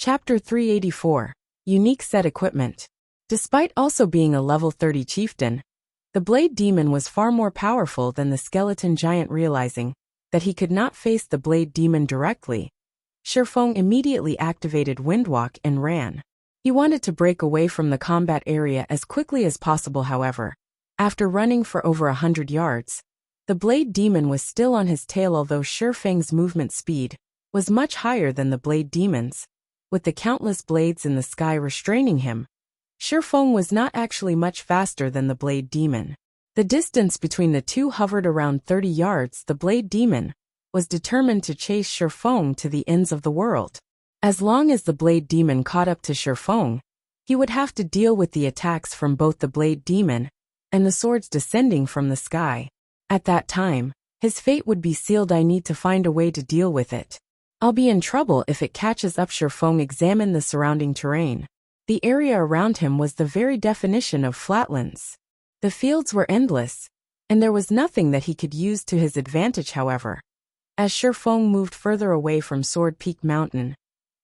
Chapter 384. Unique Set Equipment. Despite also being a level 30 chieftain, the Blade Demon was far more powerful than the skeleton giant. Realizing that he could not face the Blade Demon directly, Shifeng immediately activated Windwalk and ran. He wanted to break away from the combat area as quickly as possible. However, after running for over 100 yards, the Blade Demon was still on his tail. Although Shifeng's movement speed was much higher than the Blade Demon's, with the countless blades in the sky restraining him, Shifeng was not actually much faster than the Blade Demon. The distance between the two hovered around 30 yards. The Blade Demon was determined to chase Shifeng to the ends of the world. As long as the Blade Demon caught up to Shifeng, he would have to deal with the attacks from both the Blade Demon and the swords descending from the sky. At that time, his fate would be sealed. I need to find a way to deal with it. I'll be in trouble if it catches up. Shifeng examined the surrounding terrain. The area around him was the very definition of flatlands. The fields were endless, and there was nothing that he could use to his advantage. However, as Shifeng moved further away from Sword Peak Mountain,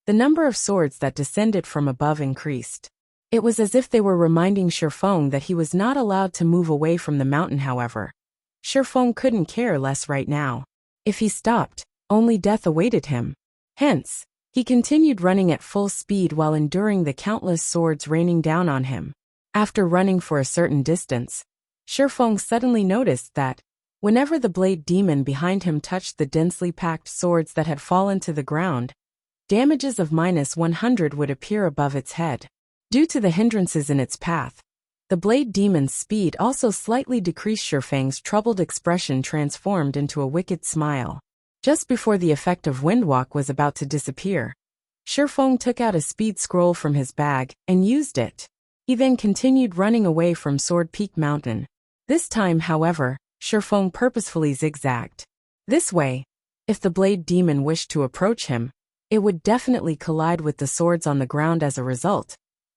the number of swords that descended from above increased. It was as if they were reminding Shifeng that he was not allowed to move away from the mountain. However, Shifeng couldn't care less right now. If he stopped, only death awaited him. Hence, he continued running at full speed while enduring the countless swords raining down on him. After running for a certain distance, Shifeng suddenly noticed that, whenever the Blade Demon behind him touched the densely packed swords that had fallen to the ground, damages of -100 would appear above its head. Due to the hindrances in its path, the Blade Demon's speed also slightly decreased. Shifeng's troubled expression transformed into a wicked smile. Just before the effect of Windwalk was about to disappear, Shifeng took out a speed scroll from his bag and used it. He then continued running away from Sword Peak Mountain. This time, however, Shifeng purposefully zigzagged. This way, if the Blade Demon wished to approach him, it would definitely collide with the swords on the ground. As a result,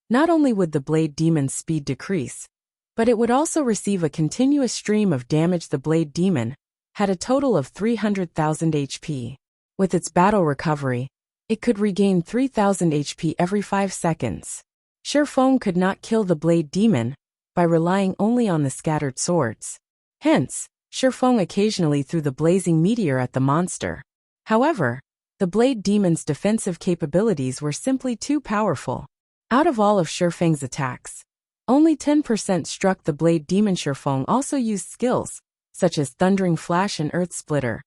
not only would the Blade Demon's speed decrease, but it would also receive a continuous stream of damage. The Blade Demon had a total of 300,000 HP. With its battle recovery, it could regain 3,000 HP every 5 seconds. Shifeng could not kill the Blade Demon by relying only on the scattered swords. Hence, Shifeng occasionally threw the blazing meteor at the monster. However, the Blade Demon's defensive capabilities were simply too powerful. Out of all of Shifeng's attacks, only 10% struck the Blade Demon. Shifeng also used skills such as Thundering Flash and Earth Splitter,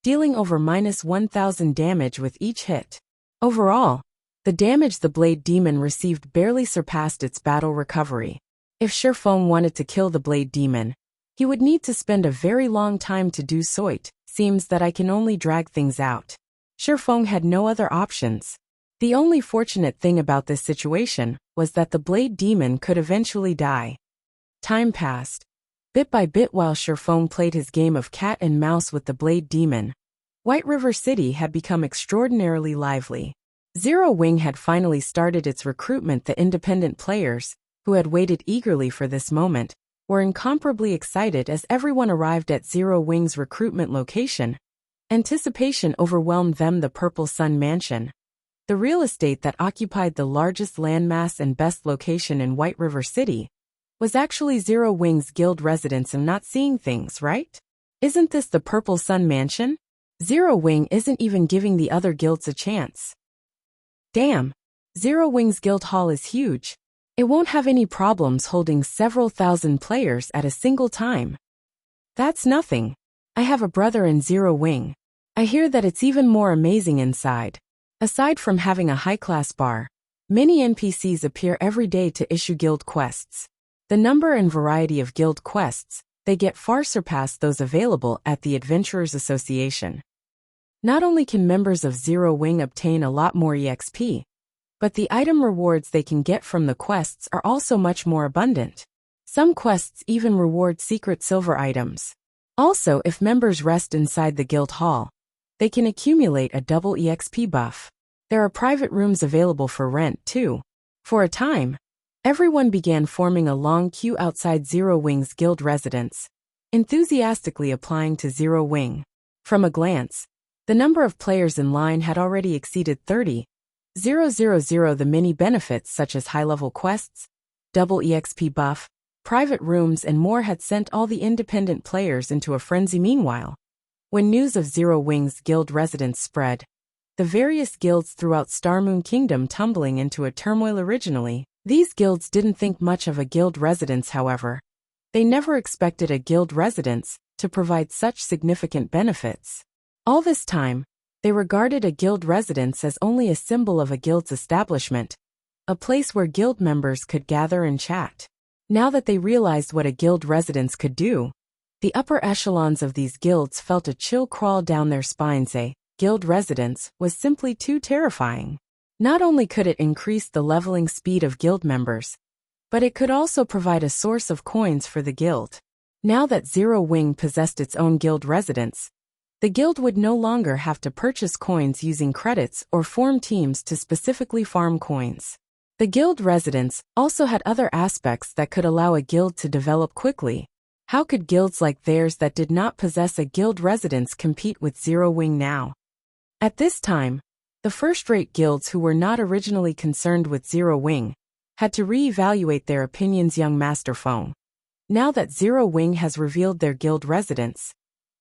dealing over -1,000 damage with each hit. Overall, the damage the Blade Demon received barely surpassed its battle recovery. If Shifeng wanted to kill the Blade Demon, he would need to spend a very long time to do so. It seems that I can only drag things out. Shifeng had no other options. The only fortunate thing about this situation was that the Blade Demon could eventually die. Time passed. Bit by bit while Shifeng played his game of cat and mouse with the Blade Demon, White River City had become extraordinarily lively. Zero Wing had finally started its recruitment. The independent players, who had waited eagerly for this moment, were incomparably excited as everyone arrived at Zero Wing's recruitment location. Anticipation overwhelmed them. The Purple Sun Mansion, the real estate that occupied the largest landmass and best location in White River City, was actually Zero Wing's guild residence. I'm not seeing things right? Isn't this the Purple Sun Mansion? Zero Wing isn't even giving the other guilds a chance. Damn, Zero Wing's guild hall is huge. It won't have any problems holding several thousand players at a single time. That's nothing. I have a brother in Zero Wing. I hear that it's even more amazing inside. Aside from having a high-class bar, many NPCs appear every day to issue guild quests. The number and variety of guild quests they get far surpass those available at the Adventurers Association. Not only can members of Zero Wing obtain a lot more EXP, but the item rewards they can get from the quests are also much more abundant. Some quests even reward secret silver items. Also, if members rest inside the guild hall, they can accumulate a double EXP buff. There are private rooms available for rent too. For a time, everyone began forming a long queue outside Zero Wing's guild residence, enthusiastically applying to Zero Wing. From a glance, the number of players in line had already exceeded 30. 000 The many benefits such as high-level quests, double EXP buff, private rooms and more had sent all the independent players into a frenzy. Meanwhile, when news of Zero Wing's guild residence spread, the various guilds throughout Starmoon Kingdom tumbling into a turmoil. Originally, these guilds didn't think much of a guild residence. However, they never expected a guild residence to provide such significant benefits. All this time, they regarded a guild residence as only a symbol of a guild's establishment, a place where guild members could gather and chat. Now that they realized what a guild residence could do, the upper echelons of these guilds felt a chill crawl down their spines. A guild residence was simply too terrifying. Not only could it increase the leveling speed of guild members, but it could also provide a source of coins for the guild. Now that Zero Wing possessed its own guild residence, the guild would no longer have to purchase coins using credits or form teams to specifically farm coins. The guild residence also had other aspects that could allow a guild to develop quickly. How could guilds like theirs that did not possess a guild residence compete with Zero Wing now? At this time, the first-rate guilds who were not originally concerned with Zero Wing had to re-evaluate their opinions. Young Master Feng. Now that Zero Wing has revealed their guild residence,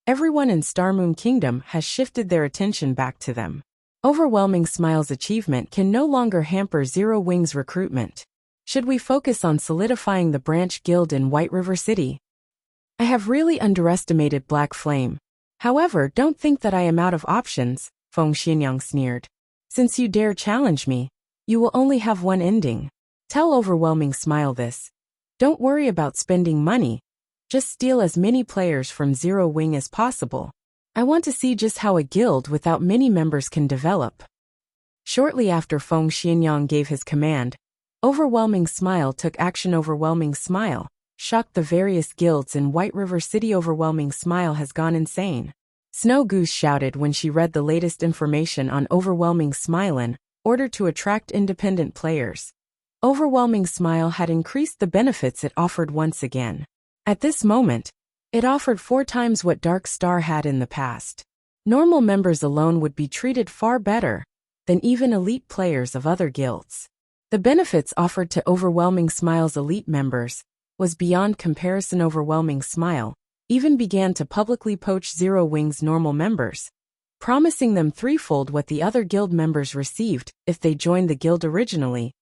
everyone in Starmoon Kingdom has shifted their attention back to them. Overwhelming Smile's achievement can no longer hamper Zero Wing's recruitment. Should we focus on solidifying the branch guild in White River City? I have really underestimated Black Flame. However, don't think that I am out of options, Feng Xianyang sneered. Since you dare challenge me, you will only have one ending. Tell Overwhelming Smile this. Don't worry about spending money. Just steal as many players from Zero Wing as possible. I want to see just how a guild without many members can develop. Shortly after Feng Xianyang gave his command, Overwhelming Smile took action. Overwhelming Smile shocked the various guilds in White River City. Overwhelming Smile has gone insane. Snow Goose shouted when she read the latest information on Overwhelming Smile in order to attract independent players. Overwhelming Smile had increased the benefits it offered once again. At this moment, it offered 4 times what Dark Star had in the past. Normal members alone would be treated far better than even elite players of other guilds. The benefits offered to Overwhelming Smile's elite members was beyond comparison. Overwhelming Smile even began to publicly poach Zero Wing's normal members, promising them threefold what the other guild members received if they joined the guild originally.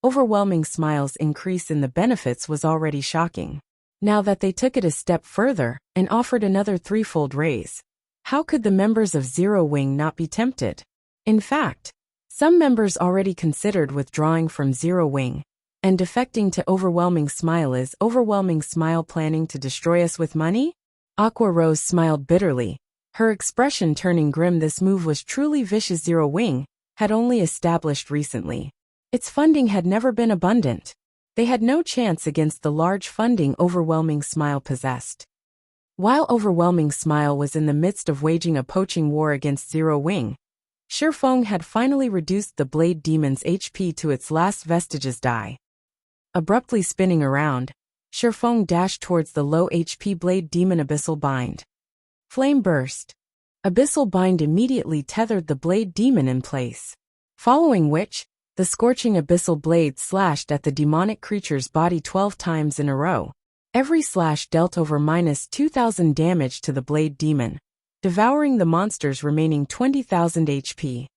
Overwhelming Smile's increase in the benefits was already shocking. Now that they took it a step further and offered another threefold raise, how could the members of Zero Wing not be tempted? In fact, some members already considered withdrawing from Zero Wing and defecting to Overwhelming Smile. Is Overwhelming Smile planning to destroy us with money? Aqua Rose smiled bitterly, her expression turning grim. This move was truly vicious. Zero Wing had only established recently. Its funding had never been abundant. They had no chance against the large funding Overwhelming Smile possessed. While Overwhelming Smile was in the midst of waging a poaching war against Zero Wing, Shifeng had finally reduced the Blade Demon's HP to its last vestiges die. Abruptly spinning around, Shifeng dashed towards the low HP Blade Demon. Abyssal Bind. Flame burst. Abyssal Bind immediately tethered the Blade Demon in place, following which, the scorching abyssal blade slashed at the demonic creature's body 12 times in a row. Every slash dealt over -2,000 damage to the Blade Demon, devouring the monster's remaining 20,000 HP.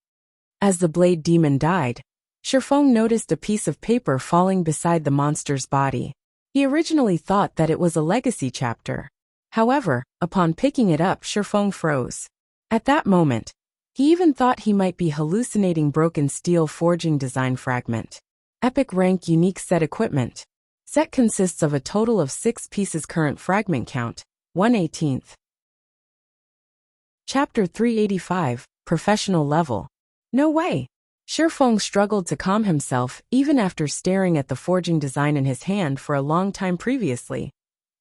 As the Blade Demon died, Shifeng noticed a piece of paper falling beside the monster's body. He originally thought that it was a legacy chapter. However, upon picking it up, Shifeng froze. At that moment, he even thought he might be hallucinating. Broken steel forging design fragment. Epic rank unique set equipment. Set consists of a total of 6 pieces. Current fragment count, 1/18. Chapter 385, Professional Level. No way! Shifeng struggled to calm himself even after staring at the forging design in his hand for a long time previously,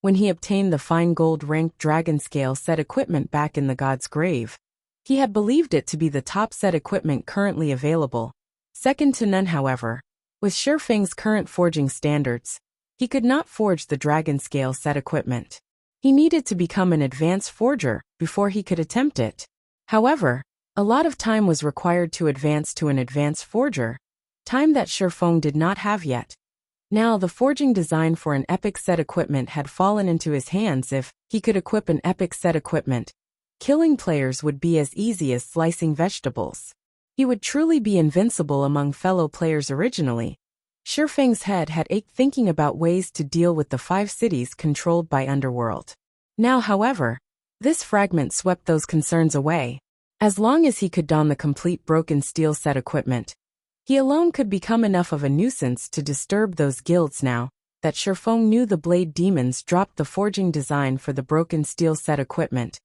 when he obtained the fine gold ranked dragon scale set equipment back in the god's grave. He had believed it to be the top set equipment currently available, second to none. However, with Shifeng's current forging standards, he could not forge the dragon scale set equipment. He needed to become an advanced forger before he could attempt it. However, A lot of time was required to advance to an advanced forger, time that Shifeng did not have yet. Now the forging design for an epic set equipment had fallen into his hands. If he could equip an epic set equipment, killing players would be as easy as slicing vegetables. He would truly be invincible among fellow players. Originally, Shifeng's head had ached thinking about ways to deal with the 5 cities controlled by Underworld. Now, however, this fragment swept those concerns away. As long as he could don the complete broken steel set equipment, he alone could become enough of a nuisance to disturb those guilds. Now that Shifeng knew the blade demons dropped the forging design for the broken steel set equipment,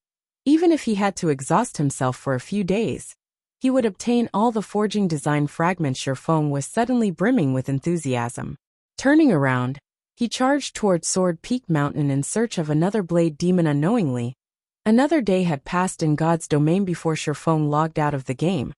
even if he had to exhaust himself for a few days, he would obtain all the forging design fragments. Shifeng was suddenly brimming with enthusiasm. Turning around, he charged toward Sword Peak Mountain in search of another blade demon. Unknowingly, another day had passed in God's domain before Shifeng logged out of the game.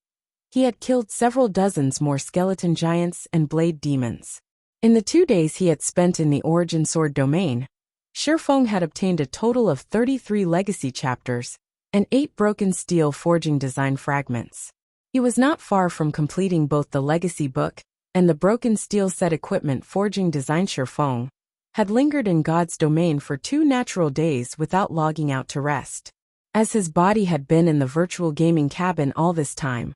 He had killed several dozens more skeleton giants and blade demons. In the 2 days he had spent in the Origin Sword domain, Shifeng had obtained a total of 33 legacy chapters and 8 broken steel forging design fragments. He was not far from completing both the legacy book and the broken steel set equipment forging design. Shifeng had lingered in God's domain for 2 natural days without logging out to rest, as his body had been in the virtual gaming cabin all this time.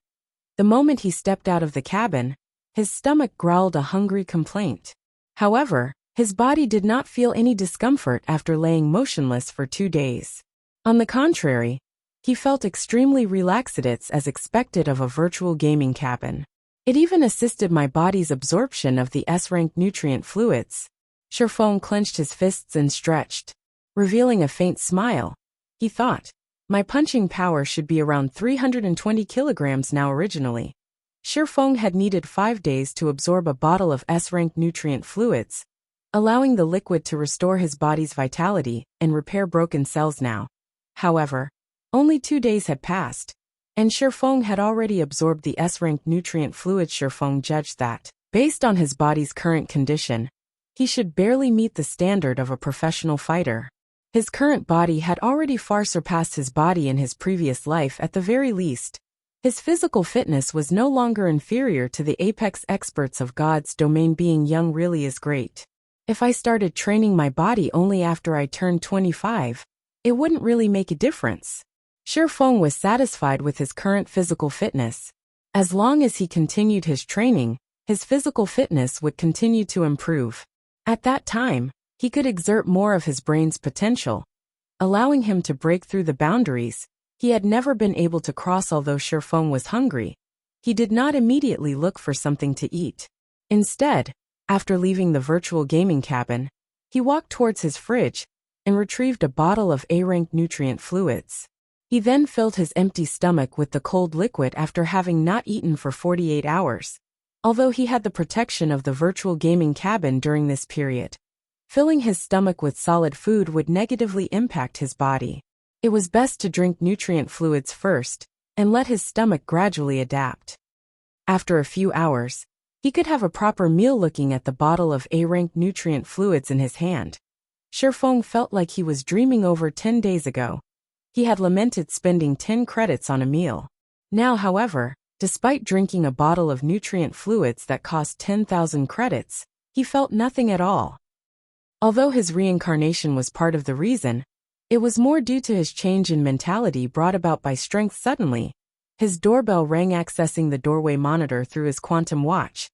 The moment he stepped out of the cabin, his stomach growled a hungry complaint. However, his body did not feel any discomfort after laying motionless for 2 days. On the contrary, he felt extremely relaxed as expected of a virtual gaming cabin. It even assisted my body's absorption of the S-rank nutrient fluids. Shifeng clenched his fists and stretched, revealing a faint smile. He thought, my punching power should be around 320 kilograms now. Originally, Shifeng had needed 5 days to absorb a bottle of S-rank nutrient fluids, allowing the liquid to restore his body's vitality and repair broken cells. Now, however, only 2 days had passed, and Shifeng had already absorbed the S-rank nutrient fluids. Shifeng judged that, based on his body's current condition, he should barely meet the standard of a professional fighter. His current body had already far surpassed his body in his previous life. At the very least, his physical fitness was no longer inferior to the apex experts of God's domain. Being young really is great. If I started training my body only after I turned 25, it wouldn't really make a difference. Shifeng was satisfied with his current physical fitness. As long as he continued his training, his physical fitness would continue to improve. At that time, he could exert more of his brain's potential, allowing him to break through the boundaries he had never been able to cross. Although Shifeng was hungry, he did not immediately look for something to eat. Instead, after leaving the virtual gaming cabin, he walked towards his fridge and retrieved a bottle of A-rank nutrient fluids. He then filled his empty stomach with the cold liquid after having not eaten for 48 hours. Although he had the protection of the virtual gaming cabin during this period, filling his stomach with solid food would negatively impact his body. It was best to drink nutrient fluids first and let his stomach gradually adapt. After a few hours, he could have a proper meal. Looking at the bottle of A-rank nutrient fluids in his hand, Shifeng felt like he was dreaming. Over 10 days ago, he had lamented spending 10 credits on a meal. Now, however, despite drinking a bottle of nutrient fluids that cost 10,000 credits, he felt nothing at all. Although his reincarnation was part of the reason, it was more due to his change in mentality brought about by strength. Suddenly, his doorbell rang. Accessing the doorway monitor through his quantum watch,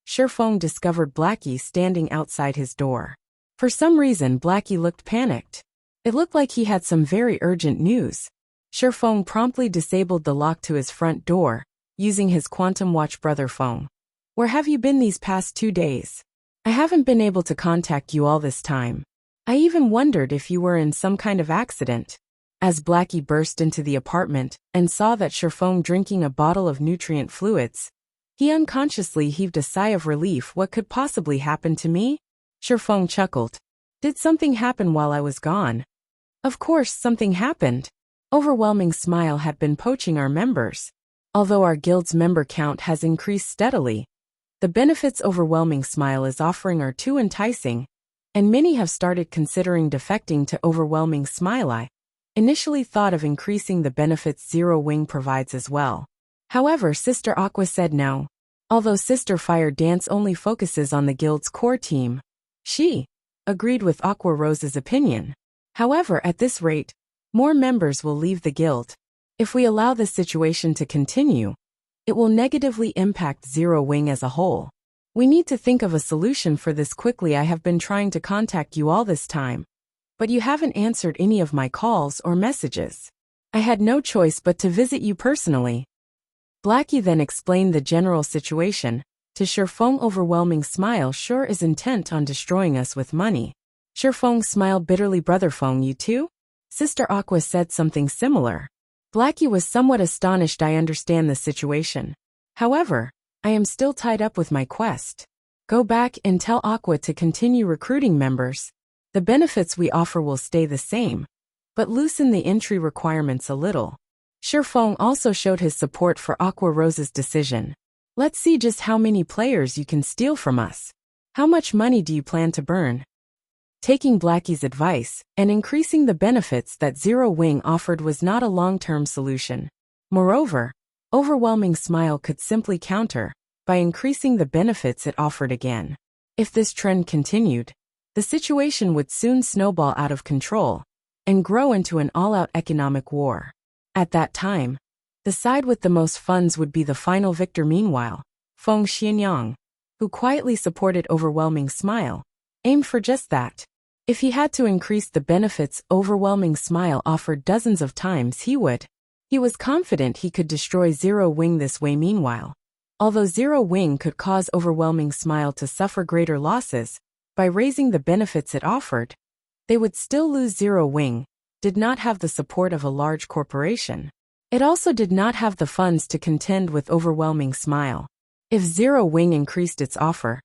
Shifeng discovered Blackie standing outside his door. For some reason, Blackie looked panicked. It looked like he had some very urgent news. Shifeng promptly disabled the lock to his front door, using his quantum watch. Brother Feng, where have you been these past 2 days? I haven't been able to contact you all this time. I even wondered if you were in some kind of accident. As Blackie burst into the apartment and saw that Shifeng drinking a bottle of nutrient fluids, he unconsciously heaved a sigh of relief. What could possibly happen to me? Shifeng chuckled. Did something happen while I was gone? Of course something happened. Overwhelming Smile had been poaching our members. Although our guild's member count has increased steadily, the benefits Overwhelming Smile is offering are too enticing, and many have started considering defecting to Overwhelming Smile. initially thought of increasing the benefits Zero Wing provides as well. However, Sister Aqua said no. Although Sister Fire Dance only focuses on the guild's core team, she agreed with Aqua Rose's opinion. However, at this rate, more members will leave the guild. If we allow this situation to continue, it will negatively impact Zero Wing as a whole. We need to think of a solution for this quickly. I have been trying to contact you all this time, but you haven't answered any of my calls or messages. I had no choice but to visit you personally. Blackie then explained the general situation. To Shifeng, overwhelming smile sure is intent on destroying us with money. Shifeng smiled bitterly. Brother Feng, you too? Sister Aqua said something similar. Blackie was somewhat astonished. I understand the situation. However, I am still tied up with my quest. Go back and tell Aqua to continue recruiting members. The benefits we offer will stay the same, but loosen the entry requirements a little. Shifeng also showed his support for Aqua Rose's decision. Let's see just how many players you can steal from us. How much money do you plan to burn? Taking Blackie's advice and increasing the benefits that Zero Wing offered was not a long-term solution. Moreover, Overwhelming Smile could simply counter by increasing the benefits it offered again. If this trend continued, the situation would soon snowball out of control and grow into an all-out economic war. At that time, the side with the most funds would be the final victor. Meanwhile, Feng Xianyang, who quietly supported Overwhelming Smile, aimed for just that. If he had to increase the benefits Overwhelming Smile offered dozens of times, he would. He was confident he could destroy Zero Wing this way. Meanwhile, although Zero Wing could cause Overwhelming Smile to suffer greater losses by raising the benefits it offered, they would still lose. Zero Wing did not have the support of a large corporation. It also did not have the funds to contend with Overwhelming Smile. If Zero Wing increased its offer,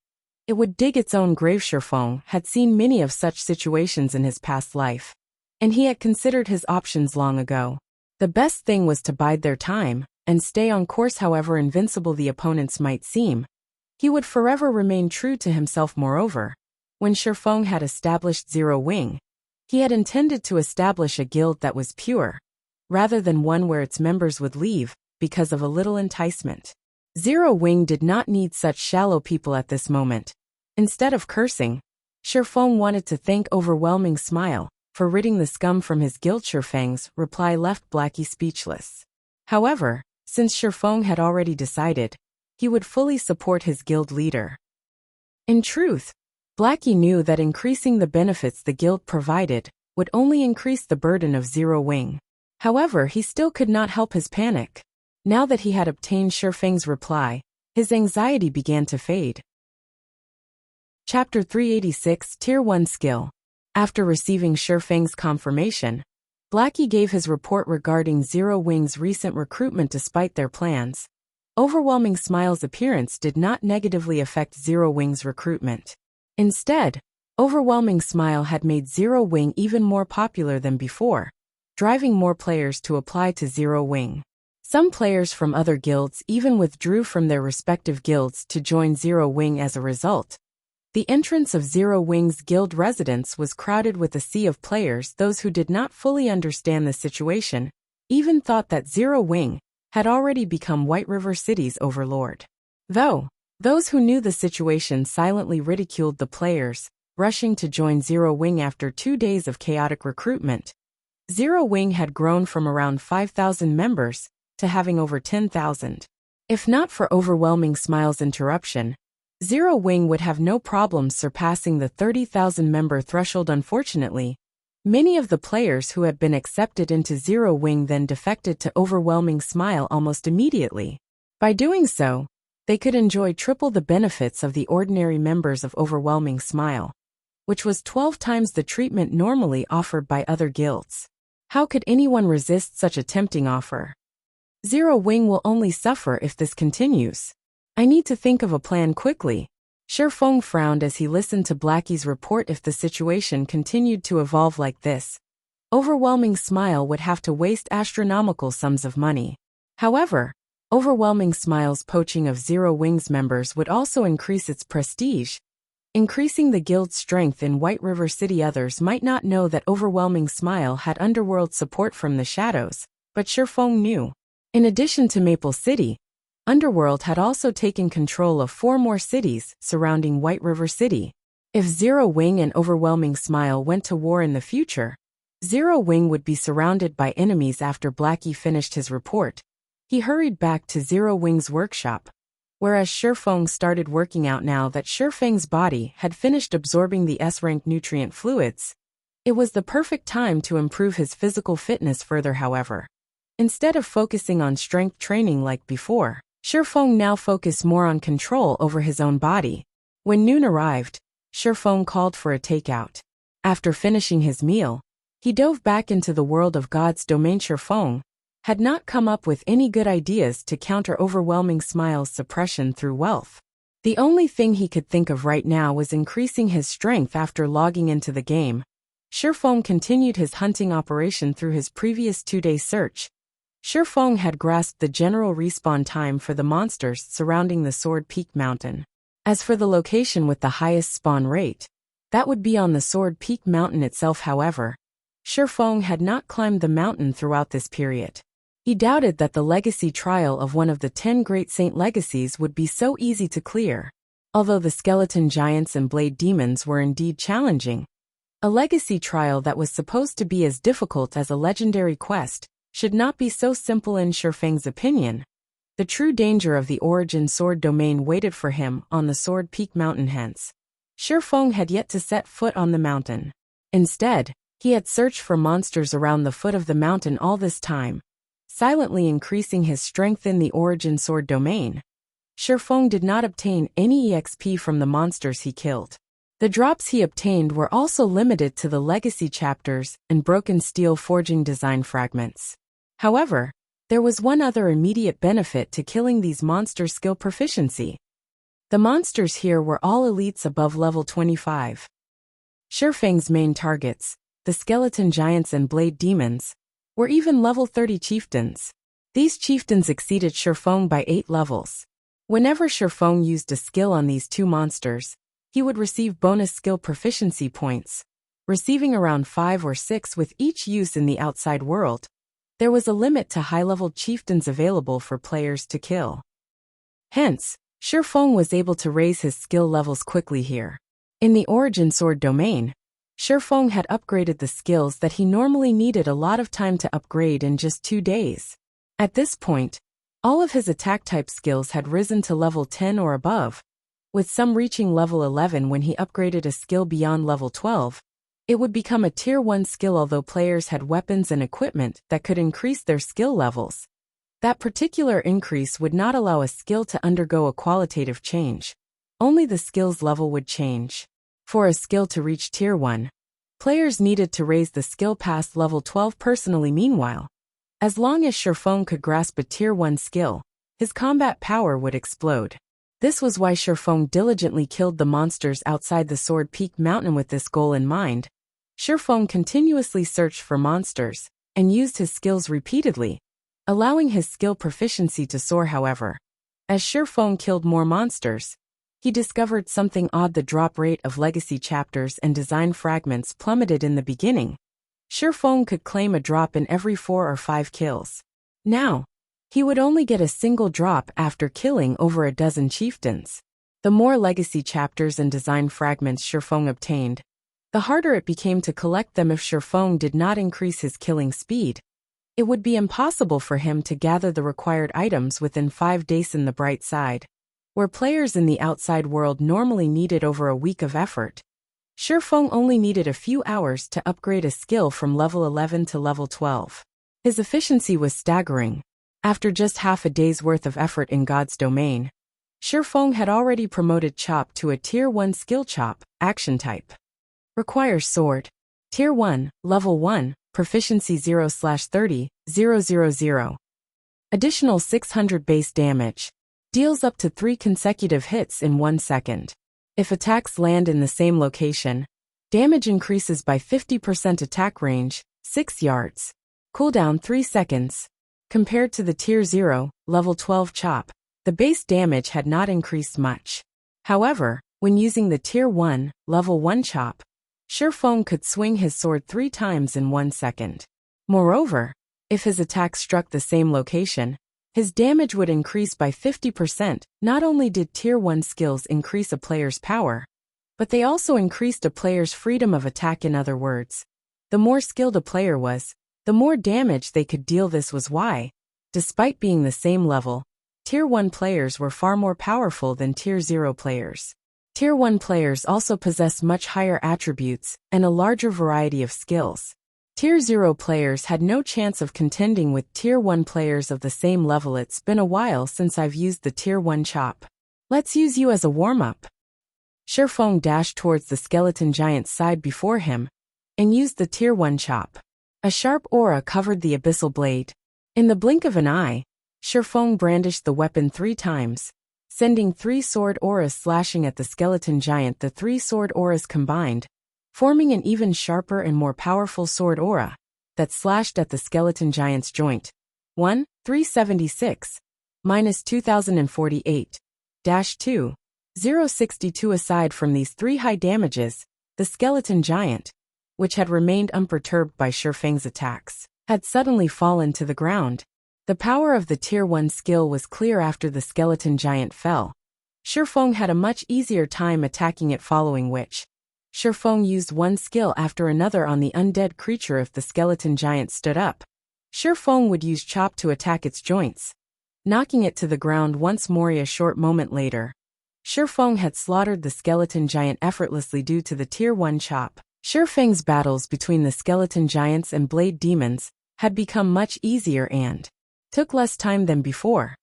it would dig its own grave. Shifeng had seen many of such situations in his past life, and he had considered his options long ago. The best thing was to bide their time and stay on course. However invincible the opponents might seem, he would forever remain true to himself. Moreover, when Shifeng had established Zero Wing, he had intended to establish a guild that was pure, rather than one where its members would leave because of a little enticement. Zero Wing did not need such shallow people at this moment. Instead of cursing, Shifeng wanted to thank Overwhelming Smile for ridding the scum from his guild. Shifeng's reply left Blackie speechless. However, since Shifeng had already decided, he would fully support his guild leader. In truth, Blackie knew that increasing the benefits the guild provided would only increase the burden of Zero Wing. However, he still could not help his panic. Now that he had obtained Shifeng's reply, his anxiety began to fade. Chapter 386, Tier 1 Skill. After receiving Shifeng's confirmation, Blackie gave his report regarding Zero Wing's recent recruitment. Despite their plans, Overwhelming Smile's appearance did not negatively affect Zero Wing's recruitment. Instead, Overwhelming Smile had made Zero Wing even more popular than before, driving more players to apply to Zero Wing. Some players from other guilds even withdrew from their respective guilds to join Zero Wing. As a result, the entrance of Zero Wing's guild residence was crowded with a sea of players. Those who did not fully understand the situation even thought that Zero Wing had already become White River City's overlord. Though, those who knew the situation silently ridiculed the players rushing to join Zero Wing. After 2 days of chaotic recruitment, Zero Wing had grown from around 5,000 members to having over 10,000. If not for Overwhelming Smile's interruption, Zero Wing would have no problems surpassing the 30,000 member threshold. Unfortunately, many of the players who had been accepted into Zero Wing then defected to Overwhelming Smile almost immediately. By doing so, they could enjoy triple the benefits of the ordinary members of Overwhelming Smile, which was 12 times the treatment normally offered by other guilds. How could anyone resist such a tempting offer? Zero Wing will only suffer if this continues. I need to think of a plan quickly. Shifeng frowned as he listened to Blackie's report. If the situation continued to evolve like this, Overwhelming Smile would have to waste astronomical sums of money. However, Overwhelming Smile's poaching of Zero Wing's members would also increase its prestige. increasing the guild's strength in White River City. Others might not know that Overwhelming Smile had underworld support from the shadows, but Shifeng knew. In addition to Maple City, Underworld had also taken control of 4 more cities surrounding White River City. If Zero Wing and Overwhelming Smile went to war in the future, Zero Wing would be surrounded by enemies. After Blackie finished his report, he hurried back to Zero Wing's workshop, whereas Shifeng started working out. Now that Shifeng's body had finished absorbing the S-rank nutrient fluids, it was the perfect time to improve his physical fitness further. However, instead of focusing on strength training like before, Shifeng now focused more on control over his own body. When noon arrived, Shifeng called for a takeout. After finishing his meal, he dove back into the world of God's domain. Shifeng had not come up with any good ideas to counter Overwhelming Smile's suppression through wealth. The only thing he could think of right now was increasing his strength. After logging into the game, Shifeng continued his hunting operation through his previous 2-day search. Shifeng had grasped the general respawn time for the monsters surrounding the Sword Peak Mountain. As for the location with the highest spawn rate, that would be on the Sword Peak Mountain itself. However, Shifeng had not climbed the mountain throughout this period. He doubted that the legacy trial of one of the 10 Great Saint legacies would be so easy to clear. Although the skeleton giants and blade demons were indeed challenging, a legacy trial that was supposed to be as difficult as a legendary quest should not be so simple. In Shifeng's opinion, the true danger of the Origin Sword domain waited for him on the Sword Peak Mountain. Hence, Shifeng had yet to set foot on the mountain. Instead, he had searched for monsters around the foot of the mountain all this time, silently increasing his strength in the Origin Sword domain. Shifeng did not obtain any EXP from the monsters he killed. The drops he obtained were also limited to the legacy chapters and broken steel forging design fragments. However, there was one other immediate benefit to killing these monsters: skill proficiency. The monsters here were all elites above level 25. Shifeng's main targets, the skeleton giants and blade demons, were even level 30 chieftains. These chieftains exceeded Shifeng by 8 levels. Whenever Shifeng used a skill on these 2 monsters, he would receive bonus skill proficiency points, receiving around 5 or 6 with each use. In the outside world, there was a limit to high-level chieftains available for players to kill. Hence, Shifeng was able to raise his skill levels quickly here. In the Origin Sword domain, Shifeng had upgraded the skills that he normally needed a lot of time to upgrade in just 2 days. At this point, all of his attack type skills had risen to level 10 or above, with some reaching level 11. When he upgraded a skill beyond level 12, it would become a tier 1 skill. Although players had weapons and equipment that could increase their skill levels, that particular increase would not allow a skill to undergo a qualitative change. Only the skill's level would change. For a skill to reach tier 1, players needed to raise the skill past level 12 personally. Meanwhile, as long as Shifeng could grasp a tier 1 skill, his combat power would explode. This was why Shifeng diligently killed the monsters outside the Sword Peak Mountain. With this goal in mind, Shifeng continuously searched for monsters and used his skills repeatedly, allowing his skill proficiency to soar. However, as Shifeng killed more monsters, he discovered something odd: the drop rate of legacy chapters and design fragments plummeted. In the beginning, Shifeng could claim a drop in every 4 or 5 kills. Now, he would only get a single drop after killing over a dozen chieftains. The more legacy chapters and design fragments Shifeng obtained, the harder it became to collect them. If Shifeng did not increase his killing speed, it would be impossible for him to gather the required items within 5 days. In the bright side, where players in the outside world normally needed over a week of effort, Shifeng only needed a few hours to upgrade a skill from level 11 to level 12. His efficiency was staggering. After just half a day's worth of effort in God's domain, Shifeng had already promoted Chop to a tier 1 skill. Chop, action type. Requires sword. Tier 1, level 1, proficiency 0/30, 000. Additional 600 base damage. Deals up to 3 consecutive hits in 1 second. If attacks land in the same location, damage increases by 50%. Attack range, 6 yards. Cooldown 3 seconds. Compared to the tier 0, level 12 Chop, the base damage had not increased much. However, When using the Tier 1, Level 1 chop, Shifeng could swing his sword 3 times in 1 second. Moreover, if his attack struck the same location, his damage would increase by 50%. Not only did Tier 1 skills increase a player's power, but they also increased a player's freedom of attack. In other words, the more skilled a player was, the more damage they could deal. This was why, despite being the same level, Tier 1 players were far more powerful than Tier 0 players. Tier 1 players also possess much higher attributes and a larger variety of skills. Tier 0 players had no chance of contending with Tier 1 players of the same level. It's been a while since I've used the Tier 1 chop. Let's use you as a warm-up. Shifeng dashed towards the skeleton giant's side before him and used the Tier 1 chop. A sharp aura covered the abyssal blade. In the blink of an eye, Shifeng brandished the weapon 3 times, sending 3 sword auras slashing at the skeleton giant. The 3 sword auras combined, forming an even sharper and more powerful sword aura that slashed at the skeleton giant's joint. 376 minus 2048 -2 062. Aside from these 3 high damages, the skeleton giant, which had remained unperturbed by Shifeng's attacks, had suddenly fallen to the ground. The power of the Tier 1 skill was clear after the skeleton giant fell. Shifeng had a much easier time attacking it, following which, Shifeng used one skill after another on the undead creature. If the skeleton giant stood up, Shifeng would use chop to attack its joints, knocking it to the ground once more. A short moment later, Shifeng had slaughtered the skeleton giant effortlessly due to the Tier 1 chop. Shifeng's battles between the skeleton giants and blade demons had become much easier and took less time than before.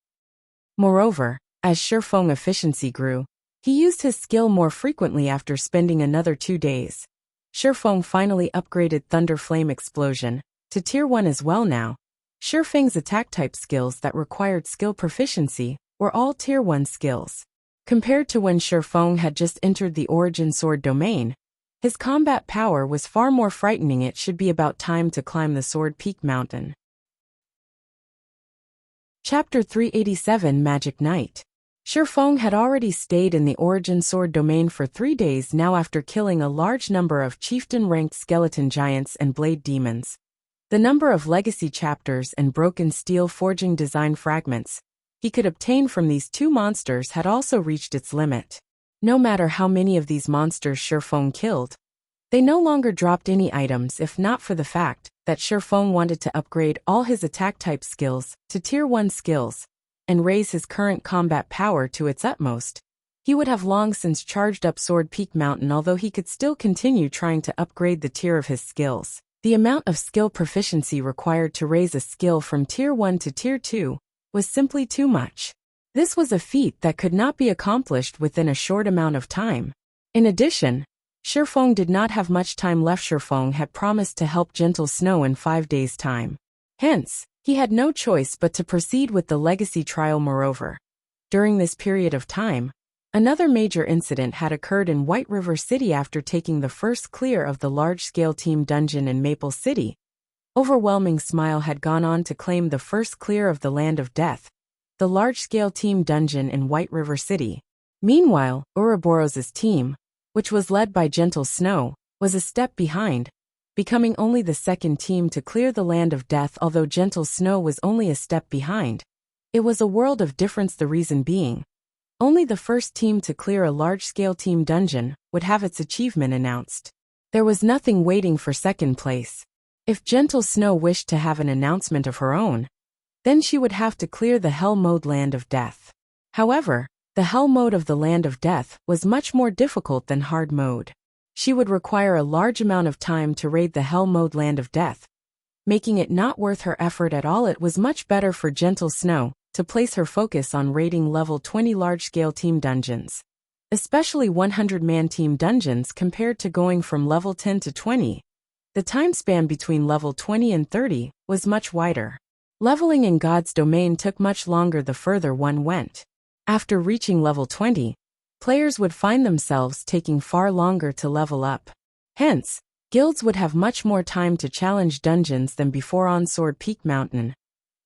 Moreover, as Shifeng's efficiency grew, he used his skill more frequently. After spending another 2 days, Shifeng finally upgraded Thunder Flame Explosion to Tier 1 as well. Now, Shifeng's attack type skills that required skill proficiency were all Tier 1 skills. Compared to when Shifeng had just entered the Origin Sword domain, his combat power was far more frightening. It should be about time to climb the Sword Peak Mountain. Chapter 387 Magic Night. Shifeng had already stayed in the Origin Sword domain for 3 days now after killing a large number of chieftain-ranked skeleton giants and blade demons. The number of legacy chapters and broken steel forging design fragments he could obtain from these 2 monsters had also reached its limit. No matter how many of these monsters Shifeng killed, they no longer dropped any items if not for the fact that Shifeng wanted to upgrade all his attack type skills to Tier 1 skills and raise his current combat power to its utmost. He would have long since charged up Sword Peak Mountain, although he could still continue trying to upgrade the tier of his skills. The amount of skill proficiency required to raise a skill from Tier 1 to Tier 2 was simply too much. This was a feat that could not be accomplished within a short amount of time. In addition, Shifeng did not have much time left. Shifeng had promised to help Gentle Snow in 5 days' time. Hence, he had no choice but to proceed with the legacy trial. Moreover, during this period of time, another major incident had occurred in White River City. After taking the first clear of the large-scale team dungeon in Maple City, Overwhelming Smile had gone on to claim the first clear of the Land of Death, the large-scale team dungeon in White River City. Meanwhile, Ouroboros' team, which was led by Gentle Snow, was a step behind, becoming only the second team to clear the Land of Death. Although Gentle Snow was only a step behind, it was a world of difference. The reason being, only the first team to clear a large-scale team dungeon would have its achievement announced. There was nothing waiting for second place. If Gentle Snow wished to have an announcement of her own, then she would have to clear the Hell Mode Land of Death. However, the Hell Mode of the Land of Death was much more difficult than Hard Mode. She would require a large amount of time to raid the Hell Mode Land of Death, making it not worth her effort at all. It was much better for Gentle Snow to place her focus on raiding level 20 large-scale team dungeons, especially 100-man team dungeons, compared to going from level 10 to 20. The time span between level 20 and 30 was much wider. Leveling in God's domain took much longer the further one went. After reaching level 20, players would find themselves taking far longer to level up. Hence, guilds would have much more time to challenge dungeons than before on Sword Peak Mountain.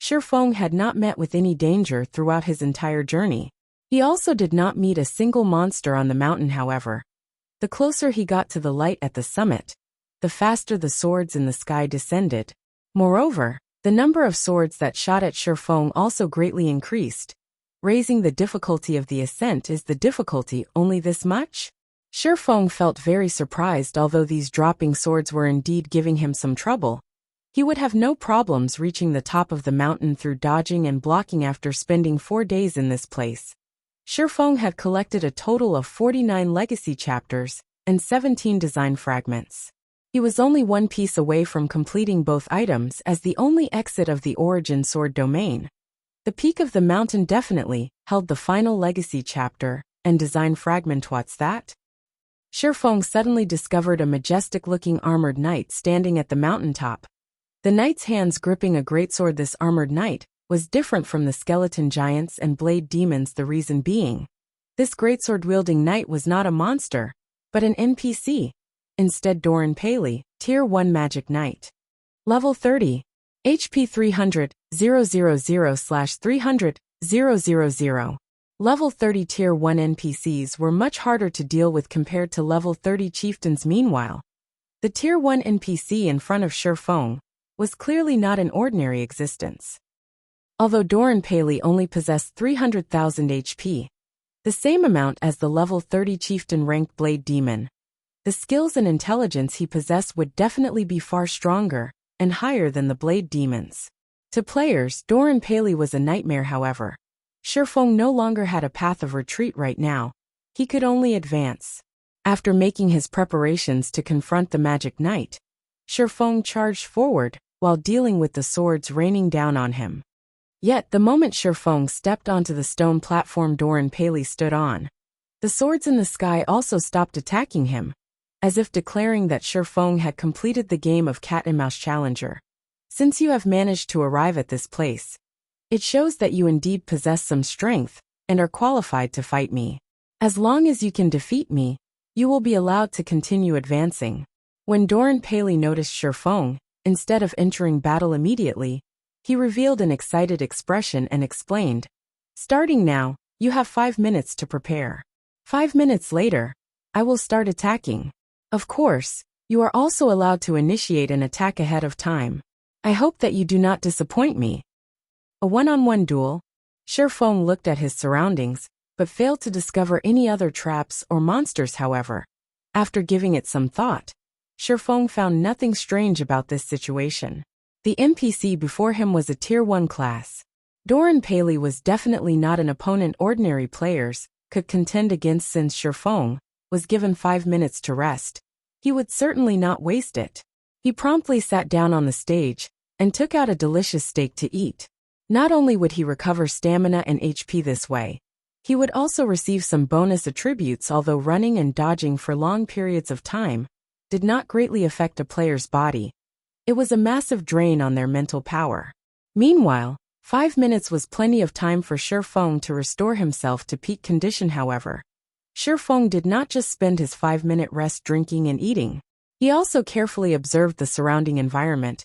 Shifeng had not met with any danger throughout his entire journey. He also did not meet a single monster on the mountain, however. The closer he got to the light at the summit, the faster the swords in the sky descended. Moreover, the number of swords that shot at Shifeng also greatly increased. Raising the difficulty of the ascent. Is the difficulty only this much? Shifeng felt very surprised. Although these dropping swords were indeed giving him some trouble, he would have no problems reaching the top of the mountain through dodging and blocking after spending 4 days in this place. Shifeng had collected a total of 49 legacy chapters and 17 design fragments. He was only one piece away from completing both items as the only exit of the origin sword domain. The peak of the mountain definitely held the final legacy chapter and design fragment. What's that? Shifeng suddenly discovered a majestic-looking armored knight standing at the mountaintop. The knight's hands gripping a greatsword. This armored knight was different from the skeleton giants and blade demons. The reason being, this greatsword-wielding knight was not a monster, but an NPC. Instead, Doran Paley, Tier 1 Magic Knight. Level 30. HP 300, 000/300, 000. Level 30 Tier 1 NPCs were much harder to deal with compared to level 30 chieftains. Meanwhile, the Tier 1 NPC in front of Shifeng was clearly not an ordinary existence. Although Doran Paley only possessed 300,000 HP, the same amount as the level 30 chieftain ranked Blade Demon, the skills and intelligence he possessed would definitely be far stronger and higher than the Blade Demons. To players, Doran Paley was a nightmare. However, Shifeng no longer had a path of retreat right now. He could only advance. After making his preparations to confront the Magic Knight, Shifeng charged forward while dealing with the swords raining down on him. Yet, the moment Shifeng stepped onto the stone platform Doran Paley stood on, the swords in the sky also stopped attacking him, as if declaring that Shifeng had completed the game of cat and mouse challenger. Since you have managed to arrive at this place, it shows that you indeed possess some strength and are qualified to fight me. As long as you can defeat me, you will be allowed to continue advancing. When Doran Paley noticed Shifeng, instead of entering battle immediately, he revealed an excited expression and explained, "Starting now, you have 5 minutes to prepare. 5 minutes later, I will start attacking. Of course, you are also allowed to initiate an attack ahead of time. I hope that you do not disappoint me." A one-on-one duel? Shifeng looked at his surroundings, but failed to discover any other traps or monsters. However, after giving it some thought, Shifeng found nothing strange about this situation. The NPC before him was a Tier 1 class. Doran Paley was definitely not an opponent ordinary players could contend against. Since Shifeng was given 5 minutes to rest, he would certainly not waste it. He promptly sat down on the stage and took out a delicious steak to eat. Not only would he recover stamina and HP this way, he would also receive some bonus attributes. Although running and dodging for long periods of time did not greatly affect a player's body, it was a massive drain on their mental power. Meanwhile, 5 minutes was plenty of time for Shifeng to restore himself to peak condition. However, Shifeng did not just spend his 5-minute rest drinking and eating. He also carefully observed the surrounding environment,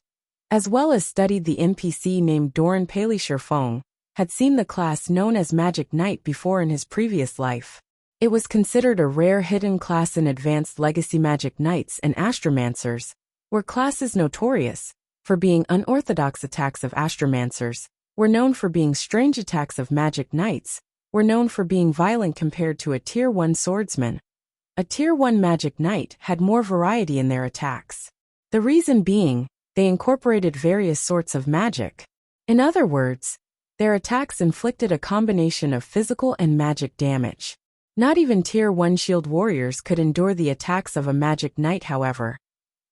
as well as studied the NPC named Doran Paley. Shifeng had seen the class known as Magic Knight before in his previous life. It was considered a rare hidden class in advanced legacy. Magic Knights and Astromancers were classes notorious for being unorthodox. Attacks of Astromancers were known for being strange. Attacks of Magic Knights were known for being violent compared to a Tier 1 swordsman. A Tier 1 Magic Knight had more variety in their attacks. The reason being, they incorporated various sorts of magic. In other words, their attacks inflicted a combination of physical and magic damage. Not even Tier 1 shield warriors could endure the attacks of a Magic Knight. However,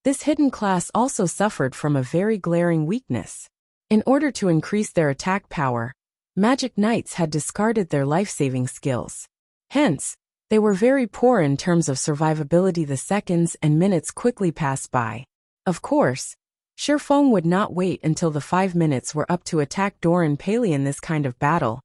this hidden class also suffered from a very glaring weakness. In order to increase their attack power, Magic Knights had discarded their life-saving skills. Hence, they were very poor in terms of survivability. The seconds and minutes quickly passed by. Of course, Shifeng would not wait until the 5 minutes were up to attack Doran Paley. In this kind of battle,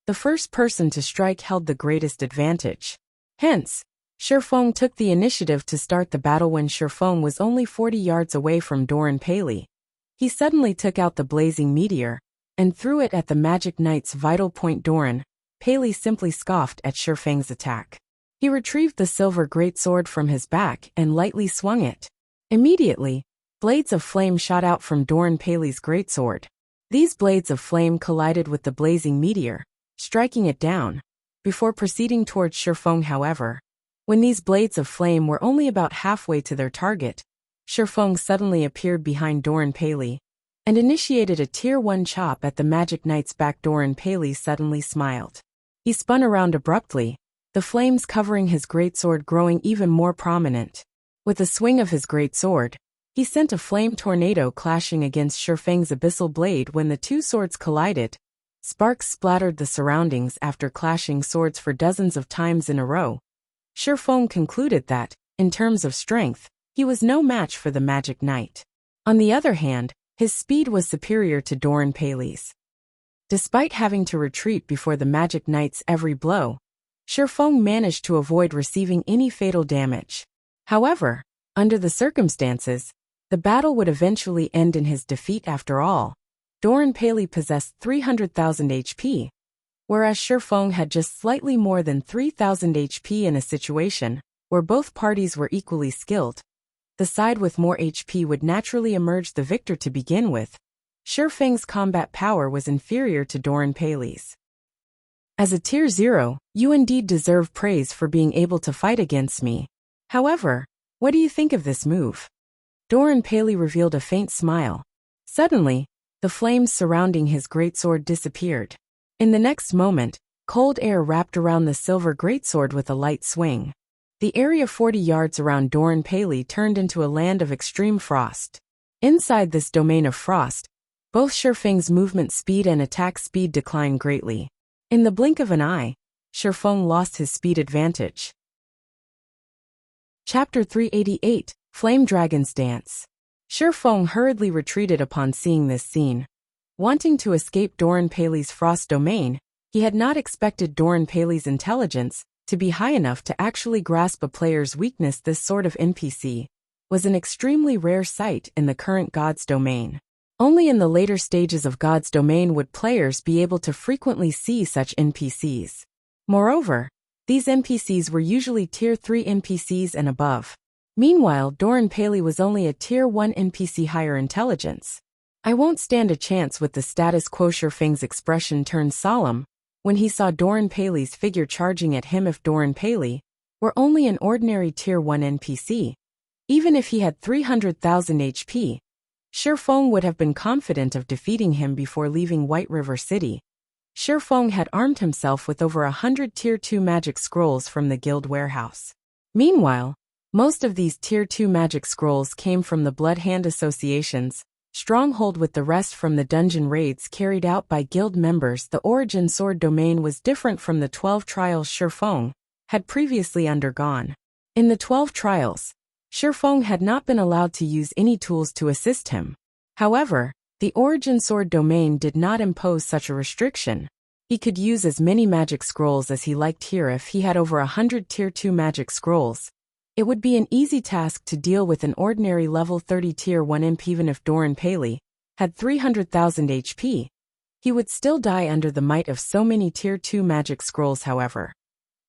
the first person to strike held the greatest advantage. Hence, Shifeng took the initiative to start the battle. When Shifeng was only 40 yards away from Doran Paley, he suddenly took out the blazing meteor and threw it at the Magic Knight's vital point. Doran Paley simply scoffed at Shifeng's attack. He retrieved the silver greatsword from his back and lightly swung it. Immediately, blades of flame shot out from Doran Paley's greatsword. These blades of flame collided with the blazing meteor, striking it down, before proceeding towards Shifeng. However, when these blades of flame were only about halfway to their target, Shifeng suddenly appeared behind Doran Paley and initiated a Tier 1 chop at the Magic Knight's back. Doran Paley suddenly smiled. He spun around abruptly, the flames covering his greatsword growing even more prominent. With a swing of his greatsword, he sent a flame tornado clashing against Shifeng's abyssal blade. When the two swords collided, sparks splattered the surroundings. After clashing swords for dozens of times in a row, Shifeng concluded that, in terms of strength, he was no match for the Magic Knight. On the other hand, his speed was superior to Doran Paley's. Despite having to retreat before the Magic Knight's every blow, Shifeng managed to avoid receiving any fatal damage. However, under the circumstances, the battle would eventually end in his defeat. After all, Doran Paley possessed 300,000 HP, whereas Shifeng had just slightly more than 3,000 HP. In a situation where both parties were equally skilled, the side with more HP would naturally emerge the victor to begin with. Shifeng's combat power was inferior to Doran Paley's. As a Tier 0, you indeed deserve praise for being able to fight against me. However, what do you think of this move? Doran Paley revealed a faint smile. Suddenly, the flames surrounding his greatsword disappeared. In the next moment, cold air wrapped around the silver greatsword with a light swing. The area 40 yards around Doran Paley turned into a land of extreme frost. Inside this domain of frost, both Shifeng's movement speed and attack speed declined greatly. In the blink of an eye, Shifeng lost his speed advantage. Chapter 388, Flame Dragon's Dance. Shifeng hurriedly retreated upon seeing this scene. Wanting to escape Doran Paley's frost domain, he had not expected Doran Paley's intelligence to be high enough to actually grasp a player's weakness. This sort of NPC was an extremely rare sight in the current God's domain. Only in the later stages of God's domain would players be able to frequently see such NPCs. Moreover, these NPCs were usually Tier 3 NPCs and above. Meanwhile, Doran Paley was only a Tier 1 NPC. Higher intelligence. I won't stand a chance with the status quo. Shifeng's expression turned solemn when he saw Doran Paley's figure charging at him. If Doran Paley were only an ordinary Tier 1 NPC, even if he had 300,000 HP, Shifeng would have been confident of defeating him before leaving White River City. Shifeng had armed himself with over 100 Tier 2 magic scrolls from the guild warehouse. Meanwhile, most of these Tier 2 magic scrolls came from the Blood Hand Association's stronghold, with the rest from the dungeon raids carried out by guild members. The Origin Sword domain was different from the 12 trials Shifeng had previously undergone. In the 12 trials, Shifeng had not been allowed to use any tools to assist him. However, the Origin Sword domain did not impose such a restriction. He could use as many magic scrolls as he liked here. If he had over 100 Tier 2 magic scrolls, it would be an easy task to deal with an ordinary level 30 Tier 1 imp. Even if Doran Paley had 300,000 HP, he would still die under the might of so many Tier 2 magic scrolls. However,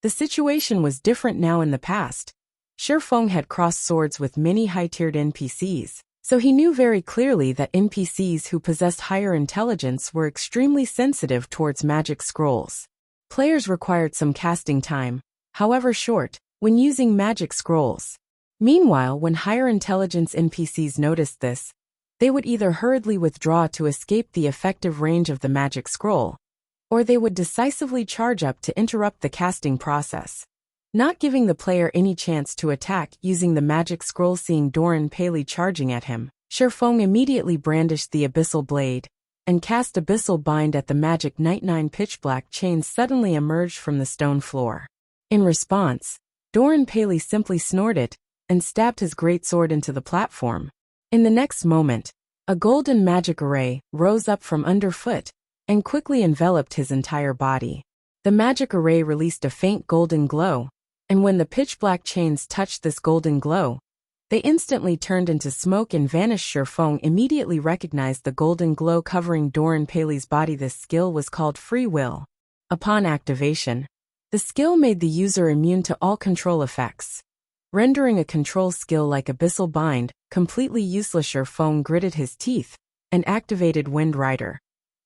the situation was different now. In the past, Shifeng had crossed swords with many high-tiered NPCs, so he knew very clearly that NPCs who possessed higher intelligence were extremely sensitive towards magic scrolls. Players required some casting time, however short, when using magic scrolls. Meanwhile, when higher intelligence NPCs noticed this, they would either hurriedly withdraw to escape the effective range of the magic scroll, or they would decisively charge up to interrupt the casting process, not giving the player any chance to attack using the magic scroll. Seeing Doran Paley charging at him, Shifeng immediately brandished the abyssal blade and cast Abyssal Bind at the Magic Knight. 9 pitch-black chains suddenly emerged from the stone floor. In response, Doran Paley simply snorted and stabbed his greatsword into the platform. In the next moment, a golden magic array rose up from underfoot and quickly enveloped his entire body. The magic array released a faint golden glow, and when the pitch-black chains touched this golden glow, they instantly turned into smoke and vanished. Shifeng immediately recognized the golden glow covering Doran Paley's body. This skill was called Free Will. Upon activation, the skill made the user immune to all control effects, rendering a control skill like Abyssal Bind completely useless. Sherfeng gritted his teeth and activated Wind Rider,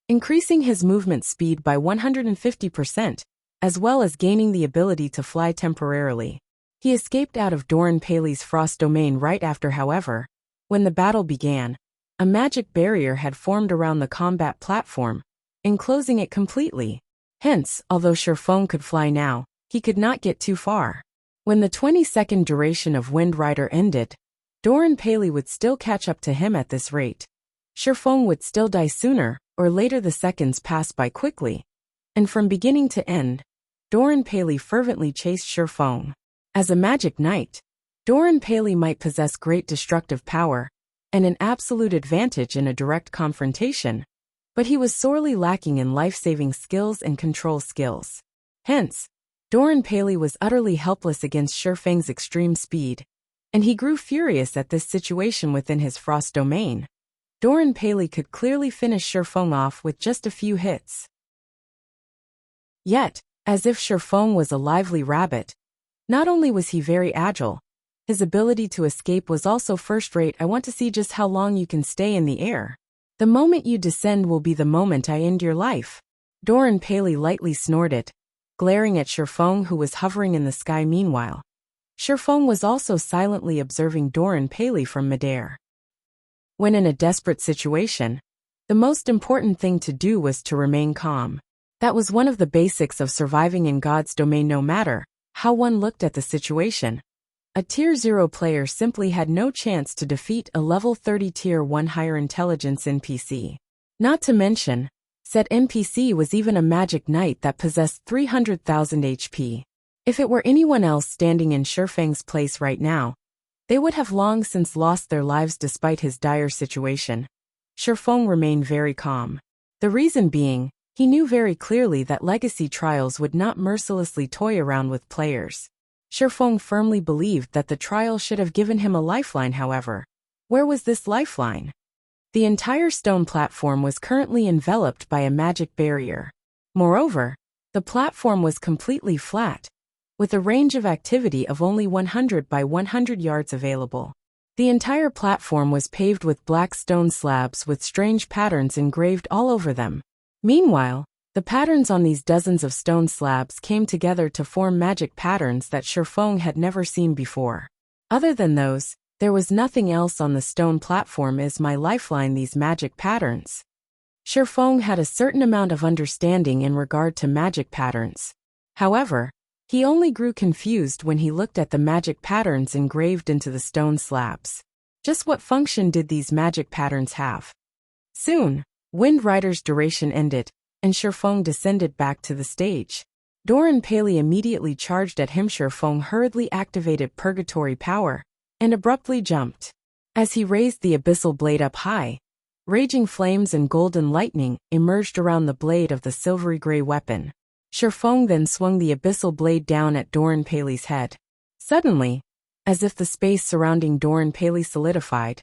increasing his movement speed by 150%, as well as gaining the ability to fly temporarily. He escaped out of Doran Paley's Frost domain right after. However, when the battle began, a magic barrier had formed around the combat platform, enclosing it completely. Hence, although Sherfeng could fly now, he could not get too far. When the 20-second duration of Wind Rider ended, Doran Paley would still catch up to him at this rate. Sherfeng would still die sooner or later. The seconds passed by quickly, and from beginning to end, Doran Paley fervently chased Sherfeng. As a magic knight, Doran Paley might possess great destructive power and an absolute advantage in a direct confrontation, but he was sorely lacking in life-saving skills and control skills. Hence, Doran Paley was utterly helpless against Sherfeng's extreme speed, and he grew furious at this situation within his Frost domain. Doran Paley could clearly finish Sherfeng off with just a few hits. Yet, as if Sherfeng was a lively rabbit, not only was he very agile, his ability to escape was also first-rate. I want to see just how long you can stay in the air. The moment you descend will be the moment I end your life. Doran Paley lightly snorted, glaring at Sherfeng, who was hovering in the sky meanwhile. Sherfeng was also silently observing Doran Paley from midair. When in a desperate situation, the most important thing to do was to remain calm. That was one of the basics of surviving in God's domain. No matter how one looked at the situation, a Tier 0 player simply had no chance to defeat a level 30 Tier 1 higher intelligence NPC. Not to mention, said NPC was even a magic knight that possessed 300,000 HP. If it were anyone else standing in Sherfeng's place right now, they would have long since lost their lives. Despite his dire situation, Sherfeng remained very calm. The reason being, he knew very clearly that legacy trials would not mercilessly toy around with players. Sherfeng firmly believed that the trial should have given him a lifeline. However, where was this lifeline? The entire stone platform was currently enveloped by a magic barrier. Moreover, the platform was completely flat, with a range of activity of only 100 by 100 yards available. The entire platform was paved with black stone slabs with strange patterns engraved all over them. Meanwhile, the patterns on these dozens of stone slabs came together to form magic patterns that Sherfeng had never seen before. Other than those, there was nothing else on the stone platform. Is my lifeline these magic patterns? Sherfeng had a certain amount of understanding in regard to magic patterns. However, he only grew confused when he looked at the magic patterns engraved into the stone slabs. Just what function did these magic patterns have? Soon, Wind Rider's duration ended, and Sherfeng descended back to the stage. Doran Paley immediately charged at him. Sherfeng hurriedly activated Purgatory Power and abruptly jumped. As he raised the abyssal blade up high, raging flames and golden lightning emerged around the blade of the silvery gray weapon. Sherfeng then swung the abyssal blade down at Doran Paley's head. Suddenly, as if the space surrounding Doran Paley solidified,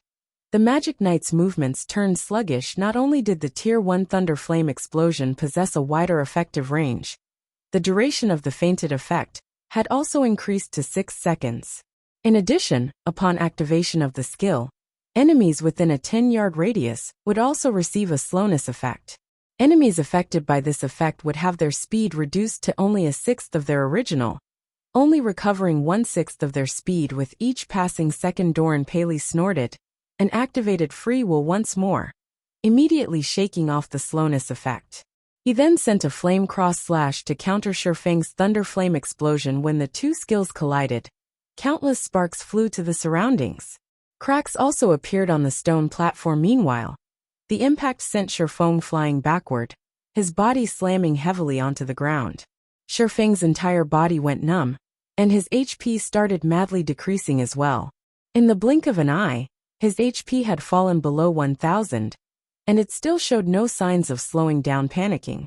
the Magic Knight's movements turned sluggish. Not only did the Tier 1 Thunder Flame explosion possess a wider effective range, the duration of the fainted effect had also increased to 6 seconds. In addition, upon activation of the skill, enemies within a 10-yard radius would also receive a slowness effect. Enemies affected by this effect would have their speed reduced to only a sixth of their original, only recovering 1/6 of their speed with each passing second. Doran Paley snorted and activated Free Will once more, immediately shaking off the slowness effect. He then sent a flame cross slash to counter Sherfeng's thunder flame explosion. When the two skills collided, countless sparks flew to the surroundings. Cracks also appeared on the stone platform. Meanwhile, the impact sent Sherfeng flying backward, his body slamming heavily onto the ground. Sherfeng's entire body went numb, and his HP started madly decreasing as well. In the blink of an eye, his HP had fallen below 1,000, and it still showed no signs of slowing down. Panicking,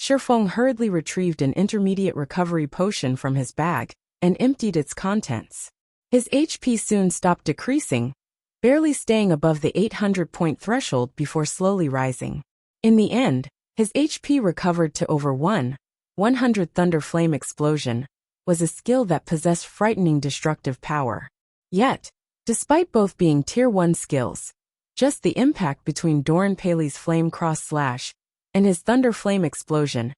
Sherfeng hurriedly retrieved an intermediate recovery potion from his bag and emptied its contents. His HP soon stopped decreasing, barely staying above the 800-point threshold before slowly rising. In the end, his HP recovered to over 1, 100 Thunder Flame Explosion, was a skill that possessed frightening destructive power. Yet, despite both being Tier 1 skills, just the impact between Doran Paley's Flame Cross Slash and his Thunder Flame Explosion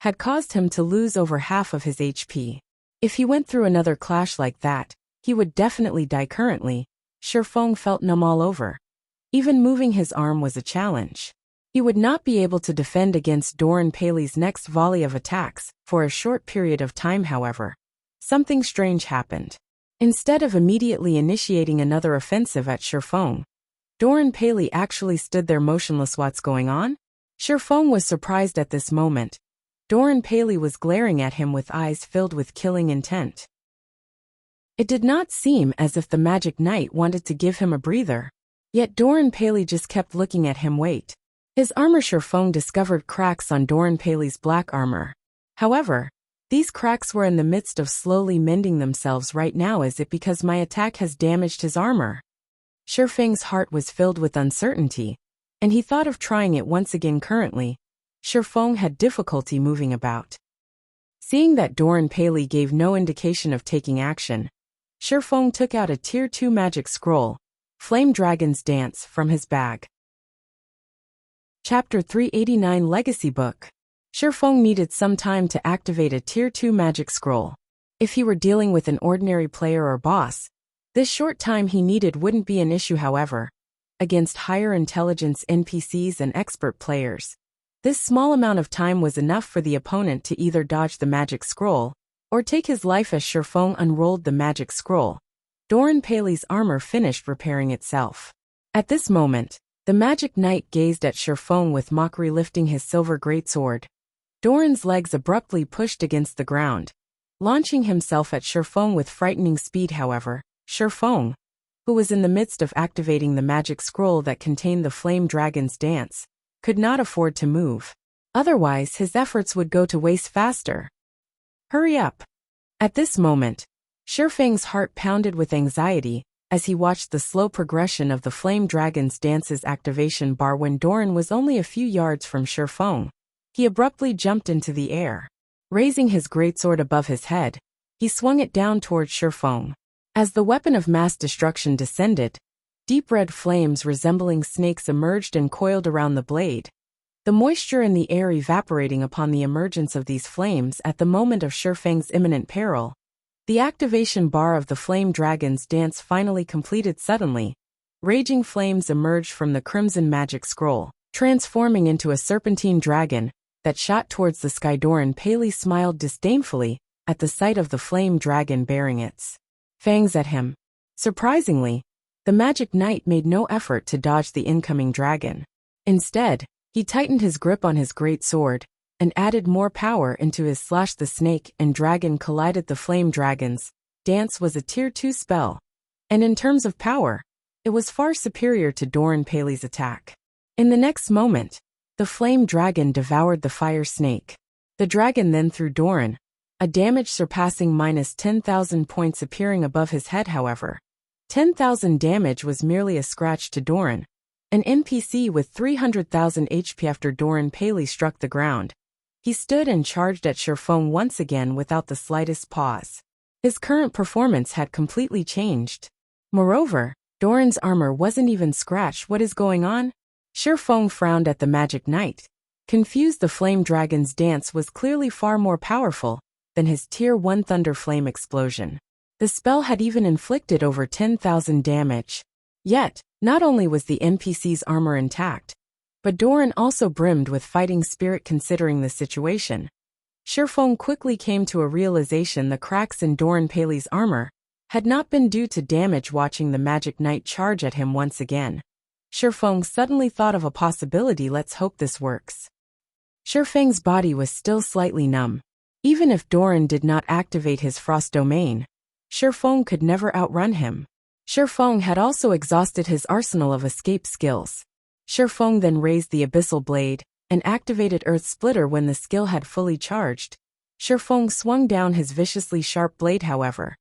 had caused him to lose over half of his HP. If he went through another clash like that, he would definitely die. Currently, Shifeng felt numb all over. Even moving his arm was a challenge. He would not be able to defend against Doran Paley's next volley of attacks for a short period of time. However, something strange happened. Instead of immediately initiating another offensive at Shifeng, Doran Paley actually stood there motionless. What's going on? Shifeng was surprised at this moment. Doran Paley was glaring at him with eyes filled with killing intent. It did not seem as if the Magic Knight wanted to give him a breather. Yet Doran Paley just kept looking at him. Wait. His armor. Shifeng discovered cracks on Doran Paley's black armor. However, these cracks were in the midst of slowly mending themselves right now. Is it because my attack has damaged his armor? Shifeng's heart was filled with uncertainty, and he thought of trying it once again. Currently, Shifeng had difficulty moving about. Seeing that Doran Paley gave no indication of taking action, Shifeng took out a Tier 2 magic scroll, Flame Dragon's Dance, from his bag. Chapter 389 Legacy Book. Shifeng needed some time to activate a Tier 2 magic scroll. If he were dealing with an ordinary player or boss, this short time he needed wouldn't be an issue. However, against higher intelligence NPCs and expert players, this small amount of time was enough for the opponent to either dodge the magic scroll or take his life. As Shifeng unrolled the magic scroll, Doran Paley's armor finished repairing itself. At this moment, the Magic Knight gazed at Shifeng with mockery, lifting his silver greatsword. Doran's legs abruptly pushed against the ground, launching himself at Shifeng with frightening speed. However, Shifeng, who was in the midst of activating the magic scroll that contained the Flame Dragon's Dance, could not afford to move. Otherwise, his efforts would go to waste faster. Hurry up! At this moment, Shifeng's heart pounded with anxiety as he watched the slow progression of the Flame Dragon's Dance's activation bar. When Doran was only a few yards from Shifeng, he abruptly jumped into the air. Raising his greatsword above his head, he swung it down towards Shifeng. As the weapon of mass destruction descended, deep red flames resembling snakes emerged and coiled around the blade, the moisture in the air evaporating upon the emergence of these flames at the moment of Shifeng's imminent peril. The activation bar of the Flame Dragon's Dance finally completed. Suddenly, raging flames emerged from the Crimson Magic Scroll, transforming into a serpentine dragon that shot towards the sky. Doran Paley smiled disdainfully at the sight of the flame dragon bearing its fangs at him. Surprisingly, the Magic Knight made no effort to dodge the incoming dragon. Instead, he tightened his grip on his great sword and added more power into his slash. The snake and dragon collided. The Flame Dragon's Dance was a Tier 2 spell, and in terms of power, it was far superior to Doran Paley's attack. In the next moment, the Flame Dragon devoured the fire snake. The dragon then threw Doran a damage surpassing -10,000 points appearing above his head. However, 10,000 damage was merely a scratch to Doran, an NPC with 300,000 HP. After Doran Paley struck the ground, he stood and charged at Shifeng once again without the slightest pause. His current performance had completely changed. Moreover, Doran's armor wasn't even scratched. What is going on? Shifeng frowned at the Magic Knight. Confused, the Flame Dragon's Dance was clearly far more powerful than his Tier 1 Thunder Flame Explosion. The spell had even inflicted over 10,000 damage. Yet, not only was the NPC's armor intact, but Doran also brimmed with fighting spirit. Considering the situation, Shifeng quickly came to a realization: the cracks in Doran Paley's armor had not been due to damage. Watching the Magic Knight charge at him once again, Shifeng suddenly thought of a possibility. Let's hope this works. Shifeng's body was still slightly numb. Even if Doran did not activate his frost domain, Shifeng could never outrun him. Shifeng had also exhausted his arsenal of escape skills. Shifeng then raised the Abyssal Blade and activated Earth Splitter. When the skill had fully charged, Shifeng swung down his viciously sharp blade. However,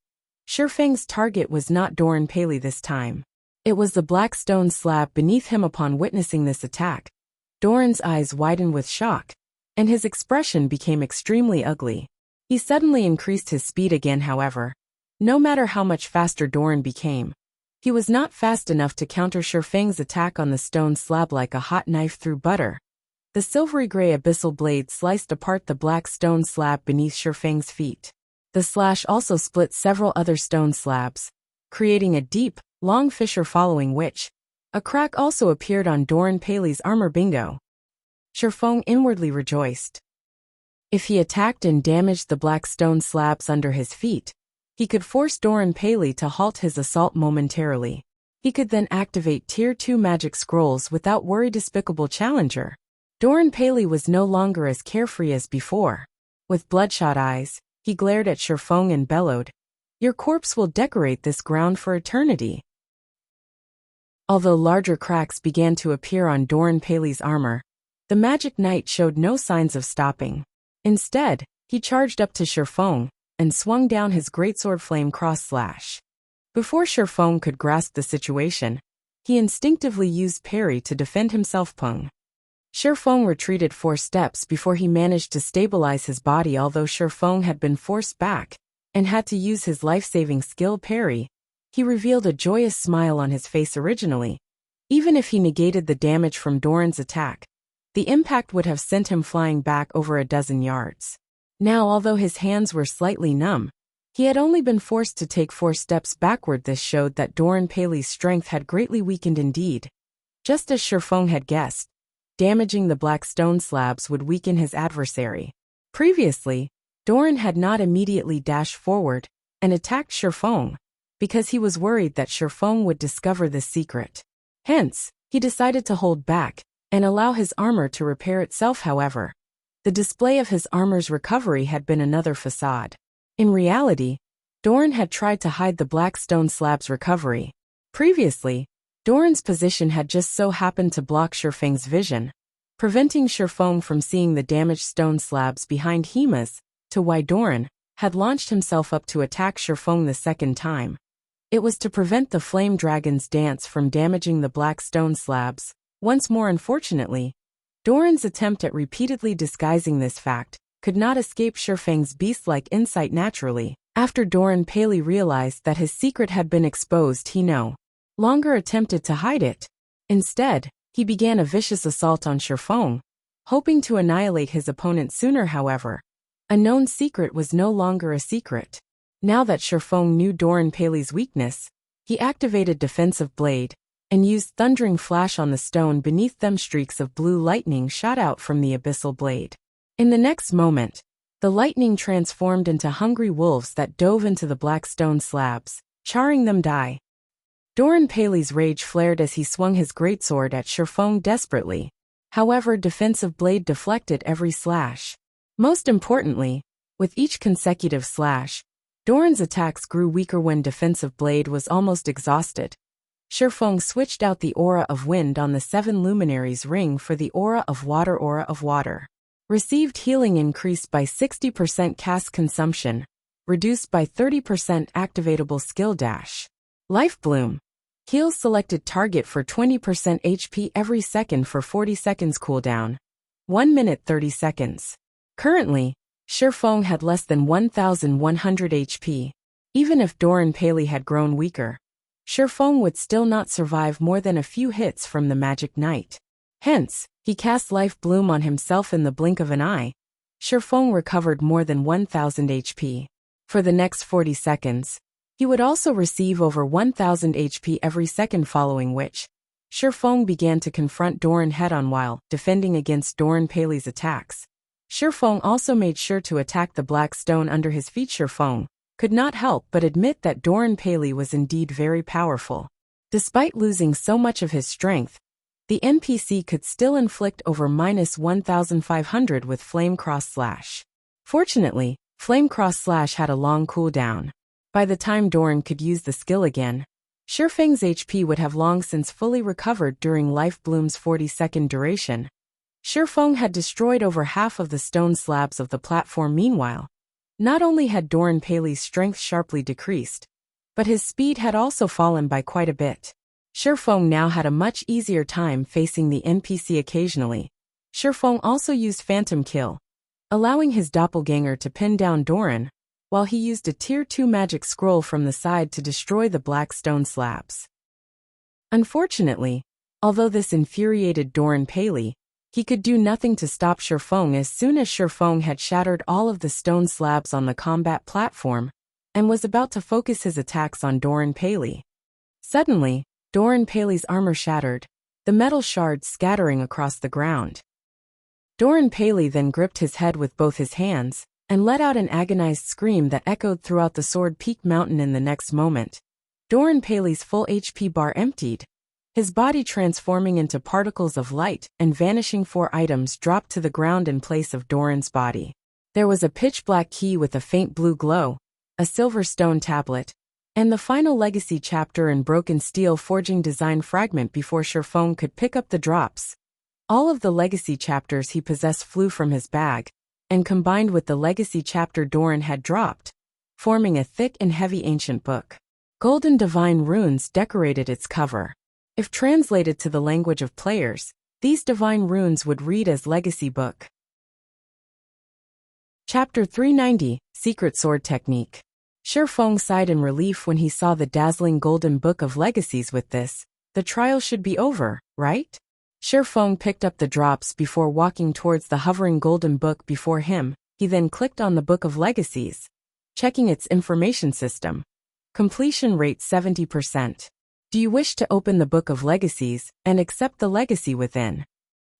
Shifeng's target was not Doran Paley this time. It was the black stone slab beneath him. Upon witnessing this attack, Doran's eyes widened with shock, and his expression became extremely ugly. He suddenly increased his speed again, however. No matter how much faster Doran became, he was not fast enough to counter Shifeng's attack on the stone slab like a hot knife through butter. The silvery-gray abyssal blade sliced apart the black stone slab beneath Shifeng's feet. The slash also split several other stone slabs, creating a deep, long fissure following which, a crack also appeared on Doran Paley's armor. Bingo! Shifeng inwardly rejoiced. If he attacked and damaged the black stone slabs under his feet, he could force Doran Paley to halt his assault momentarily. He could then activate Tier 2 magic scrolls without worry. Despicable challenger. Doran Paley was no longer as carefree as before. With bloodshot eyes, he glared at Shifeng and bellowed, "Your corpse will decorate this ground for eternity." Although larger cracks began to appear on Doran Paley's armor, the Magic Knight showed no signs of stopping. Instead, he charged up to Shifeng and swung down his greatsword flame cross slash. Before Shifeng could grasp the situation, he instinctively used parry to defend himself. Pung. Shifeng retreated 4 steps before he managed to stabilize his body. Although Shifeng had been forced back and had to use his life-saving skill parry, he revealed a joyous smile on his face. Originally, even if he negated the damage from Doran's attack, the impact would have sent him flying back over a dozen yards. Now, although his hands were slightly numb, he had only been forced to take 4 steps backward. This showed that Doran Paley's strength had greatly weakened indeed. Just as Shifeng had guessed, damaging the black stone slabs would weaken his adversary. Previously, Doran had not immediately dashed forward and attacked Shifeng because he was worried that Shifeng would discover this secret. Hence, he decided to hold back and allow his armor to repair itself. However, the display of his armor's recovery had been another facade. In reality, Doran had tried to hide the black stone slab's recovery. Previously, Doran's position had just so happened to block Shifeng's vision, preventing Shifeng from seeing the damaged stone slabs behind Hima's, to why Doran had launched himself up to attack Shifeng the second time. It was to prevent the flame dragon's dance from damaging the black stone slabs. Once more, unfortunately, Doran's attempt at repeatedly disguising this fact could not escape Shifeng's beast-like insight. Naturally, after Doran Paley realized that his secret had been exposed, he no longer attempted to hide it. Instead, he began a vicious assault on Shifeng, hoping to annihilate his opponent sooner. However, a known secret was no longer a secret. Now that Shifeng knew Doran Paley's weakness, he activated Defensive Blade and used Thundering Flash on the stone beneath them. Streaks of blue lightning shot out from the abyssal blade. In the next moment, the lightning transformed into hungry wolves that dove into the black stone slabs, charring them. Die. Doran Paley's rage flared as he swung his greatsword at Shifeng desperately. However, Defensive Blade deflected every slash. Most importantly, with each consecutive slash, Doran's attacks grew weaker. When Defensive Blade was almost exhausted, Shifeng switched out the Aura of Wind on the 7 Luminaries ring for the Aura of Water. Aura of Water. Received healing increased by 60%. Cast consumption, reduced by 30%. Activatable skill dash. Life Bloom. Heals selected target for 20% HP every second for 40 seconds. Cooldown. 1 minute 30 seconds. Currently, Shifeng had less than 1,100 HP. Even if Doran Paley had grown weaker, Shifeng would still not survive more than a few hits from the Magic Knight. Hence, he cast Life Bloom on himself in the blink of an eye. Shifeng recovered more than 1,000 HP. For the next 40 seconds, he would also receive over 1,000 HP every second, following which, Shifeng began to confront Doran head-on while defending against Doran Paley's attacks. Shifeng also made sure to attack the black stone under his feet. Shifeng could not help but admit that Doran Paley was indeed very powerful. Despite losing so much of his strength, the NPC could still inflict over -1,500 with Flame Cross Slash. Fortunately, Flame Cross Slash had a long cooldown. By the time Doran could use the skill again, Shifeng's HP would have long since fully recovered during Life Bloom's 40-second duration. Shifeng had destroyed over half of the stone slabs of the platform. Meanwhile, not only had Doran Paley's strength sharply decreased, but his speed had also fallen by quite a bit. Shifeng now had a much easier time facing the NPC. Occasionally, Feng also used Phantom Kill, allowing his doppelganger to pin down Doran, while he used a Tier 2 magic scroll from the side to destroy the black stone slabs. Unfortunately, although this infuriated Doran Paley, he could do nothing to stop Feng as soon as Feng had shattered all of the stone slabs on the combat platform and was about to focus his attacks on Doran Paley. Suddenly, Doran Paley's armor shattered, the metal shards scattering across the ground. Doran Paley then gripped his head with both his hands and let out an agonized scream that echoed throughout the Sword Peak Mountain. In the next moment, Doran Paley's full HP bar emptied, his body transforming into particles of light and vanishing. 4 items dropped to the ground in place of Doran's body. There was a pitch-black key with a faint blue glow, a silver stone tablet, and the final legacy chapter in broken steel forging design fragment. Before Feng could pick up the drops, all of the legacy chapters he possessed flew from his bag, and combined with the legacy chapter Doran had dropped, forming a thick and heavy ancient book. Golden divine runes decorated its cover. If translated to the language of players, these divine runes would read as Legacy Book. Chapter 390, Secret Sword Technique. Feng sighed in relief when he saw the dazzling golden book of legacies. With this, the trial should be over, right? Feng picked up the drops before walking towards the hovering golden book before him. He then clicked on the Book of Legacies, checking its information system. Completion rate 70%. Do you wish to open the Book of Legacies and accept the legacy within?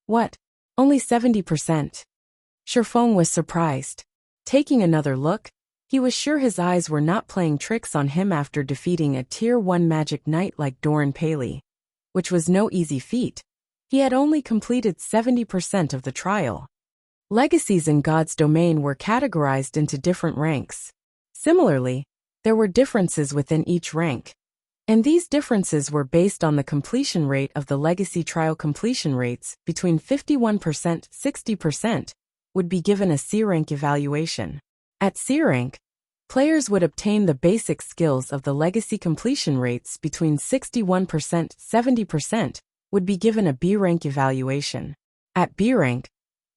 What? Only 70%? Feng was surprised. Taking another look, he was sure his eyes were not playing tricks on him after defeating a Tier 1 magic knight like Doran Paley, which was no easy feat. He had only completed 70% of the trial. Legacies in God's domain were categorized into different ranks. Similarly, there were differences within each rank, and these differences were based on the completion rate of the legacy trial. Completion rates between 51%–60% would be given a C rank evaluation. At C rank, players would obtain the basic skills of the legacy. Completion rates between 61%–70% would be given a B rank evaluation. At B rank,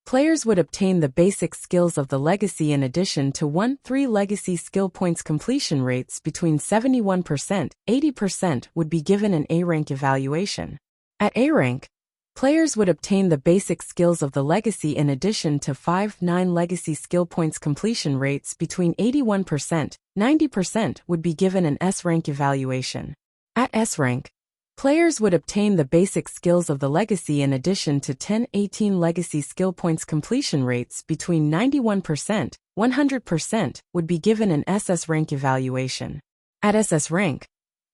players would obtain the basic skills of the legacy in addition to 1-3 legacy skill points. Completion rates between 71%–80% would be given an A rank evaluation. At A rank, players would obtain the basic skills of the legacy in addition to 5-9 legacy skill points. Completion rates between 81%–90% would be given an S rank evaluation. At S rank, players would obtain the basic skills of the legacy in addition to 10-18 legacy skill points. Completion rates between 91%–100% would be given an SS rank evaluation. At SS rank,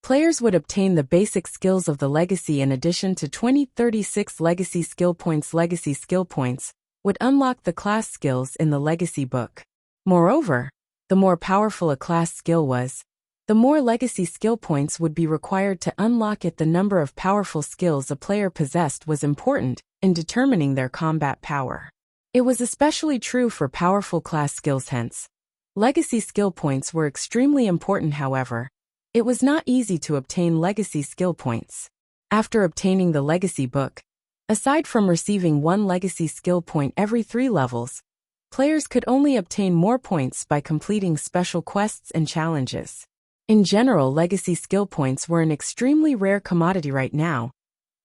players would obtain the basic skills of the legacy in addition to 20-36 legacy skill points. Legacy skill points would unlock the class skills in the legacy book. Moreover, the more powerful a class skill was, the more legacy skill points would be required to unlock it. The number of powerful skills a player possessed was important in determining their combat power. It was especially true for powerful class skills. Hence, legacy skill points were extremely important. However, it was not easy to obtain legacy skill points. After obtaining the legacy book, aside from receiving 1 legacy skill point every 3 levels, players could only obtain more points by completing special quests and challenges. In general, legacy skill points were an extremely rare commodity right now.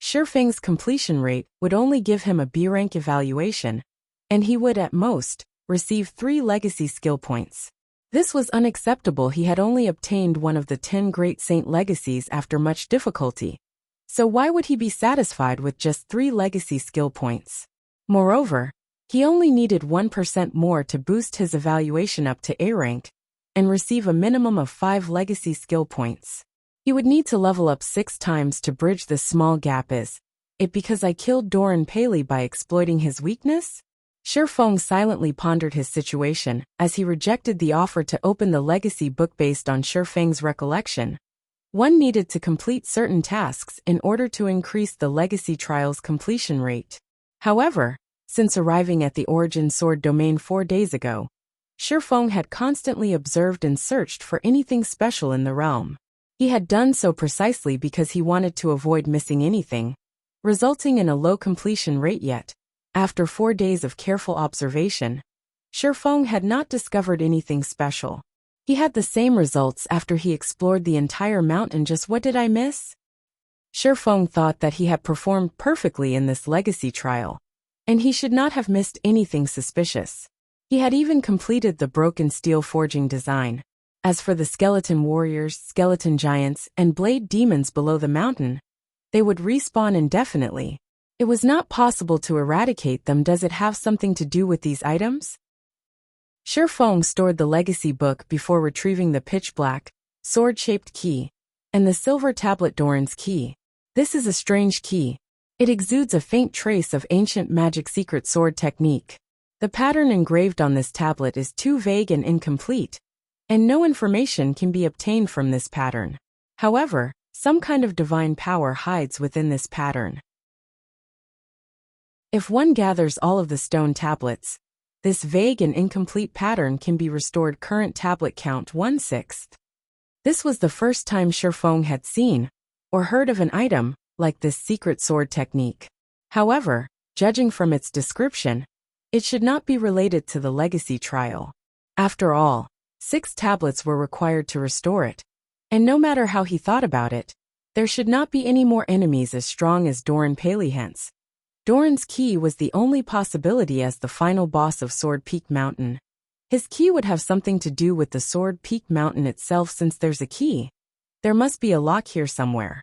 Feng's completion rate would only give him a B rank evaluation, and he would at most receive 3 legacy skill points. This was unacceptable. He had only obtained one of the 10 Great Saint legacies after much difficulty. So why would he be satisfied with just 3 legacy skill points? Moreover, he only needed 1% more to boost his evaluation up to A rank and receive a minimum of 5 legacy skill points. He would need to level up 6 times to bridge this small gap. Is it because I killed Doran Paley by exploiting his weakness? Feng silently pondered his situation as he rejected the offer to open the legacy book. Based on Feng's recollection, one needed to complete certain tasks in order to increase the legacy trial's completion rate. However, since arriving at the Origin Sword domain 4 days ago, Feng had constantly observed and searched for anything special in the realm. He had done so precisely because he wanted to avoid missing anything, resulting in a low completion rate. Yet, After 4 days of careful observation, Shifeng had not discovered anything special. He had the same results after he explored the entire mountain. Just what did I miss? Shifeng thought that he had performed perfectly in this legacy trial, and he should not have missed anything suspicious. He had even completed the broken steel forging design. As for the skeleton warriors, skeleton giants, and blade demons below the mountain, they would respawn indefinitely. It was not possible to eradicate them. Does it have something to do with these items? Shifeng stored the legacy book before retrieving the pitch-black, sword-shaped key, and the silver tablet Doran's key. This is a strange key. It exudes a faint trace of ancient magic secret sword technique. The pattern engraved on this tablet is too vague and incomplete, and no information can be obtained from this pattern. However, some kind of divine power hides within this pattern. If one gathers all of the stone tablets, this vague and incomplete pattern can be restored. Current tablet count 1/6. This was the first time Shifeng had seen or heard of an item like this secret sword technique. However, judging from its description, it should not be related to the legacy trial. After all, 6 tablets were required to restore it, and no matter how he thought about it, there should not be any more enemies as strong as Doran Palihance. Doran's key was the only possibility as the final boss of Sword Peak Mountain. His key would have something to do with the Sword Peak Mountain itself. Since there's a key, there must be a lock here somewhere.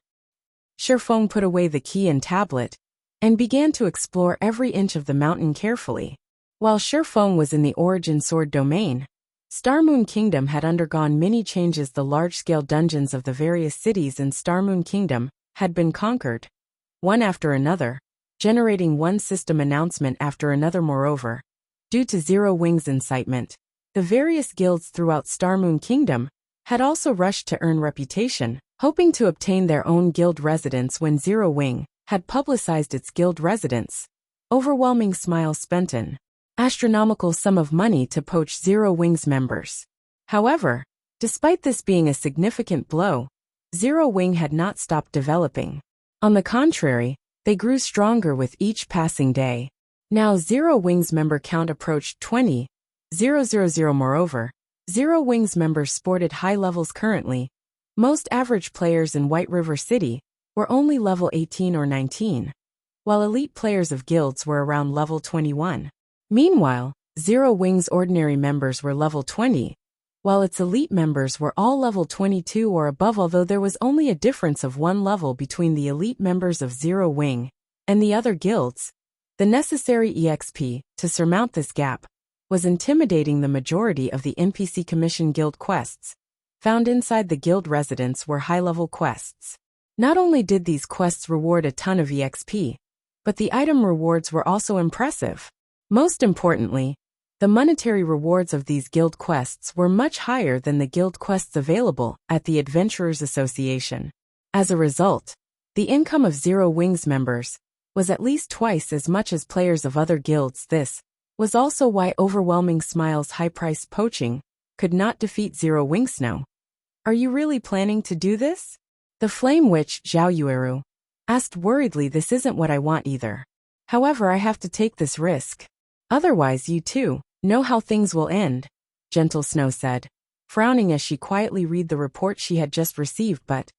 Shifeng put away the key and tablet, and began to explore every inch of the mountain carefully. While Shifeng was in the Origin Sword domain, Starmoon Kingdom had undergone many changes. The large-scale dungeons of the various cities in Starmoon Kingdom had been conquered, one after another, generating one system announcement after another. Moreover, due to Zero Wing's incitement, the various guilds throughout Starmoon Kingdom had also rushed to earn reputation, hoping to obtain their own guild residence. When Zero Wing had publicized its guild residence, Overwhelming Smile spent an astronomical sum of money to poach Zero Wing's members. However, despite this being a significant blow, Zero Wing had not stopped developing. On the contrary, they grew stronger with each passing day. Now Zero Wing's member count approached 20,000. Moreover, Zero Wing's members sported high levels. Currently, most average players in White River City were only level 18 or 19, while elite players of guilds were around level 21. Meanwhile, Zero Wing's ordinary members were level 20, while its elite members were all level 22 or above. Although there was only a difference of 1 level between the elite members of Zero Wing and the other guilds, the necessary EXP to surmount this gap was intimidating. The majority of the NPC Commission Guild quests found inside the guild residence were high-level quests. Not only did these quests reward a ton of EXP, but the item rewards were also impressive. Most importantly, the monetary rewards of these guild quests were much higher than the guild quests available at the Adventurers Association. As a result, the income of Zero Wing's members was at least twice as much as players of other guilds. This was also why Overwhelming Smile's high-priced poaching could not defeat Zero Wing. Snow, are you really planning to do this? The Flame Witch, Zhao Yueru, asked worriedly. This isn't what I want either. However, I have to take this risk. Otherwise you too know how things will end, Gentle Snow said, frowning as she quietly read the report she had just received. But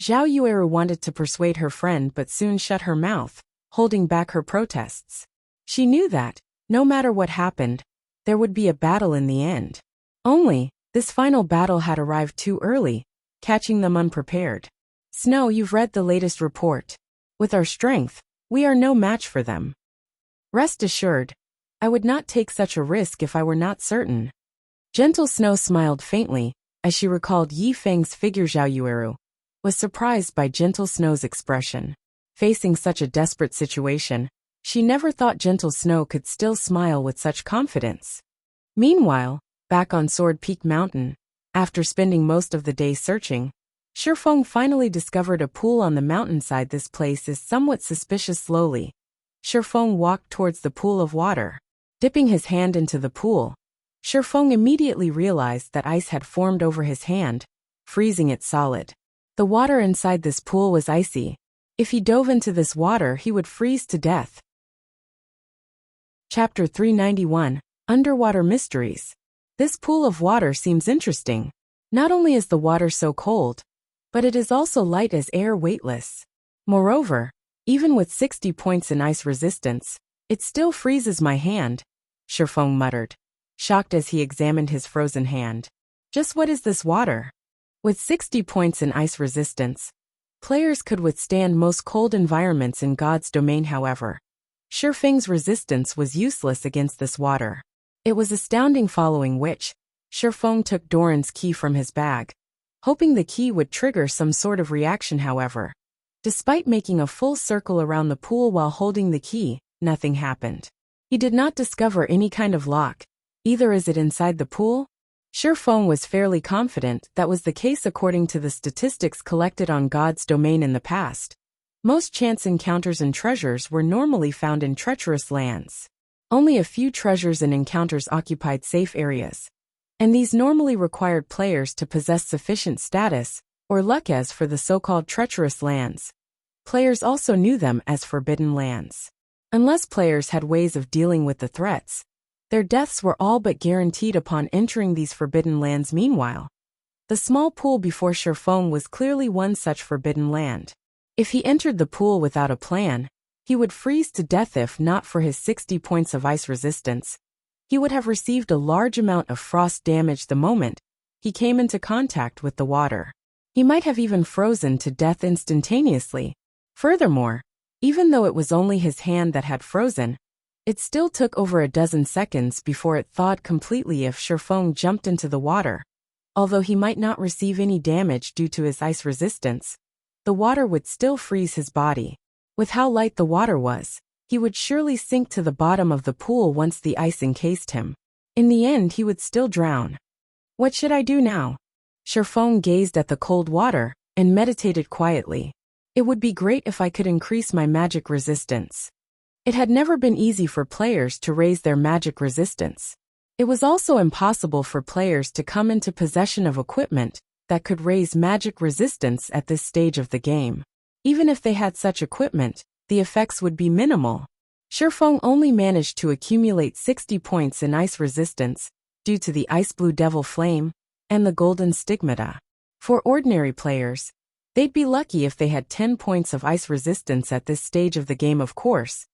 Zhao Yueru wanted to persuade her friend but soon shut her mouth, holding back her protests. She knew that, no matter what happened, there would be a battle in the end. Only, this final battle had arrived too early, catching them unprepared. Snow, you've read the latest report. With our strength, we are no match for them. Rest assured, I would not take such a risk if I were not certain. Gentle Snow smiled faintly as she recalled Yi Feng's figure. Zhao Yueru was surprised by Gentle Snow's expression. Facing such a desperate situation, she never thought Gentle Snow could still smile with such confidence. Meanwhile, back on Sword Peak Mountain, after spending most of the day searching, Shifeng finally discovered a pool on the mountainside. This place is somewhat suspicious. Slowly, Shifeng walked towards the pool of water. Dipping his hand into the pool, Shifeng immediately realized that ice had formed over his hand, freezing it solid. The water inside this pool was icy. If he dove into this water, he would freeze to death. Chapter 391, Underwater Mysteries. This pool of water seems interesting. Not only is the water so cold, but it is also light as air, weightless. Moreover, even with 60 points in ice resistance, it still freezes my hand, Sherfong muttered, shocked as he examined his frozen hand. Just what is this water? With 60 points in ice resistance, players could withstand most cold environments in God's domain. However, Sherfeng's resistance was useless against this water. It was astounding, following which, Sherfeng took Doran's key from his bag, hoping the key would trigger some sort of reaction. However, despite making a full circle around the pool while holding the key, nothing happened. He did not discover any kind of lock, either. Is it inside the pool? Sherfeng was fairly confident that was the case according to the statistics collected on God's domain in the past. Most chance encounters and treasures were normally found in treacherous lands. Only a few treasures and encounters occupied safe areas, and these normally required players to possess sufficient status or luck as for the so-called treacherous lands. Players also knew them as forbidden lands. Unless players had ways of dealing with the threats, their deaths were all but guaranteed upon entering these forbidden lands. Meanwhile, the small pool before Sherfeng was clearly one such forbidden land. If he entered the pool without a plan, he would freeze to death. If not for his 60 points of ice resistance, he would have received a large amount of frost damage the moment he came into contact with the water. He might have even frozen to death instantaneously. Furthermore, even though it was only his hand that had frozen, it still took over a dozen seconds before it thawed completely if Sherfeng jumped into the water. Although he might not receive any damage due to his ice resistance, the water would still freeze his body. With how light the water was, he would surely sink to the bottom of the pool once the ice encased him. In the end, he would still drown. What should I do now? Sherfeng gazed at the cold water and meditated quietly. It would be great if I could increase my magic resistance. It had never been easy for players to raise their magic resistance. It was also impossible for players to come into possession of equipment that could raise magic resistance at this stage of the game. Even if they had such equipment, the effects would be minimal. Sherfeng only managed to accumulate 60 points in ice resistance due to the ice blue devil flame and the golden stigmata. For ordinary players, they'd be lucky if they had 10 points of ice resistance at this stage of the game. Of course,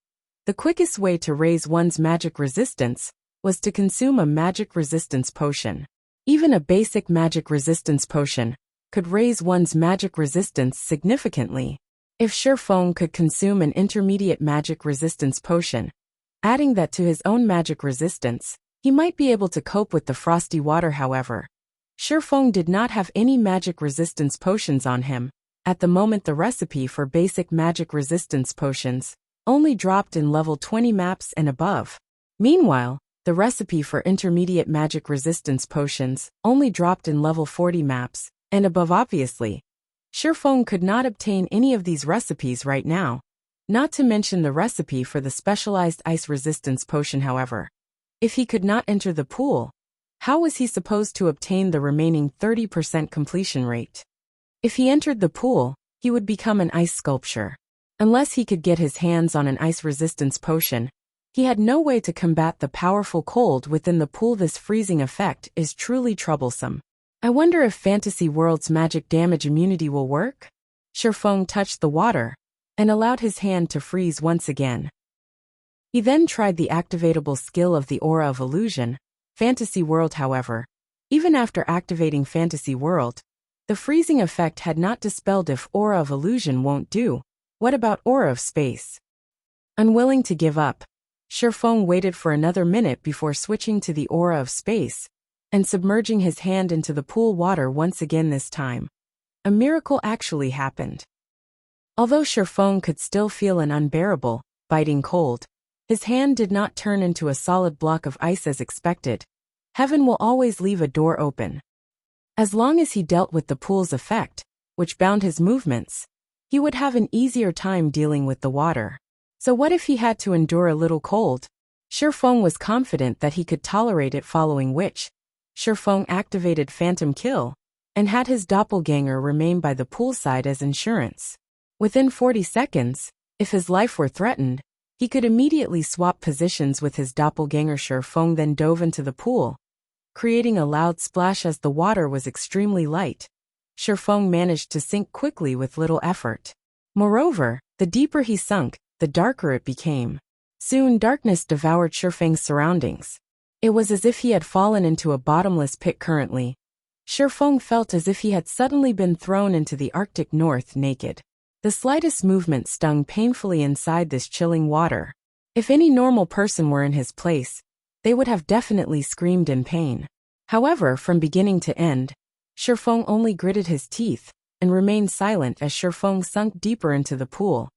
the quickest way to raise one's magic resistance was to consume a magic resistance potion. Even a basic magic resistance potion could raise one's magic resistance significantly. If Sherfeng could consume an intermediate magic resistance potion, adding that to his own magic resistance, he might be able to cope with the frosty water. However, Sherfeng did not have any magic resistance potions on him. At the moment, the recipe for basic magic resistance potions only dropped in level 20 maps and above. Meanwhile, the recipe for intermediate magic resistance potions only dropped in level 40 maps and above. Obviously, Sherfeng could not obtain any of these recipes right now, not to mention the recipe for the specialized ice resistance potion. However, if he could not enter the pool, how was he supposed to obtain the remaining 30% completion rate? If he entered the pool, he would become an ice sculpture. Unless he could get his hands on an ice resistance potion, he had no way to combat the powerful cold within the pool. This freezing effect is truly troublesome. I wonder if Fantasy World's magic damage immunity will work? Sherfeng touched the water and allowed his hand to freeze once again. He then tried the activatable skill of the Aura of Illusion, Fantasy World. However, even after activating Fantasy World, the freezing effect had not dispelled. If Aura of Illusion won't do, what about Aura of Space? Unwilling to give up, Sherfeng waited for another minute before switching to the Aura of Space and submerging his hand into the pool water once again. This time, a miracle actually happened. Although Sherfeng could still feel an unbearable, biting cold, his hand did not turn into a solid block of ice as expected. Heaven will always leave a door open. As long as he dealt with the pool's effect, which bound his movements, he would have an easier time dealing with the water. So what if he had to endure a little cold? Sherfeng was confident that he could tolerate it, following which, Sherfeng activated Phantom Kill and had his doppelganger remain by the poolside as insurance. Within 40 seconds, if his life were threatened, He could immediately swap positions with his doppelganger. Feng then dove into the pool, creating a loud splash as the water was extremely light. Feng managed to sink quickly with little effort. Moreover, the deeper he sunk, the darker it became. Soon darkness devoured Feng's surroundings. It was as if he had fallen into a bottomless pit. Currently, Feng felt as if he had suddenly been thrown into the Arctic North naked. The slightest movement stung painfully inside this chilling water. If any normal person were in his place, they would have definitely screamed in pain. However, from beginning to end, Feng only gritted his teeth and remained silent as Feng sunk deeper into the pool.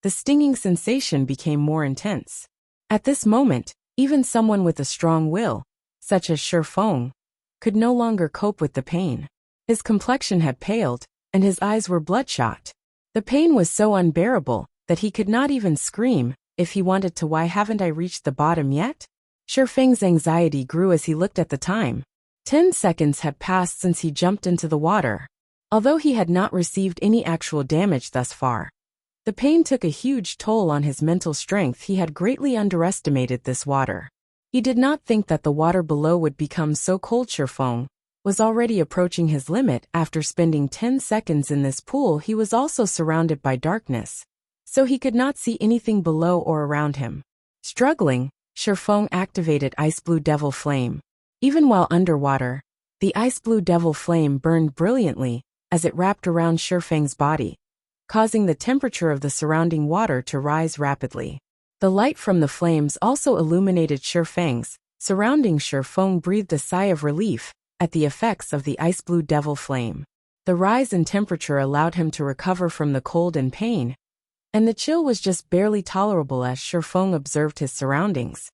The stinging sensation became more intense. At this moment, even someone with a strong will, such as Feng, could no longer cope with the pain. His complexion had paled, and his eyes were bloodshot. The pain was so unbearable that he could not even scream if he wanted to. Why haven't I reached the bottom yet? Feng's anxiety grew as he looked at the time. 10 seconds had passed since he jumped into the water. Although he had not received any actual damage thus far, the pain took a huge toll on his mental strength. He had greatly underestimated this water. He did not think that the water below would become so cold. Feng was already approaching his limit. After spending 10 seconds in this pool, he was also surrounded by darkness, so he could not see anything below or around him. Struggling, Feng activated Ice Blue Devil Flame. Even while underwater, the Ice Blue Devil Flame burned brilliantly as it wrapped around Feng's body, causing the temperature of the surrounding water to rise rapidly. The light from the flames also illuminated Feng's surroundings. Feng breathed a sigh of relief at the effects of the Ice Blue Devil Flame. The rise in temperature allowed him to recover from the cold and pain, and the chill was just barely tolerable. As Feng observed his surroundings,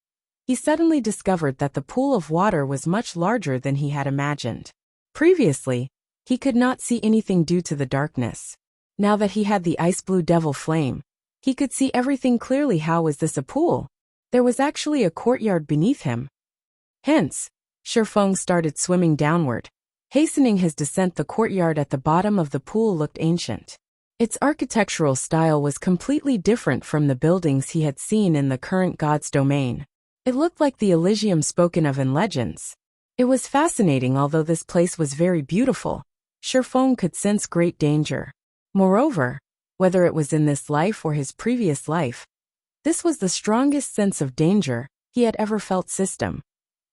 he suddenly discovered that the pool of water was much larger than he had imagined. Previously, he could not see anything due to the darkness. Now that he had the Ice Blue Devil Flame, he could see everything clearly. How was this a pool? There was actually a courtyard beneath him. Hence, Feng started swimming downward. Hastening his descent, the courtyard at the bottom of the pool looked ancient. Its architectural style was completely different from the buildings he had seen in the current god's domain. It looked like the Elysium spoken of in legends. It was fascinating. Although this place was very beautiful, Feng could sense great danger. Moreover, whether it was in this life or his previous life, this was the strongest sense of danger he had ever felt. System.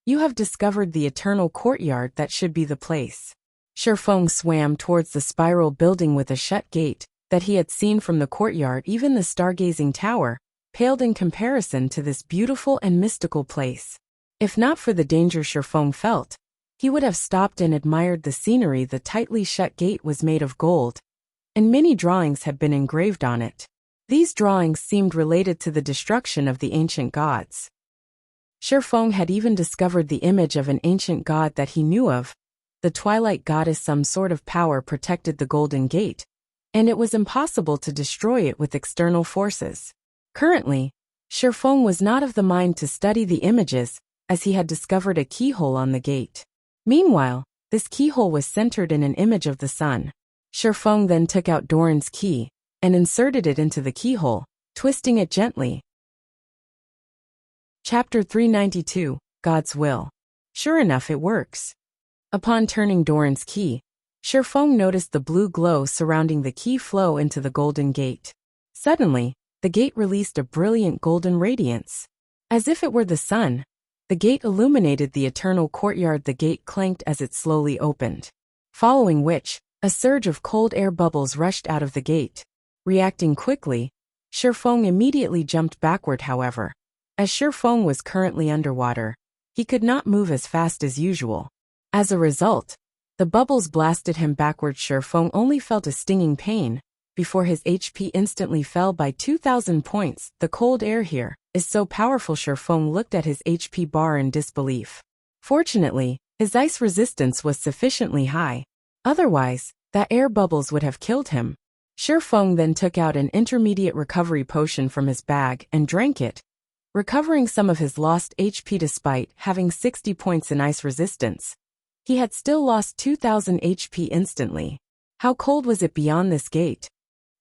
You have discovered the eternal courtyard. That should be the place. Feng swam towards the spiral building with a shut gate that he had seen from the courtyard. Even the stargazing tower paled in comparison to this beautiful and mystical place. If not for the danger Feng felt, he would have stopped and admired the scenery. The tightly shut gate was made of gold, and many drawings had been engraved on it. These drawings seemed related to the destruction of the ancient gods. Feng had even discovered the image of an ancient god that he knew of. The Twilight Goddess. Some sort of power protected the Golden Gate, and it was impossible to destroy it with external forces. Currently, Feng was not of the mind to study the images, as he had discovered a keyhole on the gate. Meanwhile, this keyhole was centered in an image of the sun. Feng then took out Doran's key and inserted it into the keyhole, twisting it gently. Chapter 392, God's Will. Sure enough, it works. Upon turning Doran's key, Feng noticed the blue glow surrounding the key flow into the Golden Gate. Suddenly, the gate released a brilliant golden radiance. As if it were the sun, the gate illuminated the eternal courtyard. The gate clanked as it slowly opened, following which, a surge of cold air bubbles rushed out of the gate. Reacting quickly, Feng immediately jumped backward. However, as Feng was currently underwater, he could not move as fast as usual. As a result, the bubbles blasted him backward. Feng only felt a stinging pain before his HP instantly fell by 2,000 points. The cold air here is so powerful. Feng looked at his HP bar in disbelief. Fortunately, his ice resistance was sufficiently high. Otherwise, that air bubbles would have killed him. Feng then took out an intermediate recovery potion from his bag and drank it, recovering some of his lost HP. Despite having 60 points in ice resistance, he had still lost 2,000 HP instantly. How cold was it beyond this gate?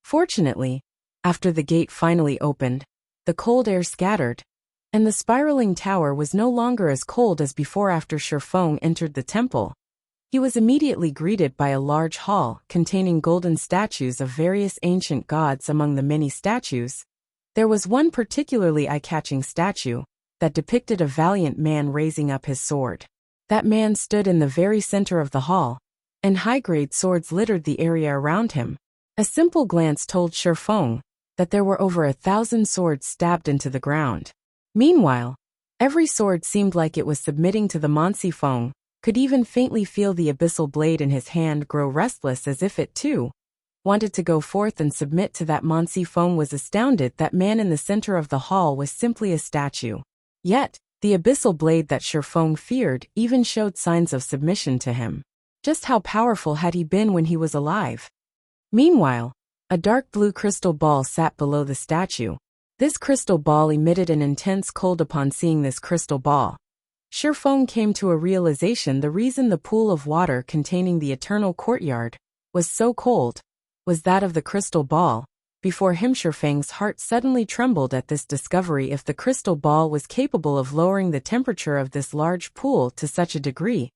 Fortunately, after the gate finally opened, the cold air scattered, and the spiraling tower was no longer as cold as before. After Shifeng entered the temple, he was immediately greeted by a large hall containing golden statues of various ancient gods. Among the many statues, there was one particularly eye-catching statue that depicted a valiant man raising up his sword. That man stood in the very center of the hall, and high-grade swords littered the area around him. A simple glance told Shifeng that there were over 1,000 swords stabbed into the ground. Meanwhile, every sword seemed like it was submitting to the Shifeng, could even faintly feel the abyssal blade in his hand grow restless as if it too wanted to go forth and submit to that. Shifeng was astounded that man in the center of the hall was simply a statue. Yet, the abyssal blade that Shifeng feared even showed signs of submission to him. Just how powerful had he been when he was alive? Meanwhile, a dark blue crystal ball sat below the statue. This crystal ball emitted an intense cold. Upon seeing this crystal ball, Shifeng came to a realization. The reason the pool of water containing the eternal courtyard was so cold was that of the crystal ball. Before him, Shifeng's heart suddenly trembled at this discovery. If the crystal ball was capable of lowering the temperature of this large pool to such a degree,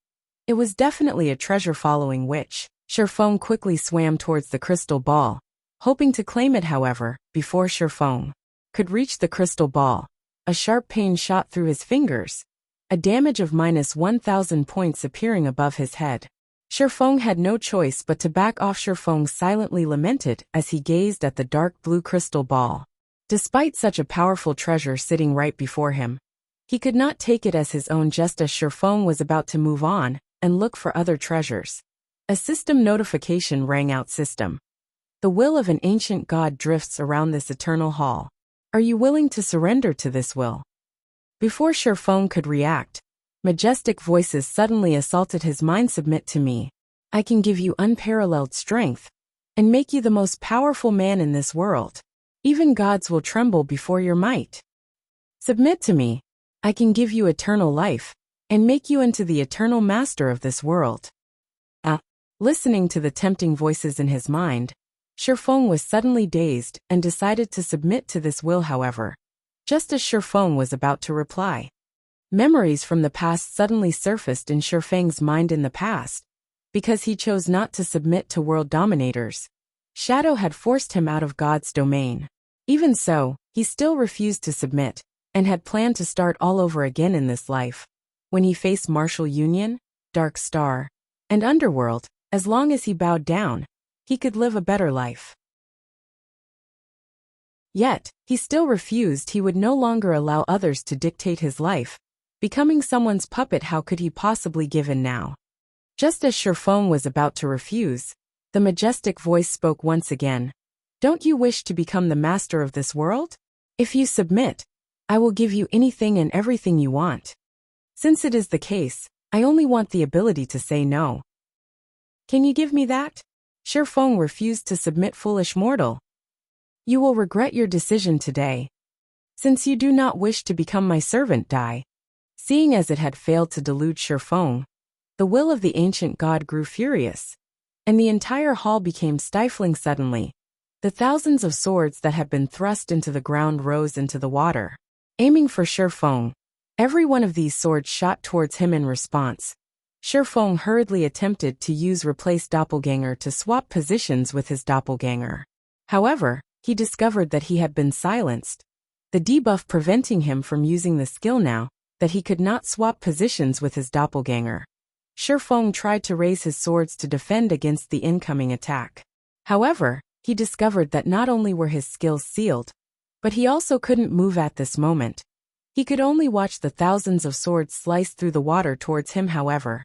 it was definitely a treasure. Following which, Shifeng quickly swam towards the crystal ball, hoping to claim it. However, before Shifeng could reach the crystal ball, a sharp pain shot through his fingers, a damage of -1,000 points appearing above his head. Shifeng had no choice but to back off. Shifeng silently lamented as he gazed at the dark blue crystal ball. Despite such a powerful treasure sitting right before him, he could not take it as his own. Just as Shifeng was about to move on and look for other treasures, a system notification rang out. System: the will of an ancient god drifts around this eternal hall. Are you willing to surrender to this will? Before Shifeng could react, majestic voices suddenly assaulted his mind. Submit to me. I can give you unparalleled strength and make you the most powerful man in this world. Even gods will tremble before your might. Submit to me. I can give you eternal life and make you into the eternal master of this world. Listening to the tempting voices in his mind, Shifeng was suddenly dazed and decided to submit to this will. However, just as Shifeng was about to reply, memories from the past suddenly surfaced in Shifeng's mind. In the past, because he chose not to submit to world dominators, Shadow had forced him out of God's domain. Even so, he still refused to submit, and had planned to start all over again in this life. When he faced Martial Union, Dark Star, and Underworld, as long as he bowed down, he could live a better life. Yet, he still refused. He would no longer allow others to dictate his life. Becoming someone's puppet, how could he possibly give in now? Just as Shifeng was about to refuse, the majestic voice spoke once again. Don't you wish to become the master of this world? If you submit, I will give you anything and everything you want. Since it is the case, I only want the ability to say no. Can you give me that? Shifeng refused to submit. Foolish mortal. You will regret your decision today. Since you do not wish to become my servant, die. Seeing as it had failed to delude Shifeng, the will of the ancient god grew furious, and the entire hall became stifling. Suddenly, the thousands of swords that had been thrust into the ground rose into the water, aiming for Shifeng. Every one of these swords shot towards him. In response, Shifeng hurriedly attempted to use Replace Doppelganger to swap positions with his doppelganger. However, he discovered that he had been silenced, the debuff preventing him from using the skill now that he could not swap positions with his doppelganger. Shifeng tried to raise his swords to defend against the incoming attack. However, he discovered that not only were his skills sealed, but he also couldn't move at this moment. He could only watch the thousands of swords slice through the water towards him. However,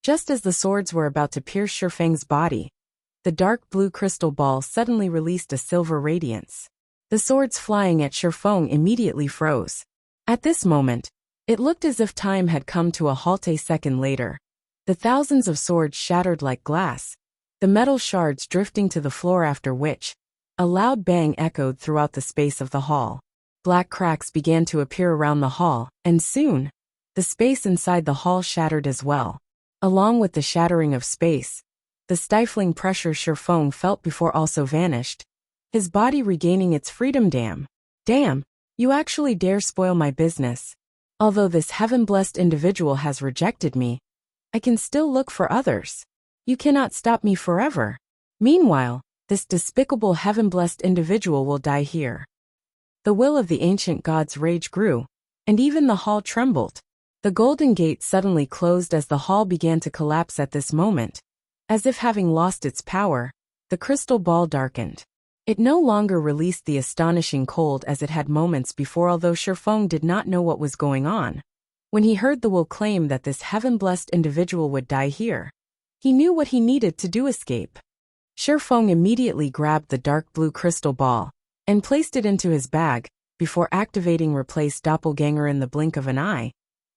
just as the swords were about to pierce Shifeng's body, the dark blue crystal ball suddenly released a silver radiance. The swords flying at Shifeng immediately froze. At this moment, it looked as if time had come to a halt. A second later, the thousands of swords shattered like glass, the metal shards drifting to the floor, after which a loud bang echoed throughout the space of the hall. Black cracks began to appear around the hall, and soon, the space inside the hall shattered as well. Along with the shattering of space, the stifling pressure Shifeng felt before also vanished, his body regaining its freedom. Damn! You actually dare spoil my business. Although this heaven-blessed individual has rejected me, I can still look for others. You cannot stop me forever. Meanwhile, this despicable heaven-blessed individual will die here." The will of the ancient god's rage grew, and even the hall trembled. The golden gate suddenly closed as the hall began to collapse at this moment. As if having lost its power, the crystal ball darkened. It no longer released the astonishing cold as it had moments before, although Shifeng did not know what was going on. When he heard the will claim that this heaven-blessed individual would die here, he knew what he needed to do: escape. Shifeng immediately grabbed the dark blue crystal ball and placed it into his bag. Before activating Replace Doppelganger in the blink of an eye,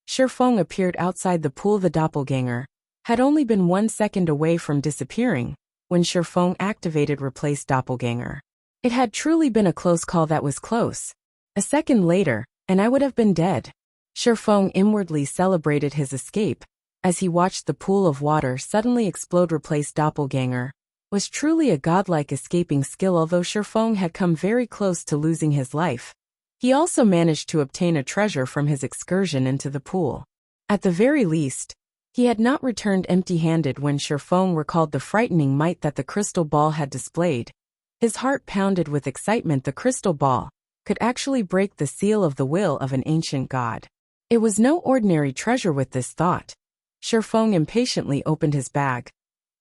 Shifeng appeared outside the pool. The doppelganger had only been 1 second away from disappearing when Shifeng activated Replace Doppelganger. It had truly been a close call. That was close. A second later, and I would have been dead. Shifeng inwardly celebrated his escape as he watched the pool of water suddenly explode. Replace Doppelganger was truly a godlike escaping skill. Although Shifeng had come very close to losing his life, he also managed to obtain a treasure from his excursion into the pool. At the very least, he had not returned empty-handed when Shifeng recalled the frightening might that the crystal ball had displayed. His heart pounded with excitement. The crystal ball could actually break the seal of the will of an ancient god. It was no ordinary treasure. With this thought, Shifeng impatiently opened his bag,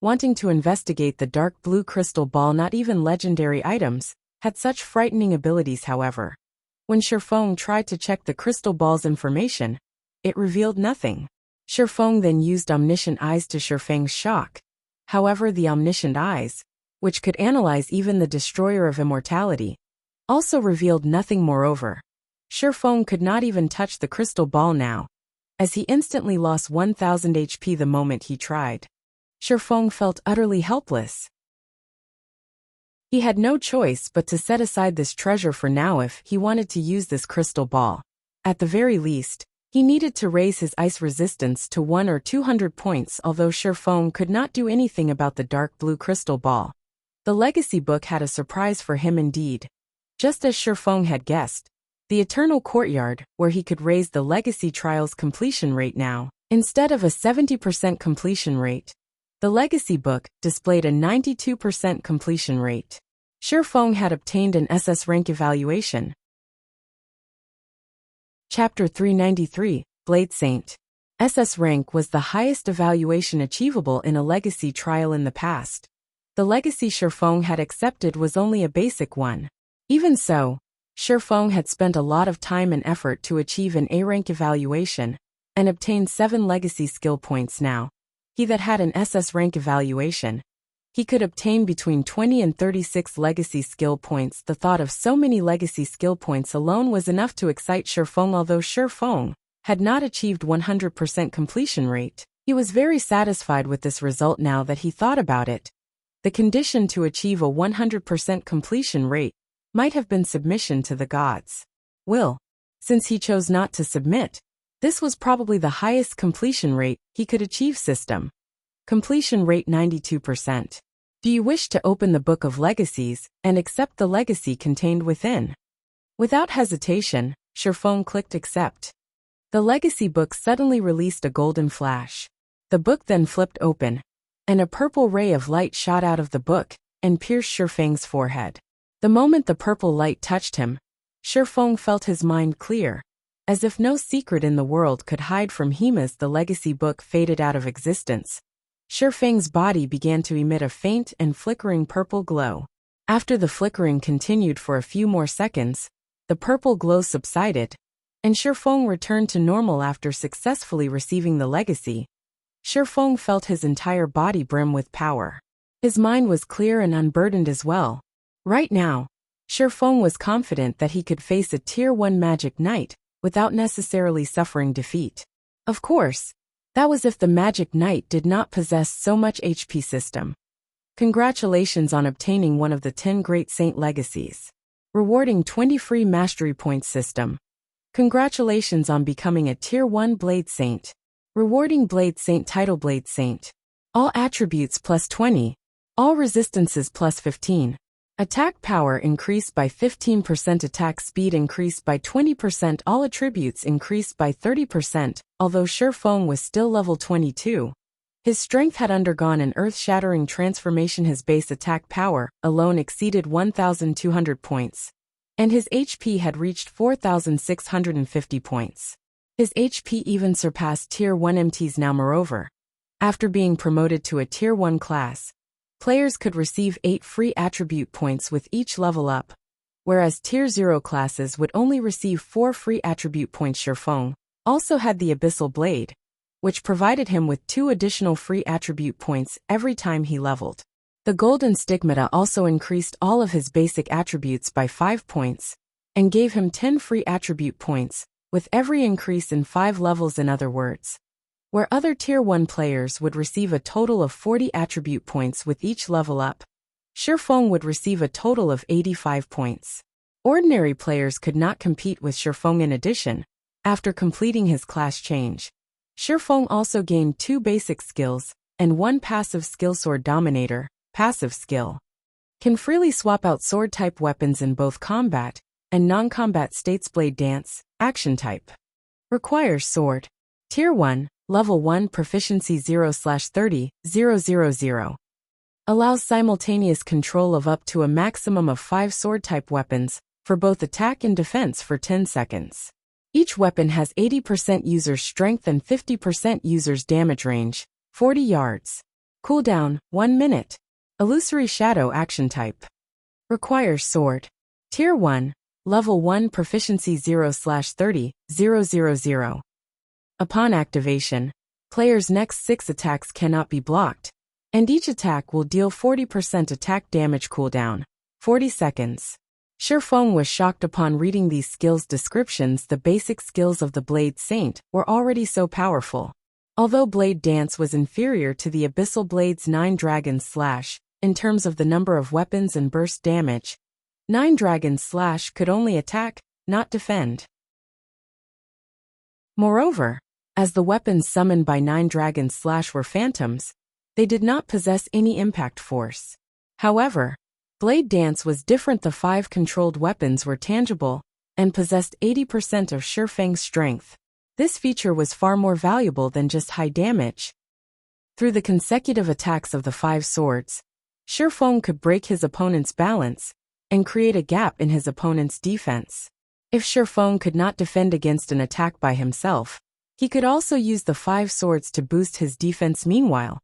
wanting to investigate the dark blue crystal ball. Not even legendary items had such frightening abilities. However, when Shifeng tried to check the crystal ball's information, it revealed nothing. Shifeng then used omniscient eyes to Shifeng's shock. However, the omniscient eyes, which could analyze even the destroyer of immortality, also revealed nothing. Moreover, Shifeng could not even touch the crystal ball now, as he instantly lost 1000 HP the moment he tried. Shifeng felt utterly helpless. He had no choice but to set aside this treasure for now if he wanted to use this crystal ball. At the very least, he needed to raise his ice resistance to 100 or 200 points. Although Shifeng could not do anything about the dark blue crystal ball, the legacy book had a surprise for him indeed. Just as Shifeng had guessed, the Eternal Courtyard, where he could raise the legacy trial's completion rate now, instead of a 70% completion rate, the legacy book displayed a 92% completion rate. Shifeng had obtained an SS rank evaluation. Chapter 393, Blade Saint. SS rank was the highest evaluation achievable in a legacy trial in the past. The legacy Shifeng had accepted was only a basic one. Even so, Shifeng had spent a lot of time and effort to achieve an A rank evaluation and obtained 7 legacy skill points now. He that had an SS rank evaluation, he could obtain between 20 and 36 legacy skill points. The thought of so many legacy skill points alone was enough to excite Shifeng. Although Shifeng had not achieved 100% completion rate, he was very satisfied with this result now that he thought about it. The condition to achieve a 100% completion rate might have been submission to the gods' will. Since he chose not to submit, this was probably the highest completion rate he could achieve. System completion rate 92%. Do you wish to open the Book of Legacies and accept the legacy contained within? Without hesitation, Shifeng clicked accept. The legacy book suddenly released a golden flash. The book then flipped open, and a purple ray of light shot out of the book and pierced Shifeng's forehead. The moment the purple light touched him, Shifeng felt his mind clear. As if no secret in the world could hide from him. As the legacy book faded out of existence, Shifeng's body began to emit a faint and flickering purple glow. After the flickering continued for a few more seconds, the purple glow subsided, and Shifeng returned to normal after successfully receiving the legacy. Shifeng felt his entire body brim with power. His mind was clear and unburdened as well. Right now, Shifeng was confident that he could face a Tier 1 Magic Knight without necessarily suffering defeat. Of course, that was if the Magic Knight did not possess so much HP. System. Congratulations on obtaining one of the 10 Great Saint Legacies. Rewarding 20 free Mastery Points. System. Congratulations on becoming a Tier 1 Blade Saint. Rewarding Blade Saint title. Blade Saint. All attributes plus 20. All resistances plus 15. Attack power increased by 15%, attack speed increased by 20%, all attributes increased by 30%, although Shifeng was still level 22. His strength had undergone an earth-shattering transformation. His base attack power alone exceeded 1,200 points, and his HP had reached 4,650 points. His HP even surpassed Tier 1 MTs now. Moreover, after being promoted to a Tier 1 class, players could receive 8 free attribute points with each level up, whereas Tier 0 classes would only receive 4 free attribute points. Shifeng also had the Abyssal Blade, which provided him with 2 additional free attribute points every time he leveled. The Golden Stigmata also increased all of his basic attributes by 5 points, and gave him 10 free attribute points, with every increase in 5 levels. In other words, where other Tier 1 players would receive a total of 40 attribute points with each level up, Shifeng would receive a total of 85 points. Ordinary players could not compete with Shifeng. In addition, after completing his class change, Shifeng also gained 2 basic skills and 1 passive skill. Sword Dominator, passive skill, can freely swap out sword-type weapons in both combat and non-combat states. Blade Dance, action type, requires sword. Tier 1, Level 1, Proficiency 0/30,000. Allows simultaneous control of up to a maximum of 5 sword-type weapons, for both attack and defense for 10 seconds. Each weapon has 80% user's strength and 50% user's damage range, 40 yards. Cooldown, 1 minute. Illusory Shadow, action type, requires sword. Tier 1, Level 1, Proficiency 0/30,000. Upon activation, players' next 6 attacks cannot be blocked, and each attack will deal 40% attack damage. Cooldown, 40 seconds. Shifeng was shocked upon reading these skills descriptions. The basic skills of the Blade Saint were already so powerful. Although Blade Dance was inferior to the Abyssal Blade's 9 Dragon Slash, in terms of the number of weapons and burst damage, 9 Dragon Slash could only attack, not defend. Moreover, as the weapons summoned by 9 Dragon Slash were phantoms, they did not possess any impact force. However, Blade Dance was different. The 5 controlled weapons were tangible and possessed 80% of Shifeng's strength. This feature was far more valuable than just high damage. Through the consecutive attacks of the 5 swords, Shifeng could break his opponent's balance and create a gap in his opponent's defense. If Shifeng could not defend against an attack by himself, he could also use the 5 swords to boost his defense. Meanwhile,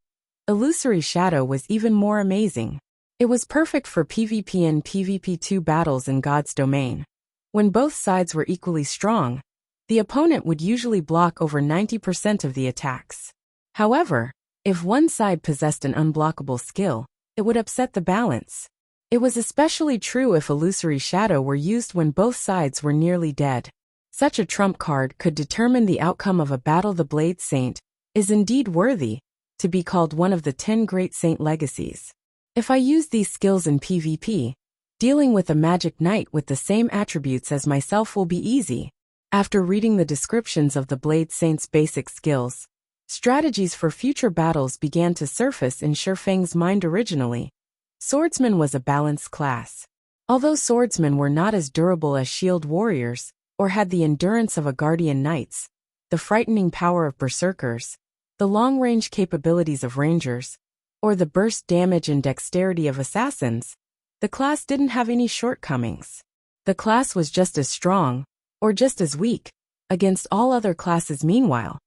Illusory Shadow was even more amazing. It was perfect for PvP and PvP2 battles in God's domain. When both sides were equally strong, the opponent would usually block over 90% of the attacks. However, if one side possessed an unblockable skill, it would upset the balance. It was especially true if Illusory Shadow were used when both sides were nearly dead. Such a trump card could determine the outcome of a battle. The Blade Saint is indeed worthy to be called one of the 10 great saint legacies. If I use these skills in PvP, dealing with a magic knight with the same attributes as myself will be easy. After reading the descriptions of the Blade Saint's basic skills, strategies for future battles began to surface in Shifeng's mind. Originally, Swordsman was a balanced class. Although swordsmen were not as durable as shield warriors, or had the endurance of a guardian knights, the frightening power of berserkers, the long-range capabilities of rangers, or the burst damage and dexterity of assassins, the class didn't have any shortcomings. The class was just as strong, or just as weak, against all other classes. Meanwhile,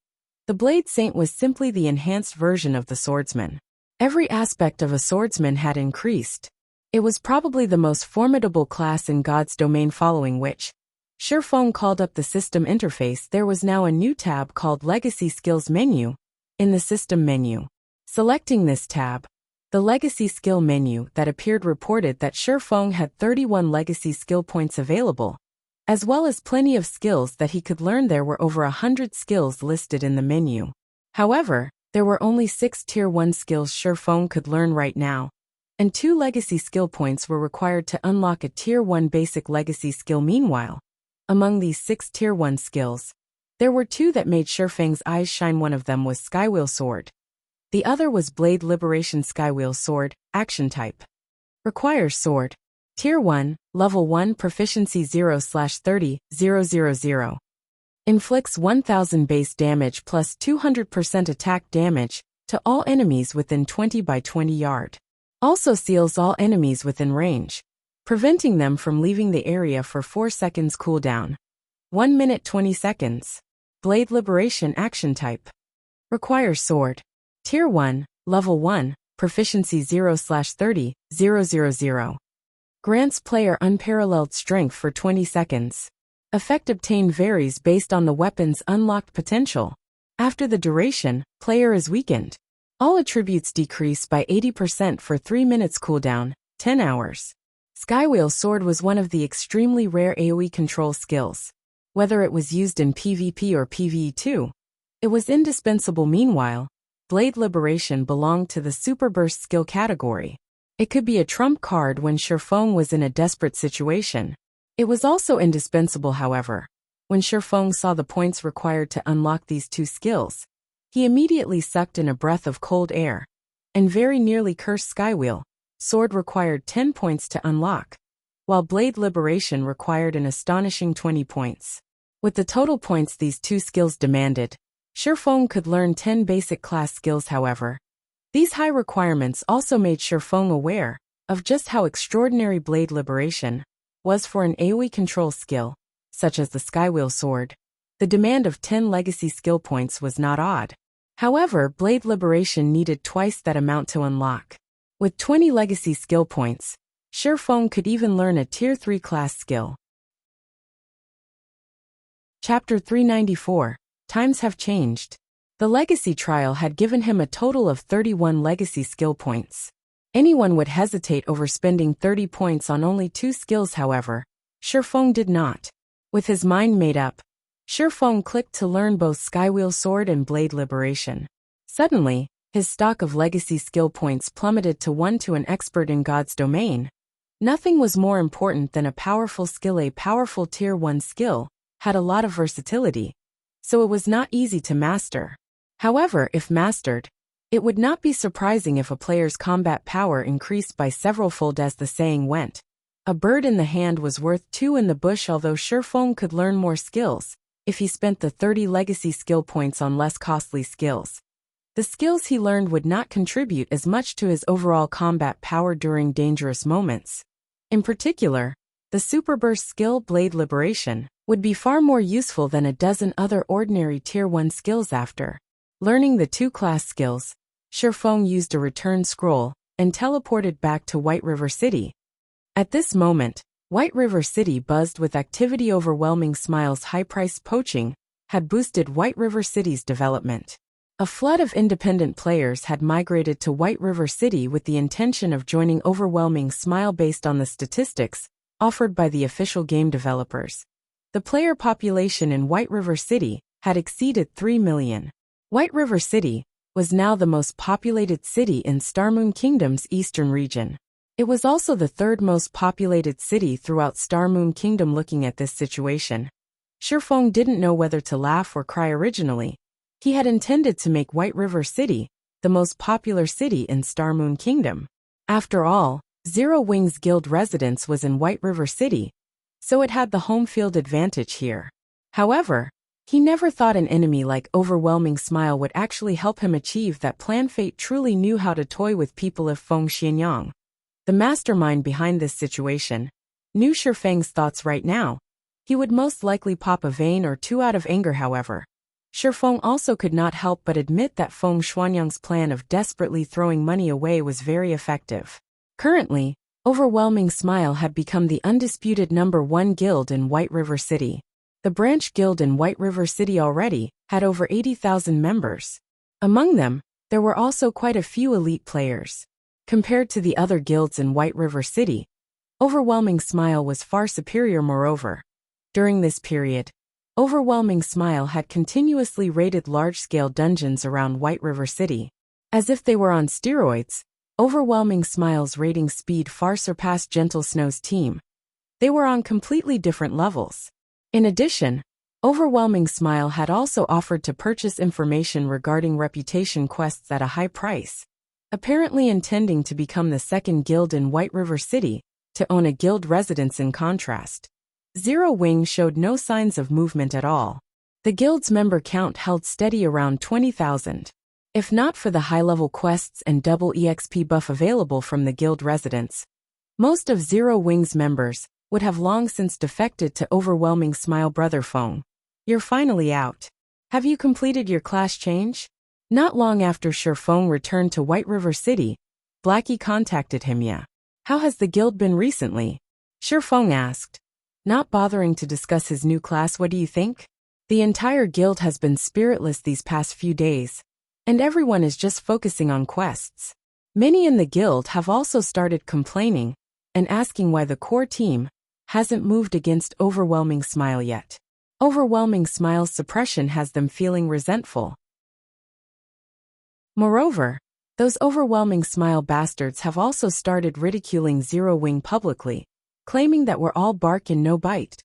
the Blade Saint was simply the enhanced version of the swordsman. Every aspect of a swordsman had increased. It was probably the most formidable class in God's domain, following which, Shifeng called up the system interface. There was now a new tab called Legacy Skills Menu in the system menu. Selecting this tab, the Legacy Skill menu that appeared reported that Shifeng had 31 legacy skill points available, as well as plenty of skills that he could learn. There were over 100 skills listed in the menu. However, there were only 6 Tier 1 skills Shifeng could learn right now, and 2 legacy skill points were required to unlock a Tier 1 basic legacy skill. Meanwhile, among these 6 Tier 1 skills, there were 2 that made Shifeng's eyes shine. One of them was Skywheel Sword. The other was Blade Liberation. Skywheel Sword, action type, requires sword. Tier 1, Level 1 Proficiency 0/30, 000. Inflicts 1000 base damage plus 200% attack damage to all enemies within 20 by 20 yard. Also seals all enemies within range, preventing them from leaving the area for 4 seconds cooldown. 1 minute 20 seconds. Blade Liberation Action Type. Requires Sword. Tier 1, Level 1, Proficiency 0/30, 000. Grants player unparalleled strength for 20 seconds. Effect obtained varies based on the weapon's unlocked potential. After the duration, player is weakened. All attributes decrease by 80% for 3 minutes cooldown, 10 hours. Skywheel Sword was one of the extremely rare AoE control skills. Whether it was used in PvP or PvE2, it was indispensable. Meanwhile, Blade Liberation belonged to the Super Burst skill category. It could be a trump card when Shifeng was in a desperate situation. It was also indispensable, however. When Shifeng saw the points required to unlock these two skills, he immediately sucked in a breath of cold air and very nearly cursed Skywheel Sword required 10 points to unlock, while Blade Liberation required an astonishing 20 points. With the total points these two skills demanded, Shifeng could learn 10 basic class skills. However, these high requirements also made Shifeng aware of just how extraordinary Blade Liberation was for an AoE control skill, such as the Skywheel Sword. The demand of 10 legacy skill points was not odd. However, Blade Liberation needed twice that amount to unlock. With 20 legacy skill points, Shifeng could even learn a Tier 3 class skill. Chapter 394. Times have changed. The legacy trial had given him a total of 31 legacy skill points. Anyone would hesitate over spending 30 points on only 2 skills. However, Shifeng did not. With his mind made up, Shifeng clicked to learn both Skywheel Sword and Blade Liberation. Suddenly, his stock of legacy skill points plummeted to 1 to an expert in God's domain. Nothing was more important than a powerful skill. A powerful Tier 1 skill had a lot of versatility, so it was not easy to master. However, if mastered, it would not be surprising if a player's combat power increased by several-fold. As the saying went, a bird in the hand was worth 2 in the bush. Although Shifeng could learn more skills if he spent the 30 legacy skill points on less costly skills, the skills he learned would not contribute as much to his overall combat power during dangerous moments. In particular, the Super Burst skill Blade Liberation would be far more useful than a dozen other ordinary Tier 1 skills. After learning the 2 class skills, Shifeng used a return scroll and teleported back to White River City. At this moment, White River City buzzed with activity. Overwhelming Smile's high-priced poaching had boosted White River City's development. A flood of independent players had migrated to White River City with the intention of joining Overwhelming Smile. Based on the statistics offered by the official game developers, the player population in White River City had exceeded 3 million. White River City was now the most populated city in Starmoon Kingdom's eastern region. It was also the 3rd most populated city throughout Starmoon Kingdom. Looking at this situation, Shifeng didn't know whether to laugh or cry. Originally, he had intended to make White River City the most popular city in Starmoon Kingdom. After all, Zero Wings Guild residence was in White River City, so it had the home field advantage here. However, he never thought an enemy like Overwhelming Smile would actually help him achieve that plan. Fate truly knew how to toy with people. If Feng Xianyang, the mastermind behind this situation, knew Shifeng's thoughts right now, he would most likely pop a vein or 2 out of anger. However, Shifeng also could not help but admit that Feng Xianyang's plan of desperately throwing money away was very effective. Currently, Overwhelming Smile had become the undisputed #1 guild in White River City. The branch guild in White River City already had over 80,000 members. Among them, there were also quite a few elite players. Compared to the other guilds in White River City, Overwhelming Smile was far superior. Moreover, during this period, Overwhelming Smile had continuously raided large-scale dungeons around White River City. As if they were on steroids, Overwhelming Smile's raiding speed far surpassed Gentle Snow's team. They were on completely different levels. In addition, Overwhelming Smile had also offered to purchase information regarding reputation quests at a high price, apparently intending to become the 2nd guild in White River City to own a guild residence in contrast. Zero Wing showed no signs of movement at all. The guild's member count held steady around 20,000. If not for the high-level quests and double EXP buff available from the guild residence, most of Zero Wing's members would have long since defected to Overwhelming Smile. Brother Feng, you're finally out. Have you completed your class change? Not long after Feng returned to White River City, Blackie contacted him. Yeah. How has the guild been recently? Feng asked, not bothering to discuss his new class. What do you think? The entire guild has been spiritless these past few days, and everyone is just focusing on quests. Many in the guild have also started complaining and asking why the core team hasn't moved against Overwhelming Smile yet. Overwhelming Smile's suppression has them feeling resentful. Moreover, those Overwhelming Smile bastards have also started ridiculing Zero Wing publicly, claiming that we're all bark and no bite,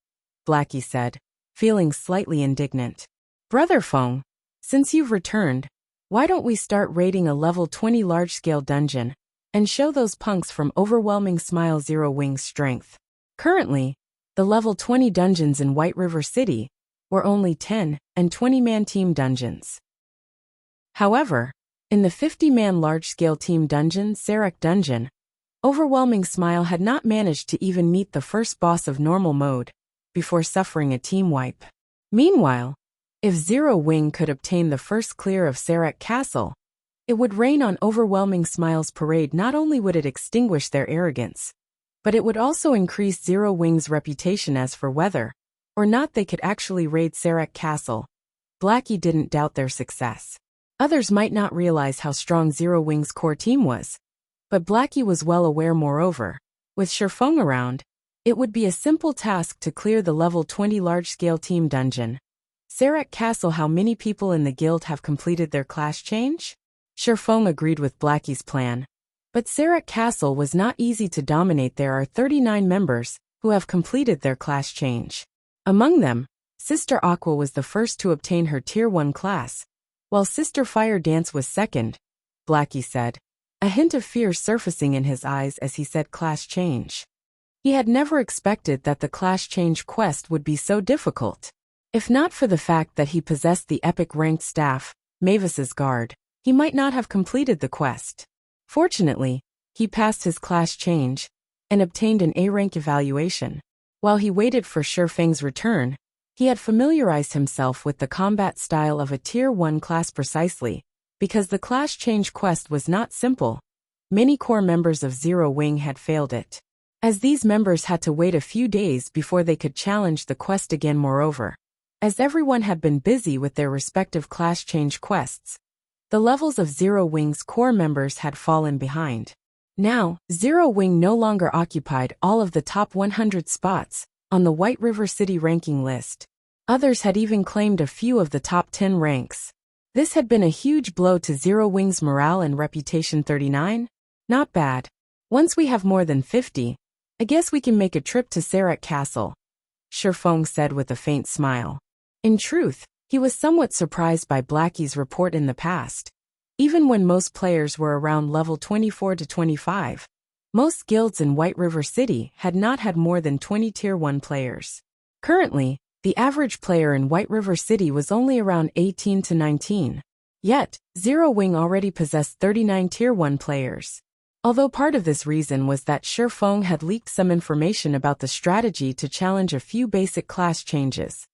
Blackie said, feeling slightly indignant. Brother Feng, since you've returned, why don't we start raiding a level 20 large-scale dungeon and show those punks from Overwhelming Smile Zero Wing's strength? Currently, the level 20 dungeons in White River City were only 10 and 20-man team dungeons. However, in the 50-man large-scale team dungeon, Sarek Dungeon, Overwhelming Smile had not managed to even meet the first boss of normal mode before suffering a team wipe. Meanwhile, if Zero Wing could obtain the first clear of Sarek Castle, it would rain on Overwhelming Smile's parade. Not only would it extinguish their arrogance, but it would also increase Zero Wing's reputation. As for whether or not they could actually raid Sarek Castle, Blackie didn't doubt their success. Others might not realize how strong Zero Wing's core team was, but Blackie was well aware. Moreover, with Feng around, it would be a simple task to clear the level 20 large-scale team dungeon. Sarek Castle. How many people in the guild have completed their class change? Feng agreed with Blackie's plan. But Sarek Castle was not easy to dominate. There are 39 members who have completed their class change. Among them, Sister Aqua was the first to obtain her Tier 1 class, while Sister Fire Dance was second, Blackie said, a hint of fear surfacing in his eyes as he said class change. He had never expected that the class change quest would be so difficult. If not for the fact that he possessed the epic ranked staff, Mavis's Guard, he might not have completed the quest. Fortunately, he passed his class change and obtained an A-rank evaluation. While he waited for Feng's return, he had familiarized himself with the combat style of a Tier 1 class precisely because the class change quest was not simple. Many core members of Zero Wing had failed it, as these members had to wait a few days before they could challenge the quest again. Moreover, as everyone had been busy with their respective class change quests, the levels of Zero Wing's core members had fallen behind. Now, Zero Wing no longer occupied all of the top 100 spots on the White River City ranking list. Others had even claimed a few of the top 10 ranks. This had been a huge blow to Zero Wing's morale and reputation. 39? Not bad. Once we have more than 50, I guess we can make a trip to Sarek Castle, Feng said with a faint smile. In truth, he was somewhat surprised by Blackie's report in the past. Even when most players were around level 24 to 25, most guilds in White River City had not had more than 20 Tier 1 players. Currently, the average player in White River City was only around 18 to 19. Yet, Zero Wing already possessed 39 Tier 1 players. Although part of this reason was that Feng had leaked some information about the strategy to challenge a few basic class changes,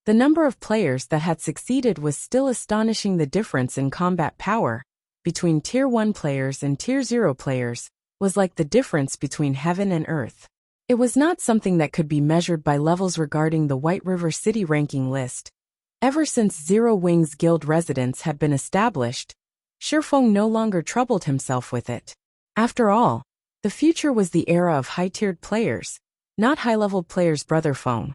the number of players that had succeeded was still astonishing. The difference in combat power between Tier 1 players and Tier 0 players was like the difference between heaven and earth. It was not something that could be measured by levels. Regarding the White River City ranking list, ever since Zero Wing's guild residence had been established, Feng no longer troubled himself with it. After all, the future was the era of high-tiered players, not high-level players. Brother Feng,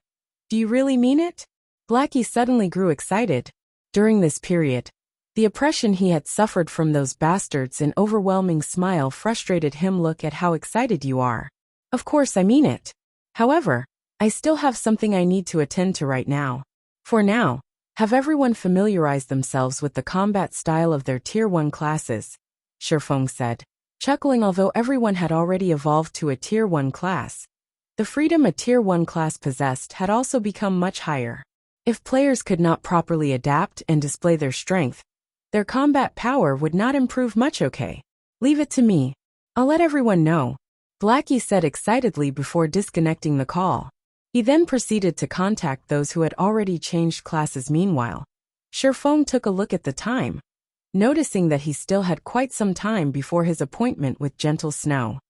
do you really mean it? Blackie suddenly grew excited. During this period, the oppression he had suffered from those bastards and Overwhelming Smile frustrated him. Look at how excited you are. Of course I mean it. However, I still have something I need to attend to right now. For now, have everyone familiarized themselves with the combat style of their Tier 1 classes, Feng said, Chuckling, although everyone had already evolved to a Tier 1 class, the freedom a Tier 1 class possessed had also become much higher. If players could not properly adapt and display their strength, their combat power would not improve much. Okay. Leave it to me. I'll let everyone know, Blackie said excitedly before disconnecting the call. He then proceeded to contact those who had already changed classes. Meanwhile, Shifeng took a look at the time, noticing that he still had quite some time before his appointment with Gentle Snow.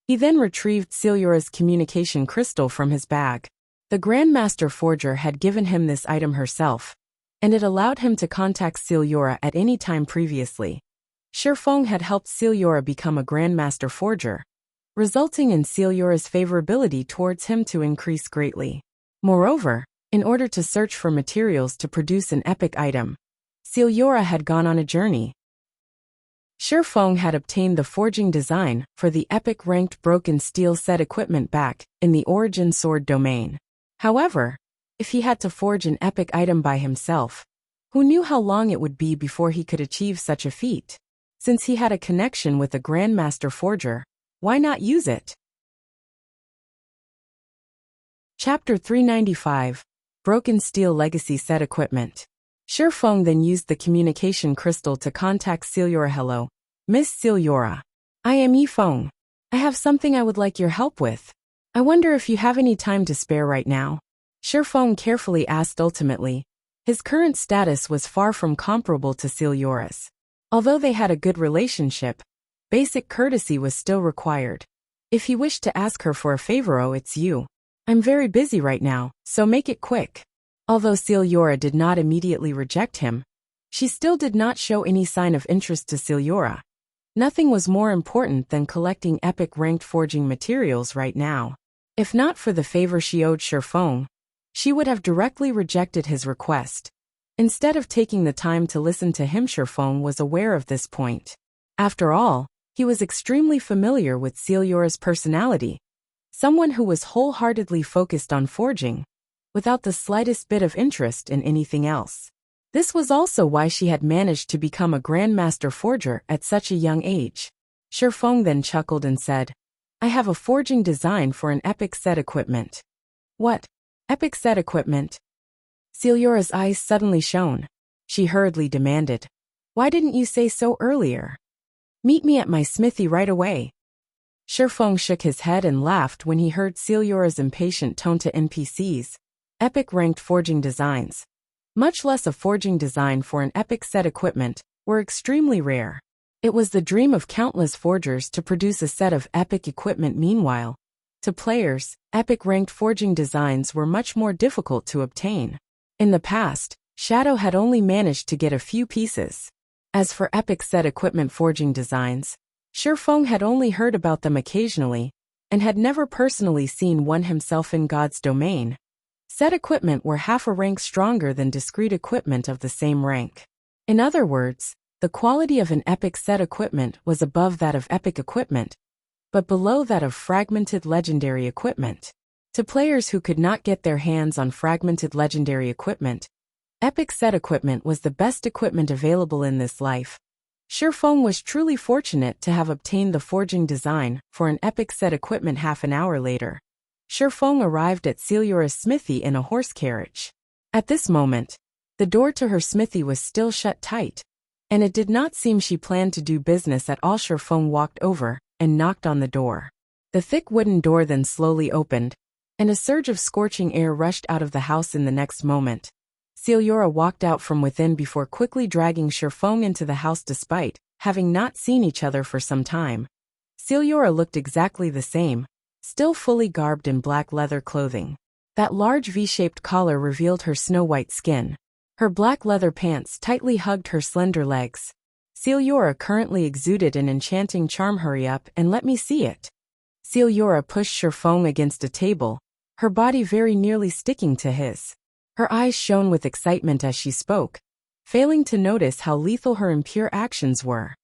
He then retrieved Silura's communication crystal from his bag. The Grandmaster Forger had given him this item herself, and it allowed him to contact Silura at any time previously. Shifeng had helped Silura become a Grandmaster Forger, resulting in Silura's favorability towards him to increase greatly. Moreover, in order to search for materials to produce an epic item, Silura had gone on a journey. Shifeng had obtained the forging design for the epic ranked broken steel set equipment back in the Origin Sword domain. However, if he had to forge an epic item by himself, who knew how long it would be before he could achieve such a feat? Since he had a connection with a Grandmaster Forger, why not use it? Chapter 395, Broken Steel Legacy Set Equipment. Shifeng then used the communication crystal to contact Silura. Hello, Miss Silura. I am Yifeng. I have something I would like your help with. I wonder if you have any time to spare right now. Shifeng carefully asked. Ultimately, his current status was far from comparable to Silura's. Although they had a good relationship, basic courtesy was still required. If he wished to ask her for a favor, oh, it's you. I'm very busy right now, so make it quick. Although Silura did not immediately reject him, she still did not show any sign of interest to Silura. Nothing was more important than collecting epic ranked forging materials right now. If not for the favor she owed Shifeng, she would have directly rejected his request. Instead of taking the time to listen to him, Shifeng was aware of this point. After all, he was extremely familiar with Silura's personality, someone who was wholeheartedly focused on forging, without the slightest bit of interest in anything else. This was also why she had managed to become a Grandmaster Forger at such a young age. Shifeng then chuckled and said, I have a forging design for an epic set equipment. What? Epic set equipment? Silura's eyes suddenly shone. She hurriedly demanded, Why didn't you say so earlier? Meet me at my smithy right away. Shifeng shook his head and laughed when he heard Silura's impatient tone. To NPCs, epic ranked forging designs, much less a forging design for an epic set equipment, were extremely rare. It was the dream of countless forgers to produce a set of epic equipment. Meanwhile, to players, epic ranked forging designs were much more difficult to obtain. In the past, Shadow had only managed to get a few pieces. As for epic set equipment forging designs, Shifeng had only heard about them occasionally, and had never personally seen one himself. In God's domain, set equipment were half a rank stronger than discrete equipment of the same rank. In other words, the quality of an epic set equipment was above that of epic equipment, but below that of fragmented legendary equipment. To players who could not get their hands on fragmented legendary equipment, epic set equipment was the best equipment available in this life. Shifeng was truly fortunate to have obtained the forging design for an epic set equipment. Half an hour later, Shifeng arrived at Silura's smithy in a horse carriage. At this moment, the door to her smithy was still shut tight, and it did not seem she planned to do business at all. Shifeng walked over and knocked on the door. The thick wooden door then slowly opened, and a surge of scorching air rushed out of the house. In the next moment, Silura walked out from within before quickly dragging Shifeng into the house. Despite having not seen each other for some time, Silura looked exactly the same, still fully garbed in black leather clothing. That large V-shaped collar revealed her snow-white skin. Her black leather pants tightly hugged her slender legs. Silura currently exuded an enchanting charm. Hurry up and let me see it. Silura pushed Shifeng against a table, her body very nearly sticking to his. Her eyes shone with excitement as she spoke, failing to notice how lethal her impure actions were.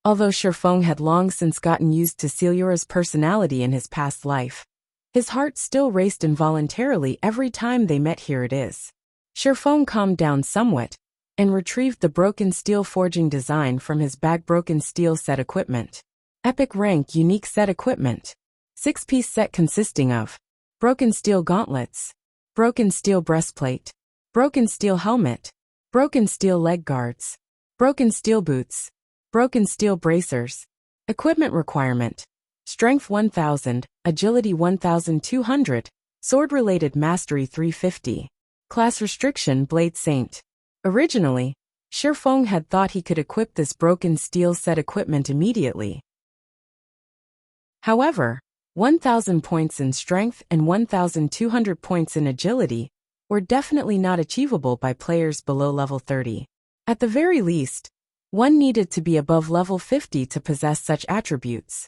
Although Shifeng had long since gotten used to Silura's personality in his past life, his heart still raced involuntarily every time they met. Here it is. Shifeng calmed down somewhat, and retrieved the broken steel forging design from his bag. Broken steel set equipment. Epic rank unique set equipment. 6-piece set consisting of broken steel gauntlets, broken steel breastplate, broken steel helmet, broken steel leg guards, broken steel boots, broken steel bracers. Equipment requirement. Strength 1000, agility 1200, sword-related mastery 350. Class restriction Blade Saint. Originally, Shifeng had thought he could equip this broken steel set equipment immediately. However, 1,000 points in strength and 1,200 points in agility were definitely not achievable by players below level 30. At the very least, one needed to be above level 50 to possess such attributes.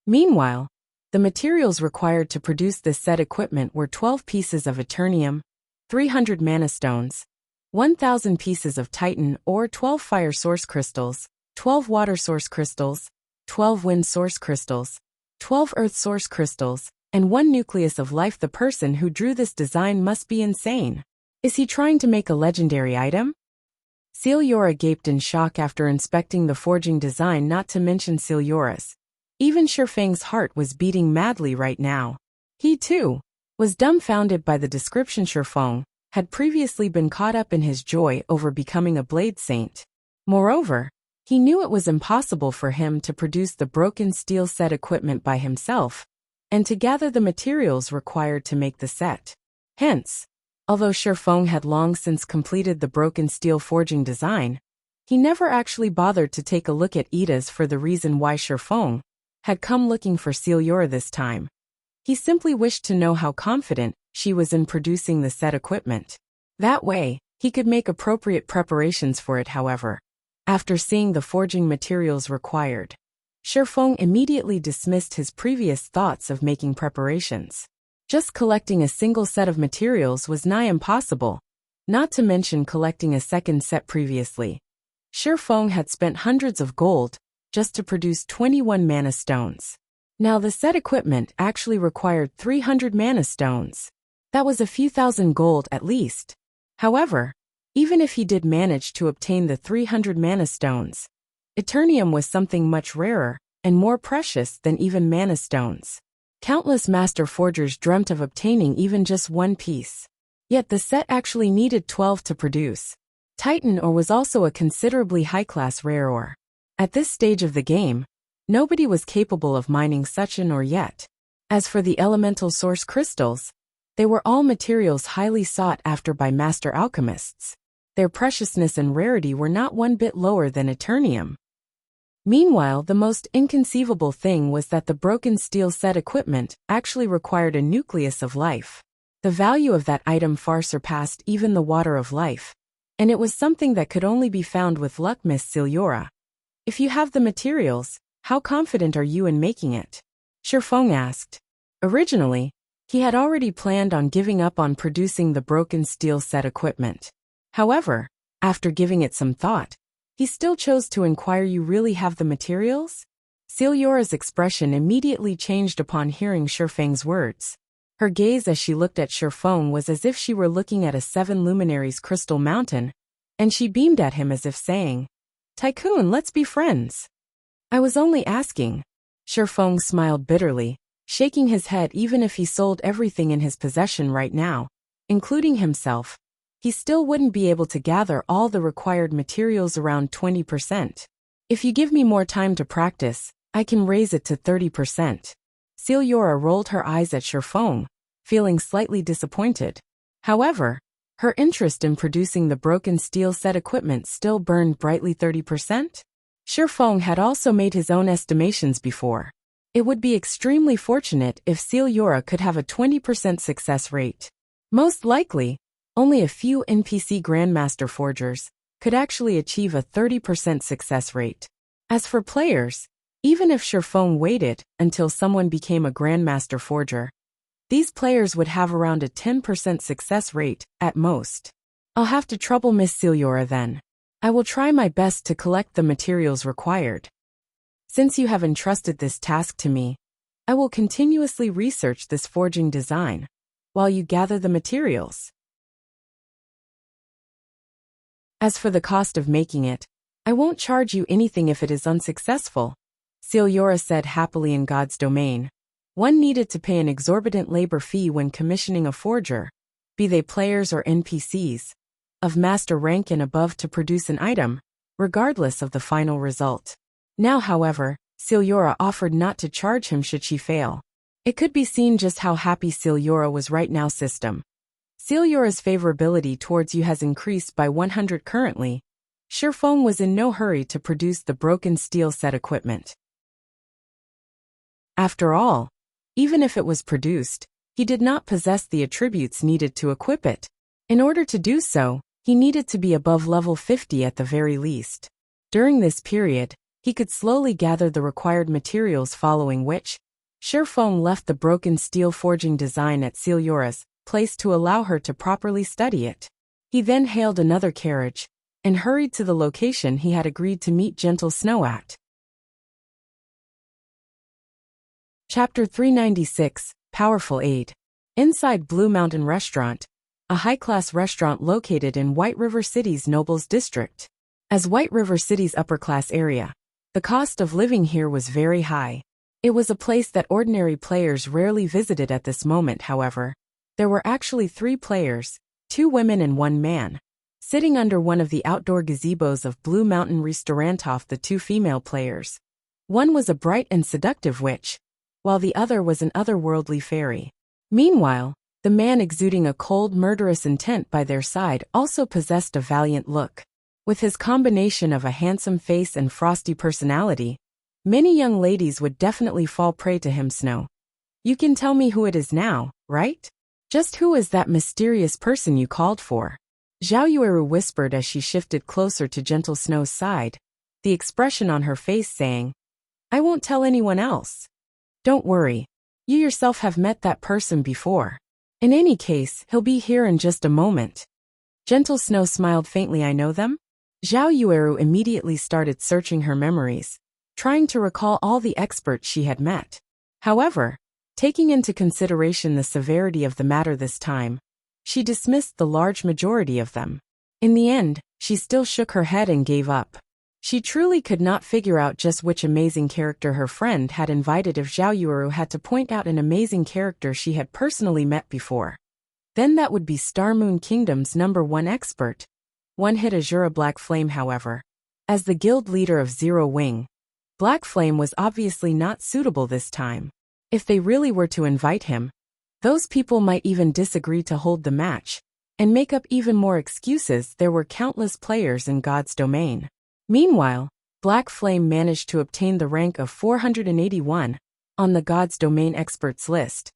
Meanwhile, the materials required to produce this set equipment were 12 pieces of Eternium, 300 mana stones, 1,000 pieces of Titan or 12 fire source crystals, 12 water source crystals, 12 wind source crystals, 12 earth source crystals, and 1 nucleus of life. The person who drew this design must be insane. Is he trying to make a legendary item? Celiora gaped in shock after inspecting the forging design, not to mention Celiora's. Even Shifeng's heart was beating madly right now. He, too, was dumbfounded by the description. Shifeng had previously been caught up in his joy over becoming a Blade Saint. Moreover, he knew it was impossible for him to produce the broken steel set equipment by himself, and to gather the materials required to make the set. Hence, although Shifeng had long since completed the broken steel forging design, he never actually bothered to take a look at Ida's for the reason why Shifeng had come looking for Celiora this time. He simply wished to know how confident she was in producing the set equipment. That way, he could make appropriate preparations for it. However, after seeing the forging materials required, Shifeng immediately dismissed his previous thoughts of making preparations. Just collecting a single set of materials was nigh impossible, not to mention collecting a second set previously. Shifeng had spent hundreds of gold just to produce 21 mana stones. Now the set equipment actually required 300 mana stones. That was a few thousand gold at least. However, even if he did manage to obtain the 300 mana stones, Eternium was something much rarer and more precious than even mana stones. Countless master forgers dreamt of obtaining even just one piece. Yet the set actually needed 12 to produce. Titan ore was also a considerably high-class rare ore. At this stage of the game, nobody was capable of mining such an ore yet. As for the elemental source crystals, they were all materials highly sought after by master alchemists. Their preciousness and rarity were not one bit lower than Eternium. Meanwhile, the most inconceivable thing was that the broken steel set equipment actually required a nucleus of life. The value of that item far surpassed even the water of life, and it was something that could only be found with luck. Miss Celiora, if you have the materials, how confident are you in making it? Shifeng asked. Originally, he had already planned on giving up on producing the broken steel set equipment. However, after giving it some thought, he still chose to inquire. You really have the materials? Celiora's expression immediately changed upon hearing Shifeng's words. Her gaze as she looked at Shifeng was as if she were looking at a 7 luminaries crystal mountain, and she beamed at him as if saying, "Tycoon, let's be friends." "I was only asking." Shifeng smiled bitterly, shaking his head. Even if he sold everything in his possession right now, including himself, he still wouldn't be able to gather all the required materials. Around 20%. If you give me more time to practice, I can raise it to 30%. Celiora rolled her eyes at Shifeng, feeling slightly disappointed. However, her interest in producing the broken steel set equipment still burned brightly. 30%? Shifeng had also made his own estimations before. It would be extremely fortunate if Celiora could have a 20% success rate. Most likely, only a few NPC Grandmaster Forgers could actually achieve a 30% success rate. As for players, even if Shifeng waited until someone became a Grandmaster Forger, these players would have around a 10% success rate, at most. I'll have to trouble Miss Celiora then. I will try my best to collect the materials required. Since you have entrusted this task to me, I will continuously research this forging design, while you gather the materials. As for the cost of making it, I won't charge you anything if it is unsuccessful, Celiora said happily. In God's domain, one needed to pay an exorbitant labor fee when commissioning a forger, be they players or NPCs, of master rank and above to produce an item, regardless of the final result. Now, however, Celiora offered not to charge him should she fail. It could be seen just how happy Celiora was right now. System. Celiora's favorability towards you has increased by 100 currently. Shifeng was in no hurry to produce the broken steel set equipment. After all, even if it was produced, he did not possess the attributes needed to equip it. In order to do so, he needed to be above level 50 at the very least. During this period, he could slowly gather the required materials, following which, Shifeng left the broken steel forging design at Celiora's place to allow her to properly study it. He then hailed another carriage and hurried to the location he had agreed to meet Gentle Snow at. Chapter 396, Powerful Aid. Inside Blue Mountain Restaurant, a high-class restaurant located in White River City's Nobles District. As White River City's upper-class area, the cost of living here was very high. It was a place that ordinary players rarely visited at this moment. However, there were actually 3 players, 2 women and 1 man, sitting under one of the outdoor gazebos of Blue Mountain Restaurant. The 2 female players. One was a bright and seductive witch, while the other was an otherworldly fairy. Meanwhile, the man exuding a cold, murderous intent by their side also possessed a valiant look. With his combination of a handsome face and frosty personality, many young ladies would definitely fall prey to him. Snow. You can tell me who it is now, right? Just who is that mysterious person you called for? Zhao Yueru whispered as she shifted closer to Gentle Snow's side, the expression on her face saying, I won't tell anyone else. Don't worry. You yourself have met that person before. In any case, he'll be here in just a moment. Gentle Snow smiled faintly. I know them? Zhao Yueru immediately started searching her memories, trying to recall all the experts she had met. However, taking into consideration the severity of the matter this time, she dismissed the large majority of them. In the end, she still shook her head and gave up. She truly could not figure out just which amazing character her friend had invited. If Zhao Yueru had to point out an amazing character she had personally met before, then that would be Star Moon Kingdom's #1 expert. One hit Azura Black Flame. However, as the guild leader of Zero Wing, Black Flame was obviously not suitable this time. If they really were to invite him, those people might even disagree to hold the match, and make up even more excuses. There were countless players in God's domain. Meanwhile, Black Flame managed to obtain the rank of 481 on the God's Domain experts list,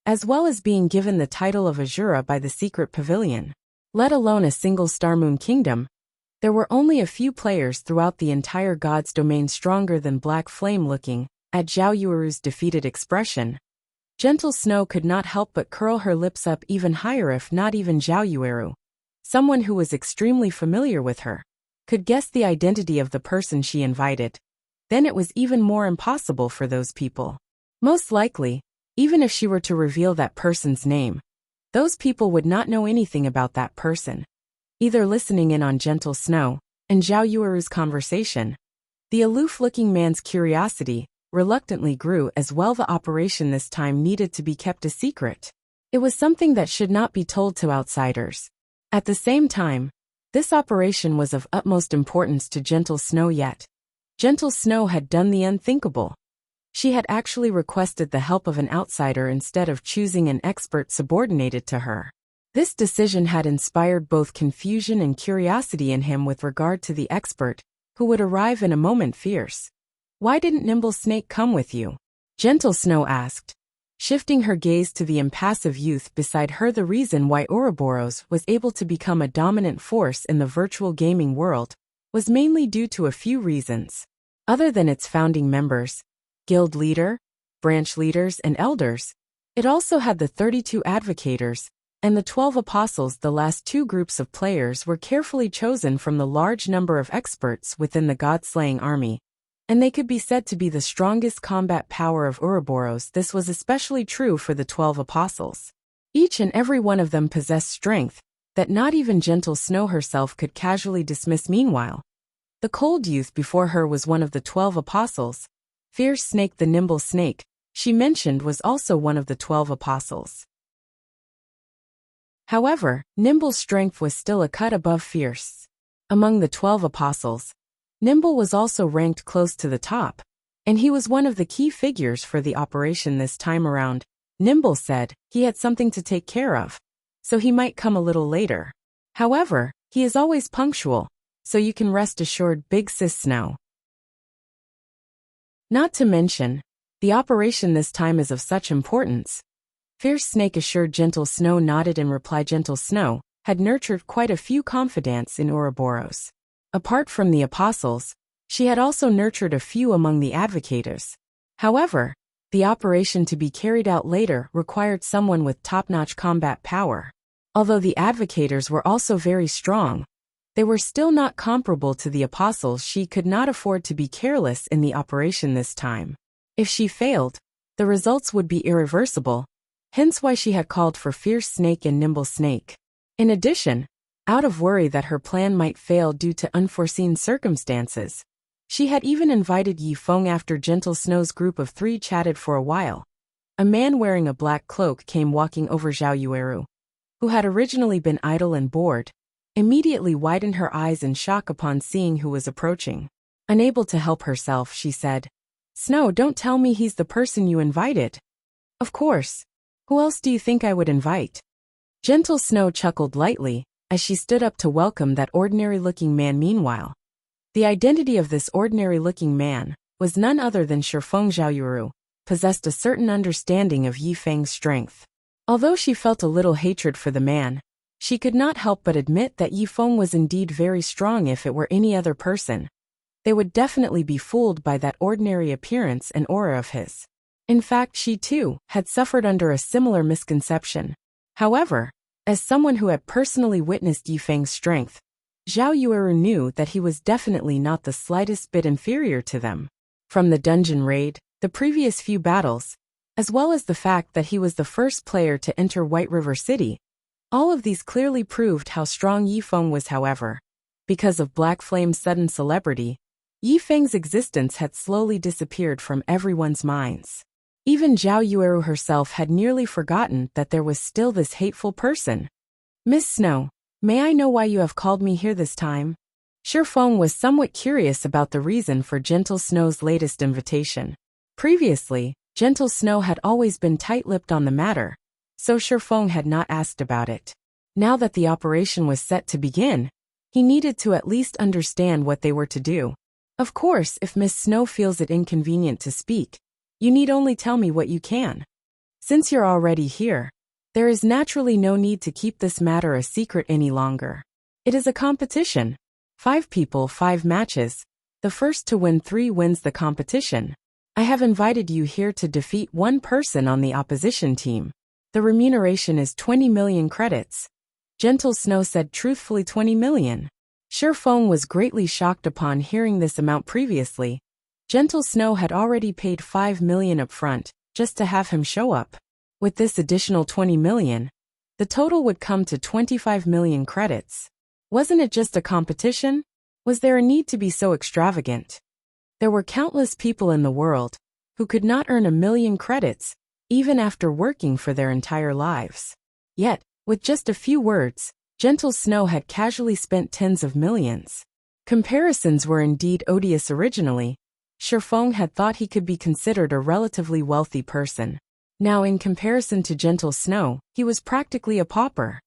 as well as being given the title of Azura by the Secret Pavilion. Let alone a single Star Moon Kingdom, there were only a few players throughout the entire God's Domain stronger than Black Flame. Looking at Zhao Yueru's defeated expression, Gentle Snow could not help but curl her lips up even higher. If not even Zhao Yueru, someone who was extremely familiar with her, could guess the identity of the person she invited, then it was even more impossible for those people. Most likely, even if she were to reveal that person's name, those people would not know anything about that person. Either listening in on Gentle Snow and Zhao Yueru's conversation, the aloof-looking man's curiosity reluctantly grew as well. The operation this time needed to be kept a secret. It was something that should not be told to outsiders. At the same time, this operation was of utmost importance to Gentle Snow. Yet, Gentle Snow had done the unthinkable. She had actually requested the help of an outsider instead of choosing an expert subordinated to her. This decision had inspired both confusion and curiosity in him with regard to the expert, who would arrive in a moment. Fierce. Why didn't Nimble Snake come with you? Gentle Snow asked, shifting her gaze to the impassive youth beside her. The reason why Ouroboros was able to become a dominant force in the virtual gaming world was mainly due to a few reasons. Other than its founding members, guild leader, branch leaders, and elders, it also had the 32 advocators and the 12 apostles. The last 2 groups of players were carefully chosen from the large number of experts within the god-slaying army, and they could be said to be the strongest combat power of Ouroboros. This was especially true for the 12 apostles. Each and every one of them possessed strength, that not even gentle Snow herself could casually dismiss. Meanwhile, the cold youth before her was one of the 12 apostles. Fierce Snake, the nimble snake, she mentioned, was also one of the 12 apostles. However, Nimble's strength was still a cut above Fierce. Among the 12 apostles, Nimble was also ranked close to the top, and he was one of the key figures for the operation this time around. Nimble said he had something to take care of, so he might come a little later. However, he is always punctual, so you can rest assured, Big Sis Snow. Not to mention, the operation this time is of such importance. Fierce Snake assured Gentle Snow. Nodded in reply. Gentle Snow had nurtured quite a few confidants in Ouroboros. Apart from the apostles, she had also nurtured a few among the advocators. However, the operation to be carried out later required someone with top-notch combat power. Although the advocators were also very strong, they were still not comparable to the apostles. She could not afford to be careless in the operation this time. If she failed, the results would be irreversible, hence why she had called for Fierce Snake and Nimble Snake. In addition, out of worry that her plan might fail due to unforeseen circumstances, she had even invited Yi Feng. After Gentle Snow's group of 3 chatted for a while, a man wearing a black cloak came walking over. Zhao Yueru, who had originally been idle and bored, immediately widened her eyes in shock upon seeing who was approaching. Unable to help herself, she said, "Snow, don't tell me he's the person you invited." "Of course. Who else do you think I would invite?" Gentle Snow chuckled lightly as she stood up to welcome that ordinary-looking man. Meanwhile, the identity of this ordinary-looking man was none other than Shifeng. Zhao Yueru possessed a certain understanding of Yi Feng's strength. Although she felt a little hatred for the man, she could not help but admit that Yi Feng was indeed very strong. If it were any other person, they would definitely be fooled by that ordinary appearance and aura of his. In fact, she too had suffered under a similar misconception. However, as someone who had personally witnessed Yi Feng's strength, Zhao Yueru knew that he was definitely not the slightest bit inferior to them. From the dungeon raid, the previous few battles, as well as the fact that he was the first player to enter White River City, all of these clearly proved how strong Yi Feng was. However, because of Black Flame's sudden celebrity, Yi Feng's existence had slowly disappeared from everyone's minds. Even Zhao Yueru herself had nearly forgotten that there was still this hateful person. "Miss Snow, may I know why you have called me here this time?" Shifeng was somewhat curious about the reason for Gentle Snow's latest invitation. Previously, Gentle Snow had always been tight-lipped on the matter, so Shifeng had not asked about it. Now that the operation was set to begin, he needed to at least understand what they were to do. "Of course, if Miss Snow feels it inconvenient to speak, you need only tell me what you can. Since you're already here, there is naturally no need to keep this matter a secret any longer. It is a competition. 5 people, 5 matches. The first to win 3 wins the competition. I have invited you here to defeat 1 person on the opposition team. The remuneration is 20 million credits." Gentle Snow said truthfully. 20 million. Shifeng was greatly shocked upon hearing this amount. Previously, Gentle Snow had already paid 5 million up front, just to have him show up. With this additional 20 million, the total would come to 25 million credits. Wasn't it just a competition? Was there a need to be so extravagant? There were countless people in the world who could not earn 1,000,000 credits, even after working for their entire lives. Yet, with just a few words, Gentle Snow had casually spent tens of millions. Comparisons were indeed odious. Originally, Shifeng had thought he could be considered a relatively wealthy person. Now, in comparison to Gentle Snow, he was practically a pauper.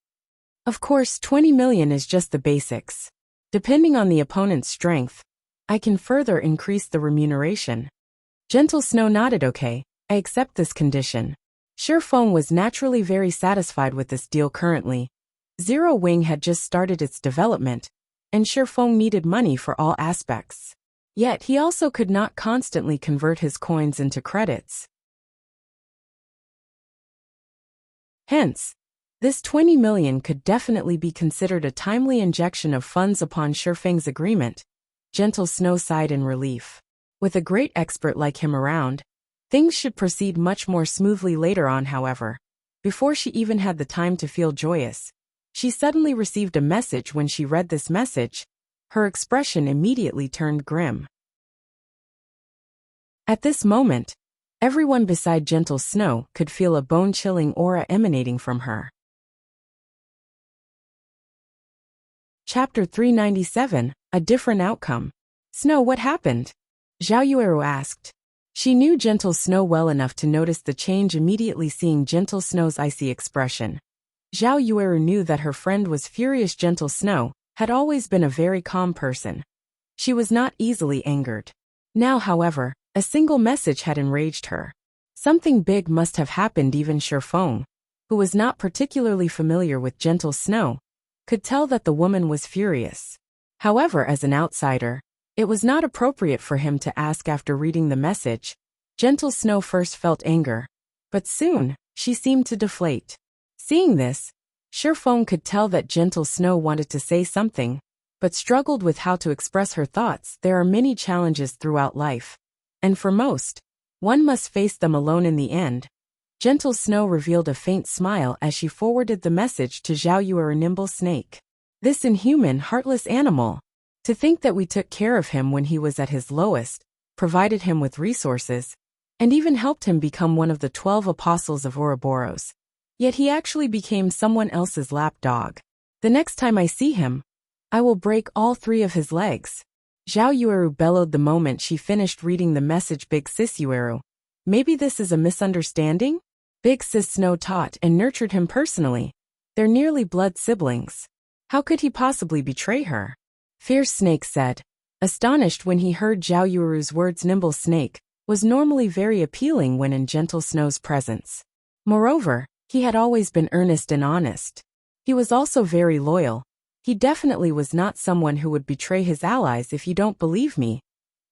Of course, 20 million is just the basics. Depending on the opponent's strength, I can further increase the remuneration. Gentle Snow nodded. "Okay, I accept this condition." Shifeng was naturally very satisfied with this deal. Currently, Zero Wing had just started its development, and Shifeng needed money for all aspects. Yet he also could not constantly convert his coins into credits. Hence, this 20 million could definitely be considered a timely injection of funds. Upon Shifeng's agreement, Gentle Snow sighed in relief. With a great expert like him around, things should proceed much more smoothly later on. However, before she even had the time to feel joyous, She suddenly received a message. When she read this message, her expression immediately turned grim. At this moment, everyone beside Gentle Snow could feel a bone-chilling aura emanating from her. Chapter 397, A Different Outcome. Snow, what happened? Zhao Yueru asked. She knew Gentle Snow well enough to notice the change immediately seeing Gentle Snow's icy expression. Zhao Yueru knew that her friend was furious. Gentle Snow had always been a very calm person. She was not easily angered. Now, however, a single message had enraged her. Something big must have happened. Even Shifeng, who was not particularly familiar with Gentle Snow, could tell that the woman was furious. However, as an outsider, it was not appropriate for him to ask. After reading the message, Gentle Snow first felt anger, but soon, she seemed to deflate. Seeing this, Shifeng could tell that Gentle Snow wanted to say something, but struggled with how to express her thoughts. There are many challenges throughout life, and for most, one must face them alone in the end. Gentle Snow revealed a faint smile as she forwarded the message to Zhao Yueru. Nimble Snake. This inhuman, heartless animal. To think that we took care of him when he was at his lowest, provided him with resources, and even helped him become one of the 12 apostles of Ouroboros. Yet he actually became someone else's lapdog. The next time I see him, I will break all 3 of his legs. Zhao Yueru bellowed the moment she finished reading the message. Big Sis Yueru. Maybe this is a misunderstanding? Big Sis Snow taught and nurtured him personally. They're nearly blood siblings. How could he possibly betray her? Fierce Snake said, astonished when he heard Zhao Yueru's words. Nimble Snake was normally very appealing when in Gentle Snow's presence. Moreover, he had always been earnest and honest. He was also very loyal. He definitely was not someone who would betray his allies. If you don't believe me,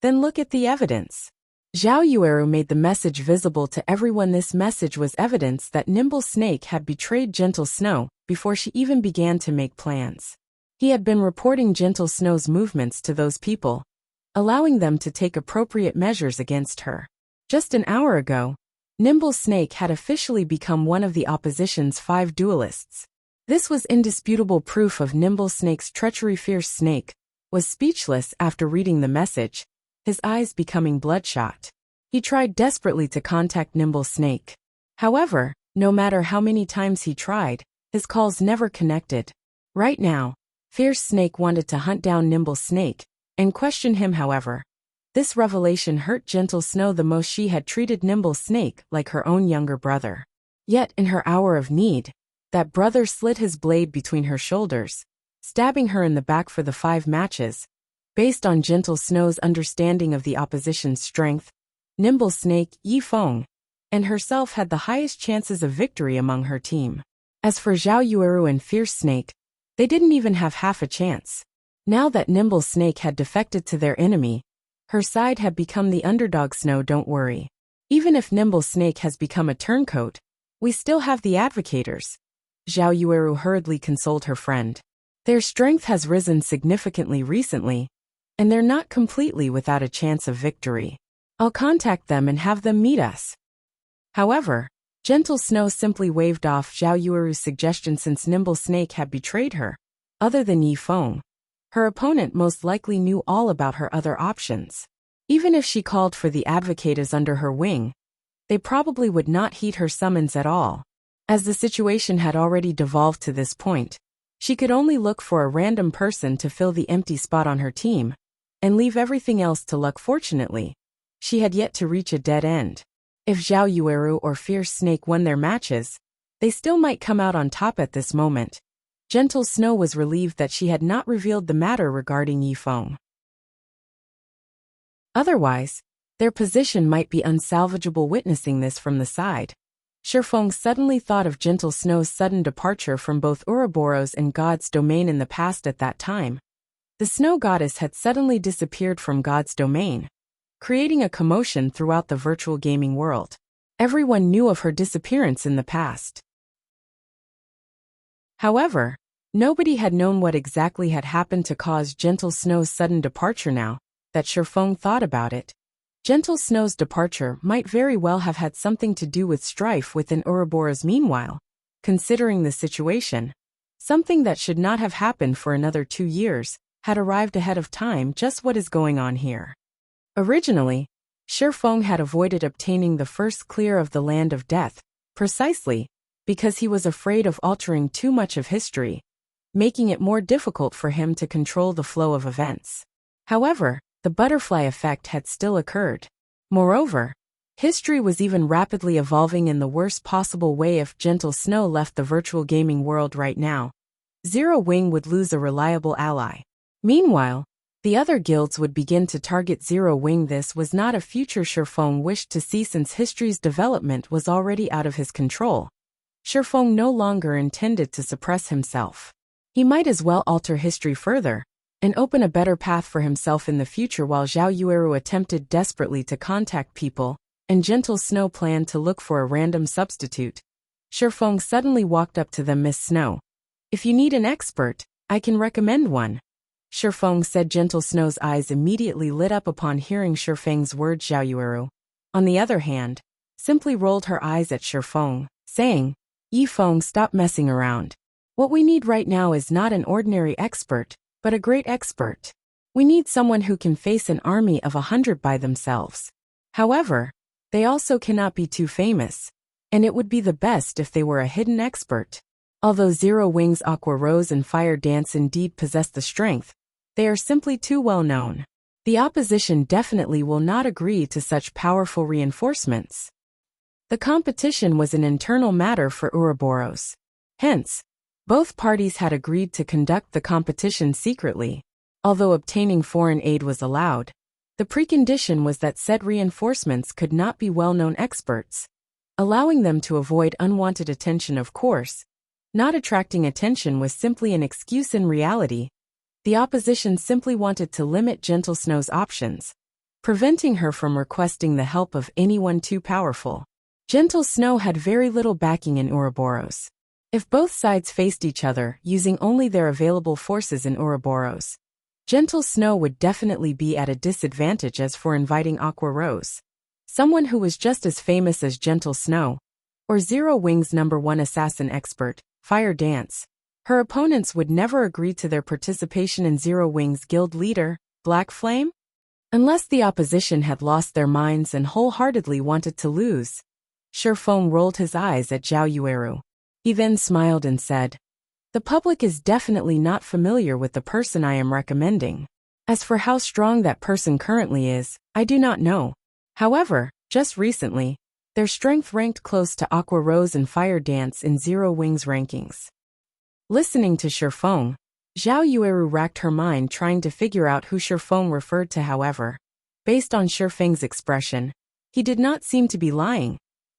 then look at the evidence. Zhao Yueru made the message visible to everyone. This message was evidence that Nimble Snake had betrayed Gentle Snow before she even began to make plans. He had been reporting Gentle Snow's movements to those people, allowing them to take appropriate measures against her. Just an hour ago, Nimble Snake had officially become one of the opposition's 5 duelists. This was indisputable proof of Nimble Snake's treachery. Fierce Snake was speechless after reading the message, his eyes becoming bloodshot. He tried desperately to contact Nimble Snake. However, no matter how many times he tried, his calls never connected. Right now, Fierce Snake wanted to hunt down Nimble Snake and question him. However, this revelation hurt Gentle Snow the most. She had treated Nimble Snake like her own younger brother. Yet in her hour of need, that brother slid his blade between her shoulders, stabbing her in the back. For the 5 matches, based on Gentle Snow's understanding of the opposition's strength, Nimble Snake, Yifeng, and herself had the highest chances of victory among her team. As for Zhao Yueru and Fierce Snake, they didn't even have half a chance. Now that Nimble Snake had defected to their enemy, her side had become the underdog. Snow, don't worry. Even if Nimble Snake has become a turncoat, we still have the advocators. Zhao Yueru hurriedly consoled her friend. Their strength has risen significantly recently, and they're not completely without a chance of victory. I'll contact them and have them meet us. However, Gentle Snow simply waved off Zhao Yueru's suggestion. Since Nimble Snake had betrayed her, other than Yifeng, her opponent most likely knew all about her other options. Even if she called for the advocators under her wing, they probably would not heed her summons at all. As the situation had already devolved to this point, she could only look for a random person to fill the empty spot on her team, and leave everything else to luck. Fortunately, she had yet to reach a dead end. If Zhao Yueru or Fierce Snake won their matches, they still might come out on top at this moment. Gentle Snow was relieved that she had not revealed the matter regarding Yifeng. Otherwise, their position might be unsalvageable. Witnessing this from the side, Shifeng suddenly thought of Gentle Snow's sudden departure from both Ouroboros and God's domain in the past. At that time, the Snow Goddess had suddenly disappeared from God's domain, creating a commotion throughout the virtual gaming world. Everyone knew of her disappearance in the past. However, nobody had known what exactly had happened to cause Gentle Snow's sudden departure. Now that Shifeng thought about it, Gentle Snow's departure might very well have had something to do with strife within Ouroboros. Meanwhile, considering the situation, Something that should not have happened for another 2 years, had arrived ahead of time. Just what is going on here? Originally, Shifeng had avoided obtaining the first clear of the land of death, precisely because he was afraid of altering too much of history, making it more difficult for him to control the flow of events. However, the butterfly effect had still occurred. Moreover, history was even rapidly evolving in the worst possible way. If Gentle Snow left the virtual gaming world right now, Zero Wing would lose a reliable ally. Meanwhile, the other guilds would begin to target Zero Wing. This was not a future Shifeng wished to see, since history's development was already out of his control. Shifeng no longer intended to suppress himself. He might as well alter history further and open a better path for himself in the future. While Zhao Yueru attempted desperately to contact people, and Gentle Snow planned to look for a random substitute, Shifeng suddenly walked up to them. Miss Snow, if you need an expert, I can recommend one. Shifeng said. Gentle Snow's eyes immediately lit up upon hearing Shifeng's words. Zhao Yueru, on the other hand, simply rolled her eyes at Shifeng, saying, Yifeng, stop messing around. What we need right now is not an ordinary expert, but a great expert. We need someone who can face an army of 100 by themselves. However, they also cannot be too famous, and it would be the best if they were a hidden expert. Although Zero Wing's Aqua Rose and Fire Dance indeed possess the strength, they are simply too well known. The opposition definitely will not agree to such powerful reinforcements. The competition was an internal matter for Ouroboros. Hence, both parties had agreed to conduct the competition secretly. Although obtaining foreign aid was allowed, the precondition was that said reinforcements could not be well-known experts, allowing them to avoid unwanted attention. Of course, not attracting attention was simply an excuse. In reality, the opposition simply wanted to limit Gentle Snow's options, preventing her from requesting the help of anyone too powerful. Gentle Snow had very little backing in Ouroboros. If both sides faced each other using only their available forces in Ouroboros, Gentle Snow would definitely be at a disadvantage. As for inviting Aqua Rose, someone who was just as famous as Gentle Snow, or Zero Wing's #1 assassin expert, Fire Dance, her opponents would never agree to their participation in Zero Wing's guild leader, Black Flame, unless the opposition had lost their minds and wholeheartedly wanted to lose. Shifeng rolled his eyes at Zhao Yueru. He then smiled and said, The public is definitely not familiar with the person I am recommending. As for how strong that person currently is, I do not know. However, just recently, their strength ranked close to Aqua Rose and Fire Dance in Zero Wing's rankings. Listening to Shifeng, Zhao Yueru racked her mind trying to figure out who Shifeng referred to. However, based on Shifeng's expression, he did not seem to be lying,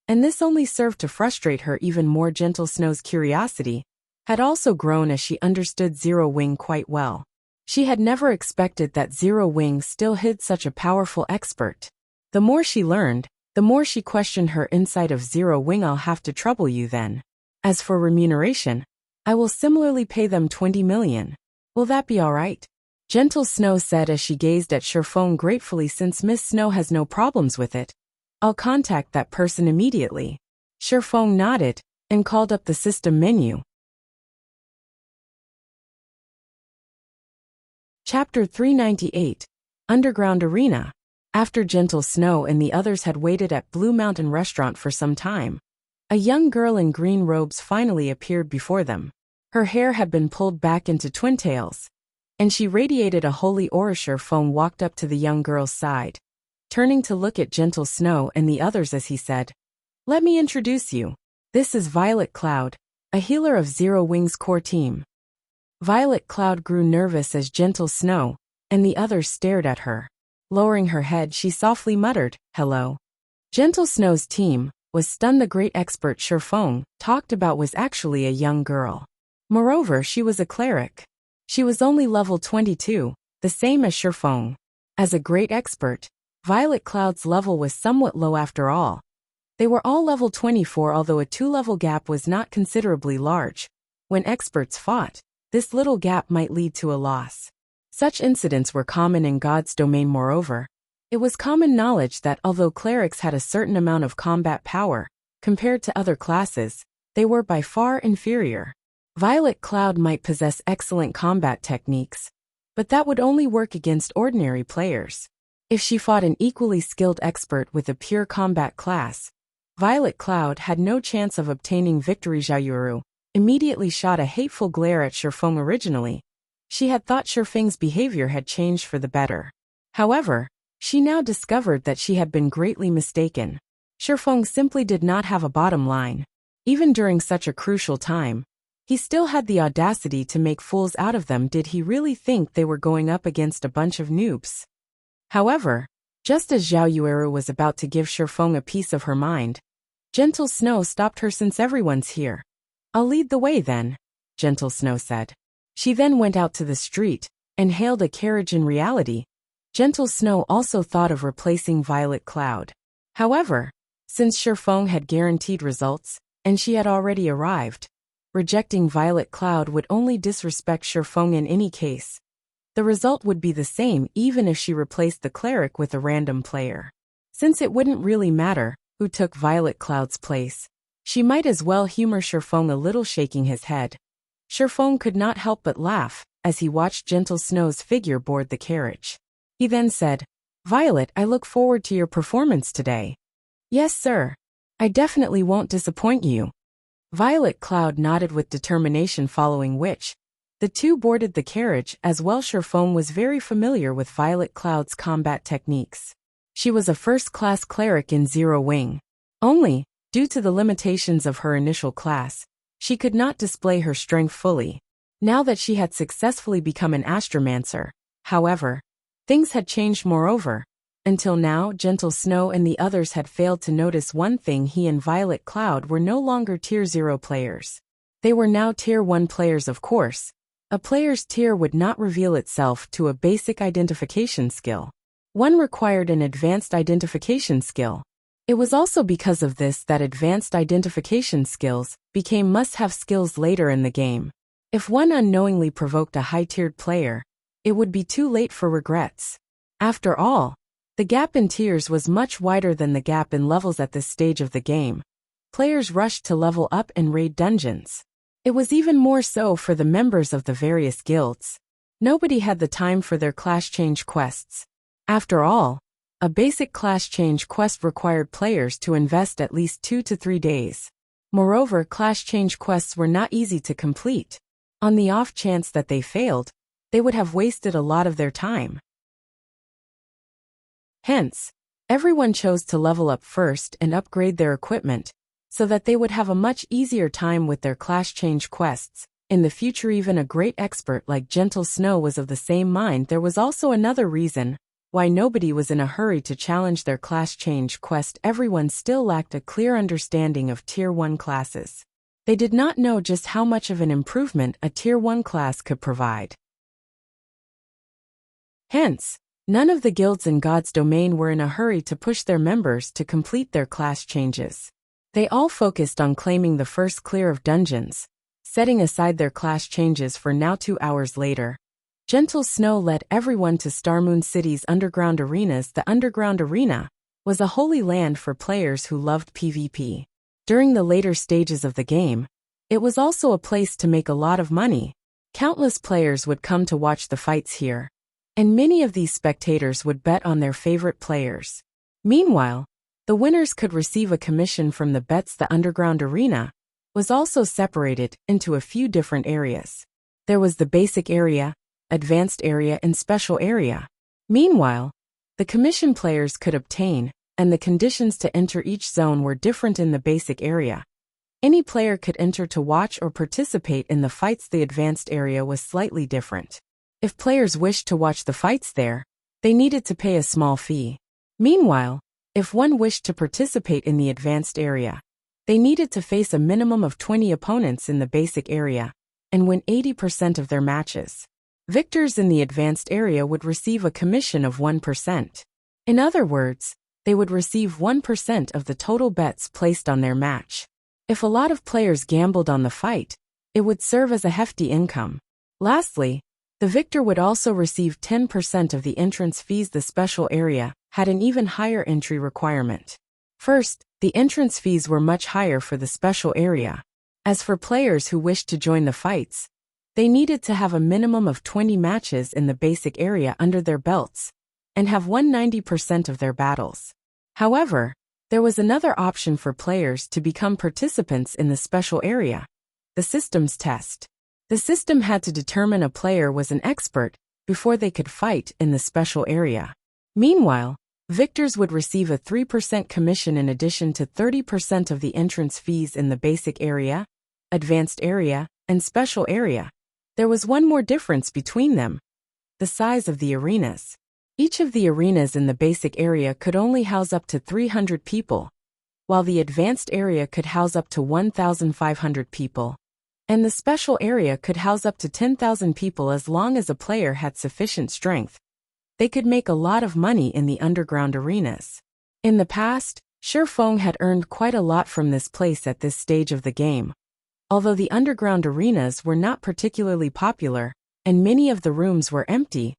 and this only served to frustrate her even more. Gentle Snow's curiosity had also grown as she understood Zero Wing quite well. She had never expected that Zero Wing still hid such a powerful expert. The more she learned, the more she questioned her insight of Zero Wing. I'll have to trouble you then. As for remuneration, I will similarly pay them 20 million. Will that be all right? Gentle Snow said as she gazed at Shifeng gratefully. Since Miss Snow has no problems with it, I'll contact that person immediately. Shifeng nodded and called up the system menu. Chapter 398, Underground Arena. After Gentle Snow and the others had waited at Blue Mountain Restaurant for some time, a young girl in green robes finally appeared before them. Her hair had been pulled back into twintails, and she radiated a holy aura. Shifeng walked up to the young girl's side, turning to look at Gentle Snow and the others as he said, Let me introduce you. This is Violet Cloud, a healer of Zero Wing's core team. Violet Cloud grew nervous as Gentle Snow and the others stared at her. Lowering her head, she softly muttered, Hello. Gentle Snow's team was stunned. The great expert Shifeng talked about was actually a young girl. Moreover, she was a cleric. She was only level 22, the same as Shifeng. As a great expert, Violet Cloud's level was somewhat low after all. They were all level 24, although a 2-level gap was not considerably large. When experts fought, this little gap might lead to a loss. Such incidents were common in God's domain. Moreover, it was common knowledge that although clerics had a certain amount of combat power, compared to other classes, they were by far inferior. Violet Cloud might possess excellent combat techniques, but that would only work against ordinary players. If she fought an equally skilled expert with a pure combat class, Violet Cloud had no chance of obtaining victory. Zhao Yuru immediately shot a hateful glare at Shifeng. Originally, she had thought Shifeng's behavior had changed for the better. However, she now discovered that she had been greatly mistaken. Shifeng simply did not have a bottom line. Even during such a crucial time, he still had the audacity to make fools out of them. Did he really think they were going up against a bunch of noobs? However, just as Zhao Yueru was about to give Shifeng a piece of her mind, Gentle Snow stopped her. Since everyone's here, I'll lead the way then, Gentle Snow said. She then went out to the street and hailed a carriage. In reality, Gentle Snow also thought of replacing Violet Cloud. However, since Shifeng had guaranteed results, and she had already arrived, rejecting Violet Cloud would only disrespect Shifeng in any case. The result would be the same even if she replaced the cleric with a random player. Since it wouldn't really matter who took Violet Cloud's place, she might as well humor Shifeng a little. Shaking his head, Shifeng could not help but laugh as he watched Gentle Snow's figure board the carriage. He then said, "Violet, I look forward to your performance today." "Yes, sir. I definitely won't disappoint you." Violet Cloud nodded with determination, following which, the two boarded the carriage. As well, Shifeng was very familiar with Violet Cloud's combat techniques. She was a first-class cleric in Zero Wing. Only, due to the limitations of her initial class, she could not display her strength fully. Now that she had successfully become an astromancer, however, things had changed. Moreover, until now, Gentle Snow and the others had failed to notice one thing: he and Violet Cloud were no longer Tier 0 players. They were now Tier 1 players. Of course, a player's tier would not reveal itself to a basic identification skill. One required an advanced identification skill. It was also because of this that advanced identification skills became must-have skills later in the game. If one unknowingly provoked a high-tiered player, it would be too late for regrets. After all, the gap in tiers was much wider than the gap in levels at this stage of the game. Players rushed to level up and raid dungeons. It was even more so for the members of the various guilds. Nobody had the time for their class change quests. After all, a basic class change quest required players to invest at least 2 to 3 days. Moreover, class change quests were not easy to complete. On the off chance that they failed, they would have wasted a lot of their time. Hence, everyone chose to level up first and upgrade their equipment, so that they would have a much easier time with their class change quests. In the future, even a great expert like Gentle Snow was of the same mind. There was also another reason why nobody was in a hurry to challenge their class change quest. Everyone still lacked a clear understanding of Tier 1 classes. They did not know just how much of an improvement a Tier 1 class could provide. Hence, none of the guilds in God's domain were in a hurry to push their members to complete their class changes. They all focused on claiming the first clear of dungeons, setting aside their class changes for now. 2 hours later, Gentle Snow led everyone to Starmoon City's underground arenas. The underground arena was a holy land for players who loved PvP. During the later stages of the game, it was also a place to make a lot of money. Countless players would come to watch the fights here, and many of these spectators would bet on their favorite players. Meanwhile, the winners could receive a commission from the bets. The underground arena was also separated into a few different areas. There was the basic area, advanced area, and special area. Meanwhile, the commission players could obtain, and the conditions to enter each zone were different. In the basic area, any player could enter to watch or participate in the fights. The advanced area was slightly different. If players wished to watch the fights there, they needed to pay a small fee. Meanwhile, if one wished to participate in the advanced area, they needed to face a minimum of 20 opponents in the basic area and win 80% of their matches. Victors in the advanced area would receive a commission of 1%. In other words, they would receive 1% of the total bets placed on their match. If a lot of players gambled on the fight, it would serve as a hefty income. Lastly, the victor would also receive 10% of the entrance fees. The special area had an even higher entry requirement. First, the entrance fees were much higher for the special area. As for players who wished to join the fights, they needed to have a minimum of 20 matches in the basic area under their belts and have won 90% of their battles. However, there was another option for players to become participants in the special area, the systems test. The system had to determine a player was an expert before they could fight in the special area. Meanwhile, victors would receive a 3% commission in addition to 30% of the entrance fees in the basic area, advanced area, and special area. There was one more difference between them: the size of the arenas. Each of the arenas in the basic area could only house up to 300 people, while the advanced area could house up to 1,500 people, and the special area could house up to 10,000 people as long as a player had sufficient strength. They could make a lot of money in the underground arenas. In the past, Shifeng had earned quite a lot from this place at this stage of the game. Although the underground arenas were not particularly popular, and many of the rooms were empty,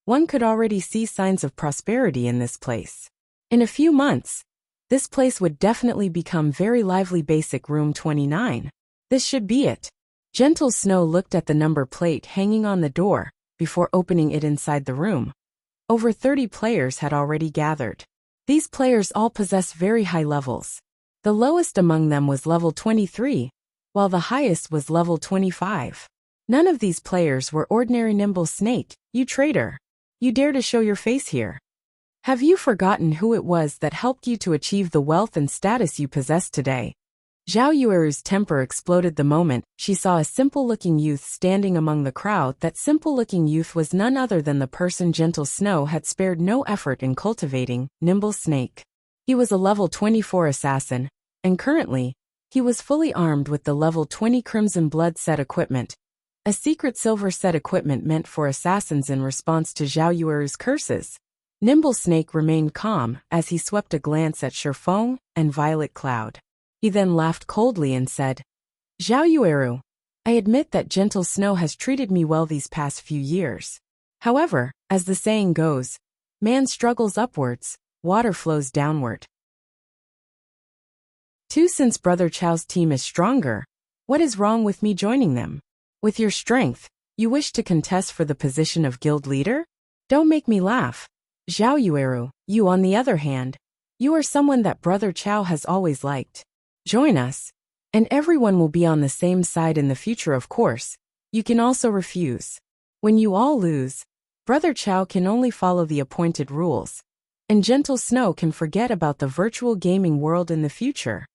one could already see signs of prosperity in this place. In a few months, this place would definitely become very lively. Basic Room 29. This should be it. Gentle Snow looked at the number plate hanging on the door before opening it inside the room. Over 30 players had already gathered. These players all possess very high levels. The lowest among them was level 23, while the highest was level 25. None of these players were ordinary. Nimble Snake, you traitor! You dare to show your face here? Have you forgotten who it was that helped you to achieve the wealth and status you possess today? Zhao Yueru's temper exploded the moment she saw a simple-looking youth standing among the crowd. That simple-looking youth was none other than the person Gentle Snow had spared no effort in cultivating, Nimble Snake. He was a level 24 assassin, and currently, he was fully armed with the level 20 Crimson Blood set equipment, a secret silver set equipment meant for assassins. In response to Zhao Yueru's curses, Nimble Snake remained calm as he swept a glance at Shifeng and Violet Cloud. He then laughed coldly and said, Zhao Yueru, I admit that Gentle Snow has treated me well these past few years. However, as the saying goes, man struggles upwards, water flows downward. Since Brother Chao's team is stronger, what is wrong with me joining them? With your strength, you wish to contest for the position of guild leader? Don't make me laugh. Zhao Yueru, you on the other hand, you are someone that Brother Chao has always liked. Join us, and everyone will be on the same side in the future. Of course, you can also refuse. When you all lose, Brother Chao can only follow the appointed rules, and Gentle Snow can forget about the virtual gaming world in the future.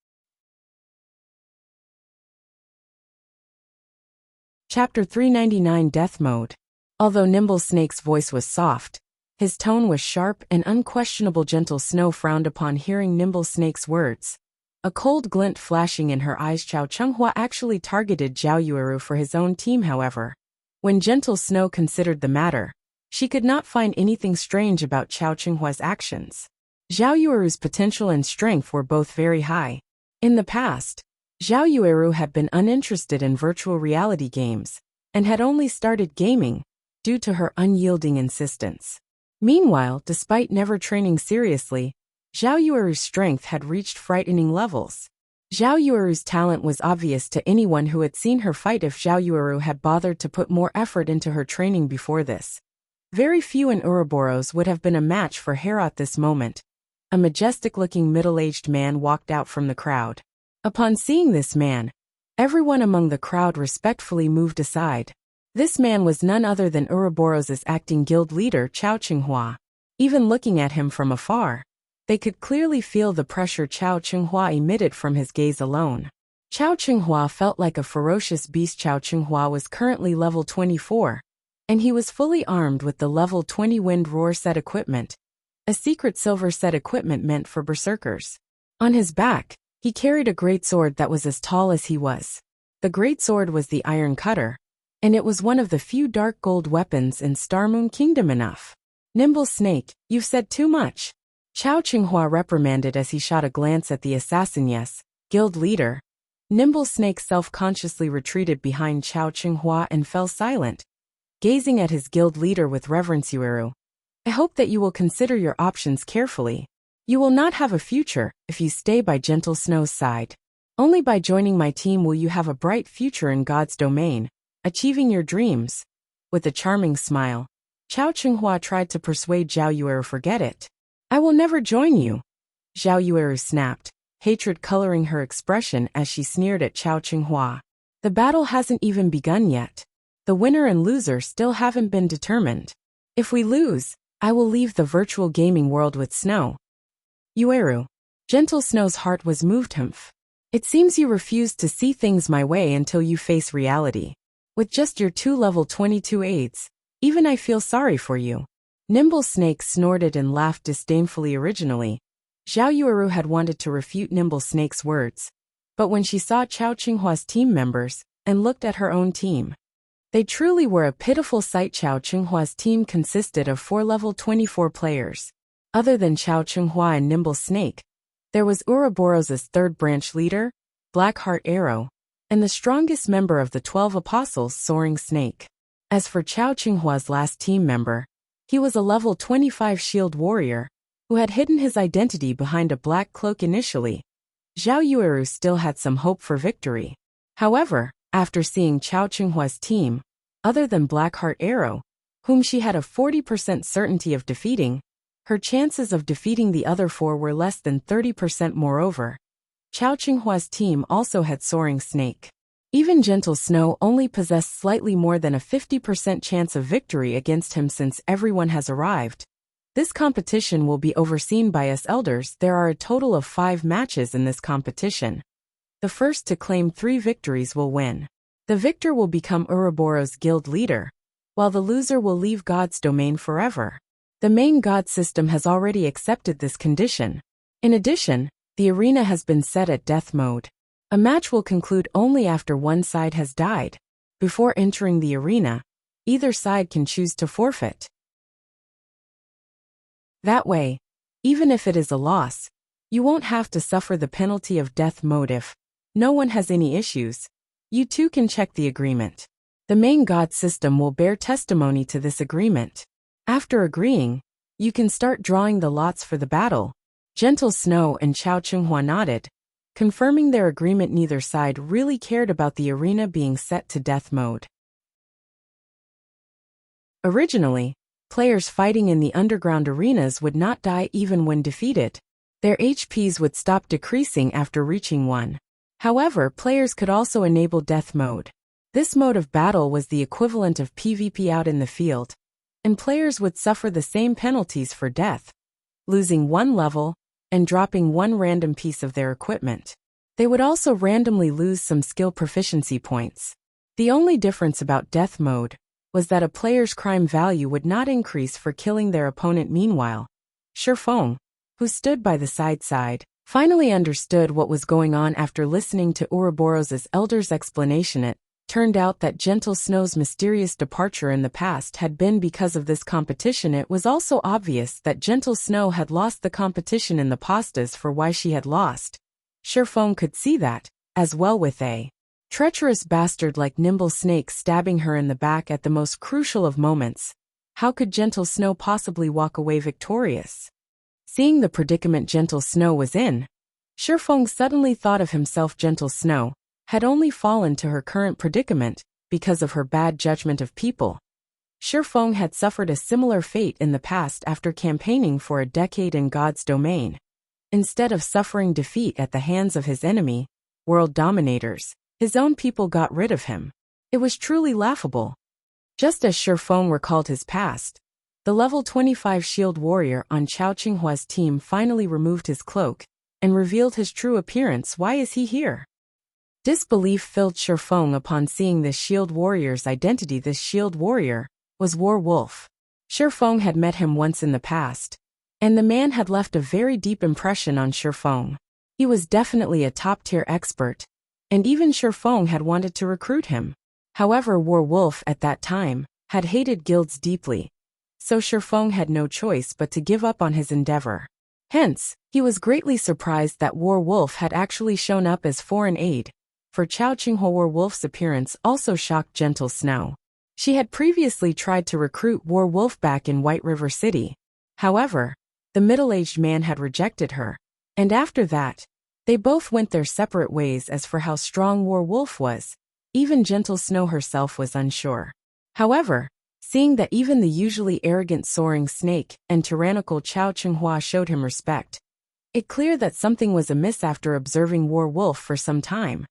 Chapter 399 Death Mode. Although Nimble Snake's voice was soft, his tone was sharp and unquestionable. Gentle Snow frowned upon hearing Nimble Snake's words, a cold glint flashing in her eyes. Chao Chenghua actually targeted Zhao Yueru for his own team. However, when Gentle Snow considered the matter, she could not find anything strange about Chao Chenghua's actions. Zhao Yueru's potential and strength were both very high. In the past, Zhao Yueru had been uninterested in virtual reality games, and had only started gaming due to her unyielding insistence. Meanwhile, despite never training seriously, Zhao Yueru's strength had reached frightening levels. Zhao Yueru's talent was obvious to anyone who had seen her fight. If Zhao Yueru had bothered to put more effort into her training before this, very few in Ouroboros would have been a match for her. At this moment, a majestic-looking middle-aged man walked out from the crowd. Upon seeing this man, everyone among the crowd respectfully moved aside. This man was none other than Ouroboros' acting guild leader Chao Chenghua. Even looking at him from afar, they could clearly feel the pressure Chao Chenghua emitted from his gaze alone. Chao Chenghua felt like a ferocious beast. Chao Chenghua was currently level 24, and he was fully armed with the level 20 Wind Roar set equipment, a secret silver set equipment meant for berserkers. On his back, he carried a great sword that was as tall as he was. The great sword was the Iron Cutter, and it was one of the few dark gold weapons in Starmoon Kingdom. Enough. Nimble Snake, you've said too much. Chao Chenghua reprimanded as he shot a glance at the assassin. Yes, guild leader. Nimble Snake self-consciously retreated behind Chao Chenghua and fell silent, gazing at his guild leader with reverence. Yueru, I hope that you will consider your options carefully. You will not have a future if you stay by Gentle Snow's side. Only by joining my team will you have a bright future in God's domain, achieving your dreams. With a charming smile, Chao Qinghua tried to persuade Zhao Yueru forget it. I will never join you. Zhao Yueru snapped, hatred coloring her expression as she sneered at Chao Qinghua. The battle hasn't even begun yet. The winner and loser still haven't been determined. If we lose, I will leave the virtual gaming world with Snow. Yueru. Gentle Snow's heart was moved. It seems you refuse to see things my way until you face reality. With just your 2 level 22 aids, even I feel sorry for you. Nimble Snake snorted and laughed disdainfully. Originally, Zhao Yueru had wanted to refute Nimble Snake's words, but when she saw Chao Qinghua's team members and looked at her own team, they truly were a pitiful sight. Chao Qinghua's team consisted of 4 level 24 players. Other than Chao Qinghua and Nimble Snake, there was Ouroboros's 3rd branch leader, Blackheart Arrow, and the strongest member of the 12 Apostles, Soaring Snake. As for Chao Qinghua's last team member, he was a level 25 shield warrior, who had hidden his identity behind a black cloak initially. Zhao Yueru still had some hope for victory. However, after seeing Chao Qinghua's team, other than Blackheart Arrow, whom she had a 40% certainty of defeating, her chances of defeating the other 4 were less than 30%. Moreover, Chao Qinghua's team also had Soaring Snake. Even Gentle Snow only possessed slightly more than a 50% chance of victory against him. Since everyone has arrived, this competition will be overseen by us elders. There are a total of 5 matches in this competition. The first to claim 3 victories will win. The victor will become Ouroboros guild leader, while the loser will leave God's domain forever. The main God system has already accepted this condition. In addition, the arena has been set at death mode. A match will conclude only after one side has died. Before entering the arena, either side can choose to forfeit. That way, even if it is a loss, you won't have to suffer the penalty of death mode. If no one has any issues, you too can check the agreement. The main God system will bear testimony to this agreement. After agreeing, you can start drawing the lots for the battle. Gentle Snow and Chao Qinghua nodded, confirming their agreement. Neither side really cared about the arena being set to death mode. Originally, players fighting in the underground arenas would not die even when defeated. Their HPs would stop decreasing after reaching 1. However, players could also enable death mode. This mode of battle was the equivalent of PvP out in the field, and players would suffer the same penalties for death, losing 1 level, and dropping 1 random piece of their equipment. They would also randomly lose some skill proficiency points. The only difference about death mode was that a player's crime value would not increase for killing their opponent. Meanwhile, Shifeng, who stood by the side, finally understood what was going on after listening to Ouroboros's elder's explanation. It turned out that Gentle Snow's mysterious departure in the past had been because of this competition. It was also obvious that Gentle Snow had lost the competition in the pastas. For why she had lost, Shifeng could see that, as well, with a treacherous bastard like Nimble Snake stabbing her in the back at the most crucial of moments. How could Gentle Snow possibly walk away victorious? Seeing the predicament Gentle Snow was in, Shifeng suddenly thought of himself. Gentle Snow had only fallen to her current predicament because of her bad judgment of people. Shifeng had suffered a similar fate in the past after campaigning for a decade in God's domain. Instead of suffering defeat at the hands of his enemy, world dominators, his own people got rid of him. It was truly laughable. Just as Shifeng recalled his past, the level 25 shield warrior on Chao Qinghua's team finally removed his cloak and revealed his true appearance. Why is he here? Disbelief filled Shifeng upon seeing this shield warrior's identity. This shield warrior was War Wolf. Shifeng had met him once in the past, and the man had left a very deep impression on Shifeng. He was definitely a top-tier expert, and even Shifeng had wanted to recruit him. However, War Wolf at that time had hated guilds deeply, so Shifeng had no choice but to give up on his endeavor. Hence, he was greatly surprised that War Wolf had actually shown up as foreign aid. For Chao Qinghua, War Wolf's appearance also shocked Gentle Snow. She had previously tried to recruit War Wolf back in White River City. However, the middle-aged man had rejected her, and after that, They both went their separate ways. As for how strong Wolf was, even gentle Snow herself was unsure. However, seeing that even the usually arrogant Soaring Snake and tyrannical Chao Qinghua showed him respect, it clear that something was amiss. After observing Wolf for some time,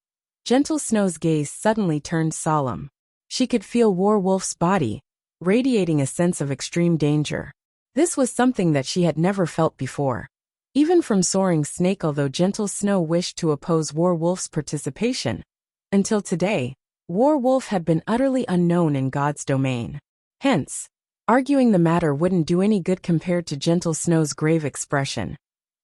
gentle Snow's gaze suddenly turned solemn. She could feel Wolf's body, radiating a sense of extreme danger. This was something that she had never felt before, even from Soaring Snake. Although gentle Snow wished to oppose Wolf's participation, until today, Wolf had been utterly unknown in God's domain. Hence, arguing the matter wouldn't do any good compared to gentle Snow's grave expression.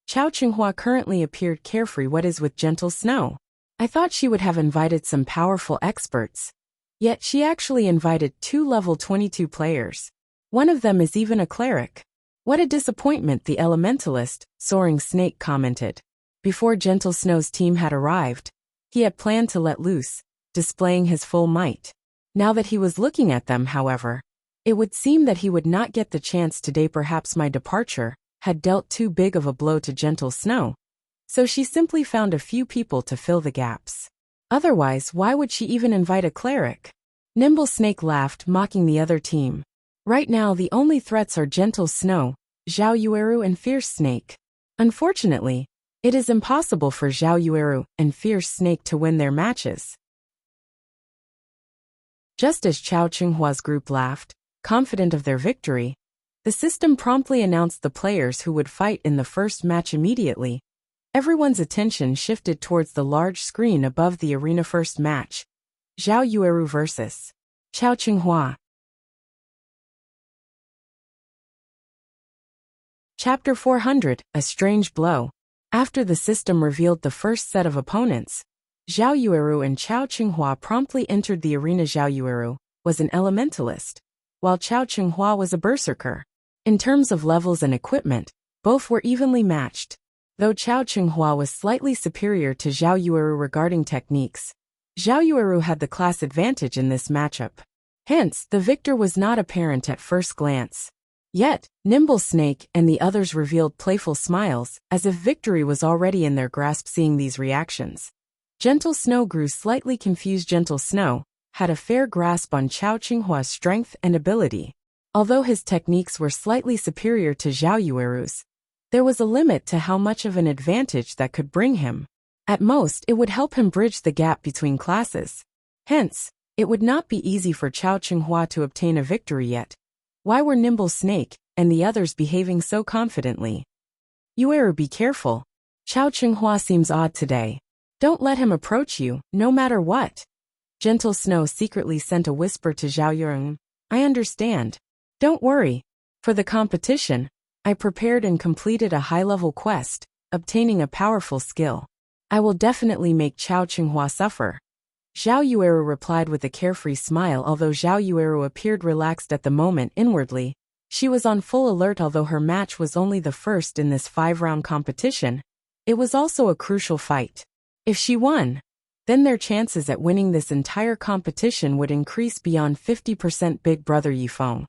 Chao Qinghua currently appeared carefree. What is with gentle Snow? I thought she would have invited some powerful experts. Yet she actually invited 2 level 22 players. One of them is even a cleric. What a disappointment, the elementalist, Soaring Snake commented. Before gentle Snow's team had arrived, he had planned to let loose, displaying his full might. Now that he was looking at them, however, it would seem that he would not get the chance today. Perhaps my departure had dealt too big of a blow to gentle Snow, so she simply found a few people to fill the gaps. Otherwise, why would she even invite a cleric? Nimble Snake laughed, mocking the other team. Right now the only threats are gentle Snow, Zhao Yueru and Fierce Snake. Unfortunately, it is impossible for Zhao Yueru and Fierce Snake to win their matches. Just as Chao Qinghua's group laughed, confident of their victory, the system promptly announced the players who would fight in the first match. Immediately, everyone's attention shifted towards the large screen above the arena. First match: Zhao Yueru vs. Chao Qinghua. Chapter 400, A Strange Blow. After the system revealed the first set of opponents, Zhao Yueru and Chao Qinghua promptly entered the arena. Zhao Yueru was an elementalist, while Chao Qinghua was a berserker. In terms of levels and equipment, both were evenly matched. Though Chao Qinghua was slightly superior to Zhao Yueru regarding techniques, Zhao Yueru had the class advantage in this matchup. Hence, the victor was not apparent at first glance. Yet, Nimble Snake and the others revealed playful smiles, as if victory was already in their grasp. Seeing these reactions, Gentle Snow grew slightly confused. Gentle Snow had a fair grasp on Chao Qinghua's strength and ability. Although his techniques were slightly superior to Zhao Yueru's, there was a limit to how much of an advantage that could bring him. At most, it would help him bridge the gap between classes. Hence, it would not be easy for Chao Qinghua to obtain a victory yet. Why were Nimble Snake and the others behaving so confidently? Yueru, be careful. Chao Qinghua seems odd today. Don't let him approach you, no matter what. Gentle Snow secretly sent a whisper to Zhao Yueru. I understand. Don't worry. For the competition, I prepared and completed a high-level quest, obtaining a powerful skill. I will definitely make Chao Qinghua suffer. Zhao Yueru replied with a carefree smile. Although Zhao Yueru appeared relaxed at the moment, inwardly, she was on full alert. Although her match was only the first in this 5-round competition, it was also a crucial fight. If she won, then their chances at winning this entire competition would increase beyond 50%. Big Brother Yifeng.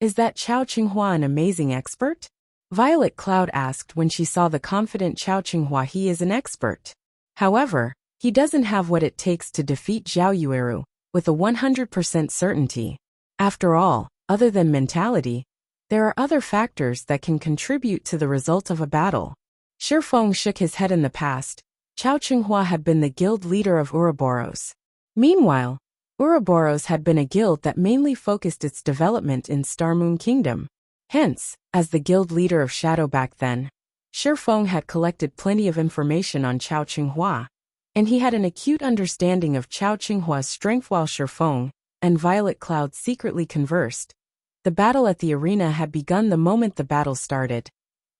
Is that Chao Qinghua an amazing expert? Violet Cloud asked when she saw the confident Chao Qinghua. He is an expert. However, he doesn't have what it takes to defeat Zhao Yueru with a 100% certainty. After all, other than mentality, there are other factors that can contribute to the result of a battle. Shifeng shook his head. In the past, Chao Qinghua had been the guild leader of Ouroboros. Meanwhile, Ouroboros had been a guild that mainly focused its development in Star Moon Kingdom. Hence, as the guild leader of Shadow back then, Shifeng had collected plenty of information on Chao Qinghua, and he had an acute understanding of Chao Qinghua's strength. While Shifeng and Violet Cloud secretly conversed, the battle at the arena had begun. The moment the battle started,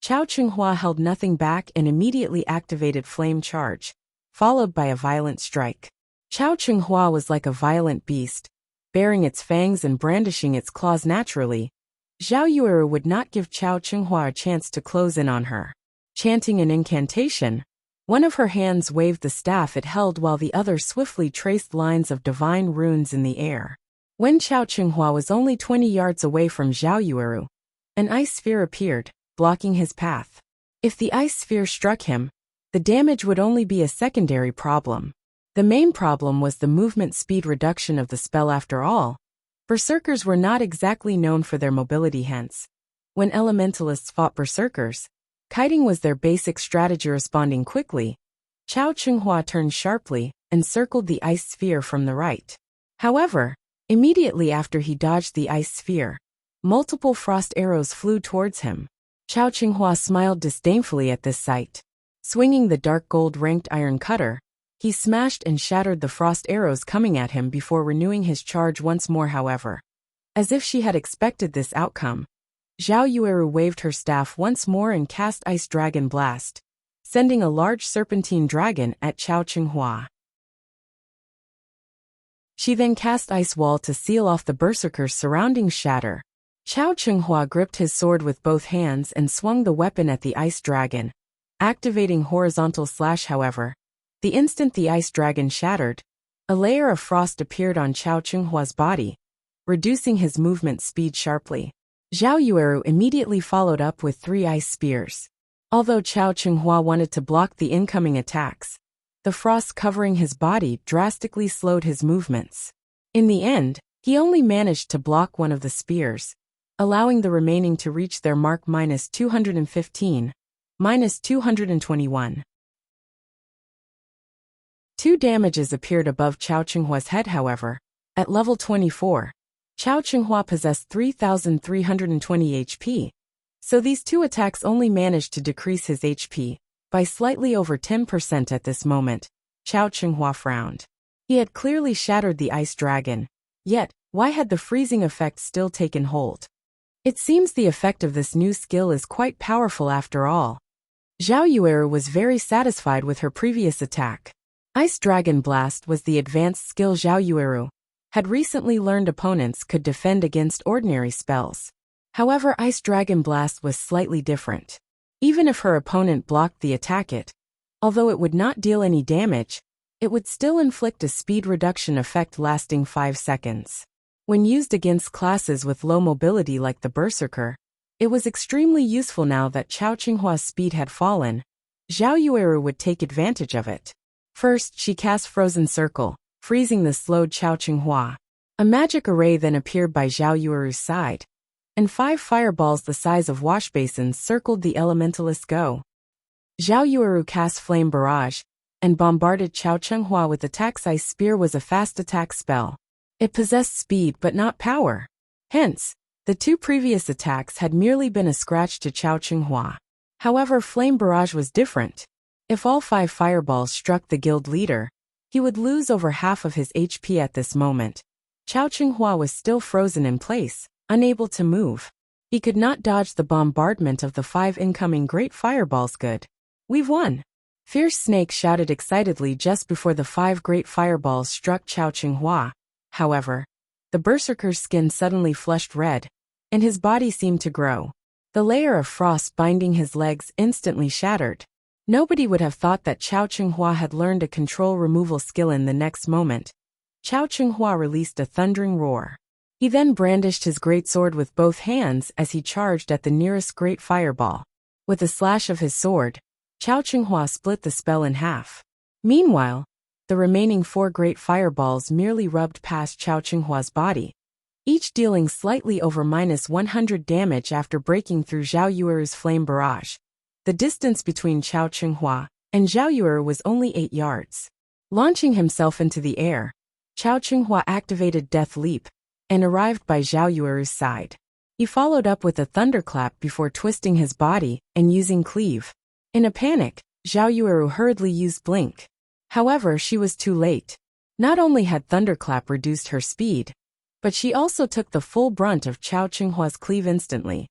Chao Qinghua held nothing back and immediately activated Flame Charge, followed by a violent strike. Chao Qinghua was like a violent beast, baring its fangs and brandishing its claws naturally. Zhao Yueru would not give Chao Qinghua a chance to close in on her. Chanting an incantation, one of her hands waved the staff it held while the other swiftly traced lines of divine runes in the air. When Chao Qinghua was only 20 yards away from Zhao Yueru, an ice sphere appeared, blocking his path. If the ice sphere struck him, the damage would only be a secondary problem. The main problem was the movement speed reduction of the spell after all. Berserkers were not exactly known for their mobility, hence, when elementalists fought berserkers, kiting was their basic strategy. Responding quickly, Chao Qinghua turned sharply and circled the ice sphere from the right. However, immediately after he dodged the ice sphere, multiple frost arrows flew towards him. Chao Qinghua smiled disdainfully at this sight. Swinging the dark gold-ranked iron cutter, he smashed and shattered the frost arrows coming at him before renewing his charge once more. However, as if she had expected this outcome, Zhao Yueru waved her staff once more and cast Ice Dragon Blast, sending a large serpentine dragon at Chao Qinghua. She then cast Ice Wall to seal off the berserker's surrounding shatter. Chao Qinghua gripped his sword with both hands and swung the weapon at the ice dragon, activating horizontal slash. However, the instant the ice dragon shattered, a layer of frost appeared on Chao Qinghua's body, reducing his movement speed sharply. Zhao Yueru immediately followed up with 3 ice spears. Although Chao Qinghua wanted to block the incoming attacks, the frost covering his body drastically slowed his movements. In the end, he only managed to block one of the spears, allowing the remaining to reach their mark -215, -221. 2 damages appeared above Chao Qinghua's head. However, at level 24, Chao Qinghua possessed 3,320 HP, so these 2 attacks only managed to decrease his HP by slightly over 10% at this moment. Chao Qinghua frowned. He had clearly shattered the ice dragon, yet, why had the freezing effect still taken hold? It seems the effect of this new skill is quite powerful after all. Zhao Yueru was very satisfied with her previous attack. Ice Dragon Blast was the advanced skill Zhao Yueru had recently learned opponents could defend against ordinary spells. However, Ice Dragon Blast was slightly different. Even if her opponent blocked the attack, although it would not deal any damage, it would still inflict a speed reduction effect lasting 5 seconds. When used against classes with low mobility like the Berserker, it was extremely useful. Now that Chao Qinghua's speed had fallen, Zhao Yueru would take advantage of it. First, she cast Frozen Circle, freezing the slowed Chao Qinghua. A magic array then appeared by Zhao Yueru's side, and 5 fireballs the size of washbasins circled the elementalist's go. Zhao Yueru cast Flame Barrage and bombarded Chao Qinghua with attacks. Ice Spear was a fast attack spell. It possessed speed but not power. Hence, the 2 previous attacks had merely been a scratch to Chao Qinghua. However, Flame Barrage was different. If all 5 fireballs struck the guild leader, he would lose over half of his HP at this moment. Chao Qinghua was still frozen in place, unable to move. He could not dodge the bombardment of the 5 incoming great fireballs. Good. We've won! Fierce Snake shouted excitedly just before the 5 great fireballs struck Chao Qinghua. However, the berserker's skin suddenly flushed red, and his body seemed to grow. The layer of frost binding his legs instantly shattered. Nobody would have thought that Chao Qinghua had learned a control removal skill. In the next moment, Chao Qinghua released a thundering roar. He then brandished his greatsword with both hands as he charged at the nearest great fireball. With a slash of his sword, Chao Qinghua split the spell in half. Meanwhile, the remaining 4 great fireballs merely rubbed past Chao Qinghua's body, each dealing slightly over -100 damage after breaking through Zhao Yueru's Flame Barrage. The distance between Chao Qinghua and Zhao Yueru was only 8 yards. Launching himself into the air, Chao Qinghua activated Death Leap and arrived by Zhao Yueru's side. He followed up with a thunderclap before twisting his body and using Cleave. In a panic, Zhao Yueru hurriedly used Blink. However, she was too late. Not only had Thunderclap reduced her speed, but she also took the full brunt of Chao Qinghua's Cleave instantly.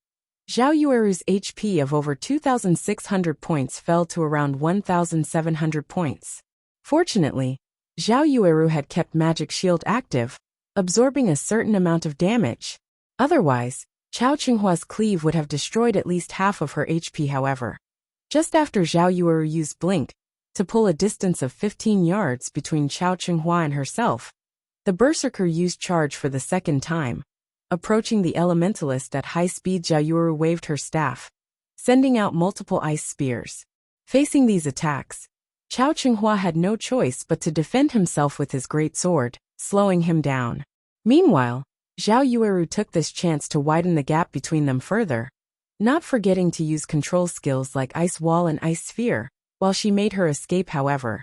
Zhao Yueru's HP of over 2,600 points fell to around 1,700 points. Fortunately, Zhao Yueru had kept Magic Shield active, absorbing a certain amount of damage. Otherwise, Chao Qinghua's Cleave would have destroyed at least half of her HP. However, just after Zhao Yueru used Blink to pull a distance of 15 yards between Chao Qinghua and herself, the Berserker used Charge for the second time. Approaching the Elementalist at high speed, Zhao Yueru waved her staff, sending out multiple ice spears. Facing these attacks, Chao Qinghua had no choice but to defend himself with his great sword, slowing him down. Meanwhile, Zhao Yueru took this chance to widen the gap between them further, not forgetting to use control skills like Ice Wall and Ice Sphere, while she made her escape. However,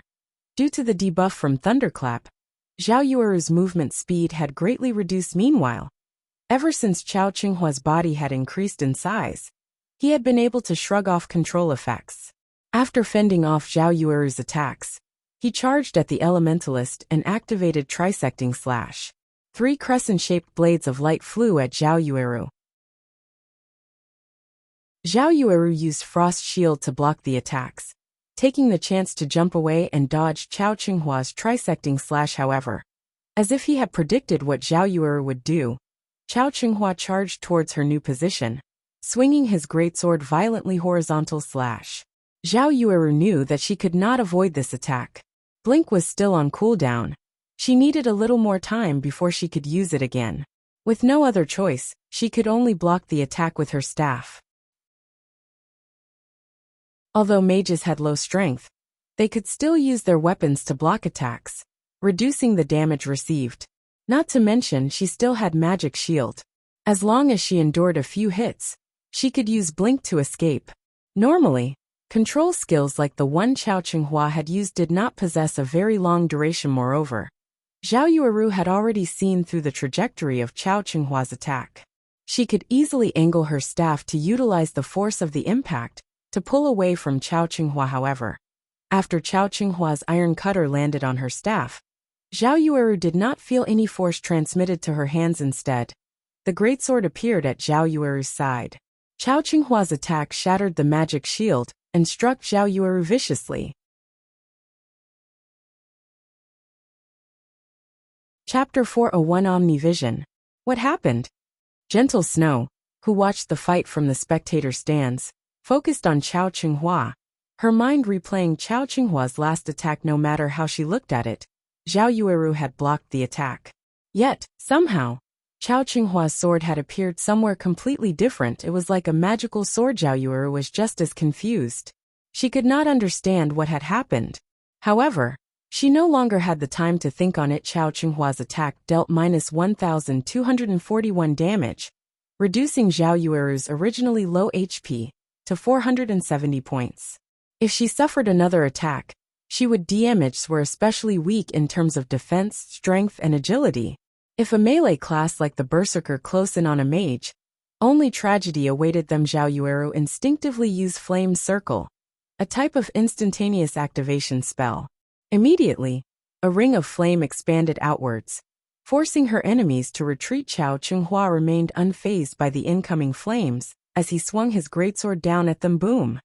due to the debuff from Thunderclap, Zhao Yueru's movement speed had greatly reduced. Meanwhile, ever since Chao Qinghua's body had increased in size, he had been able to shrug off control effects. After fending off Zhao Yueru's attacks, he charged at the Elementalist and activated Trisecting Slash. 3 crescent-shaped blades of light flew at Zhao Yueru. Zhao Yueru used Frost Shield to block the attacks, taking the chance to jump away and dodge Chao Qinghua's Trisecting Slash. However, as if he had predicted what Zhao Yueru would do, Chao Qinghua charged towards her new position, swinging his greatsword violently horizontal slash. Zhao Yueru knew that she could not avoid this attack. Blink was still on cooldown. She needed a little more time before she could use it again. With no other choice, she could only block the attack with her staff. Although mages had low strength, they could still use their weapons to block attacks, reducing the damage received. Not to mention she still had magic shield. As long as she endured a few hits, she could use blink to escape. Normally, control skills like the one Chao Qinghua had used did not possess a very long duration. Moreover, Zhao Yueru had already seen through the trajectory of Chao Qinghua's attack. She could easily angle her staff to utilize the force of the impact to pull away from Chao Qinghua. However, after Chao Qinghua's iron cutter landed on her staff, Zhao Yueru did not feel any force transmitted to her hands. Instead, the greatsword appeared at Zhao Yueru's side. Chao Qinghua's attack shattered the magic shield and struck Zhao Yueru viciously. Chapter 401 Omnivision. What happened? Gentle Snow, who watched the fight from the spectator stands, focused on Chao Qinghua, her mind replaying Chao Qinghua's last attack. No matter how she looked at it, Zhao Yueru had blocked the attack. Yet, somehow, Chao Qinghua's sword had appeared somewhere completely different. It was like a magical sword. Zhao Yueru was just as confused. She could not understand what had happened. However, she no longer had the time to think on it. Chao Qinghua's attack dealt -1,241 damage, reducing Zhao Yueru's originally low HP to 470 points. If she suffered another attack, she would damage were especially weak in terms of defense, strength, and agility. If a melee class like the Berserker close in on a mage, only tragedy awaited them. Zhao Yueru instinctively used Flame Circle, a type of instantaneous activation spell. Immediately, a ring of flame expanded outwards, forcing her enemies to retreat. Chao Qinghua remained unfazed by the incoming flames as he swung his greatsword down at them. Boom!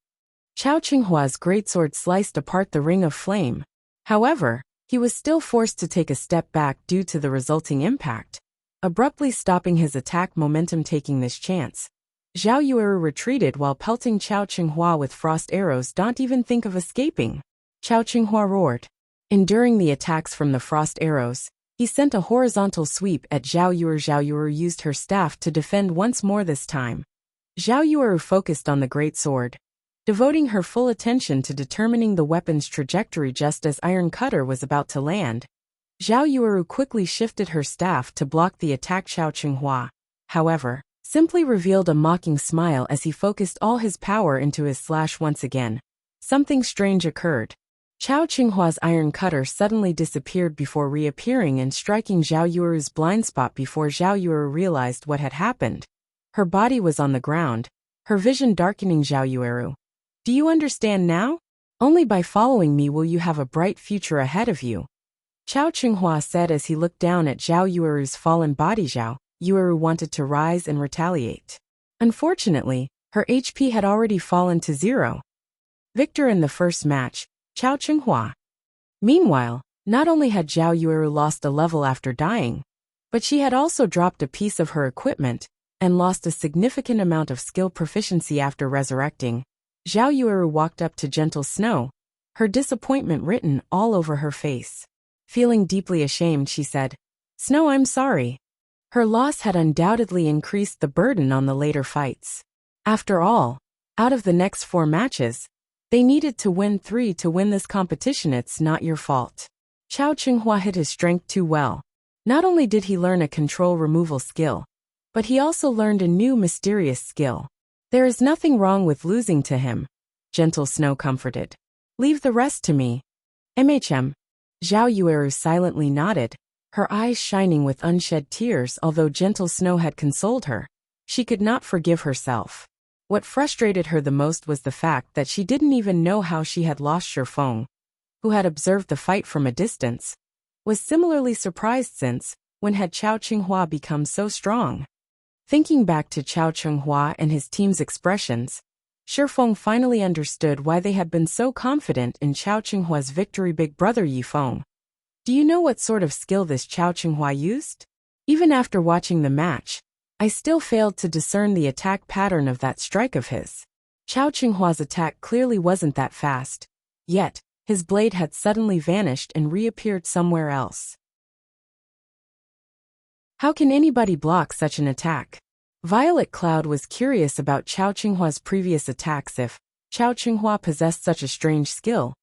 Chao Qinghua's greatsword sliced apart the ring of flame. However, he was still forced to take a step back due to the resulting impact, abruptly stopping his attack momentum. Taking this chance, Zhao Yueru retreated while pelting Chao Qinghua with frost arrows. Don't even think of escaping! Chao Qinghua roared. Enduring the attacks from the frost arrows, he sent a horizontal sweep at Zhao Yueru. Zhao Yueru used her staff to defend once more. This time, Zhao Yueru focused on the great sword, devoting her full attention to determining the weapon's trajectory. Just as Iron Cutter was about to land, Zhao Yueru quickly shifted her staff to block the attack. Chao Qinghua, however, simply revealed a mocking smile as he focused all his power into his slash. Once again, something strange occurred. Chao Qinghua's iron cutter suddenly disappeared before reappearing and striking Zhao Yueru's blind spot. Before Zhao Yueru realized what had happened, her body was on the ground, her vision darkening. Zhao Yueru, do you understand now? Only by following me will you have a bright future ahead of you, Chao Qinghua said as he looked down at Zhao Yueru's fallen body. Zhao Yueru wanted to rise and retaliate. Unfortunately, her HP had already fallen to 0. Victor in the first match, Chao Qinghua. Meanwhile, not only had Zhao Yueru lost a level after dying, but she had also dropped a piece of her equipment and lost a significant amount of skill proficiency after resurrecting. Zhao Yueru walked up to Gentle Snow, her disappointment written all over her face. Feeling deeply ashamed, she said, "Snow, I'm sorry." Her loss had undoubtedly increased the burden on the later fights. After all, out of the next 4 matches, They needed to win 3 to win this competition. It's not your fault. Chao Qinghua hid his strength too well. Not only did he learn a control removal skill, but he also learned a new mysterious skill. There is nothing wrong with losing to him, Gentle Snow comforted. Leave the rest to me. MHM. Zhao Yueru silently nodded, her eyes shining with unshed tears. Although Gentle Snow had consoled her, she could not forgive herself. What frustrated her the most was the fact that she didn't even know how she had lost Shifeng, who had observed the fight from a distance, was similarly surprised since, when had Chao Qinghua become so strong? Thinking back to Chao Qinghua and his team's expressions, Shifeng finally understood why they had been so confident in Chao Qinghua's victory. Big brother Yifeng, do you know what sort of skill this Chao Qinghua used? Even after watching the match, I still failed to discern the attack pattern of that strike of his. Chao Qinghua's attack clearly wasn't that fast, yet his blade had suddenly vanished and reappeared somewhere else. How can anybody block such an attack? Violet Cloud was curious about Chao Qinghua's previous attacks. If Chao Qinghua possessed such a strange skill,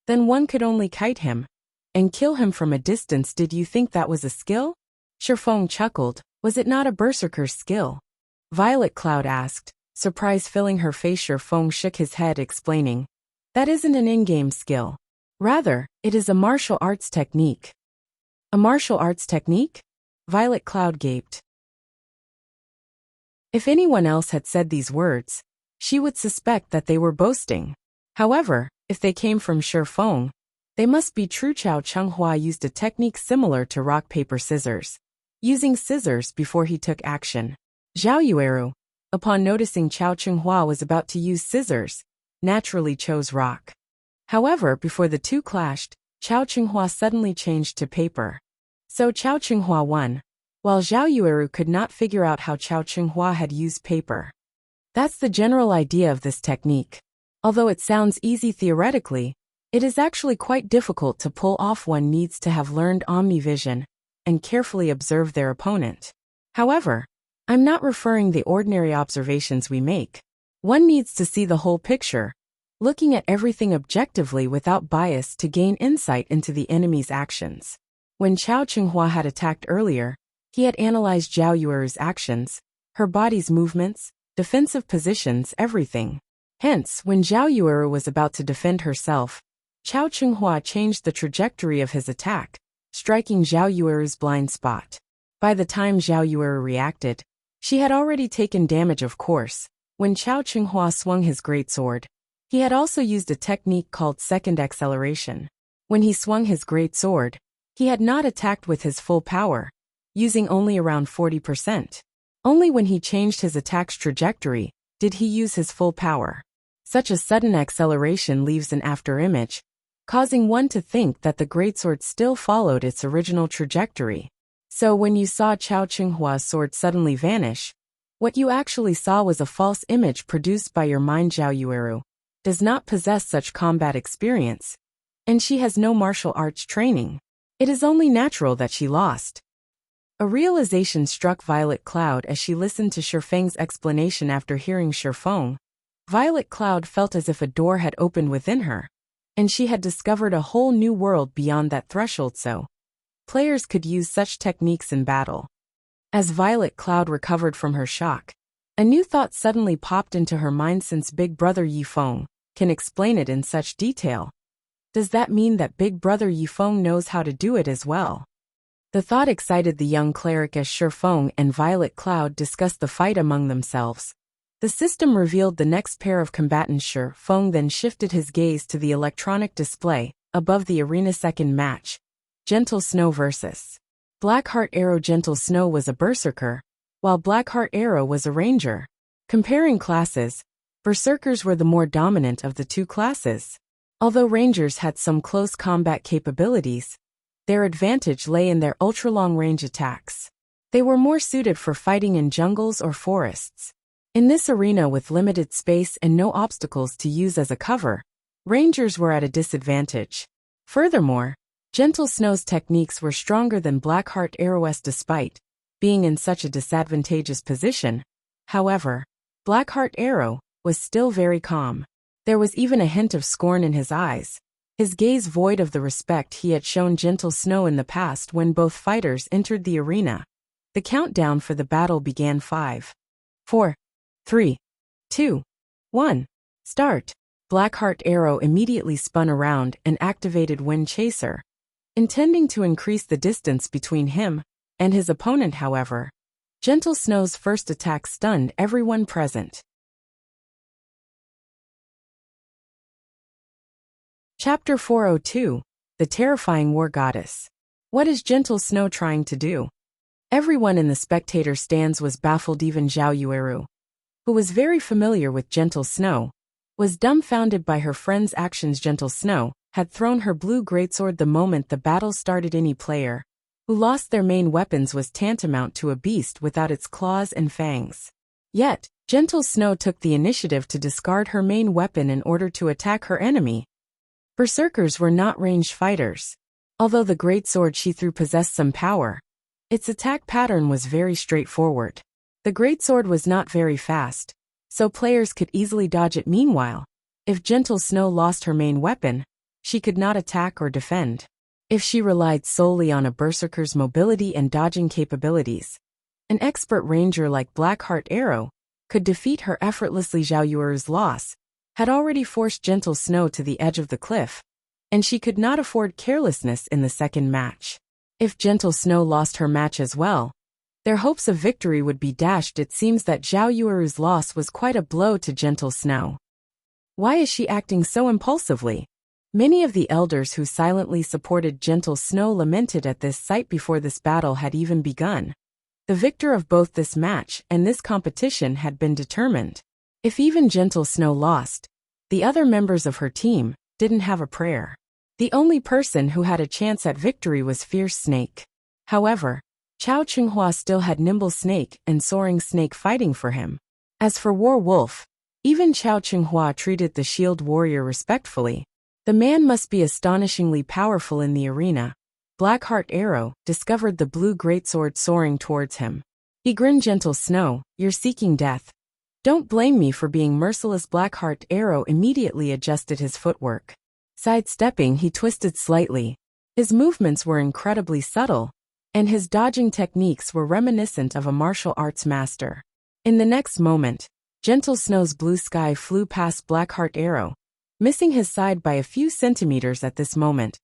then one could only kite him and kill him from a distance. Did you think that was a skill? Shifeng chuckled. Was it not a berserker's skill? Violet Cloud asked, surprise filling her face. Shifeng shook his head, explaining, that isn't an in-game skill. Rather, it is a martial arts technique. A martial arts technique? Violet Cloud gaped. If anyone else had said these words, she would suspect that they were boasting. However, if they came from Shifeng, they must be true. Chao Qinghua used a technique similar to rock paper scissors, using scissors before he took action. Zhao Yueru, upon noticing Chao Qinghua was about to use scissors, naturally chose rock. However, before the two clashed, Chao Qinghua suddenly changed to paper. So Chao Qinghua won, while Zhao Yueru could not figure out how Chao Qinghua had used paper. That's the general idea of this technique. Although it sounds easy theoretically, it is actually quite difficult to pull off. One needs to have learned omnivision and carefully observe their opponent. However, I'm not referring the ordinary observations we make. One needs to see the whole picture, looking at everything objectively without bias to gain insight into the enemy's actions. When Chao Qinghua had attacked earlier, he had analyzed Zhao Yueru's actions, her body's movements, defensive positions, everything. Hence, when Zhao Yueru was about to defend herself, Chao Qinghua changed the trajectory of his attack, striking Zhao Yueru's blind spot. By the time Zhao Yueru reacted, she had already taken damage. Of course, when Chao Qinghua swung his greatsword, he had also used a technique called second acceleration. When he swung his greatsword, he had not attacked with his full power, using only around 40%. Only when he changed his attack's trajectory did he use his full power. Such a sudden acceleration leaves an afterimage, causing one to think that the greatsword still followed its original trajectory. So when you saw Chao Qinghua's sword suddenly vanish, what you actually saw was a false image produced by your mind. Zhao Yueru does not possess such combat experience, and she has no martial arts training. It is only natural that she lost. A realization struck Violet Cloud as she listened to Shifeng's explanation. After hearing Shifeng, Violet Cloud felt as if a door had opened within her, and she had discovered a whole new world beyond that threshold. So, players could use such techniques in battle. As Violet Cloud recovered from her shock, a new thought suddenly popped into her mind. Since Big Brother Yifeng can explain it in such detail, does that mean that Big Brother Yifeng knows how to do it as well? The thought excited the young cleric as Shifeng and Violet Cloud discussed the fight among themselves. The system revealed the next pair of combatants. Shifeng then shifted his gaze to the electronic display above the arena. Second match, Gentle Snow vs. Blackheart Arrow. Gentle Snow was a berserker, while Blackheart Arrow was a ranger. Comparing classes, berserkers were the more dominant of the two classes. Although rangers had some close combat capabilities, their advantage lay in their ultra-long-range attacks. They were more suited for fighting in jungles or forests. In this arena with limited space and no obstacles to use as a cover, rangers were at a disadvantage. Furthermore, Gentle Snow's techniques were stronger than Blackheart Arrow's despite being in such a disadvantageous position. However, Blackheart Arrow was still very calm. There was even a hint of scorn in his eyes, his gaze void of the respect he had shown Gentle Snow in the past when both fighters entered the arena. The countdown for the battle began. 5, 4, 3, 2, 1. Start. Blackheart Arrow immediately spun around and activated Wind Chaser, intending to increase the distance between him and his opponent. However, Gentle Snow's first attack stunned everyone present. Chapter 402. The Terrifying War Goddess. What is Gentle Snow trying to do? Everyone in the spectator stands was baffled. Even Zhao Yueru, who was very familiar with Gentle Snow, was dumbfounded by her friend's actions. Gentle Snow had thrown her blue greatsword the moment the battle started. Any player who lost their main weapons was tantamount to a beast without its claws and fangs. Yet, Gentle Snow took the initiative to discard her main weapon in order to attack her enemy. Berserkers were not ranged fighters. Although the greatsword she threw possessed some power, its attack pattern was very straightforward. The greatsword was not very fast, so players could easily dodge it. Meanwhile, if Gentle Snow lost her main weapon, she could not attack or defend. If she relied solely on a berserker's mobility and dodging capabilities, an expert ranger like Blackheart Arrow could defeat her effortlessly. Zhao Yueru's loss had already forced Gentle Snow to the edge of the cliff, and she could not afford carelessness in the second match. If Gentle Snow lost her match as well, their hopes of victory would be dashed. It seems that Zhao Yueru's loss was quite a blow to Gentle Snow. Why is she acting so impulsively? Many of the elders who silently supported Gentle Snow lamented at this sight before this battle had even begun. The victor of both this match and this competition had been determined. If even Gentle Snow lost, the other members of her team didn't have a prayer. The only person who had a chance at victory was Fierce Snake. However, Chao Qinghua still had Nimble Snake and Soaring Snake fighting for him. As for War Wolf, even Chao Qinghua treated the shield warrior respectfully. The man must be astonishingly powerful in the arena. Blackheart Arrow discovered the blue greatsword soaring towards him. He grinned. Gentle Snow, you're seeking death. Don't blame me for being merciless. Blackheart Arrow immediately adjusted his footwork. Sidestepping, he twisted slightly. His movements were incredibly subtle, and his dodging techniques were reminiscent of a martial arts master. In the next moment, Gentle Snow's blue sky flew past Blackheart Arrow, missing his side by a few centimeters. At this moment,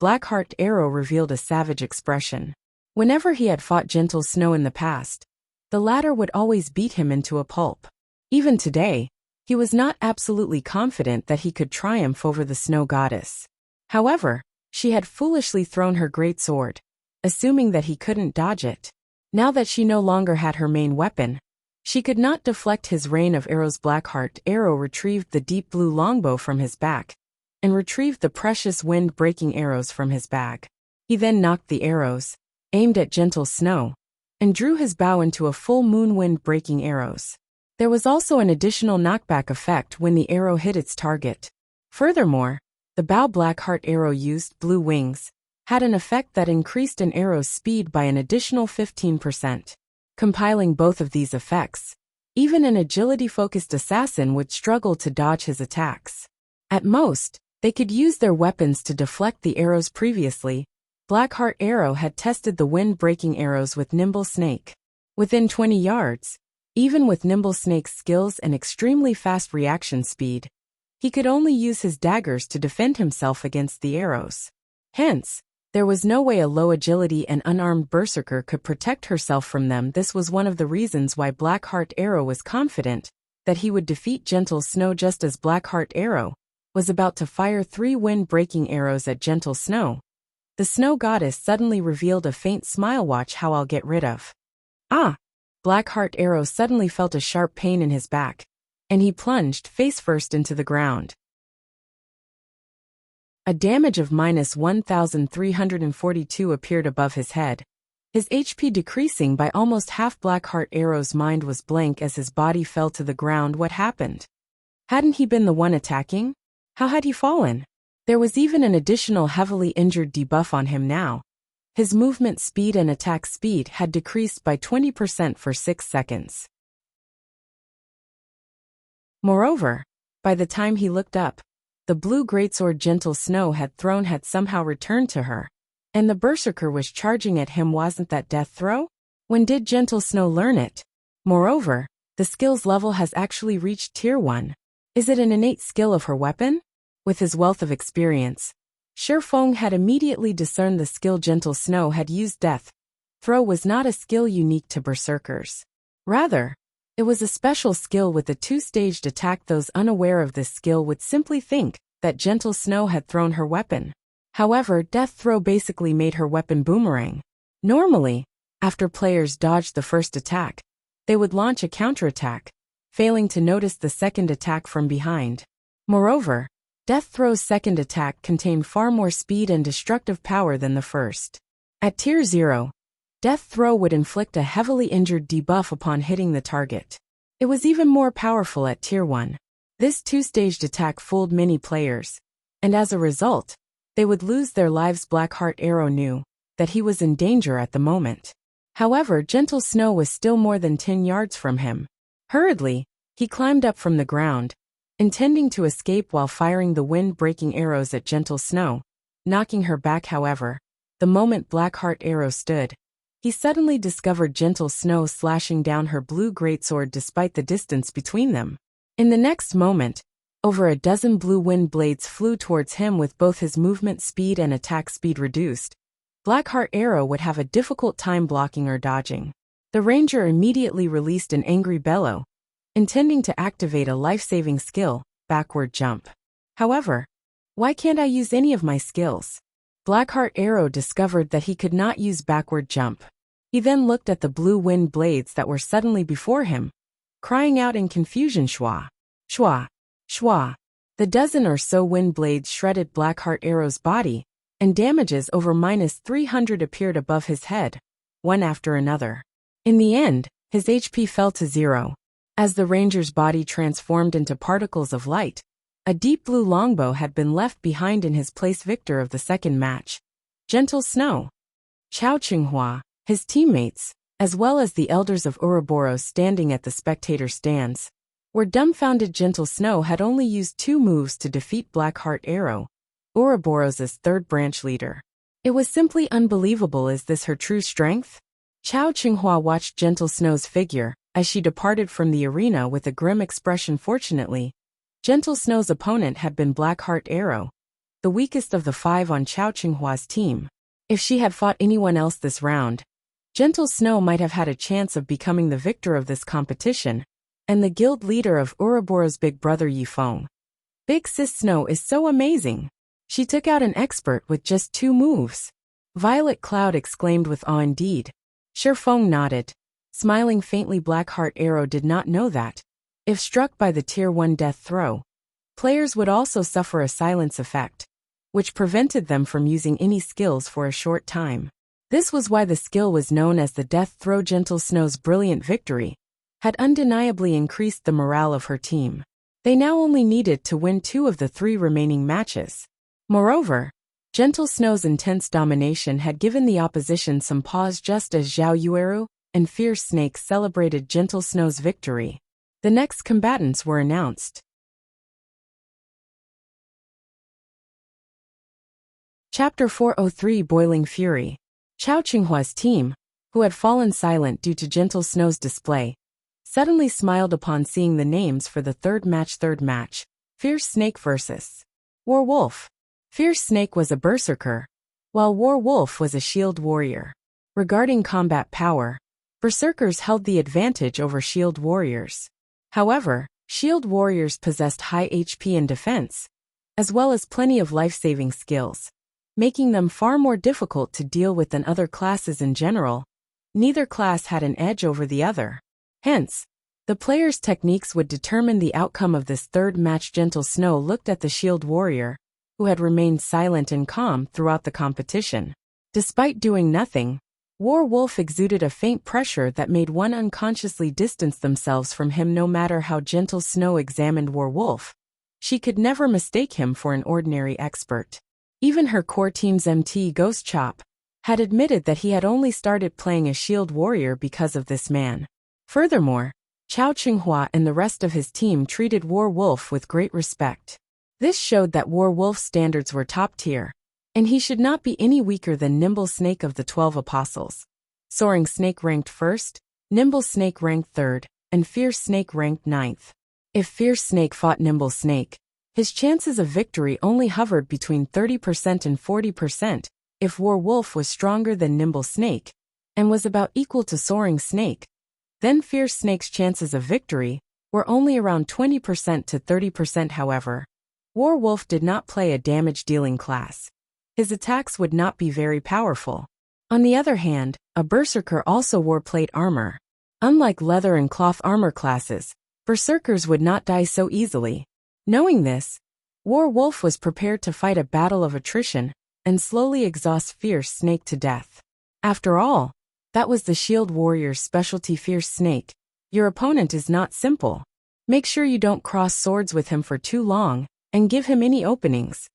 Blackheart Arrow revealed a savage expression. Whenever he had fought Gentle Snow in the past, the latter would always beat him into a pulp. Even today, he was not absolutely confident that he could triumph over the Snow Goddess. However, she had foolishly thrown her great sword, assuming that he couldn't dodge it. Now that she no longer had her main weapon, she could not deflect his rain of arrows. Blackheart Arrow retrieved the deep blue longbow from his back, and retrieved the precious wind-breaking arrows from his bag. He then knocked the arrows, aimed at Gentle Snow, and drew his bow into a full moon wind-breaking arrows. There was also an additional knockback effect when the arrow hit its target. Furthermore, the bow Blackheart Arrow used, Blue Wings, had an effect that increased an arrow's speed by an additional 15%. Compiling both of these effects, even an agility-focused assassin would struggle to dodge his attacks. At most, they could use their weapons to deflect the arrows. Previously, Blackheart Arrow had tested the wind-breaking arrows with Nimble Snake. Within 20 yards, even with Nimble Snake's skills and extremely fast reaction speed, he could only use his daggers to defend himself against the arrows. Hence, there was no way a low agility and unarmed berserker could protect herself from them. This was one of the reasons why Blackheart Arrow was confident that he would defeat Gentle Snow. Just as Blackheart Arrow was about to fire 3 wind-breaking arrows at Gentle Snow, the Snow Goddess suddenly revealed a faint smile. Watch how I'll get rid of. Ah! Blackheart Arrow suddenly felt a sharp pain in his back, and he plunged face first into the ground. A damage of -1,342 appeared above his head, his HP decreasing by almost half. Blackheart Arrow's mind was blank as his body fell to the ground. What happened? Hadn't he been the one attacking? How had he fallen? There was even an additional heavily injured debuff on him now. His movement speed and attack speed had decreased by 20% for 6 seconds. Moreover, By the time he looked up, the blue greatsword Gentle Snow had thrown had somehow returned to her, and the berserker was charging at him. Wasn't that death throw? When did Gentle Snow learn it? Moreover, the skills level has actually reached tier 1. Is it an innate skill of her weapon? With his wealth of experience, Shifeng had immediately discerned the skill Gentle Snow had used. Death throw was not a skill unique to berserkers. Rather, it was a special skill with a 2-staged attack. Those unaware of this skill would simply think that Gentle Snow had thrown her weapon. However, death throw basically made her weapon boomerang. Normally, after players dodged the first attack, they would launch a counterattack, failing to notice the second attack from behind. Moreover, death throw's second attack contained far more speed and destructive power than the first. At tier 0, death throw would inflict a heavily injured debuff upon hitting the target. It was even more powerful at tier 1. This 2-staged attack fooled many players, and as a result, they would lose their lives. Blackheart Arrow knew that he was in danger at the moment. However, Gentle Snow was still more than 10 yards from him. Hurriedly, he climbed up from the ground, intending to escape while firing the wind-breaking arrows at Gentle Snow, knocking her back. However, the moment Blackheart Arrow stood, he suddenly discovered Gentle Snow slashing down her blue greatsword despite the distance between them. In the next moment, over a dozen blue wind blades flew towards him. With both his movement speed and attack speed reduced, Blackheart Arrow would have a difficult time blocking or dodging. The ranger immediately released an angry bellow, intending to activate a life-saving skill, backward jump. However, why can't I use any of my skills? Blackheart Arrow discovered that he could not use backward jump. He then looked at the blue wind blades that were suddenly before him, crying out in confusion, "Shwa! Shwa! Shwa!" The dozen or so wind blades shredded Blackheart Arrow's body, and damages over -300 appeared above his head, one after another. In the end, his HP fell to 0. As the ranger's body transformed into particles of light, a deep blue longbow had been left behind in his place. Victor of the second match, Gentle Snow. Chao Qinghua, his teammates, as well as the elders of Ouroboros standing at the spectator stands, were dumbfounded. Gentle Snow had only used 2 moves to defeat Blackheart Arrow, Ouroboros' third branch leader. It was simply unbelievable. Is this her true strength? Chao Qinghua watched Gentle Snow's figure as she departed from the arena with a grim expression. Fortunately, Gentle Snow's opponent had been Blackheart Arrow, the weakest of the 5 on Chao Qinghua's team. If she had fought anyone else this round, Gentle Snow might have had a chance of becoming the victor of this competition, and the guild leader of Ouroboros' big brother Yifeng. Big Sis Snow is so amazing. She took out an expert with just 2 moves. Violet Cloud exclaimed with awe. Indeed. Shifeng nodded, smiling faintly. Blackheart Arrow did not know that, if struck by the tier 1 death throw, players would also suffer a silence effect, which prevented them from using any skills for a short time. This was why the skill was known as the death throw. Gentle Snow's brilliant victory had undeniably increased the morale of her team. They now only needed to win 2 of the 3 remaining matches. Moreover, Gentle Snow's intense domination had given the opposition some pause. Just as Zhao Yueru and Fierce Snake celebrated Gentle Snow's victory, the next combatants were announced. Chapter 403, Boiling Fury. Chao Qinghua's team, who had fallen silent due to Gentle Snow's display, suddenly smiled upon seeing the names for the third match, Fierce Snake vs. War Wolf. Fierce Snake was a berserker, while War Wolf was a shield warrior. Regarding combat power, berserkers held the advantage over shield warriors. However, shield warriors possessed high HP and defense, as well as plenty of life-saving skills, making them far more difficult to deal with than other classes in general. Neither class had an edge over the other. Hence, the players' techniques would determine the outcome of this third match. Gentle Snow looked at the shield warrior, who had remained silent and calm throughout the competition. Despite doing nothing, War Wolf exuded a faint pressure that made one unconsciously distance themselves from him. No matter how Gentle Snow examined War Wolf, she could never mistake him for an ordinary expert. Even her core team's MT Ghost Chop had admitted that he had only started playing a shield warrior because of this man. Furthermore, Chao Qinghua and the rest of his team treated War Wolf with great respect. This showed that War Wolf's standards were top tier, and he should not be any weaker than Nimble Snake of the 12 Apostles. Soaring Snake ranked first, Nimble Snake ranked third, and Fierce Snake ranked ninth. If Fierce Snake fought Nimble Snake, his chances of victory only hovered between 30% and 40%. If War Wolf was stronger than Nimble Snake, and was about equal to Soaring Snake, then Fierce Snake's chances of victory were only around 20% to 30%. However, War Wolf did not play a damage-dealing class. His attacks would not be very powerful. On the other hand, a Berserker also wore plate armor. Unlike leather and cloth armor classes, Berserkers would not die so easily. Knowing this, War Wolf was prepared to fight a battle of attrition and slowly exhaust Fierce Snake to death. After all, that was the Shield Warrior's specialty. Fierce Snake, your opponent is not simple. Make sure you don't cross swords with him for too long, and give him any openings.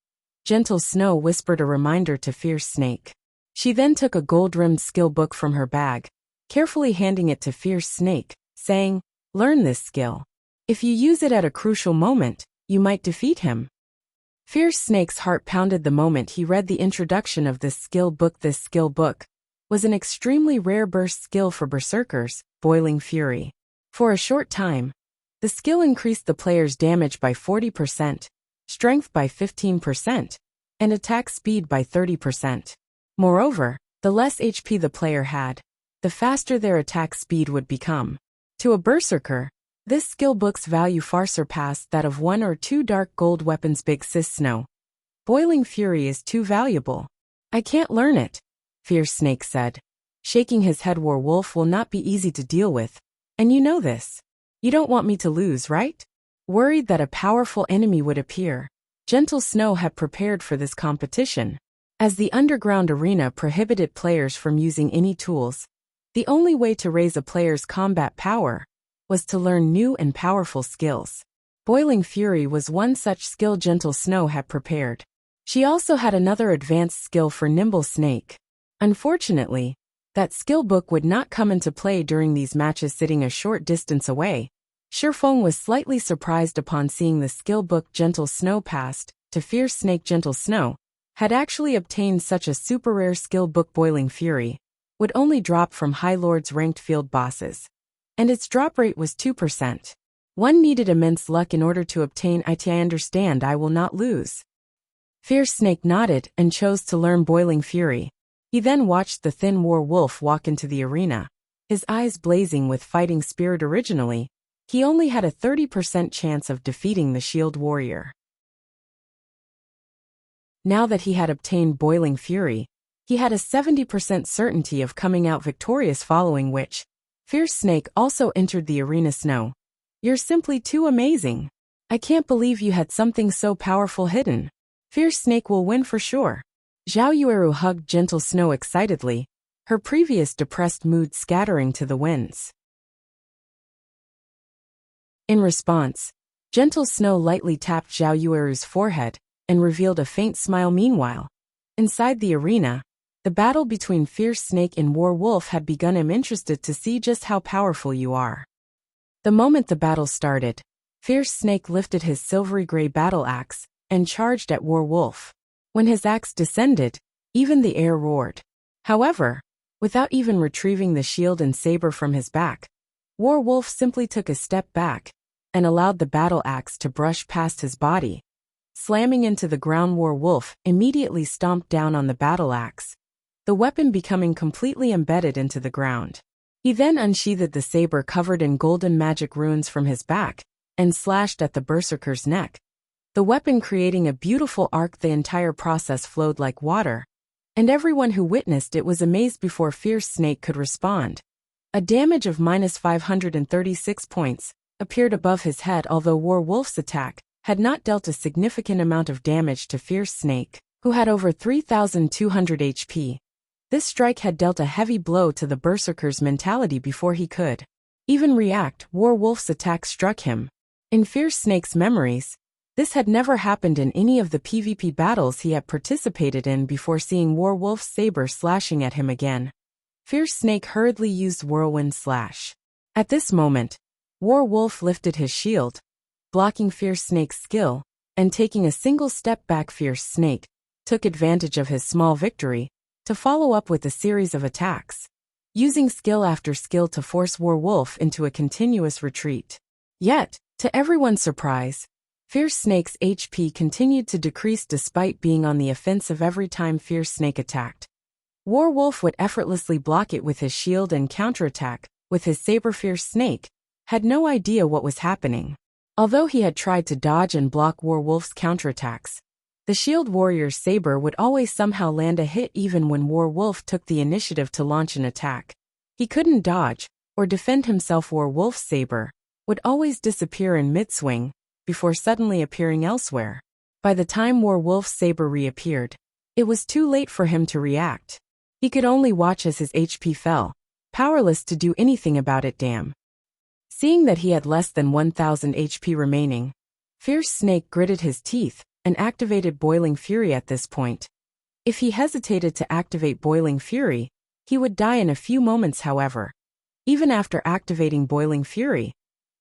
Gentle Snow whispered a reminder to Fierce Snake. She then took a gold-rimmed skill book from her bag, carefully handing it to Fierce Snake, saying, "Learn this skill. If you use it at a crucial moment, you might defeat him." Fierce Snake's heart pounded the moment he read the introduction of this skill book. This skill book was an extremely rare burst skill for Berserkers, Boiling Fury. For a short time, the skill increased the player's damage by 40%, strength by 15%, and attack speed by 30%. Moreover, the less HP the player had, the faster their attack speed would become. To a Berserker, this skill book's value far surpassed that of one or two dark gold weapons. Big Sis Snow, Boiling Fury is too valuable. I can't learn it, Fierce Snake said. Shaking his head. War Wolf will not be easy to deal with, and you know this. You don't want me to lose, right? Worried that a powerful enemy would appear, Gentle Snow had prepared for this competition. As the underground arena prohibited players from using any tools, the only way to raise a player's combat power was to learn new and powerful skills. Boiling Fury was one such skill Gentle Snow had prepared. She also had another advanced skill for Nimble Snake. Unfortunately, that skill book would not come into play during these matches. Sitting a short distance away, Shifeng was slightly surprised upon seeing the skill book Gentle Snow passed to Fierce Snake. Gentle Snow had actually obtained such a super rare skill book. Boiling Fury would only drop from High Lords ranked field bosses, and its drop rate was 2%. One needed immense luck in order to obtain it. I understand. I will not lose. Fierce Snake nodded and chose to learn Boiling Fury. He then watched the thin War Wolf walk into the arena, his eyes blazing with fighting spirit. Originally, he only had a 30% chance of defeating the Shield Warrior. Now that he had obtained Boiling Fury, he had a 70% certainty of coming out victorious, following which, Fierce Snake also entered the arena. Snow, you're simply too amazing. I can't believe you had something so powerful hidden. Fierce Snake will win for sure. Zhao Yueru hugged Gentle Snow excitedly, her previous depressed mood scattering to the winds. In response, Gentle Snow lightly tapped Zhao Yueru's forehead and revealed a faint smile. Meanwhile, inside the arena, the battle between Fierce Snake and War Wolf had begun. I'm interested to see just how powerful you are. The moment the battle started, Fierce Snake lifted his silvery gray battle axe and charged at War Wolf. When his axe descended, even the air roared. However, without even retrieving the shield and saber from his back, War Wolf simply took a step back and allowed the battle axe to brush past his body. Slamming into the ground, War Wolf immediately stomped down on the battle axe, the weapon becoming completely embedded into the ground. He then unsheathed the saber covered in golden magic runes from his back and slashed at the Berserker's neck, the weapon creating a beautiful arc. The entire process flowed like water, and everyone who witnessed it was amazed before Fierce Snake could respond. A damage of -536 points appeared above his head. Although War Wolf's attack had not dealt a significant amount of damage to Fierce Snake, who had over 3,200 HP, this strike had dealt a heavy blow to the Berserker's mentality. Before he could even react, War Wolf's attack struck him. In Fierce Snake's memories, this had never happened in any of the PvP battles he had participated in before. Seeing War Wolf's saber slashing at him again, Fierce Snake hurriedly used Whirlwind Slash. At this moment, War Wolf lifted his shield, blocking Fierce Snake's skill, and taking a single step back. Fierce Snake took advantage of his small victory to follow up with a series of attacks, using skill after skill to force War Wolf into a continuous retreat. Yet, to everyone's surprise, Fierce Snake's HP continued to decrease despite being on the offensive every time Fierce Snake attacked. War Wolf would effortlessly block it with his shield and counterattack with his saber. Fierce Snake had no idea what was happening. Although he had tried to dodge and block War Wolf's counterattacks, the Shield Warrior's saber would always somehow land a hit even when War Wolf took the initiative to launch an attack. He couldn't dodge or defend himself. War Wolf's saber would always disappear in mid-swing before suddenly appearing elsewhere. By the time War Wolf's saber reappeared, it was too late for him to react. He could only watch as his HP fell, powerless to do anything about it. Damn. Seeing that he had less than 1,000 HP remaining, Fierce Snake gritted his teeth and activated Boiling Fury. At this point, if he hesitated to activate Boiling Fury, he would die in a few moments. However, even after activating Boiling Fury,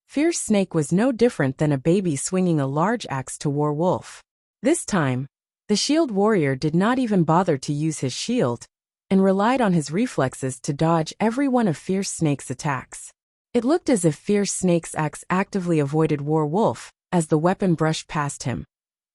Fierce Snake was no different than a baby swinging a large axe to War Wolf. This time, the Shield Warrior did not even bother to use his shield and relied on his reflexes to dodge every one of Fierce Snake's attacks. It looked as if Fierce Snake's axe actively avoided War Wolf as the weapon brushed past him,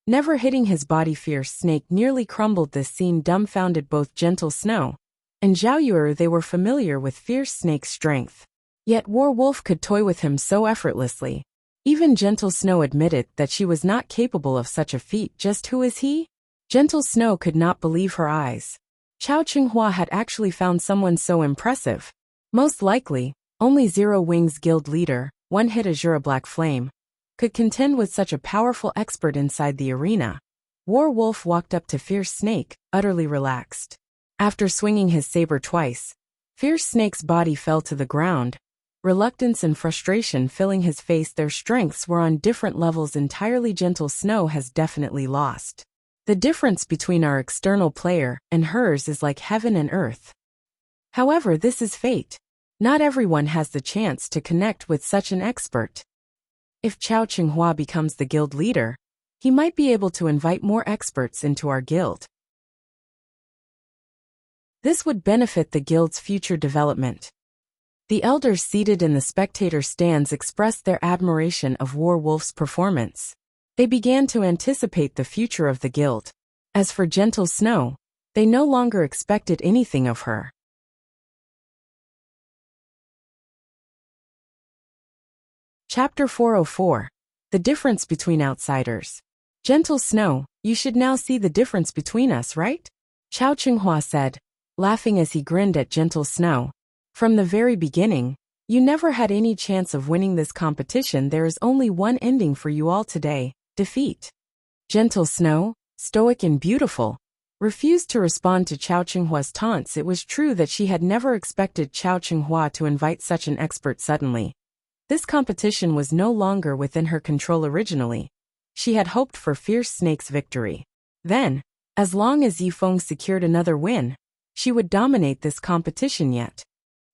never hitting his body. Fierce Snake nearly crumbled. This scene dumbfounded both Gentle Snow and Zhao Yuer. They were familiar with Fierce Snake's strength, yet War Wolf could toy with him so effortlessly. Even Gentle Snow admitted that she was not capable of such a feat. Just who is he? Gentle Snow could not believe her eyes. Chao Qinghua had actually found someone so impressive. Most likely, only Zero Wings Guild leader, One Hit Azura Black Flame, could contend with such a powerful expert inside the arena. War Wolf walked up to Fierce Snake, utterly relaxed. After swinging his saber twice, Fierce Snake's body fell to the ground, reluctance and frustration filling his face. Their strengths were on different levels entirely. Gentle Snow has definitely lost. The difference between our external player and hers is like heaven and earth. However, this is fate. Not everyone has the chance to connect with such an expert. If Chao Qinghua becomes the guild leader, he might be able to invite more experts into our guild. This would benefit the guild's future development. The elders seated in the spectator stands expressed their admiration of War Wolf's performance. They began to anticipate the future of the guild. As for Gentle Snow, they no longer expected anything of her. Chapter 404. The Difference Between Outsiders. Gentle Snow, you should now see the difference between us, right? Chao Qinghua said, laughing as he grinned at Gentle Snow. From the very beginning, you never had any chance of winning this competition. There is only one ending for you all today: defeat. Gentle Snow, stoic and beautiful, refused to respond to Chao Qinghua's taunts. It was true that she had never expected Chao Qinghua to invite such an expert suddenly. This competition was no longer within her control originally. She had hoped for Fierce Snake's victory. Then, as long as Yifeng secured another win, she would dominate this competition. Yet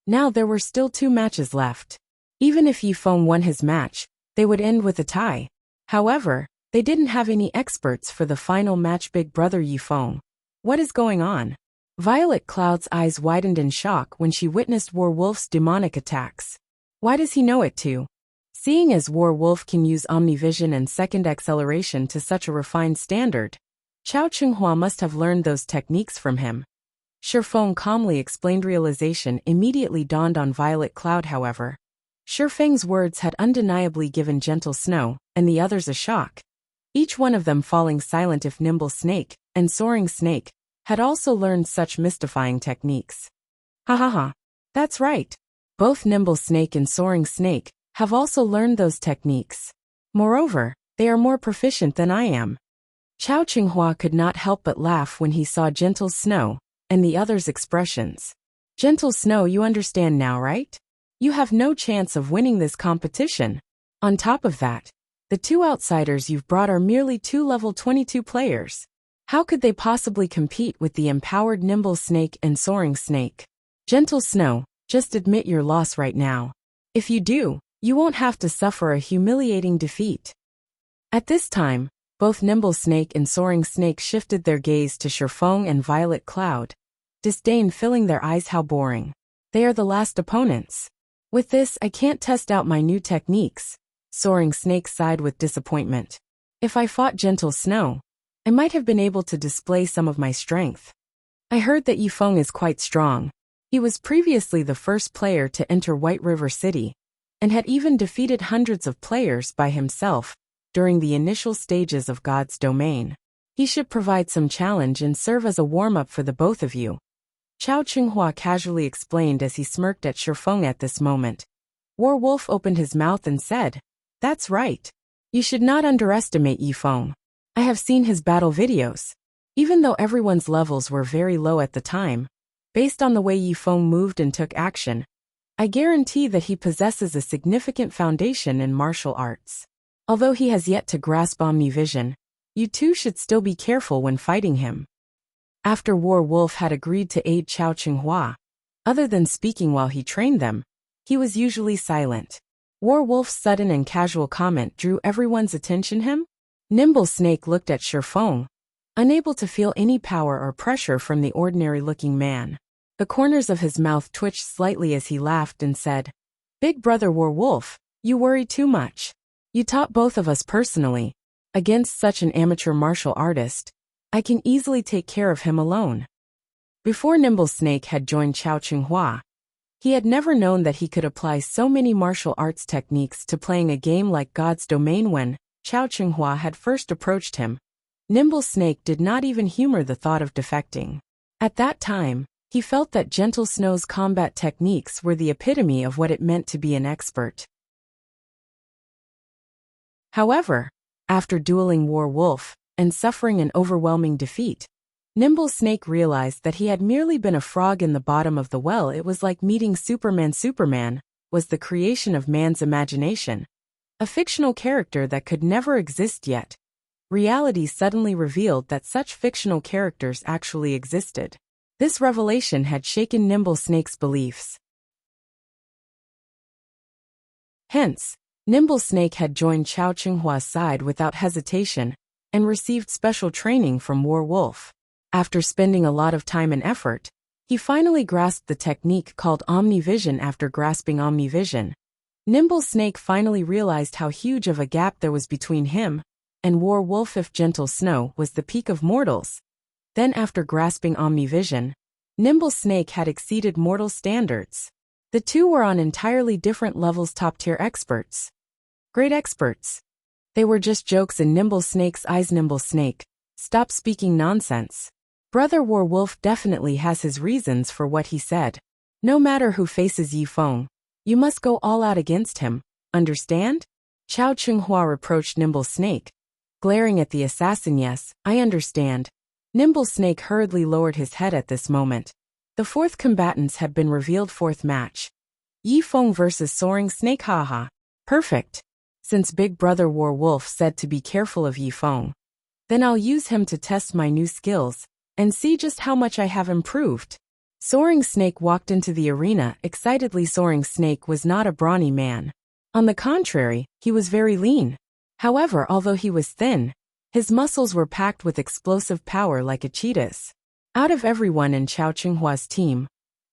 now there were still 2 matches left. Even if Yifeng won his match, they would end with a tie. However, they didn't have any experts for the final match. Big brother Yifeng, what is going on? Violet Cloud's eyes widened in shock when she witnessed War Wolf's demonic attacks. Why does he know it too? Seeing as War Wolf can use Omnivision and Second Acceleration to such a refined standard, Chao Qinghua must have learned those techniques from him. Shifeng calmly explained. Realization immediately dawned on Violet Cloud. However, Shifeng's words had undeniably given Gentle Snow and the others a shock. Each one of them falling silent. If Nimble Snake and Soaring Snake had also learned such mystifying techniques. Ha ha ha. That's right. Both Nimble Snake and Soaring Snake have also learned those techniques. Moreover, they are more proficient than I am. Chao Qinghua could not help but laugh when he saw Gentle Snow and the others' expressions. Gentle Snow, you understand now, right? You have no chance of winning this competition. On top of that, the 2 outsiders you've brought are merely 2 level 22 players. How could they possibly compete with the empowered Nimble Snake and Soaring Snake? Gentle Snow, just admit your loss right now. If you do, You won't have to suffer a humiliating defeat. At this time, both Nimble Snake and Soaring Snake shifted their gaze to Shifeng and Violet Cloud, disdain filling their eyes. How boring. They are the last opponents. With this, I can't test out my new techniques. Soaring Snake sighed with disappointment. If I fought Gentle Snow, I might have been able to display some of my strength. I heard that Yifeng is quite strong. He was previously the first player to enter White River City, and had even defeated hundreds of players by himself during the initial stages of God's domain. He should provide some challenge and serve as a warm-up for the both of you. Chao Qinghua casually explained as he smirked at Shifeng at this moment. Warwolf opened his mouth and said, "That's right. You should not underestimate Yifeng. I have seen his battle videos. Even though everyone's levels were very low at the time, based on the way Yifeng moved and took action, I guarantee that he possesses a significant foundation in martial arts. Although he has yet to grasp Omnivision, you two should still be careful when fighting him." After Warwolf had agreed to aid Chao Qinghua, other than speaking while he trained them, he was usually silent. Warwolf's sudden and casual comment drew everyone's attention. Nimble Snake looked at Shifeng, unable to feel any power or pressure from the ordinary-looking man. The corners of his mouth twitched slightly as he laughed and said, "Big brother Warwolf, you worry too much. You taught both of us personally. Against such an amateur martial artist, I can easily take care of him alone." Before Nimble Snake had joined Chao Qinghua, he had never known that he could apply so many martial arts techniques to playing a game like God's Domain. When Chao Qinghua had first approached him, Nimble Snake did not even humor the thought of defecting. At that time, he felt that Gentle Snow's combat techniques were the epitome of what it meant to be an expert. However, after dueling Warwolf and suffering an overwhelming defeat, Nimble Snake realized that he had merely been a frog in the bottom of the well. It was like meeting Superman. Superman was the creation of man's imagination, a fictional character that could never exist yet. Reality suddenly revealed that such fictional characters actually existed. This revelation had shaken Nimble Snake's beliefs. Hence, Nimble Snake had joined Chao Qinghua's side without hesitation and received special training from Warwolf. After spending a lot of time and effort, he finally grasped the technique called Omnivision. After grasping Omnivision, Nimble Snake finally realized how huge of a gap there was between him and Warwolf. If Gentle Snow was the peak of mortals, then after grasping Omnivision, Nimble Snake had exceeded mortal standards. The two were on entirely different levels. Top-tier experts. Great experts. They were just jokes in Nimble Snake's eyes. Nimble Snake, stop speaking nonsense. Brother Warwolf definitely has his reasons for what he said. No matter who faces Yifeng, you must go all out against him, understand? Chao Qinghua reproached Nimble Snake, glaring at the assassin. Yes, I understand. Nimble Snake hurriedly lowered his head at this moment. The fourth combatants had been revealed. Fourth match. Yifeng versus Soaring Snake. Haha. Perfect. Since Big Brother Warwolf said to be careful of Yifeng, then I'll use him to test my new skills and see just how much I have improved. Soaring Snake walked into the arena excitedly. Soaring Snake was not a brawny man. On the contrary, he was very lean. However, although he was thin, his muscles were packed with explosive power like a cheetah's. Out of everyone in Chao Qinghua's team,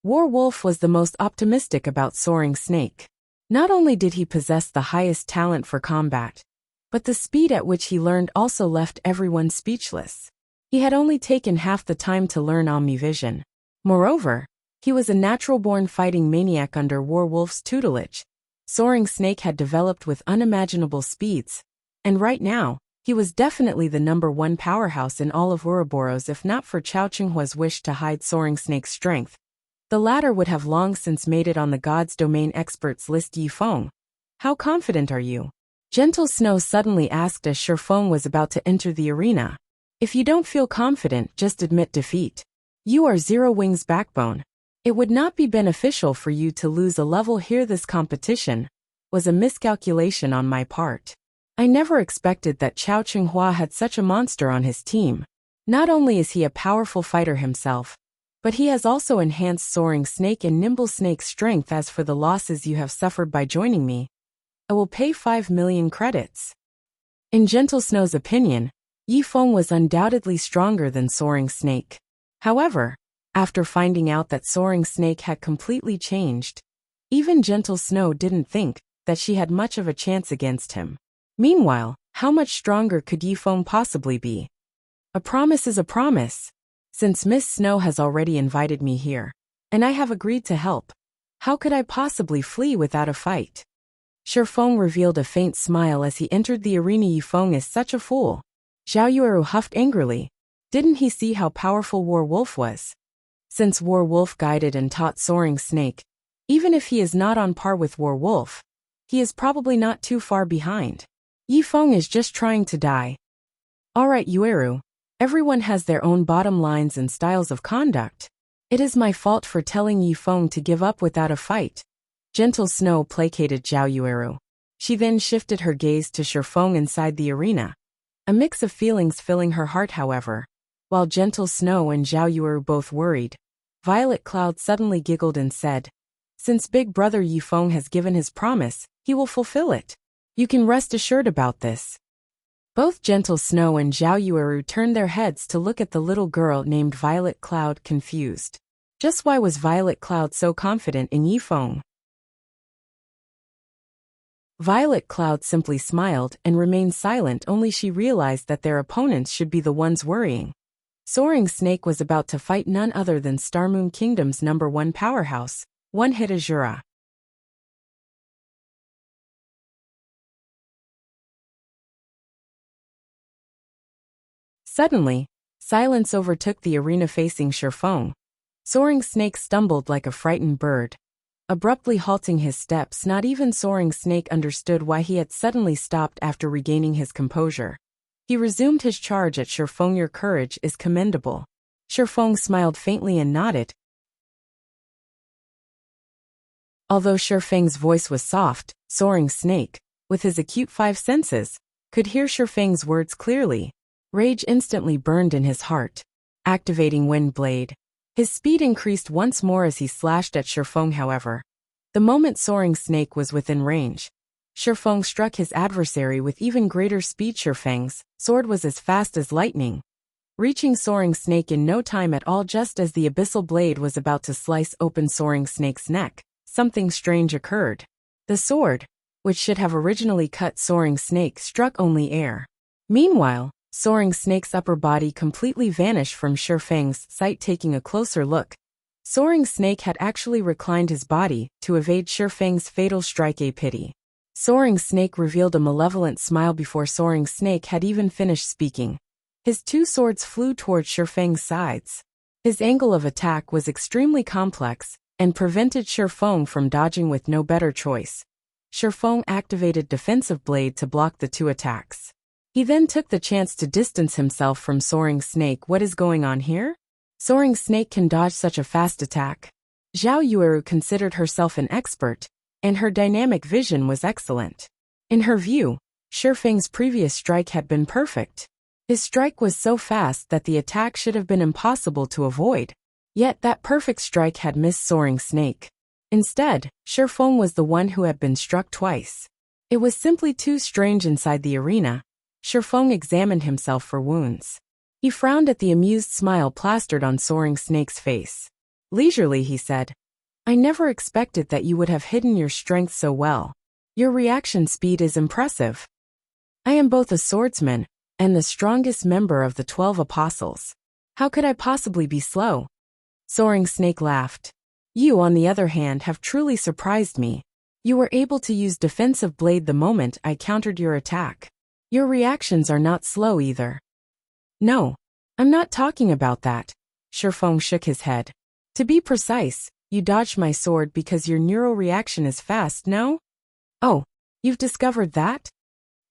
Warwolf was the most optimistic about Soaring Snake. Not only did he possess the highest talent for combat, but the speed at which he learned also left everyone speechless. He had only taken half the time to learn Omnivision. Moreover, he was a natural-born fighting maniac under Warwolf's tutelage. Soaring Snake had developed with unimaginable speeds, and right now, he was definitely the #1 powerhouse in all of Ouroboros. If not for Chao Qinghua's wish to hide Soaring Snake's strength, the latter would have long since made it on the God's Domain experts list. Yifeng, how confident are you? Gentle Snow suddenly asked as Shifeng was about to enter the arena. If you don't feel confident, just admit defeat. You are Zero Wing's backbone. It would not be beneficial for you to lose a level here. This competition was a miscalculation on my part. I never expected that Chao Qinghua had such a monster on his team. Not only is he a powerful fighter himself, but he has also enhanced Soaring Snake and Nimble Snake's strength. As for the losses you have suffered by joining me, I will pay 5 million credits. In Gentle Snow's opinion, Yifeng was undoubtedly stronger than Soaring Snake. However, after finding out that Soaring Snake had completely changed, even Gentle Snow didn't think that she had much of a chance against him. Meanwhile, how much stronger could Yifeng possibly be? A promise is a promise. Since Miss Snow has already invited me here, and I have agreed to help, how could I possibly flee without a fight? Shifeng revealed a faint smile as he entered the arena. Yifeng is such a fool. Zhao Yueru huffed angrily. Didn't he see how powerful War Wolf was? Since War Wolf guided and taught Soaring Snake, even if he is not on par with War Wolf, he is probably not too far behind. Yifeng is just trying to die. Alright Yueru, everyone has their own bottom lines and styles of conduct. It is my fault for telling Yifeng to give up without a fight. Gentle Snow placated Zhao Yueru. She then shifted her gaze to Shifeng inside the arena. A mix of feelings filling her heart, however. While Gentle Snow and Zhao Yueru both worried, Violet Cloud suddenly giggled and said, "Since Big Brother Yifeng has given his promise, he will fulfill it. You can rest assured about this." Both Gentle Snow and Zhao Yueru turned their heads to look at the little girl named Violet Cloud, confused. Just why was Violet Cloud so confident in Yifeng? Violet Cloud simply smiled and remained silent. Only she realized that their opponents should be the ones worrying. Soaring Snake was about to fight none other than Starmoon Kingdom's #1 powerhouse, One Hit Azura. Suddenly, silence overtook the arena facing Shifeng. Soaring Snake stumbled like a frightened bird, abruptly halting his steps. Not even Soaring Snake understood why he had suddenly stopped after regaining his composure. He resumed his charge at Shifeng. "Your courage is commendable." Shifeng smiled faintly and nodded. Although Shifeng's voice was soft, Soaring Snake, with his acute 5 senses, could hear Shifeng's words clearly. Rage instantly burned in his heart. Activating Wind Blade, his speed increased once more as he slashed at Shifeng. However, the moment Soaring Snake was within range, Shifeng struck his adversary with even greater speed. Shifeng's sword was as fast as lightning, reaching Soaring Snake in no time at all. Just as the abyssal blade was about to slice open Soaring Snake's neck, something strange occurred. The sword, which should have originally cut Soaring Snake, struck only air. Meanwhile, Soaring Snake's upper body completely vanished from Shifeng's sight. Taking a closer look, Soaring Snake had actually reclined his body to evade Shifeng's fatal strike. A pity. Soaring Snake revealed a malevolent smile before Soaring Snake had even finished speaking. His 2 swords flew toward Shifeng's sides. His angle of attack was extremely complex and prevented Shifeng from dodging. With no better choice, Shifeng activated Defensive Blade to block the 2 attacks. He then took the chance to distance himself from Soaring Snake. What is going on here? Soaring Snake can dodge such a fast attack. Zhao Yueru considered herself an expert, and her dynamic vision was excellent. In her view, Shifeng's previous strike had been perfect. His strike was so fast that the attack should have been impossible to avoid. Yet that perfect strike had missed Soaring Snake. Instead, Shifeng was the one who had been struck twice. It was simply too strange. Inside the arena, Shifeng examined himself for wounds. He frowned at the amused smile plastered on Soaring Snake's face. Leisurely he said, "I never expected that you would have hidden your strength so well. Your reaction speed is impressive. I am both a swordsman and the strongest member of the 12 apostles. How could I possibly be slow?" Soaring Snake laughed. "You, on the other hand, have truly surprised me. You were able to use Defensive Blade the moment I countered your attack. Your reactions are not slow either." "No, I'm not talking about that." Shifeng shook his head. "To be precise, you dodged my sword because your neural reaction is fast, no?" "Oh, you've discovered that?"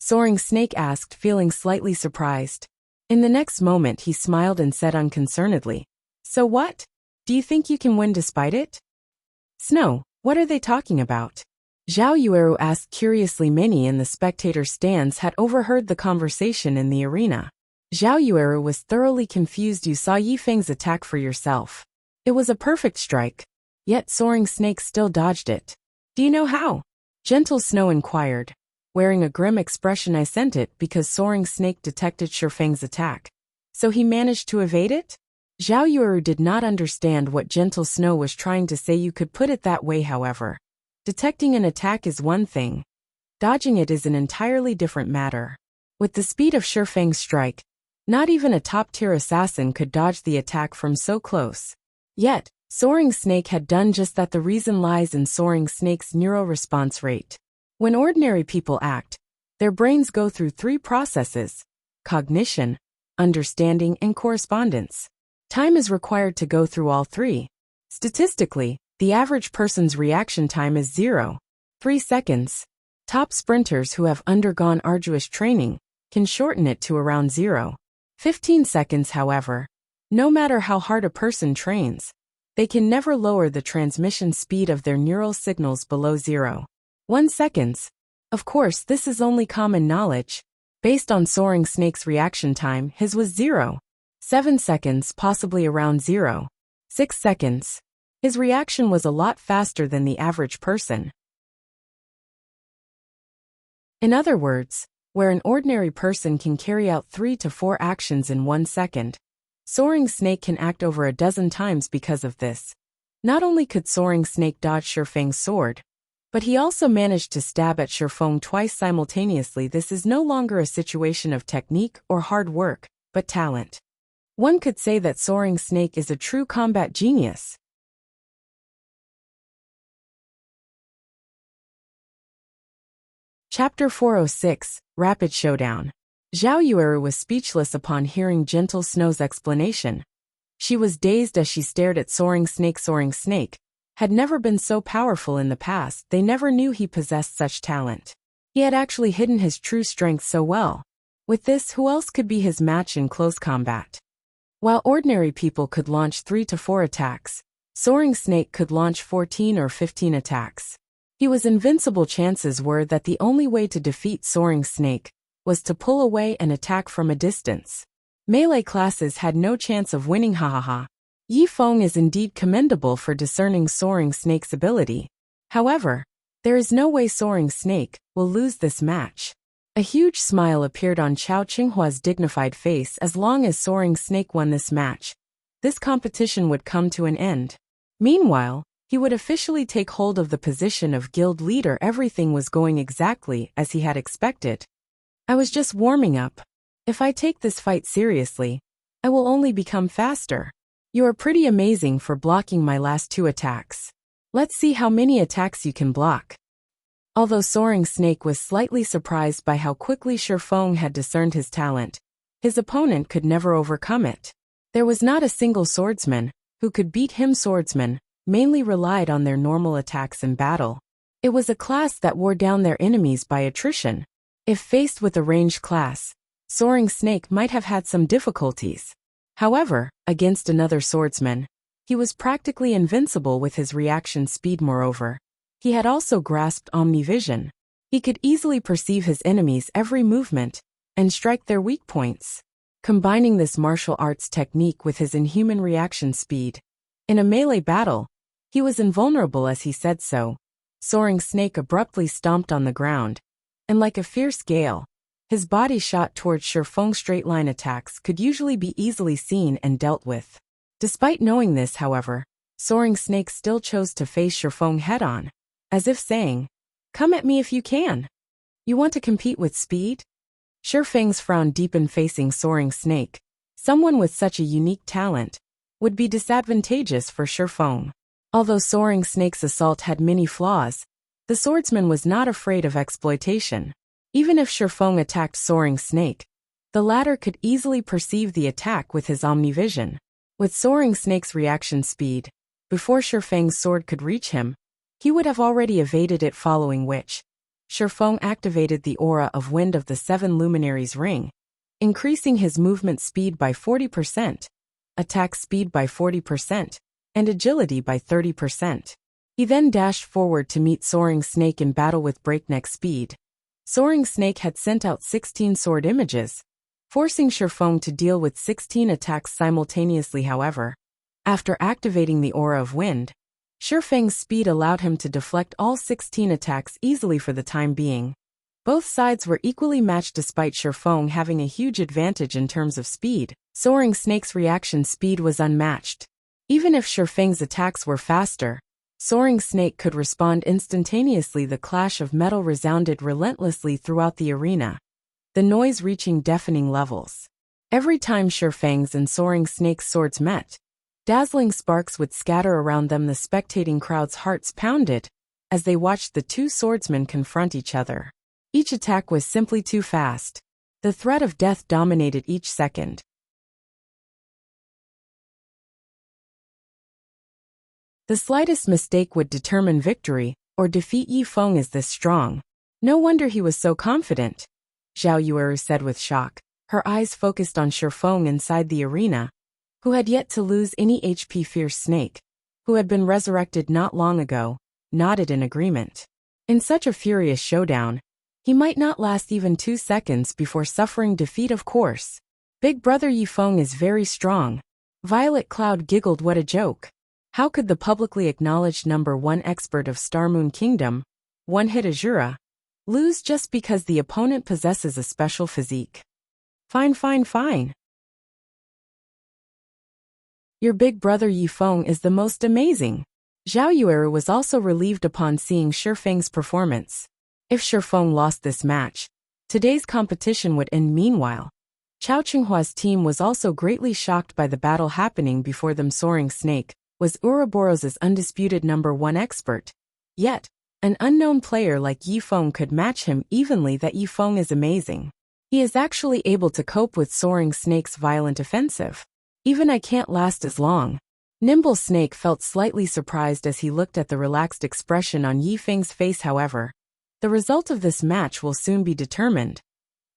Soaring Snake asked, feeling slightly surprised. In the next moment he smiled and said unconcernedly, "So what? Do you think you can win despite it?" "Snow, what are they talking about?" Zhao Yueru asked curiously. Many in the spectator stands had overheard the conversation in the arena. Zhao Yueru was thoroughly confused. "You saw Yifeng's attack for yourself. It was a perfect strike. Yet Soaring Snake still dodged it. Do you know how?" Gentle Snow inquired, wearing a grim expression. I sent it because Soaring Snake detected Shifeng's attack. So he managed to evade it? Zhao Yueru did not understand what Gentle Snow was trying to say. You could put it that way, however. Detecting an attack is one thing. Dodging it is an entirely different matter. With the speed of Shifeng's strike, not even a top-tier assassin could dodge the attack from so close. Yet, Soaring Snake had done just that. The reason lies in Soaring Snake's neural response rate. When ordinary people act, their brains go through three processes: cognition, understanding, and correspondence. Time is required to go through all three. Statistically, the average person's reaction time is 0.3 seconds. Top sprinters who have undergone arduous training can shorten it to around 0.15 seconds. However, no matter how hard a person trains, they can never lower the transmission speed of their neural signals below 0.1 seconds. Of course, this is only common knowledge. Based on Soaring Snake's reaction time, his was 0.7 seconds, possibly around 0.6 seconds. His reaction was a lot faster than the average person. In other words, where an ordinary person can carry out 3 to 4 actions in 1 second, Soaring Snake can act over a dozen times because of this. Not only could Soaring Snake dodge Shifeng's sword, but he also managed to stab at Shifeng twice simultaneously. This is no longer a situation of technique or hard work, but talent. One could say that Soaring Snake is a true combat genius. Chapter 406, Rapid Showdown. Zhao Yueru was speechless upon hearing Gentle Snow's explanation. She was dazed as she stared at Soaring Snake. Soaring Snake had never been so powerful in the past. They never knew he possessed such talent. He had actually hidden his true strength so well. With this, who else could be his match in close combat? While ordinary people could launch 3 to 4 attacks, Soaring Snake could launch 14 or 15 attacks. He was invincible. Chances were that the only way to defeat Soaring Snake was to pull away and attack from a distance. Melee classes had no chance of winning. Yi Feng is indeed commendable for discerning Soaring Snake's ability. However, there is no way Soaring Snake will lose this match. A huge smile appeared on Chao Qinghua's dignified face. As long as Soaring Snake won this match, this competition would come to an end. Meanwhile, he would officially take hold of the position of guild leader. Everything was going exactly as he had expected. I was just warming up. If I take this fight seriously, I will only become faster. You are pretty amazing for blocking my last 2 attacks. Let's see how many attacks you can block. Although Soaring Snake was slightly surprised by how quickly Shifeng had discerned his talent, his opponent could never overcome it. There was not a single swordsman who could beat him. Swordsmen mainly relied on their normal attacks in battle. It was a class that wore down their enemies by attrition. If faced with a ranged class, Soaring Snake might have had some difficulties. However, against another swordsman, he was practically invincible with his reaction speed. Moreover, he had also grasped omnivision. He could easily perceive his enemies' every movement and strike their weak points. Combining this martial arts technique with his inhuman reaction speed, in a melee battle, he was invulnerable. As he said so, Soaring Snake abruptly stomped on the ground, and like a fierce gale, his body shot towards Shifeng. Straight-line attacks could usually be easily seen and dealt with. Despite knowing this, however, Soaring Snake still chose to face Shifeng head-on, as if saying, "Come at me if you can. You want to compete with speed?" Shifeng's frown deepened. Facing Soaring Snake, someone with such a unique talent, would be disadvantageous for Shifeng. Although Soaring Snake's assault had many flaws, the swordsman was not afraid of exploitation. Even if Shifeng attacked Soaring Snake, the latter could easily perceive the attack with his omnivision. With Soaring Snake's reaction speed, before Shifeng's sword could reach him, he would have already evaded it, following which, Shifeng activated the aura of wind of the 7 luminaries ring, increasing his movement speed by 40%, attack speed by 40%, and agility by 30%. He then dashed forward to meet Soaring Snake in battle with breakneck speed. Soaring Snake had sent out 16 sword images, forcing Shifeng to deal with 16 attacks simultaneously. However, after activating the aura of wind, Shifeng's speed allowed him to deflect all 16 attacks easily for the time being. Both sides were equally matched despite Shifeng having a huge advantage in terms of speed. Soaring Snake's reaction speed was unmatched. Even if Shifeng's attacks were faster, Soaring Snake could respond instantaneously. The clash of metal resounded relentlessly throughout the arena, the noise reaching deafening levels. Every time Shifeng's and Soaring Snake's swords met, dazzling sparks would scatter around them. The spectating crowd's hearts pounded as they watched the two swordsmen confront each other. Each attack was simply too fast. The threat of death dominated each second. The slightest mistake would determine victory or defeat Yi Feng is this strong. No wonder he was so confident, Zhao Yueru said with shock, her eyes focused on Shifeng inside the arena, who had yet to lose any HP. Fierce Snake, who had been resurrected not long ago, nodded in agreement. In such a furious showdown, he might not last even 2 seconds before suffering defeat. Of course. Big brother Yi Feng is very strong. Violet Cloud giggled. What a joke. How could the publicly acknowledged #1 expert of Star Moon Kingdom, one-hit Azura, lose just because the opponent possesses a special physique? Fine. Your big brother Yi Feng is the most amazing. Zhao Yueru was also relieved upon seeing Shifeng's performance. If Shifeng lost this match, today's competition would end. Meanwhile, Chao Qinghua's team was also greatly shocked by the battle happening before them. Soaring Snake was Ouroboros's undisputed #1 expert. Yet, an unknown player like Yi Feng could match him evenly. That Yi Feng is amazing. He is actually able to cope with Soaring Snake's violent offensive. Even I can't last as long. Nimble Snake felt slightly surprised as he looked at the relaxed expression on Yi Feng's face. However, the result of this match will soon be determined,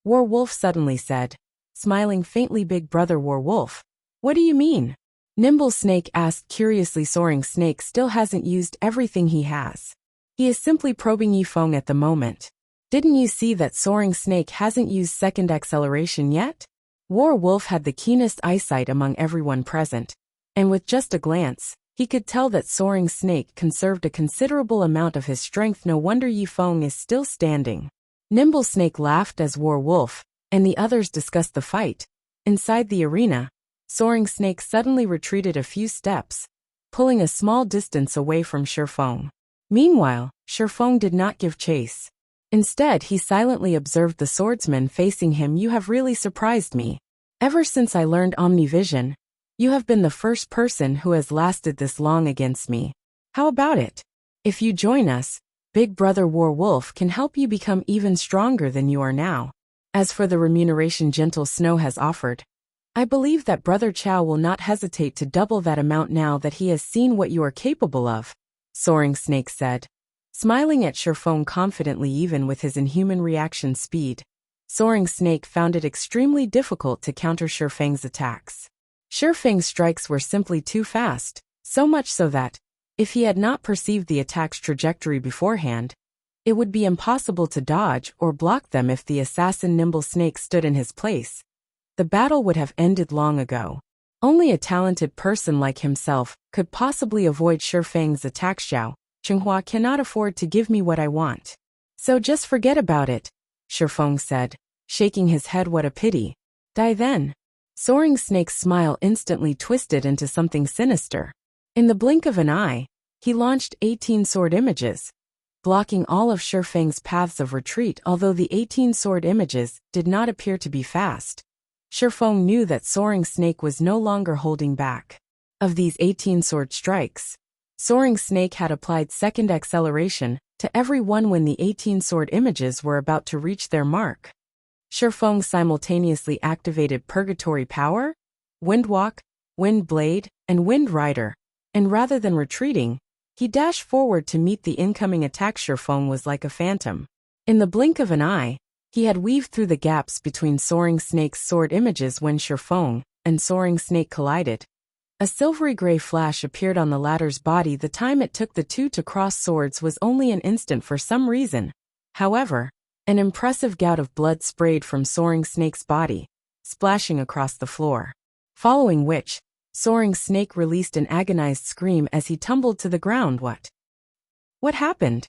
War Wolf suddenly said, smiling faintly. Big brother War Wolf, what do you mean? Nimble Snake asked curiously. Soaring Snake still hasn't used everything he has. He is simply probing Yi Feng at the moment. Didn't you see that Soaring Snake hasn't used second acceleration yet? War Wolf had the keenest eyesight among everyone present, and with just a glance, he could tell that Soaring Snake conserved a considerable amount of his strength. No wonder Yi Feng is still standing. Nimble Snake laughed as War Wolf and the others discussed the fight. Inside the arena, Soaring Snake suddenly retreated a few steps, pulling a small distance away from Shifeng. Meanwhile, Shifeng did not give chase. Instead, he silently observed the swordsman facing him. You have really surprised me. Ever since I learned Omnivision, you have been the first person who has lasted this long against me. How about it? If you join us, Big Brother War Wolf can help you become even stronger than you are now. As for the remuneration Gentle Snow has offered, I believe that Brother Chao will not hesitate to double that amount now that he has seen what you are capable of, Soaring Snake said, smiling at Shifeng confidently. Even with his inhuman reaction speed, Soaring Snake found it extremely difficult to counter Shifeng's attacks. Shifeng's strikes were simply too fast, so much so that, if he had not perceived the attack's trajectory beforehand, it would be impossible to dodge or block them. If the assassin Nimble Snake stood in his place, the battle would have ended long ago. Only a talented person like himself could possibly avoid Shifeng's attacks. Zhao Qinghua cannot afford to give me what I want, so just forget about it, Shifeng said, shaking his head. What a pity. Die then. Soaring Snake's smile instantly twisted into something sinister. In the blink of an eye, he launched 18 sword images, blocking all of Shifeng's paths of retreat. Although the 18 sword images did not appear to be fast, Shifeng knew that Soaring Snake was no longer holding back. Of these 18 sword strikes, Soaring Snake had applied second acceleration to every one when the 18 sword images were about to reach their mark. Shifeng simultaneously activated Purgatory Power, Windwalk, Wind Blade, and Wind Rider, and rather than retreating, he dashed forward to meet the incoming attack. Shifeng was like a phantom. In the blink of an eye, he had weaved through the gaps between Soaring Snake's sword images. When Shifeng and Soaring Snake collided, a silvery gray flash appeared on the latter's body. The time it took the two to cross swords was only an instant for some reason. However, an impressive gout of blood sprayed from Soaring Snake's body, splashing across the floor. Following which, Soaring Snake released an agonized scream as he tumbled to the ground. What happened?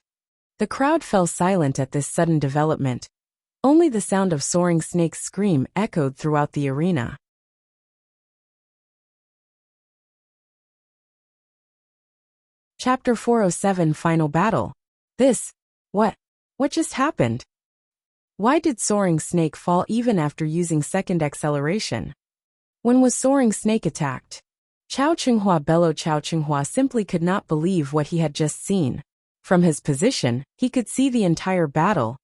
The crowd fell silent at this sudden development. Only the sound of Soaring Snake's scream echoed throughout the arena. Chapter 407 Final Battle. What just happened? Why did Soaring Snake fall even after using second acceleration? When was Soaring Snake attacked? Chao Qinghua bellowed. Chao Qinghua simply could not believe what he had just seen. From his position, he could see the entire battle.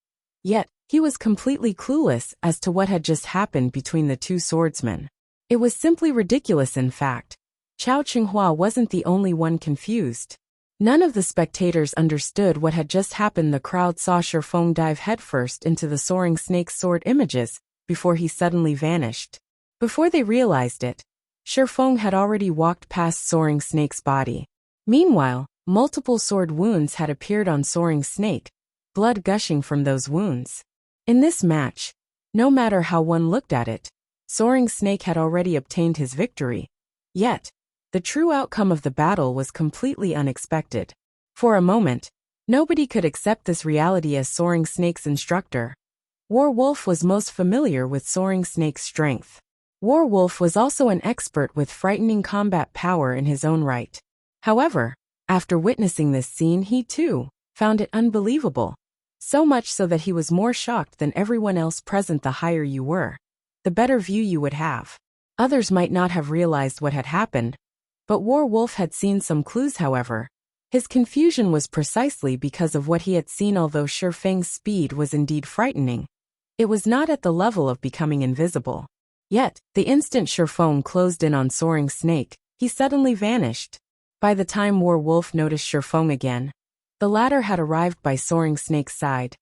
Yet, he was completely clueless as to what had just happened between the two swordsmen. It was simply ridiculous. In fact, Chao Qinghua wasn't the only one confused. None of the spectators understood what had just happened. The crowd saw Shifeng dive headfirst into the Soaring Snake's sword images before he suddenly vanished. Before they realized it, Shifeng had already walked past Soaring Snake's body. Meanwhile, multiple sword wounds had appeared on Soaring Snake, blood gushing from those wounds. In this match, no matter how one looked at it, Soaring Snake had already obtained his victory. Yet, the true outcome of the battle was completely unexpected. For a moment, nobody could accept this reality as Soaring Snake's instructor. Warwolf was most familiar with Soaring Snake's strength. Warwolf was also an expert with frightening combat power in his own right. However, after witnessing this scene, he too found it unbelievable. So much so that he was more shocked than everyone else present. The higher you were, the better view you would have. Others might not have realized what had happened, but Warwolf had seen some clues. However, his confusion was precisely because of what he had seen. Although Shifeng's speed was indeed frightening, it was not at the level of becoming invisible. Yet, the instant Shifeng closed in on Soaring Snake, he suddenly vanished. By the time Warwolf noticed Shifeng again, the latter had arrived by Soaring Snake's side,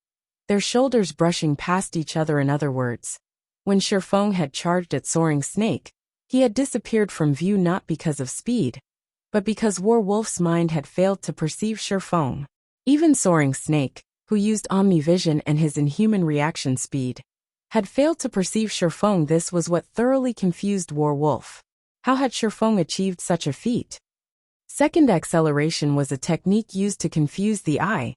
their shoulders brushing past each other. In other words, when Shifeng had charged at Soaring Snake, he had disappeared from view not because of speed, but because Warwolf's mind had failed to perceive Shifeng. Even Soaring Snake, who used Omnivision and his inhuman reaction speed, had failed to perceive Shifeng. This was what thoroughly confused Warwolf. How had Shifeng achieved such a feat? Second acceleration was a technique used to confuse the eye,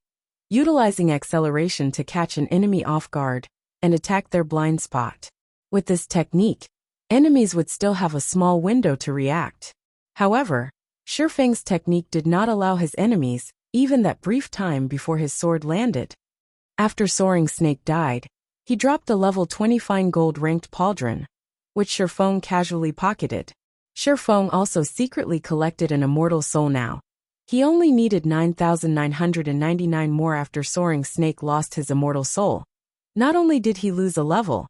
utilizing acceleration to catch an enemy off guard and attack their blind spot. With this technique, enemies would still have a small window to react. However, Shifeng's technique did not allow his enemies even that brief time before his sword landed. After Soaring Snake died, he dropped a level 20 fine gold-ranked pauldron, which Shifeng casually pocketed. Shifeng also secretly collected an immortal soul now. He only needed 9,999 more after Soaring Snake lost his immortal soul. Not only did he lose a level,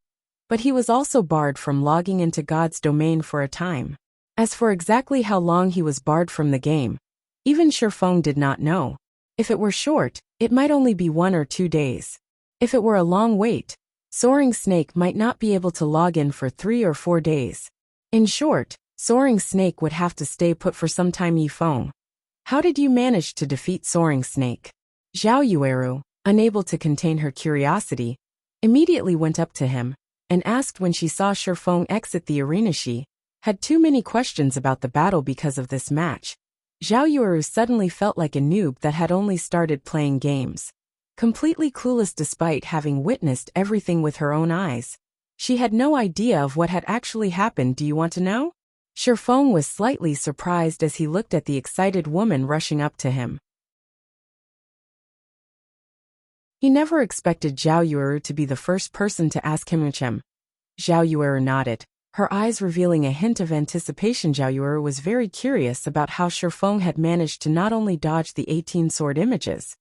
but he was also barred from logging into God's domain for a time. As for exactly how long he was barred from the game, even Shifeng did not know. If it were short, it might only be 1 or 2 days. If it were a long wait, Soaring Snake might not be able to log in for 3 or 4 days. In short, Soaring Snake would have to stay put for some time. Yifeng, how did you manage to defeat Soaring Snake? Zhao Yueru, unable to contain her curiosity, immediately went up to him and asked when she saw Shifeng exit the arena. She had too many questions about the battle because of this match. Zhao Yueru suddenly felt like a noob that had only started playing games. Completely clueless despite having witnessed everything with her own eyes. She had no idea of what had actually happened. Do you want to know? Shifeng was slightly surprised as he looked at the excited woman rushing up to him. He never expected Zhao Yueru to be the first person to ask him. Zhao Yueru nodded, her eyes revealing a hint of anticipation. Zhao Yueru was very curious about how Shifeng had managed to not only dodge the 18 sword images,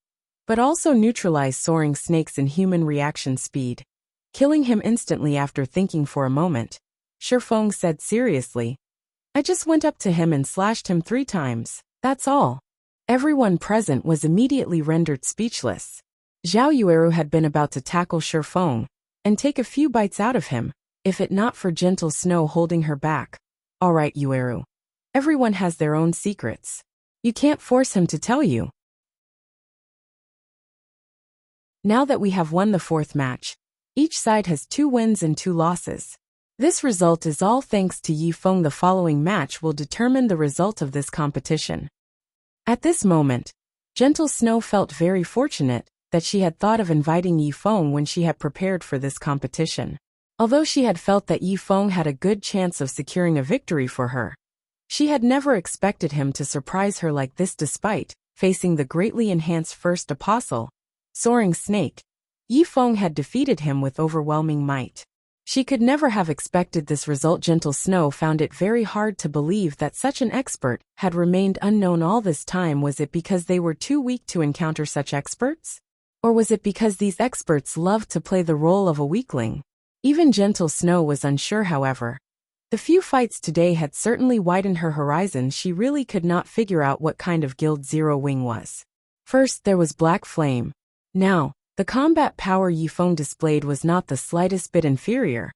but also neutralize Soaring Snake's inhuman reaction speed, killing him instantly. After thinking for a moment, Shifeng said seriously, I just went up to him and slashed him 3 times, that's all. Everyone present was immediately rendered speechless. Zhao Yueru had been about to tackle Shifeng and take a few bites out of him, if it not for gentle Snow holding her back. All right, Yueru. Everyone has their own secrets. You can't force him to tell you. Now that we have won the 4th match, each side has 2 wins and 2 losses. This result is all thanks to Yi Feng. The following match will determine the result of this competition. At this moment, Gentle Snow felt very fortunate that she had thought of inviting Yi Feng when she had prepared for this competition. Although she had felt that Yi Feng had a good chance of securing a victory for her, she had never expected him to surprise her like this. Despite facing the greatly enhanced first apostle, Soaring Snake, Yi Feng had defeated him with overwhelming might. She could never have expected this result. Gentle Snow found it very hard to believe that such an expert had remained unknown all this time. Was it because they were too weak to encounter such experts? Or was it because these experts loved to play the role of a weakling? Even Gentle Snow was unsure. However, the few fights today had certainly widened her horizons. She really could not figure out what kind of guild Zero Wing was. First there was Black Flame. Now, the combat power Yi Feng displayed was not the slightest bit inferior,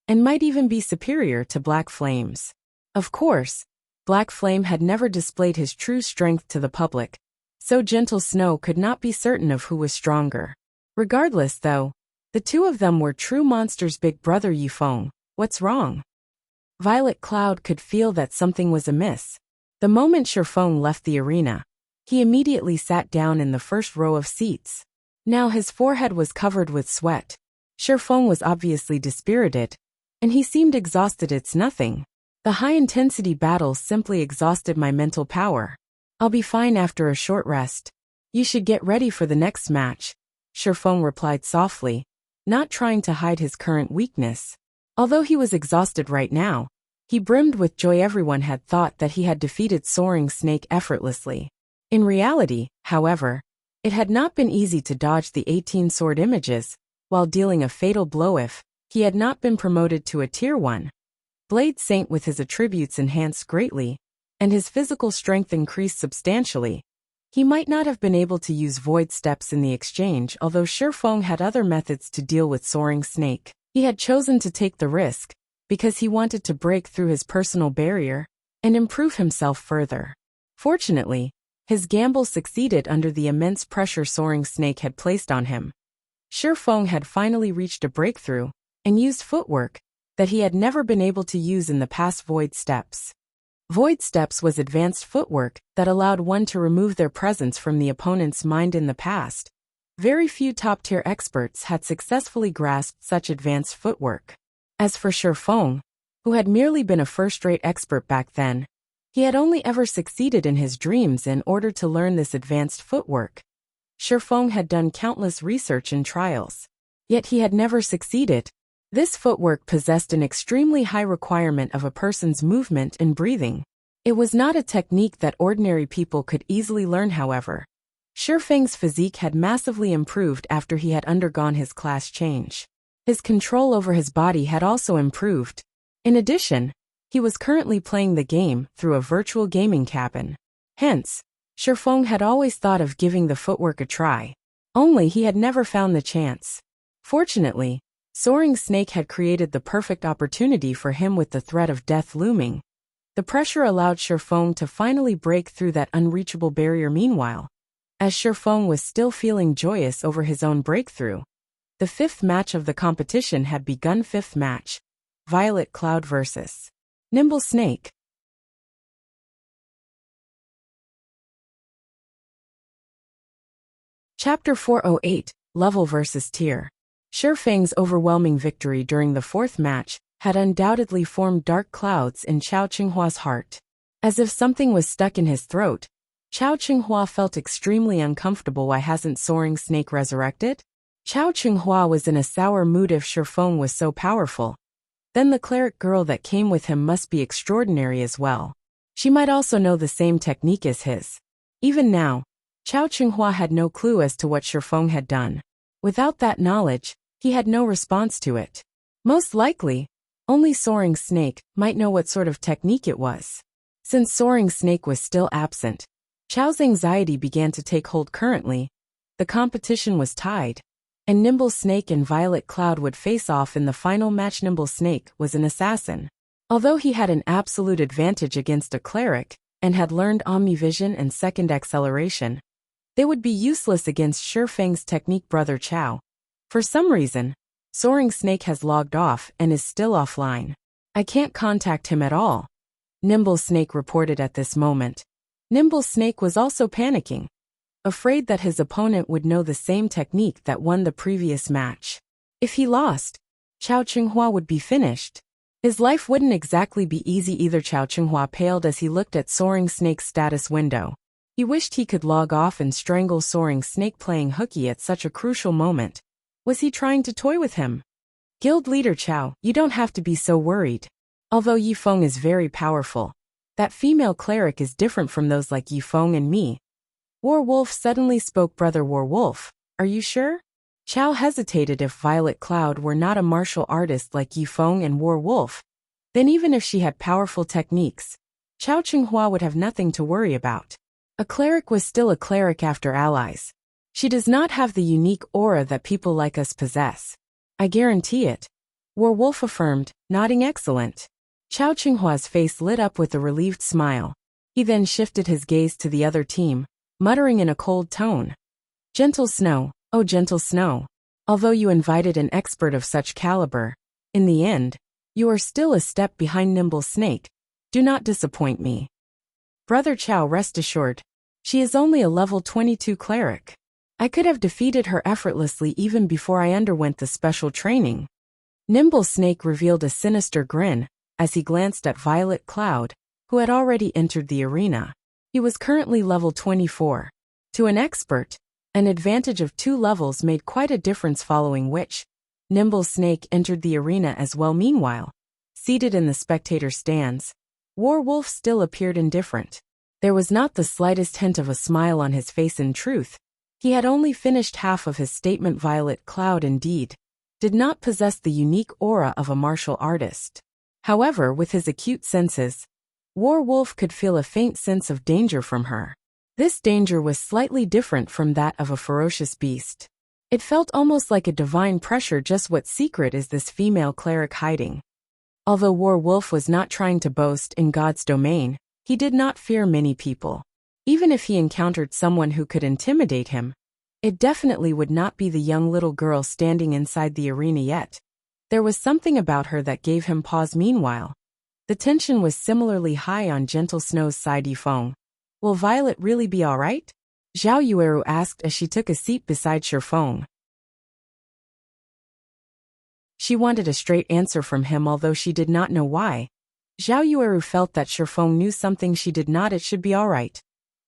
and might even be superior to Black Flame's. Of course, Black Flame had never displayed his true strength to the public, so Gentle Snow could not be certain of who was stronger. Regardless though, the two of them were true monsters. Big brother Yi Feng, what's wrong? Violet Cloud could feel that something was amiss. The moment Shi Feng left the arena, he immediately sat down in the first row of seats. Now his forehead was covered with sweat. Shi Feng was obviously dispirited, and he seemed exhausted. It's nothing. The high-intensity battles simply exhausted my mental power. I'll be fine after a short rest. You should get ready for the next match, Shi Feng replied softly, not trying to hide his current weakness. Although he was exhausted right now, he brimmed with joy. Everyone had thought that he had defeated Soaring Snake effortlessly. In reality, however, it had not been easy to dodge the 18 sword images, while dealing a fatal blow if he had not been promoted to a Tier 1. Blade Saint with his attributes enhanced greatly, and his physical strength increased substantially. He might not have been able to use void steps in the exchange. Although Shi Feng had other methods to deal with Soaring Snake, he had chosen to take the risk, because he wanted to break through his personal barrier and improve himself further. Fortunately, his gamble succeeded under the immense pressure Soaring Snake had placed on him. Shi Feng had finally reached a breakthrough, and used footwork that he had never been able to use in the past. Void Steps. Void Steps was advanced footwork that allowed one to remove their presence from the opponent's mind. In the past, very few top-tier experts had successfully grasped such advanced footwork. As for Shi Feng, who had merely been a first-rate expert back then, he had only ever succeeded in his dreams. In order to learn this advanced footwork, Shi Feng had done countless research and trials. Yet he had never succeeded. This footwork possessed an extremely high requirement of a person's movement and breathing. It was not a technique that ordinary people could easily learn. However, Shi Feng's physique had massively improved after he had undergone his class change. His control over his body had also improved. In addition, he was currently playing the game through a virtual gaming cabin. Hence, Shi Feng had always thought of giving the footwork a try. Only he had never found the chance. Fortunately, Soaring Snake had created the perfect opportunity for him. With the threat of death looming, the pressure allowed Shi Feng to finally break through that unreachable barrier. Meanwhile, as Shi Feng was still feeling joyous over his own breakthrough, the fifth match of the competition had begun. Fifth match: Violet Cloud vs. Nimble Snake. Chapter 408, Level vs. Tier. Shi Feng's overwhelming victory during the fourth match had undoubtedly formed dark clouds in Chao Qinghua's heart. As if something was stuck in his throat, Chao Qinghua felt extremely uncomfortable. Why hasn't Soaring Snake resurrected? Chao Qinghua was in a sour mood. If Shi Feng was so powerful, then the cleric girl that came with him must be extraordinary as well. She might also know the same technique as his. Even now, Chao Qinghua had no clue as to what Shi Feng had done. Without that knowledge, he had no response to it. Most likely, only Soaring Snake might know what sort of technique it was. Since Soaring Snake was still absent, Chao's anxiety began to take hold. Currently, the competition was tied, and Nimble Snake and Violet Cloud would face off in the final match. Nimble Snake was an assassin. Although he had an absolute advantage against a cleric, and had learned Omnivision and Second Acceleration, they would be useless against Shi Feng's technique. Brother Chao, for some reason, Soaring Snake has logged off and is still offline. I can't contact him at all, Nimble Snake reported at this moment. Nimble Snake was also panicking, afraid that his opponent would know the same technique that won the previous match. If he lost, Chao Qinghua would be finished. His life wouldn't exactly be easy either. Chao Qinghua paled as he looked at Soaring Snake's status window. He wished he could log off and strangle Soaring Snake playing hooky at such a crucial moment. Was he trying to toy with him? Guild leader Chao, you don't have to be so worried. Although Yifeng is very powerful, that female cleric is different from those like Yifeng and me. War Wolf suddenly spoke. Brother War Wolf, are you sure? Chao hesitated. If Violet Cloud were not a martial artist like Yifeng and War Wolf, then even if she had powerful techniques, Chao Qinghua would have nothing to worry about. A cleric was still a cleric after allies. She does not have the unique aura that people like us possess. I guarantee it, War Wolf affirmed, nodding. Excellent. Chao Qinghua's face lit up with a relieved smile. He then shifted his gaze to the other team, muttering in a cold tone. Gentle Snow, oh gentle Snow. Although you invited an expert of such caliber, in the end, you are still a step behind Nimble Snake. Do not disappoint me. Brother Chao, rest assured. She is only a level 22 cleric. I could have defeated her effortlessly even before I underwent the special training. Nimble Snake revealed a sinister grin as he glanced at Violet Cloud, who had already entered the arena. He was currently level 24. To an expert, an advantage of 2 levels made quite a difference, following which, Nimble Snake entered the arena as well. Meanwhile, seated in the spectator stands, War Wolf still appeared indifferent. There was not the slightest hint of a smile on his face. In truth, he had only finished half of his statement. Violet Cloud indeed did not possess the unique aura of a martial artist. However, with his acute senses, War Wolf could feel a faint sense of danger from her. This danger was slightly different from that of a ferocious beast. It felt almost like a divine pressure. Just what secret is this female cleric hiding? Although War Wolf was not trying to boast in God's domain, he did not fear many people. Even if he encountered someone who could intimidate him, it definitely would not be the young little girl standing inside the arena yet. There was something about her that gave him pause. Meanwhile, the tension was similarly high on Gentle Snow's side. Yifeng, will Violet really be alright? Zhao Yueru asked as she took a seat beside Shifeng. She wanted a straight answer from him, although she did not know why. Zhao Yueru felt that Shifeng knew something she did not. It should be alright,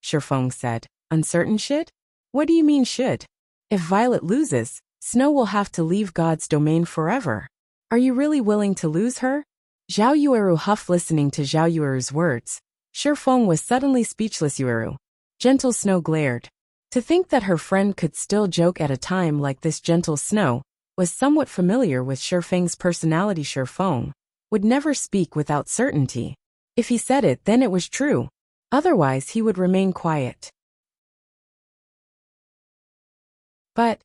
Shifeng said. Uncertain should? What do you mean should? If Violet loses, Snow will have to leave God's domain forever. Are you really willing to lose her? Zhao Yueru huffed. Listening to Zhao Yueru's words, Shifeng was suddenly speechless. Yueru. Gentle Snow glared. To think that her friend could still joke at a time like this. Gentle Snow was somewhat familiar with Shifeng's personality. Shifeng would never speak without certainty. If he said it, then it was true. Otherwise, he would remain quiet. But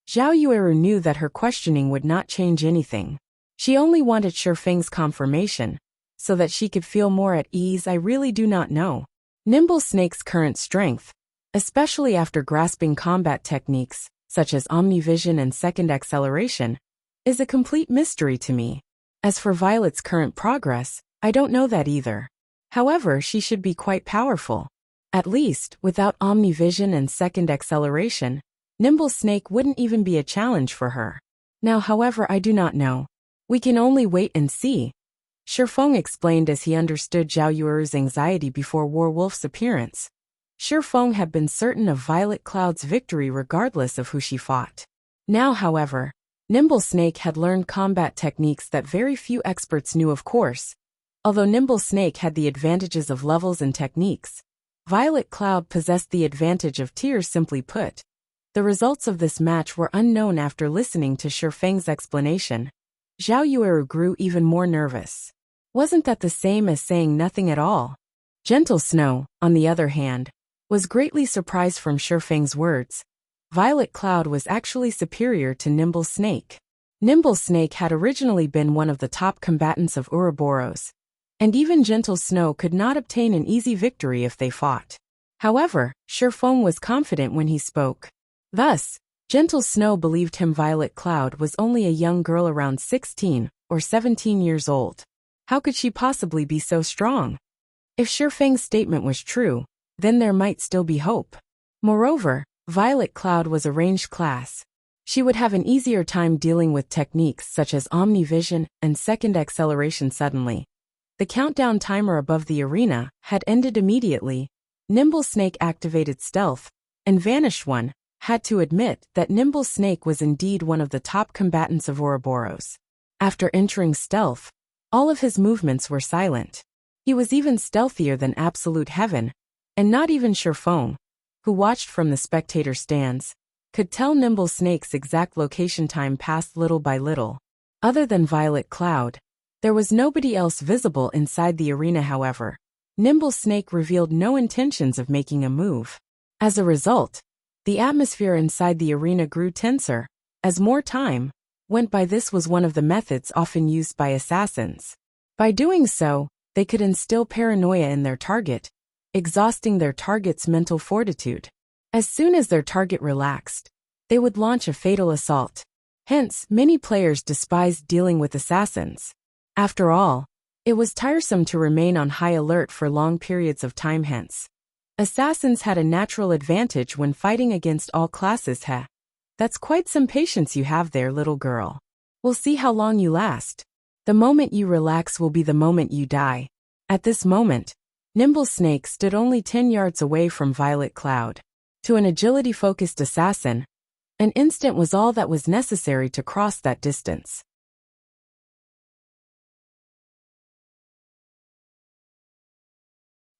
Zhao Yueru knew that her questioning would not change anything. She only wanted Shifeng's confirmation, so that she could feel more at ease. I really do not know. Nimble Snake's current strength, especially after grasping combat techniques, such as omnivision and second acceleration, is a complete mystery to me. As for Violet's current progress, I don't know that either. However, she should be quite powerful. At least, without omnivision and second acceleration, Nimble Snake wouldn't even be a challenge for her. Now, however, I do not know. We can only wait and see. Shifeng explained as he understood Zhao Yueru's anxiety before War Wolf's appearance. Shifeng had been certain of Violet Cloud's victory regardless of who she fought. Now, however, Nimble Snake had learned combat techniques that very few experts knew. Of course, although Nimble Snake had the advantages of levels and techniques, Violet Cloud possessed the advantage of tiers. Simply put, the results of this match were unknown. After listening to Shifeng's explanation, Zhao Yueru grew even more nervous. Wasn't that the same as saying nothing at all? Gentle Snow, on the other hand, was greatly surprised from Shifeng's words. Violet Cloud was actually superior to Nimble Snake. Nimble Snake had originally been one of the top combatants of Ouroboros, and even Gentle Snow could not obtain an easy victory if they fought. However, Shifeng was confident when he spoke. Thus, Gentle Snow believed him. Violet Cloud was only a young girl around 16 or 17 years old. How could she possibly be so strong? If Shifeng's statement was true, then there might still be hope. Moreover, Violet Cloud was a ranged class. She would have an easier time dealing with techniques such as omnivision and second acceleration. Suddenly, the countdown timer above the arena had ended immediately. Nimble Snake activated stealth and vanished. One had to admit that Nimble Snake was indeed one of the top combatants of Ouroboros. After entering stealth, all of his movements were silent. He was even stealthier than Absolute Heaven, and not even Shifeng, who watched from the spectator stands, could tell Nimble Snake's exact location. Time passed little by little. Other than Violet Cloud, there was nobody else visible inside the arena. However, Nimble Snake revealed no intentions of making a move. As a result, the atmosphere inside the arena grew tenser as more time went by. This was one of the methods often used by assassins. By doing so, they could instill paranoia in their target, exhausting their target's mental fortitude. As soon as their target relaxed, they would launch a fatal assault. Hence, many players despised dealing with assassins. After all, it was tiresome to remain on high alert for long periods of time. Hence, assassins had a natural advantage when fighting against all classes. That's quite some patience you have there, little girl. We'll see how long you last. The moment you relax will be the moment you die. At this moment, Nimble Snake stood only 10 yards away from Violet Cloud. To an agility-focused assassin, an instant was all that was necessary to cross that distance.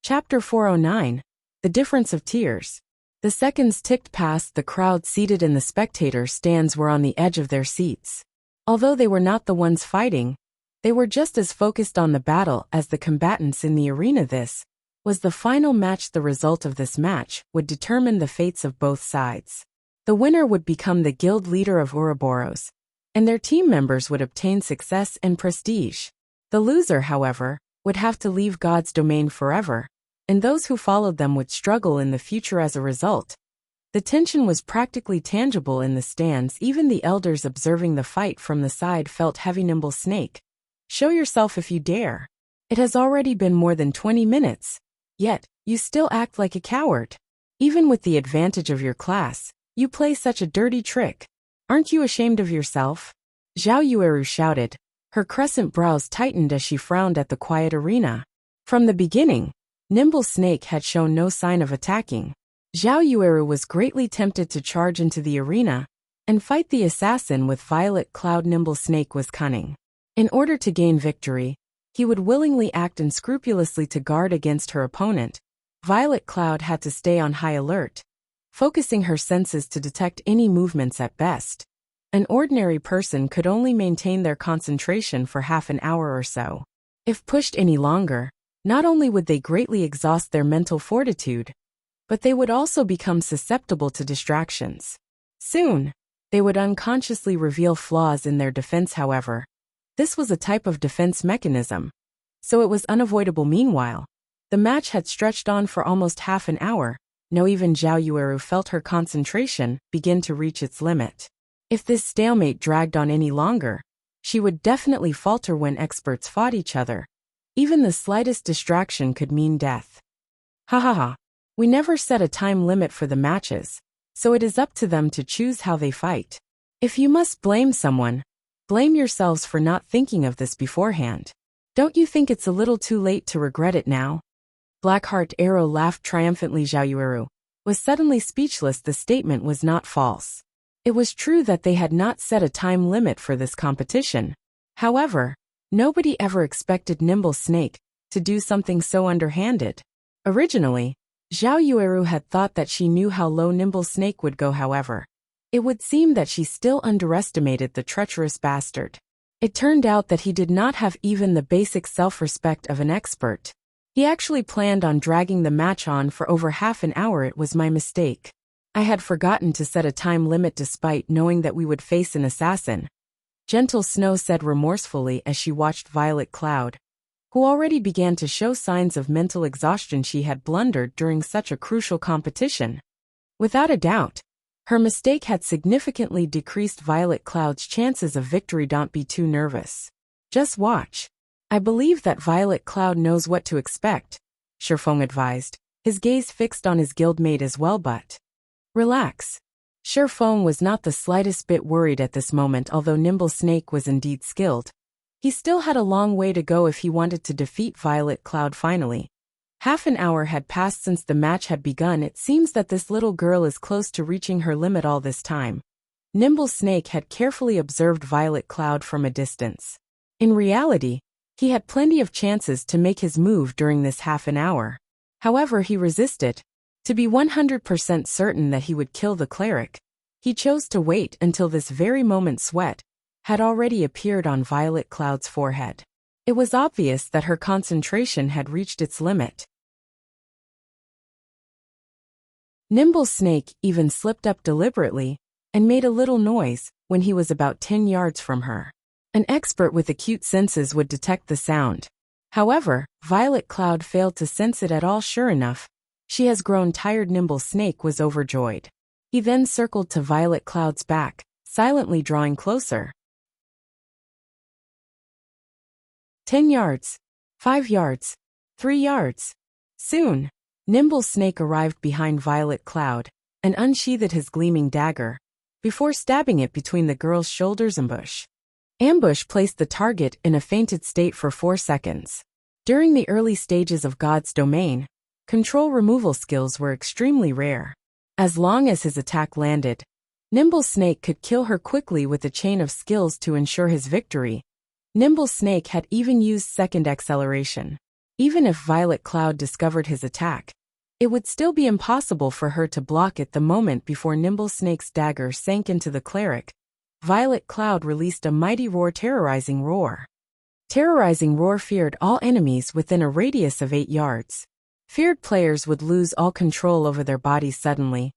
Chapter 409. The Difference of Tears. The seconds ticked past. The crowd seated in the spectator stands were on the edge of their seats. Although they were not the ones fighting, they were just as focused on the battle as the combatants in the arena. This was the final match. The result of this match would determine the fates of both sides. The winner would become the guild leader of Ouroboros, and their team members would obtain success and prestige. The loser, however, would have to leave God's domain forever, and those who followed them would struggle in the future as a result. The tension was practically tangible in the stands. Even the elders observing the fight from the side felt heavy. Nimble Snake, show yourself if you dare. It has already been more than 20 minutes. Yet, you still act like a coward. Even with the advantage of your class, you play such a dirty trick. Aren't you ashamed of yourself? Zhao Yueru shouted. Her crescent brows tightened as she frowned at the quiet arena. From the beginning, Nimble Snake had shown no sign of attacking. Zhao Yueru was greatly tempted to charge into the arena and fight the assassin with Violet Cloud. Nimble Snake was cunning. In order to gain victory, he would willingly act unscrupulously to guard against her opponent. Violet Cloud had to stay on high alert, focusing her senses to detect any movements at best. An ordinary person could only maintain their concentration for half an hour or so. If pushed any longer, not only would they greatly exhaust their mental fortitude, but they would also become susceptible to distractions. Soon, they would unconsciously reveal flaws in their defense. However, this was a type of defense mechanism, so it was unavoidable. Meanwhile, the match had stretched on for almost half an hour. Now even Zhao Yueru felt her concentration begin to reach its limit. If this stalemate dragged on any longer, she would definitely falter. When experts fought each other, even the slightest distraction could mean death. Ha ha ha. We never set a time limit for the matches, so it is up to them to choose how they fight. If you must blame someone, blame yourselves for not thinking of this beforehand. Don't you think it's a little too late to regret it now? Blackheart Arrow laughed triumphantly. Zhao Yueru was suddenly speechless. The statement was not false. It was true that they had not set a time limit for this competition. However, nobody ever expected Nimble Snake to do something so underhanded. Originally, Zhao Yueru had thought that she knew how low Nimble Snake would go. However, it would seem that she still underestimated the treacherous bastard. It turned out that he did not have even the basic self-respect of an expert. He actually planned on dragging the match on for over half an hour. It was my mistake. I had forgotten to set a time limit despite knowing that we would face an assassin. Gentle Snow said remorsefully as she watched Violet Cloud, who already began to show signs of mental exhaustion. She had blundered during such a crucial competition. Without a doubt, Her mistake had significantly decreased Violet Cloud's chances of victory. Don't be too nervous. Just watch. I believe that Violet Cloud knows what to expect, Shifeng advised, his gaze fixed on his guildmate as well. But relax. Shifeng was not the slightest bit worried at this moment. Although Nimble Snake was indeed skilled, he still had a long way to go if he wanted to defeat Violet Cloud finally. Half an hour had passed since the match had begun. It seems that this little girl is close to reaching her limit all this time. Nimble Snake had carefully observed Violet Cloud from a distance. In reality, he had plenty of chances to make his move during this half an hour. However, he resisted. To be 100% certain that he would kill the cleric, he chose to wait until this very moment. Sweat had already appeared on Violet Cloud's forehead. It was obvious that her concentration had reached its limit. Nimble Snake even slipped up deliberately and made a little noise when he was about 10 yards from her. An expert with acute senses would detect the sound. However, Violet Cloud failed to sense it at all. Sure enough, she has grown tired. Nimble Snake was overjoyed. He then circled to Violet Cloud's back, silently drawing closer. 10 yards, 5 yards, 3 yards. Soon, Nimble Snake arrived behind Violet Cloud and unsheathed his gleaming dagger before stabbing it between the girl's shoulders. Ambush placed the target in a fainted state for 4 seconds. During the early stages of God's domain, control removal skills were extremely rare. As long as his attack landed, Nimble Snake could kill her quickly with a chain of skills to ensure his victory. Nimble Snake had even used second acceleration. Even if Violet Cloud discovered his attack, it would still be impossible for her to block it. The moment before Nimble Snake's dagger sank into the cleric, Violet Cloud released a mighty roar. Terrorizing Roar. Terrorizing Roar feared all enemies within a radius of 8 yards. Feared players would lose all control over their bodies suddenly.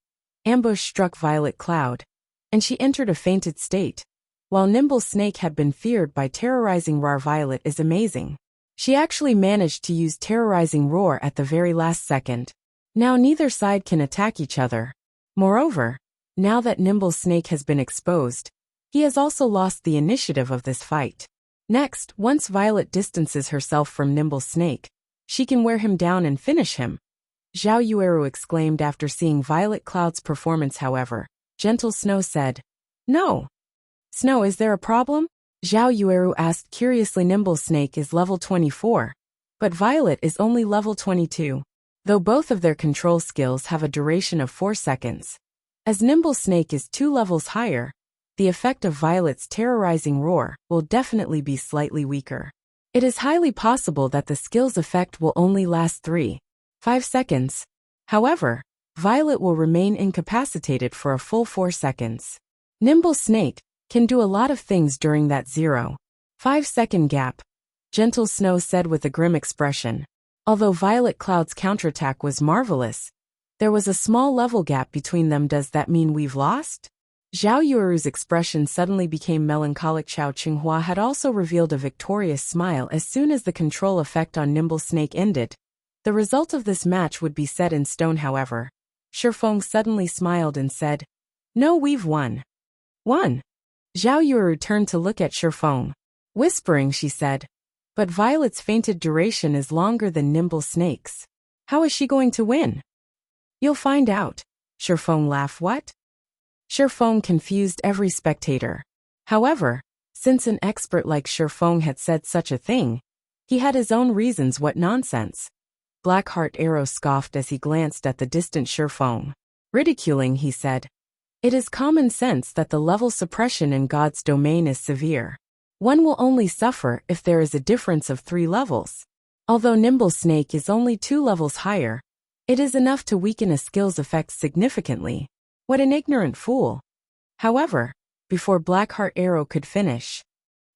Ambush struck Violet Cloud, and she entered a fainted state. While Nimble Snake had been feared by Terrorizing Roar, Violet is amazing. She actually managed to use Terrorizing Roar at the very last second. Now neither side can attack each other. Moreover, now that Nimble Snake has been exposed, he has also lost the initiative of this fight. Next, once Violet distances herself from Nimble Snake, she can wear him down and finish him. Zhao Yueru exclaimed after seeing Violet Cloud's performance. However, Gentle Snow said, "No. Snow, is there a problem?" Zhao Yueru asked curiously. Nimble Snake is level 24, but Violet is only level 22. Though both of their control skills have a duration of 4 seconds. As Nimble Snake is 2 levels higher, the effect of Violet's Terrorizing Roar will definitely be slightly weaker. It is highly possible that the skill's effect will only last 3-5 seconds. However, Violet will remain incapacitated for a full 4 seconds. Nimble Snake can do a lot of things during that 0.5 second gap, Gentle Snow said with a grim expression. Although Violet Cloud's counterattack was marvelous, there was a small level gap between them. Does that mean we've lost? Zhao Yueru's expression suddenly became melancholic. Xiao Qinghua had also revealed a victorious smile as soon as the control effect on Nimble Snake ended. The result of this match would be set in stone. However, Shifeng suddenly smiled and said, "No, we've won." "Won?" Zhao Yueru turned to look at Shifeng. Whispering, she said, "But Violet's fainted duration is longer than Nimble Snake's. How is she going to win?" "You'll find out." Shifeng laughed. "What?" Shifeng confused every spectator. However, since an expert like Shifeng had said such a thing, he had his own reasons. "What nonsense." Blackheart Arrow scoffed as he glanced at the distant Shifeng. Ridiculing, he said, "It is common sense that the level suppression in God's domain is severe. One will only suffer if there is a difference of 3 levels. Although Nimble Snake is only 2 levels higher, it is enough to weaken a skill's effects significantly. What an ignorant fool." However, before Blackheart Arrow could finish,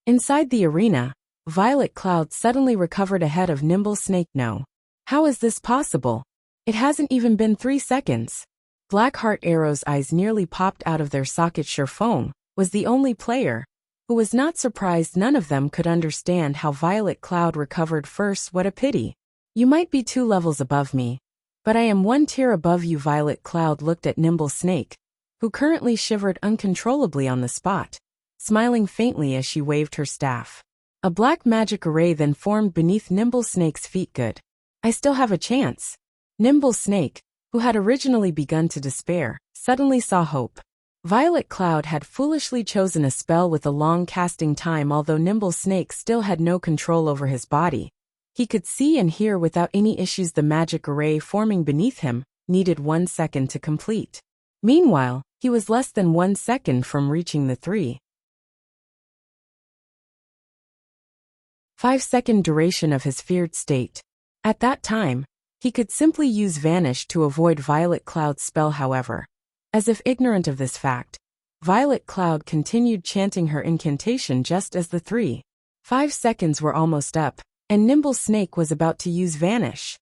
inside the arena, Violet Cloud suddenly recovered ahead of Nimble Snake. "No. How is this possible? It hasn't even been 3 seconds. Blackheart Arrow's eyes nearly popped out of their socket. Shifeng was the only player who was not surprised. None of them could understand how Violet Cloud recovered first. "What a pity. You might be 2 levels above me, but I am 1 tier above you." Violet Cloud looked at Nimble Snake, who currently shivered uncontrollably on the spot, smiling faintly as she waved her staff. A black magic array then formed beneath Nimble Snake's feet. Good. I still have a chance. Nimble Snake, who had originally begun to despair, suddenly saw hope. Violet Cloud had foolishly chosen a spell with a long casting time. Although Nimble Snake still had no control over his body, he could see and hear without any issues. The magic array forming beneath him needed 1 second to complete. Meanwhile, he was less than 1 second from reaching the 3.5-second duration of his feared state. At that time, he could simply use Vanish to avoid Violet Cloud's spell. However, as if ignorant of this fact, Violet Cloud continued chanting her incantation just as the 3.5 seconds were almost up, and Nimble Snake was about to use Vanish.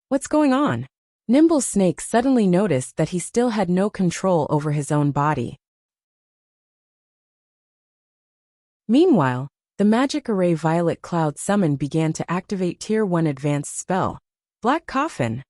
What's going on? Nimble Snake suddenly noticed that he still had no control over his own body. Meanwhile, the magic array Violet Cloud summoned began to activate Tier 1 advanced spell, Black Coffin.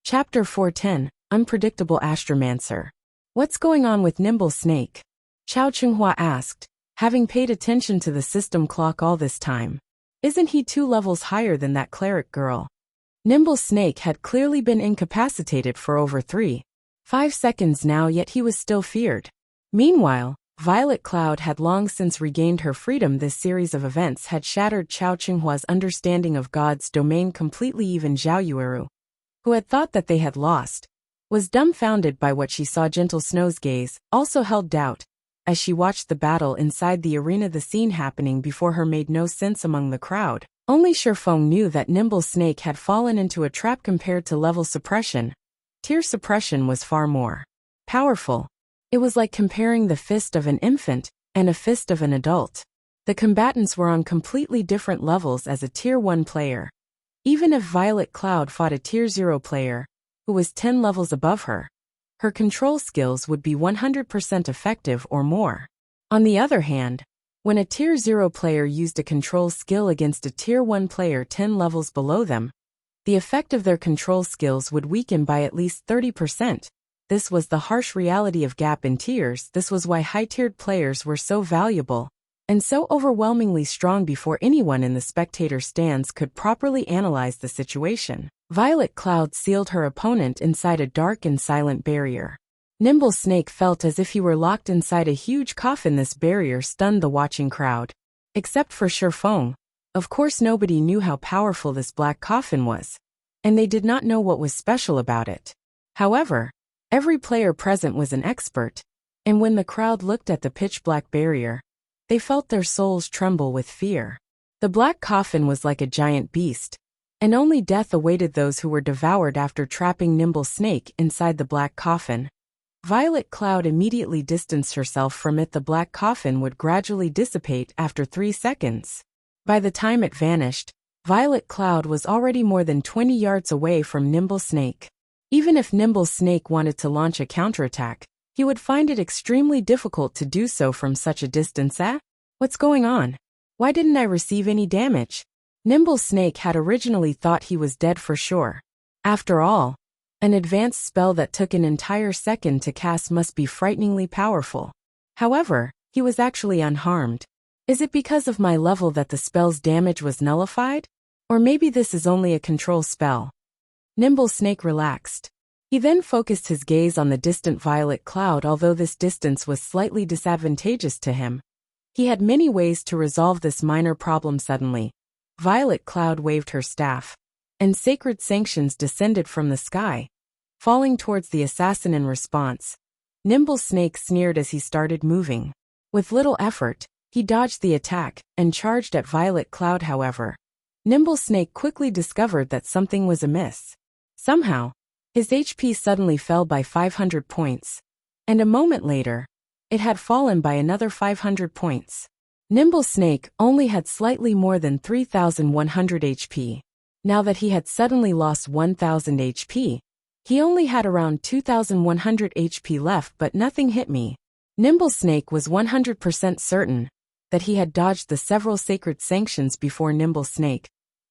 Chapter 410, Unpredictable Astromancer. What's going on with Nimble Snake? Chao Chunghua asked, having paid attention to the system clock all this time. Isn't he 2 levels higher than that cleric girl? Nimble Snake had clearly been incapacitated for over 3.5 seconds now, yet he was still feared. Meanwhile, Violet Cloud had long since regained her freedom. This series of events had shattered Chao Chunghua's understanding of God's domain completely. Even Zhao Yueru, who had thought that they had lost, was dumbfounded by what she saw. Gentle Snow's gaze also held doubt as she watched the battle inside the arena. The scene happening before her made no sense among the crowd. Only Shifeng knew that Nimble Snake had fallen into a trap. Compared to level suppression, tier suppression was far more powerful. It was like comparing the fist of an infant and a fist of an adult. The combatants were on completely different levels. As a Tier 1 player, even if Violet Cloud fought a Tier 0 player, who was 10 levels above her, her control skills would be 100% effective or more. On the other hand, when a Tier 0 player used a control skill against a Tier 1 player 10 levels below them, the effect of their control skills would weaken by at least 30%. This was the harsh reality of gap in tiers. This was why high-tiered players were so valuable and so overwhelmingly strong. Before anyone in the spectator stands could properly analyze the situation, Violet Cloud sealed her opponent inside a dark and silent barrier. Nimble Snake felt as if he were locked inside a huge coffin. This barrier stunned the watching crowd. Except for Shifeng. Of course, nobody knew how powerful this black coffin was, and they did not know what was special about it. However, every player present was an expert, and when the crowd looked at the pitch-black barrier, they felt their souls tremble with fear. The black coffin was like a giant beast, and only death awaited those who were devoured. After trapping Nimble Snake inside the black coffin, Violet Cloud immediately distanced herself from it. The black coffin would gradually dissipate after 3 seconds. By the time it vanished, Violet Cloud was already more than 20 yards away from Nimble Snake. Even if Nimble Snake wanted to launch a counterattack, he would find it extremely difficult to do so from such a distance. What's going on? Why didn't I receive any damage? Nimble Snake had originally thought he was dead for sure. After all, an advanced spell that took an entire second to cast must be frighteningly powerful. However, he was actually unharmed. Is it because of my level that the spell's damage was nullified? Or maybe this is only a control spell? Nimble Snake relaxed. He then focused his gaze on the distant Violet Cloud. Although this distance was slightly disadvantageous to him, he had many ways to resolve this minor problem. Suddenly, Violet Cloud waved her staff, and sacred sanctions descended from the sky, falling towards the assassin. In response, Nimble Snake sneered as he started moving. With little effort, he dodged the attack and charged at Violet Cloud. However, Nimble Snake quickly discovered that something was amiss. Somehow, his HP suddenly fell by 500 points, and a moment later, it had fallen by another 500 points. Nimble Snake only had slightly more than 3,100 HP. Now that he had suddenly lost 1,000 HP, he only had around 2,100 HP left. But nothing hit me. Nimble Snake was 100% certain that he had dodged the several sacred sanctions before Nimble Snake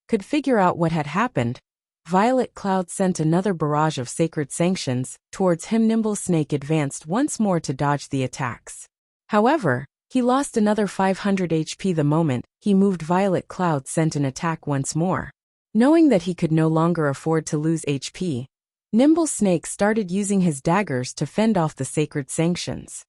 could figure out what had happened. Violet Cloud sent another barrage of sacred sanctions towards him. Nimble Snake advanced once more to dodge the attacks. However, he lost another 500 HP the moment he moved. Violet Cloud sent an attack once more. Knowing that he could no longer afford to lose HP, Nimble Snake started using his daggers to fend off the sacred sanctions.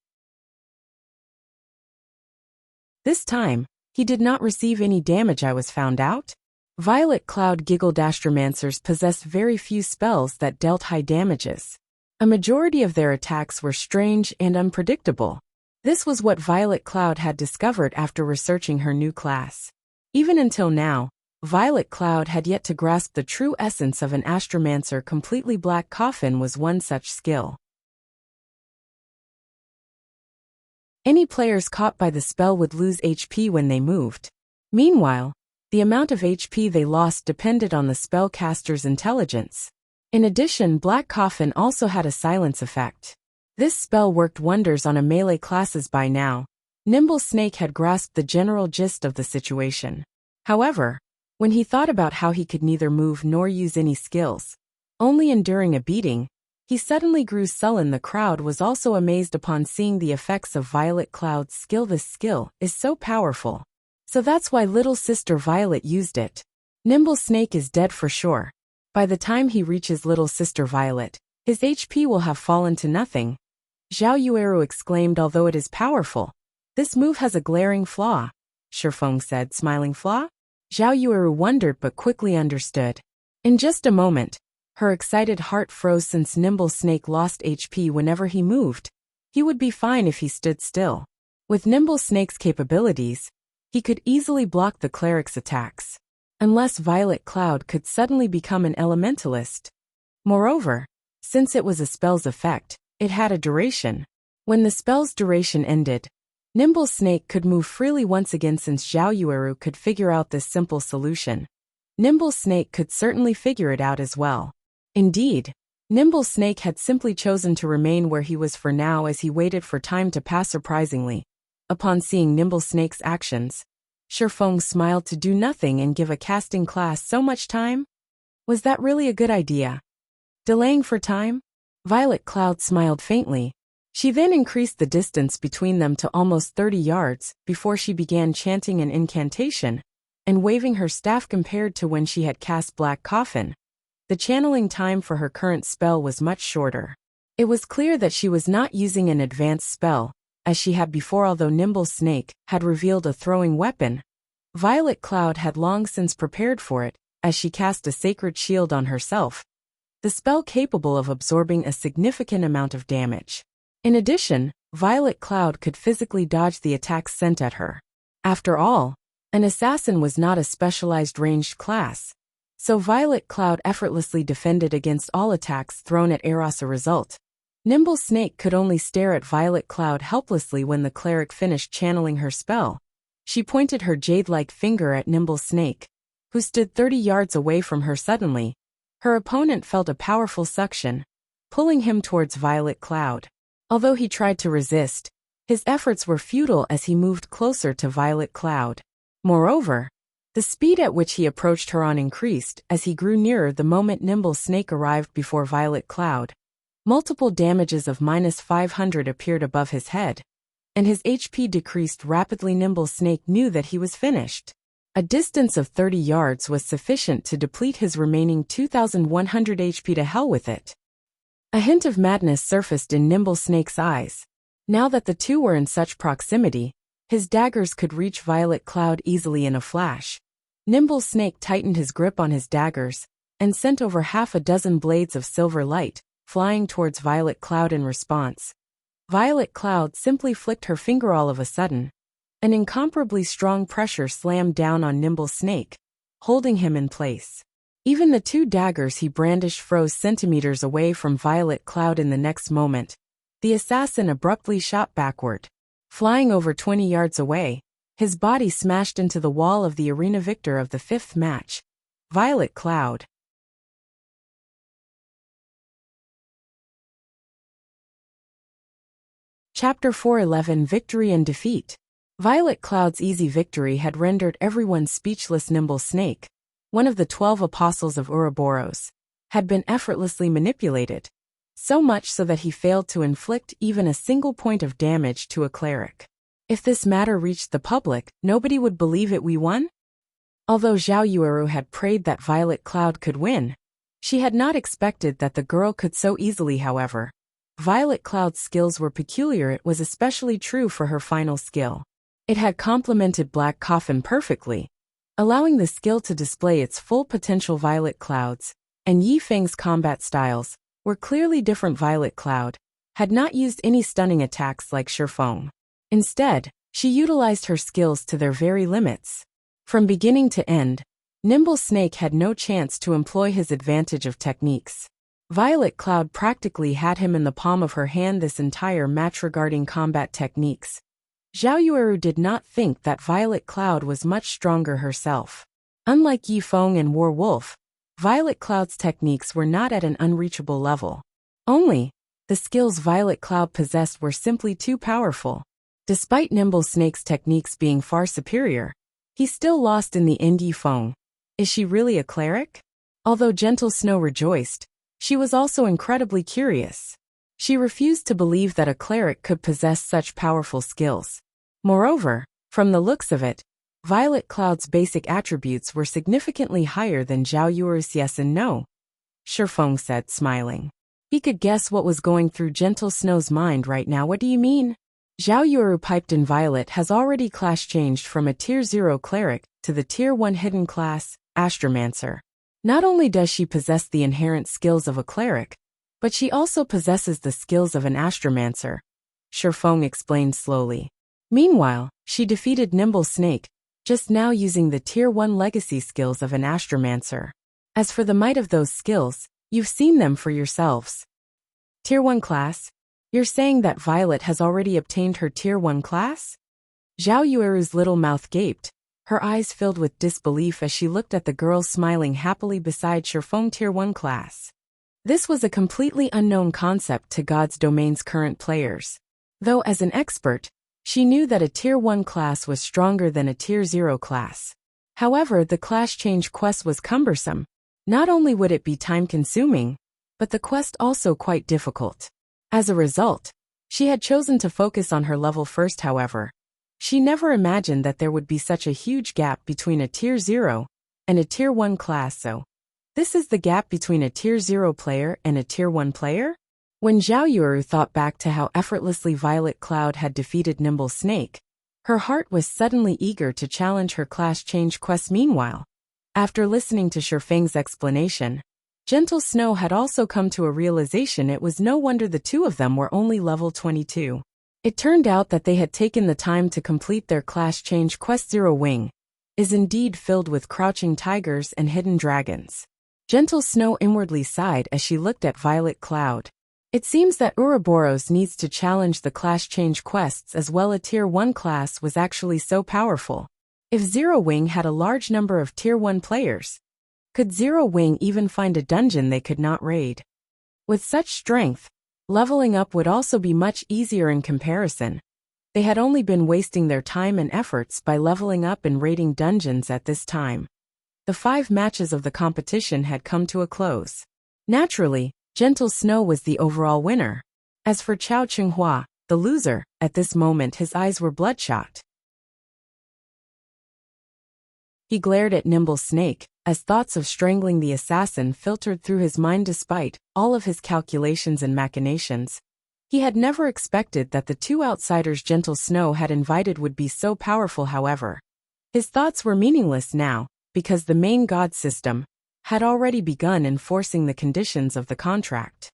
This time, he did not receive any damage. I was found out? Violet Cloud giggled. Astromancers possessed very few spells that dealt high damages. A majority of their attacks were strange and unpredictable. This was what Violet Cloud had discovered after researching her new class. Even until now, Violet Cloud had yet to grasp the true essence of an astromancer. Completely Black Coffin was one such skill. Any players caught by the spell would lose HP when they moved. Meanwhile, the amount of HP they lost depended on the spellcaster's intelligence. In addition, Black Coffin also had a silence effect. This spell worked wonders on a melee classes. By now, Nimble Snake had grasped the general gist of the situation. However, when he thought about how he could neither move nor use any skills, only enduring a beating, he suddenly grew sullen. The crowd was also amazed upon seeing the effects of Violet Cloud's skill. This skill is so powerful. So that's why little sister Violet used it. Nimble Snake is dead for sure. By the time he reaches little sister Violet, his HP will have fallen to nothing. Zhao Yueru exclaimed. Although it is powerful, this move has a glaring flaw. Shifeng said, smiling. Flaw? Zhao Yueru wondered but quickly understood. In just a moment, her excited heart froze. Since Nimble Snake lost HP whenever he moved, he would be fine if he stood still. With Nimble Snake's capabilities, he could easily block the cleric's attacks. Unless Violet Cloud could suddenly become an elementalist. Moreover, since it was a spell's effect, it had a duration. When the spell's duration ended, Nimble Snake could move freely once again. Since Zhao Yueru could figure out this simple solution, Nimble Snake could certainly figure it out as well. Indeed, Nimble Snake had simply chosen to remain where he was for now as he waited for time to pass. Surprisingly, upon seeing Nimble Snake's actions, Shifeng smiled. To do nothing and give a casting class so much time? Was that really a good idea? Delaying for time? Violet Cloud smiled faintly. She then increased the distance between them to almost 30 yards before she began chanting an incantation and waving her staff. Compared to when she had cast Black Coffin, the channeling time for her current spell was much shorter. It was clear that she was not using an advanced spell, as she had before. Although Nimble Snake had revealed a throwing weapon, Violet Cloud had long since prepared for it, as she cast a sacred shield on herself, the spell capable of absorbing a significant amount of damage. In addition, Violet Cloud could physically dodge the attacks sent at her. After all, an assassin was not a specialized ranged class, so Violet Cloud effortlessly defended against all attacks thrown at her. As a result, Nimble Snake could only stare at Violet Cloud helplessly. When the cleric finished channeling her spell, she pointed her jade-like finger at Nimble Snake, who stood 30 yards away from her. Suddenly, her opponent felt a powerful suction, pulling him towards Violet Cloud. Although he tried to resist, his efforts were futile as he moved closer to Violet Cloud. Moreover, the speed at which he approached her increased as he grew nearer. The moment Nimble Snake arrived before Violet Cloud, multiple damages of -500 appeared above his head, and his HP decreased rapidly. Nimble Snake knew that he was finished. A distance of 30 yards was sufficient to deplete his remaining 2,100 HP. To hell with it. A hint of madness surfaced in Nimble Snake's eyes. Now that the two were in such proximity, his daggers could reach Violet Cloud easily in a flash. Nimble Snake tightened his grip on his daggers and sent over half a dozen blades of silver light flying towards Violet Cloud. In response, Violet Cloud simply flicked her finger. All of a sudden, an incomparably strong pressure slammed down on Nimble Snake, holding him in place. Even the two daggers he brandished froze centimeters away from Violet Cloud. In the next moment, the assassin abruptly shot backward. Flying over 20 yards away, his body smashed into the wall of the arena. Victor of the fifth match, Violet Cloud. Chapter 411 Victory and Defeat. Violet Cloud's easy victory had rendered everyone speechless. Nimble Snake, one of the 12 apostles of Ouroboros, had been effortlessly manipulated, so much so that he failed to inflict even a single point of damage to a cleric. If this matter reached the public, nobody would believe it. We won? Although Zhao Yueru had prayed that Violet Cloud could win, she had not expected that the girl could so easily. However, Violet Cloud's skills were peculiar. It was especially true for her final skill. It had complemented Black Coffin perfectly, allowing the skill to display its full potential. Violet Cloud's and Yi Feng's combat styles were clearly different. Violet Cloud had not used any stunning attacks like Shifeng. Instead, she utilized her skills to their very limits. From beginning to end, Nimble Snake had no chance to employ his advantage of techniques. Violet Cloud practically had him in the palm of her hand this entire match. Regarding combat techniques, Zhao Yueru did not think that Violet Cloud was much stronger herself. Unlike Yi Feng and War Wolf, Violet Cloud's techniques were not at an unreachable level. Only, the skills Violet Cloud possessed were simply too powerful. Despite Nimble Snake's techniques being far superior, he still lost in the end. Yi Feng, is she really a cleric? Although Gentle Snow rejoiced, she was also incredibly curious. She refused to believe that a cleric could possess such powerful skills. Moreover, from the looks of it, Violet Cloud's basic attributes were significantly higher than Zhao Yueru's. Yes and no, Shifeng said, smiling. He could guess what was going through Gentle Snow's mind right now. What do you mean? Zhao Yueru piped in. Violet has already class changed from a Tier 0 cleric to the Tier 1 hidden class, Astromancer. Not only does she possess the inherent skills of a cleric, but she also possesses the skills of an Astromancer, Shifeng explained slowly. Meanwhile, she defeated Nimble Snake, just now using the Tier 1 legacy skills of an Astromancer. As for the might of those skills, you've seen them for yourselves. Tier 1 class? You're saying that Violet has already obtained her Tier 1 class? Zhao Yueru's little mouth gaped, her eyes filled with disbelief as she looked at the girl smiling happily beside Shifeng. Tier 1 class. This was a completely unknown concept to God's Domain's current players. Though as an expert, she knew that a Tier 1 class was stronger than a Tier 0 class. However, the class change quest was cumbersome. Not only would it be time-consuming, but the quest also quite difficult. As a result, she had chosen to focus on her level first. However, she never imagined that there would be such a huge gap between a Tier 0 and a Tier 1 class. So, this is the gap between a Tier 0 player and a Tier 1 player? When Zhao Yueru thought back to how effortlessly Violet Cloud had defeated Nimble Snake, her heart was suddenly eager to challenge her class change quest. Meanwhile, after listening to Shifeng's explanation, Gentle Snow had also come to a realization. It was no wonder the two of them were only level 22. It turned out that they had taken the time to complete their class change quest. Zero Wing is indeed filled with crouching tigers and hidden dragons. Gentle Snow inwardly sighed as she looked at Violet Cloud. It seems that Ouroboros needs to challenge the class change quests as well. A Tier 1 class was actually so powerful. If Zero Wing had a large number of Tier 1 players, could Zero Wing even find a dungeon they could not raid? With such strength, leveling up would also be much easier in comparison. They had only been wasting their time and efforts by leveling up and raiding dungeons at this time. The 5 matches of the competition had come to a close. Naturally, Gentle Snow was the overall winner. As for Chao Qinghua, the loser, at this moment his eyes were bloodshot. He glared at Nimble Snake, as thoughts of strangling the assassin filtered through his mind. Despite all of his calculations and machinations, he had never expected that the 2 outsiders Gentle Snow had invited would be so powerful. However, his thoughts were meaningless now, because the main god system had already begun enforcing the conditions of the contract.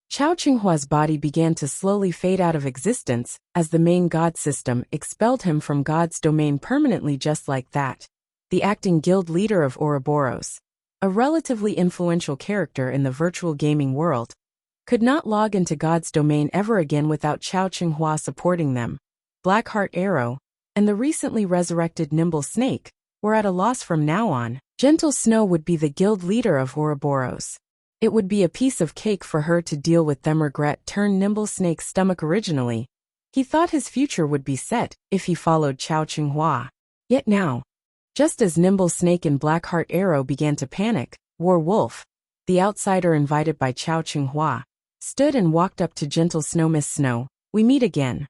Chao Qinghua's body began to slowly fade out of existence as the main god system expelled him from God's domain permanently. Just like that, the acting guild leader of Ouroboros, a relatively influential character in the virtual gaming world, could not log into God's domain ever again without Chao Qinghua supporting them. Blackheart Arrow and the recently resurrected Nimble Snake were at a loss from now on. Gentle Snow would be the guild leader of Ouroboros. It would be a piece of cake for her to deal with them. Regret turned Nimble Snake's stomach. Originally, he thought his future would be set if he followed Chao Qinghua. Yet now, just as Nimble Snake and Blackheart Arrow began to panic, War Wolf, the outsider invited by Chao Qinghua, stood and walked up to Gentle Snow. Miss Snow, we meet again.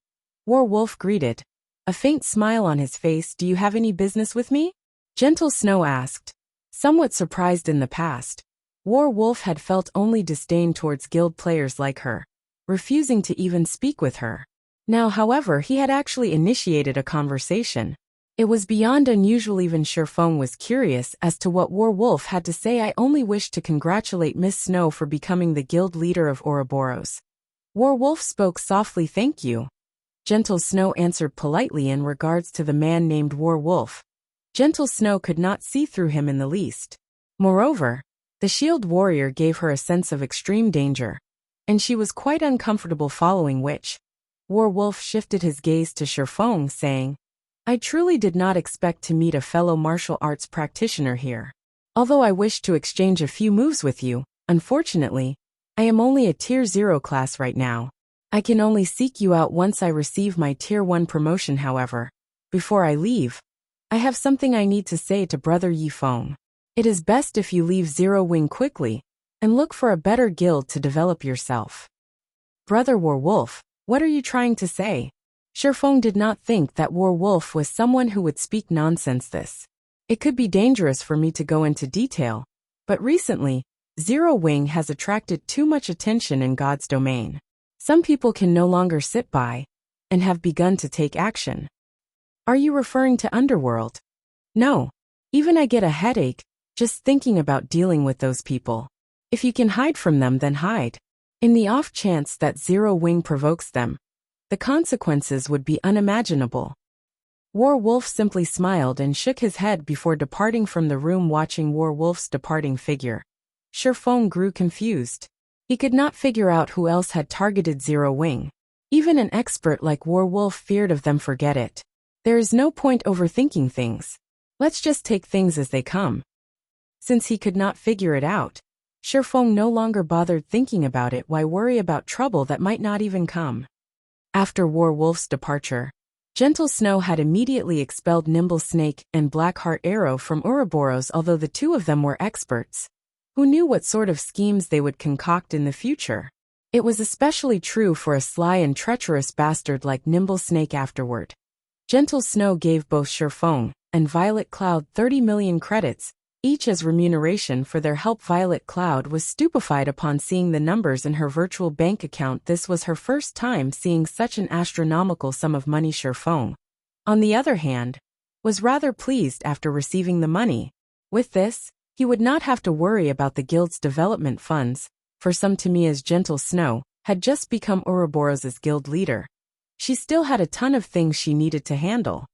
War Wolf greeted, a faint smile on his face. Do you have any business with me? Gentle Snow asked. Somewhat surprised. In the past, War Wolf had felt only disdain towards guild players like her, refusing to even speak with her. Now, however, he had actually initiated a conversation. It was beyond unusual. Even Shifeng was curious as to what War Wolf had to say. I only wish to congratulate Miss Snow for becoming the guild leader of Ouroboros. War Wolf spoke softly. Thank you. Gentle Snow answered politely. In regards to the man named War Wolf, Gentle Snow could not see through him in the least. Moreover, the shield warrior gave her a sense of extreme danger, and she was quite uncomfortable, following which, War Wolf shifted his gaze to Shifeng, saying, I truly did not expect to meet a fellow martial arts practitioner here. Although I wish to exchange a few moves with you, unfortunately, I am only a Tier 0 class right now. I can only seek you out once I receive my Tier 1 promotion. However, before I leave, I have something I need to say to Brother Yifeng. It is best if you leave Zero Wing quickly and look for a better guild to develop yourself. Brother War Wolf, what are you trying to say? Shifeng did not think that War Wolf was someone who would speak nonsense. It could be dangerous for me to go into detail, but recently, Zero Wing has attracted too much attention in God's domain. Some people can no longer sit by and have begun to take action. Are you referring to Underworld? No. Even I get a headache just thinking about dealing with those people. If you can hide from them, then hide. In the off chance that Zero Wing provokes them, the consequences would be unimaginable. War Wolf simply smiled and shook his head before departing from the room. Watching War Wolf's departing figure, Shifeng grew confused. He could not figure out who else had targeted Zero Wing. Even an expert like War Wolf feared of them. Forget it. There is no point overthinking things. Let's just take things as they come. Since he could not figure it out, Shifeng no longer bothered thinking about it. Why worry about trouble that might not even come? After War Wolf's departure, Gentle Snow had immediately expelled Nimble Snake and Blackheart Arrow from Ouroboros. Although the two of them were experts, who knew what sort of schemes they would concoct in the future. It was especially true for a sly and treacherous bastard like Nimble Snake. Afterward, Gentle Snow gave both Shifeng and Violet Cloud 30 million credits, each as remuneration for their help. Violet Cloud was stupefied upon seeing the numbers in her virtual bank account. This was her first time seeing such an astronomical sum of money. Shifeng, on the other hand, was rather pleased after receiving the money. With this, he would not have to worry about the guild's development funds, for some time. As Gentle Snow had just become Ouroboros' guild leader, she still had a ton of things she needed to handle.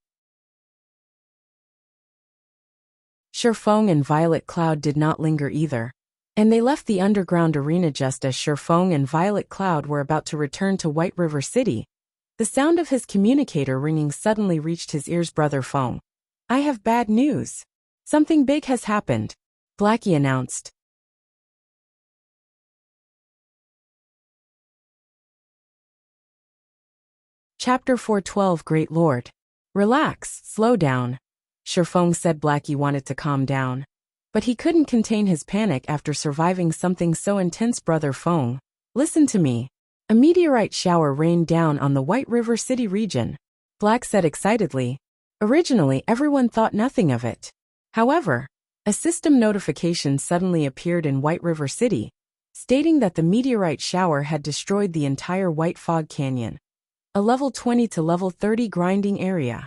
Shifeng and Violet Cloud did not linger either, and they left the underground arena just as Shifeng and Violet Cloud were about to return to White River City. The sound of his communicator ringing suddenly reached his ears. Brother Feng, I have bad news. Something big has happened, Blackie announced. Chapter 412. Great Lord. Relax, slow down. Shifeng said. Blackie wanted to calm down, but he couldn't contain his panic after surviving something so intense. Brother Feng, listen to me. A meteorite shower rained down on the White River City region, Black said excitedly. Originally, everyone thought nothing of it. However, a system notification suddenly appeared in White River City, stating that the meteorite shower had destroyed the entire White Fog Canyon, a level 20 to level 30 grinding area.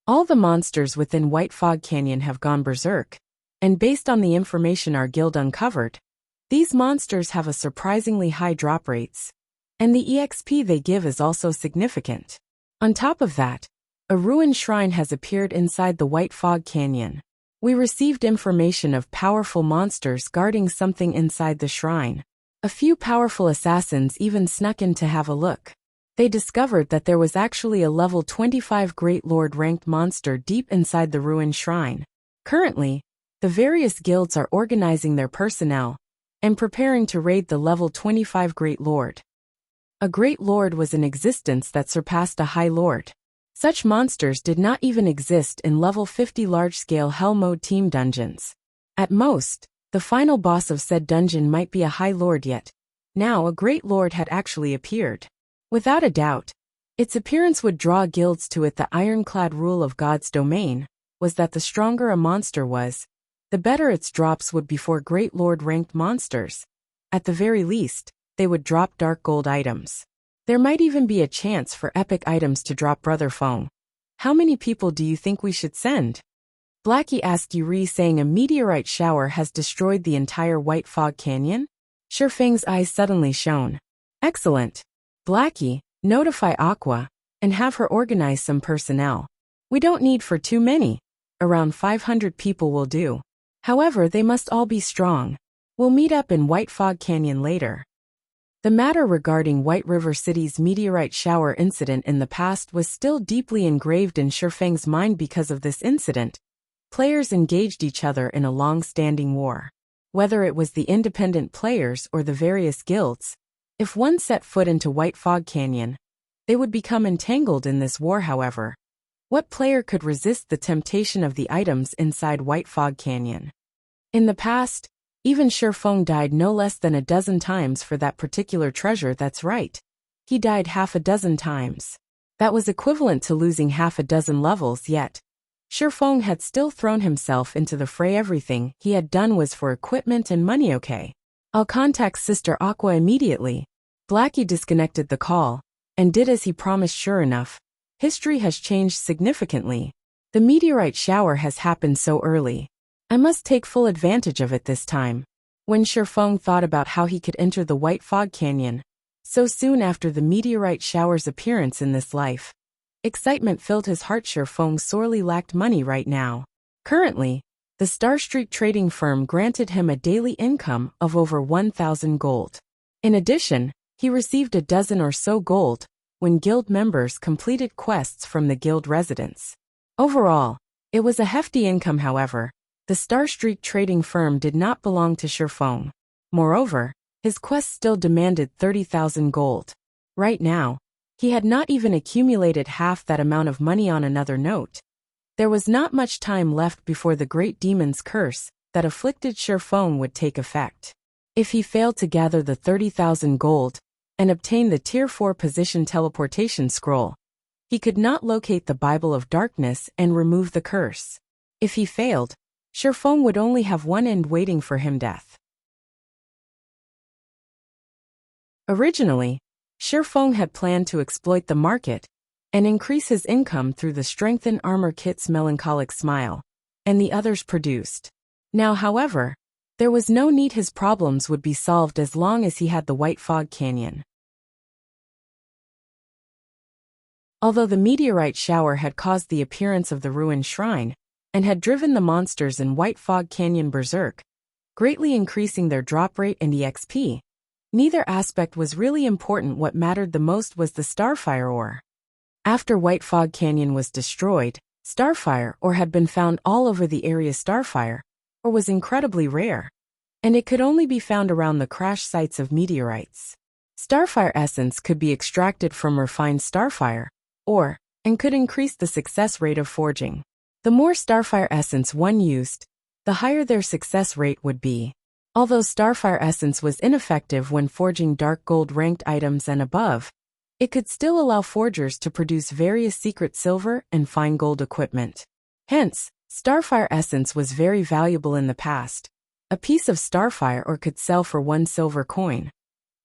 All the monsters within White Fog Canyon have gone berserk, and based on the information our guild uncovered, these monsters have a surprisingly high drop rates, and the EXP they give is also significant. On top of that, a ruined shrine has appeared inside the White Fog Canyon. We received information of powerful monsters guarding something inside the shrine. A few powerful assassins even snuck in to have a look. They discovered that there was actually a level 25 Great Lord ranked monster deep inside the ruined shrine. Currently, the various guilds are organizing their personnel and preparing to raid the level 25 Great Lord. A Great Lord was in existence that surpassed a High Lord. Such monsters did not even exist in level 50 large-scale Hell Mode team dungeons. At most, the final boss of said dungeon might be a High Lord, yet now a Great Lord had actually appeared. Without a doubt, its appearance would draw guilds to it. The ironclad rule of God's domain was that the stronger a monster was, the better its drops would be for Great Lord ranked monsters. At the very least, they would drop dark gold items. There might even be a chance for epic items to drop. Brother Feng, how many people do you think we should send? Blackie asked Yuri, saying a meteorite shower has destroyed the entire White Fog Canyon. Shifeng's eyes suddenly shone. Excellent. Blackie, notify Aqua, and have her organize some personnel. We don't need for too many. Around 500 people will do. However, they must all be strong. We'll meet up in White Fog Canyon later. The matter regarding White River City's meteorite shower incident in the past was still deeply engraved in Shifeng's mind. Because of this incident, players engaged each other in a long-standing war. Whether it was the independent players or the various guilds, if one set foot into White Fog Canyon, they would become entangled in this war. However, what player could resist the temptation of the items inside White Fog Canyon? In the past, even Shifeng died no less than a dozen times for that particular treasure. That's right. He died half a dozen times. That was equivalent to losing half a dozen levels, yet Shifeng had still thrown himself into the fray. Everything he had done was for equipment and money. Okay. I'll contact Sister Aqua immediately. Blackie disconnected the call and did as he promised. Sure enough, history has changed significantly. The meteorite shower has happened so early. I must take full advantage of it this time. When Shifeng thought about how he could enter the White Fog Canyon so soon after the meteorite shower's appearance in this life, excitement filled his heart. Shifeng sorely lacked money right now. Currently, the Star Street trading firm granted him a daily income of over 1,000 gold. In addition, he received a dozen or so gold when guild members completed quests from the guild residents. Overall, it was a hefty income. However, the Star Street trading firm did not belong to Shifeng. Moreover, his quest still demanded 30,000 gold. Right now, he had not even accumulated half that amount of money. On another note, there was not much time left before the great demon's curse that afflicted Shifeng would take effect. If he failed to gather the 30,000 gold and obtain the Tier 4 position teleportation scroll, he could not locate the Bible of Darkness and remove the curse. If he failed, Shifeng would only have one end waiting for him: death. Originally, Shifeng had planned to exploit the market and increase his income through the strengthened armor kit's melancholic smile, and the others produced. Now, however, there was no need. His problems would be solved as long as he had the White Fog Canyon. Although the meteorite shower had caused the appearance of the ruined shrine and had driven the monsters in White Fog Canyon berserk, greatly increasing their drop rate and EXP, neither aspect was really important. What mattered the most was the Starfire ore. After White Fog Canyon was destroyed, Starfire ore had been found all over the area. Starfire ore was incredibly rare, and it could only be found around the crash sites of meteorites. Starfire essence could be extracted from refined Starfire ore and could increase the success rate of forging. The more Starfire essence one used, the higher their success rate would be. Although Starfire essence was ineffective when forging dark gold ranked items and above, it could still allow forgers to produce various secret silver and fine gold equipment. Hence, Starfire essence was very valuable in the past. A piece of Starfire ore could sell for 1 silver coin,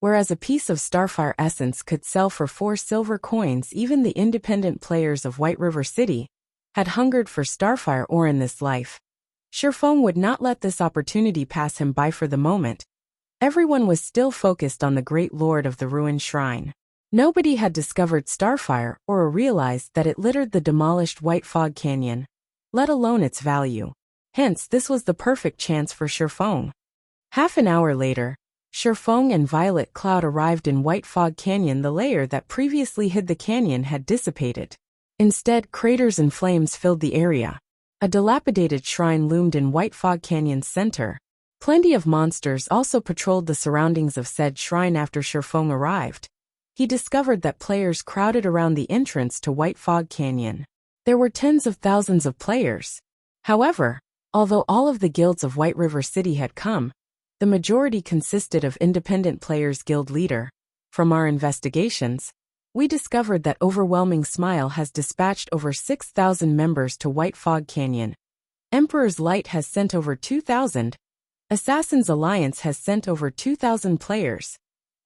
whereas a piece of Starfire essence could sell for 4 silver coins. Even the independent players of White River City had hungered for Starfire ore in this life. Shifeng would not let this opportunity pass him by. For the moment, everyone was still focused on the Great Lord of the ruined shrine. Nobody had discovered Starfire or realized that it littered the demolished White Fog Canyon, let alone its value. Hence, this was the perfect chance for Shifeng. Half an hour later, Shifeng and Violet Cloud arrived in White Fog Canyon. The layer that previously hid the canyon had dissipated. Instead, craters and flames filled the area. A dilapidated shrine loomed in White Fog Canyon's center. Plenty of monsters also patrolled the surroundings of said shrine after Shifeng arrived. he discovered that players crowded around the entrance to White Fog Canyon. There were tens of thousands of players. However, although all of the guilds of White River City had come, the majority consisted of independent players. Guild leader. From our investigations, we discovered that Overwhelming Smile has dispatched over 6,000 members to White Fog Canyon. Emperor's Light has sent over 2,000. Assassin's Alliance has sent over 2,000 players.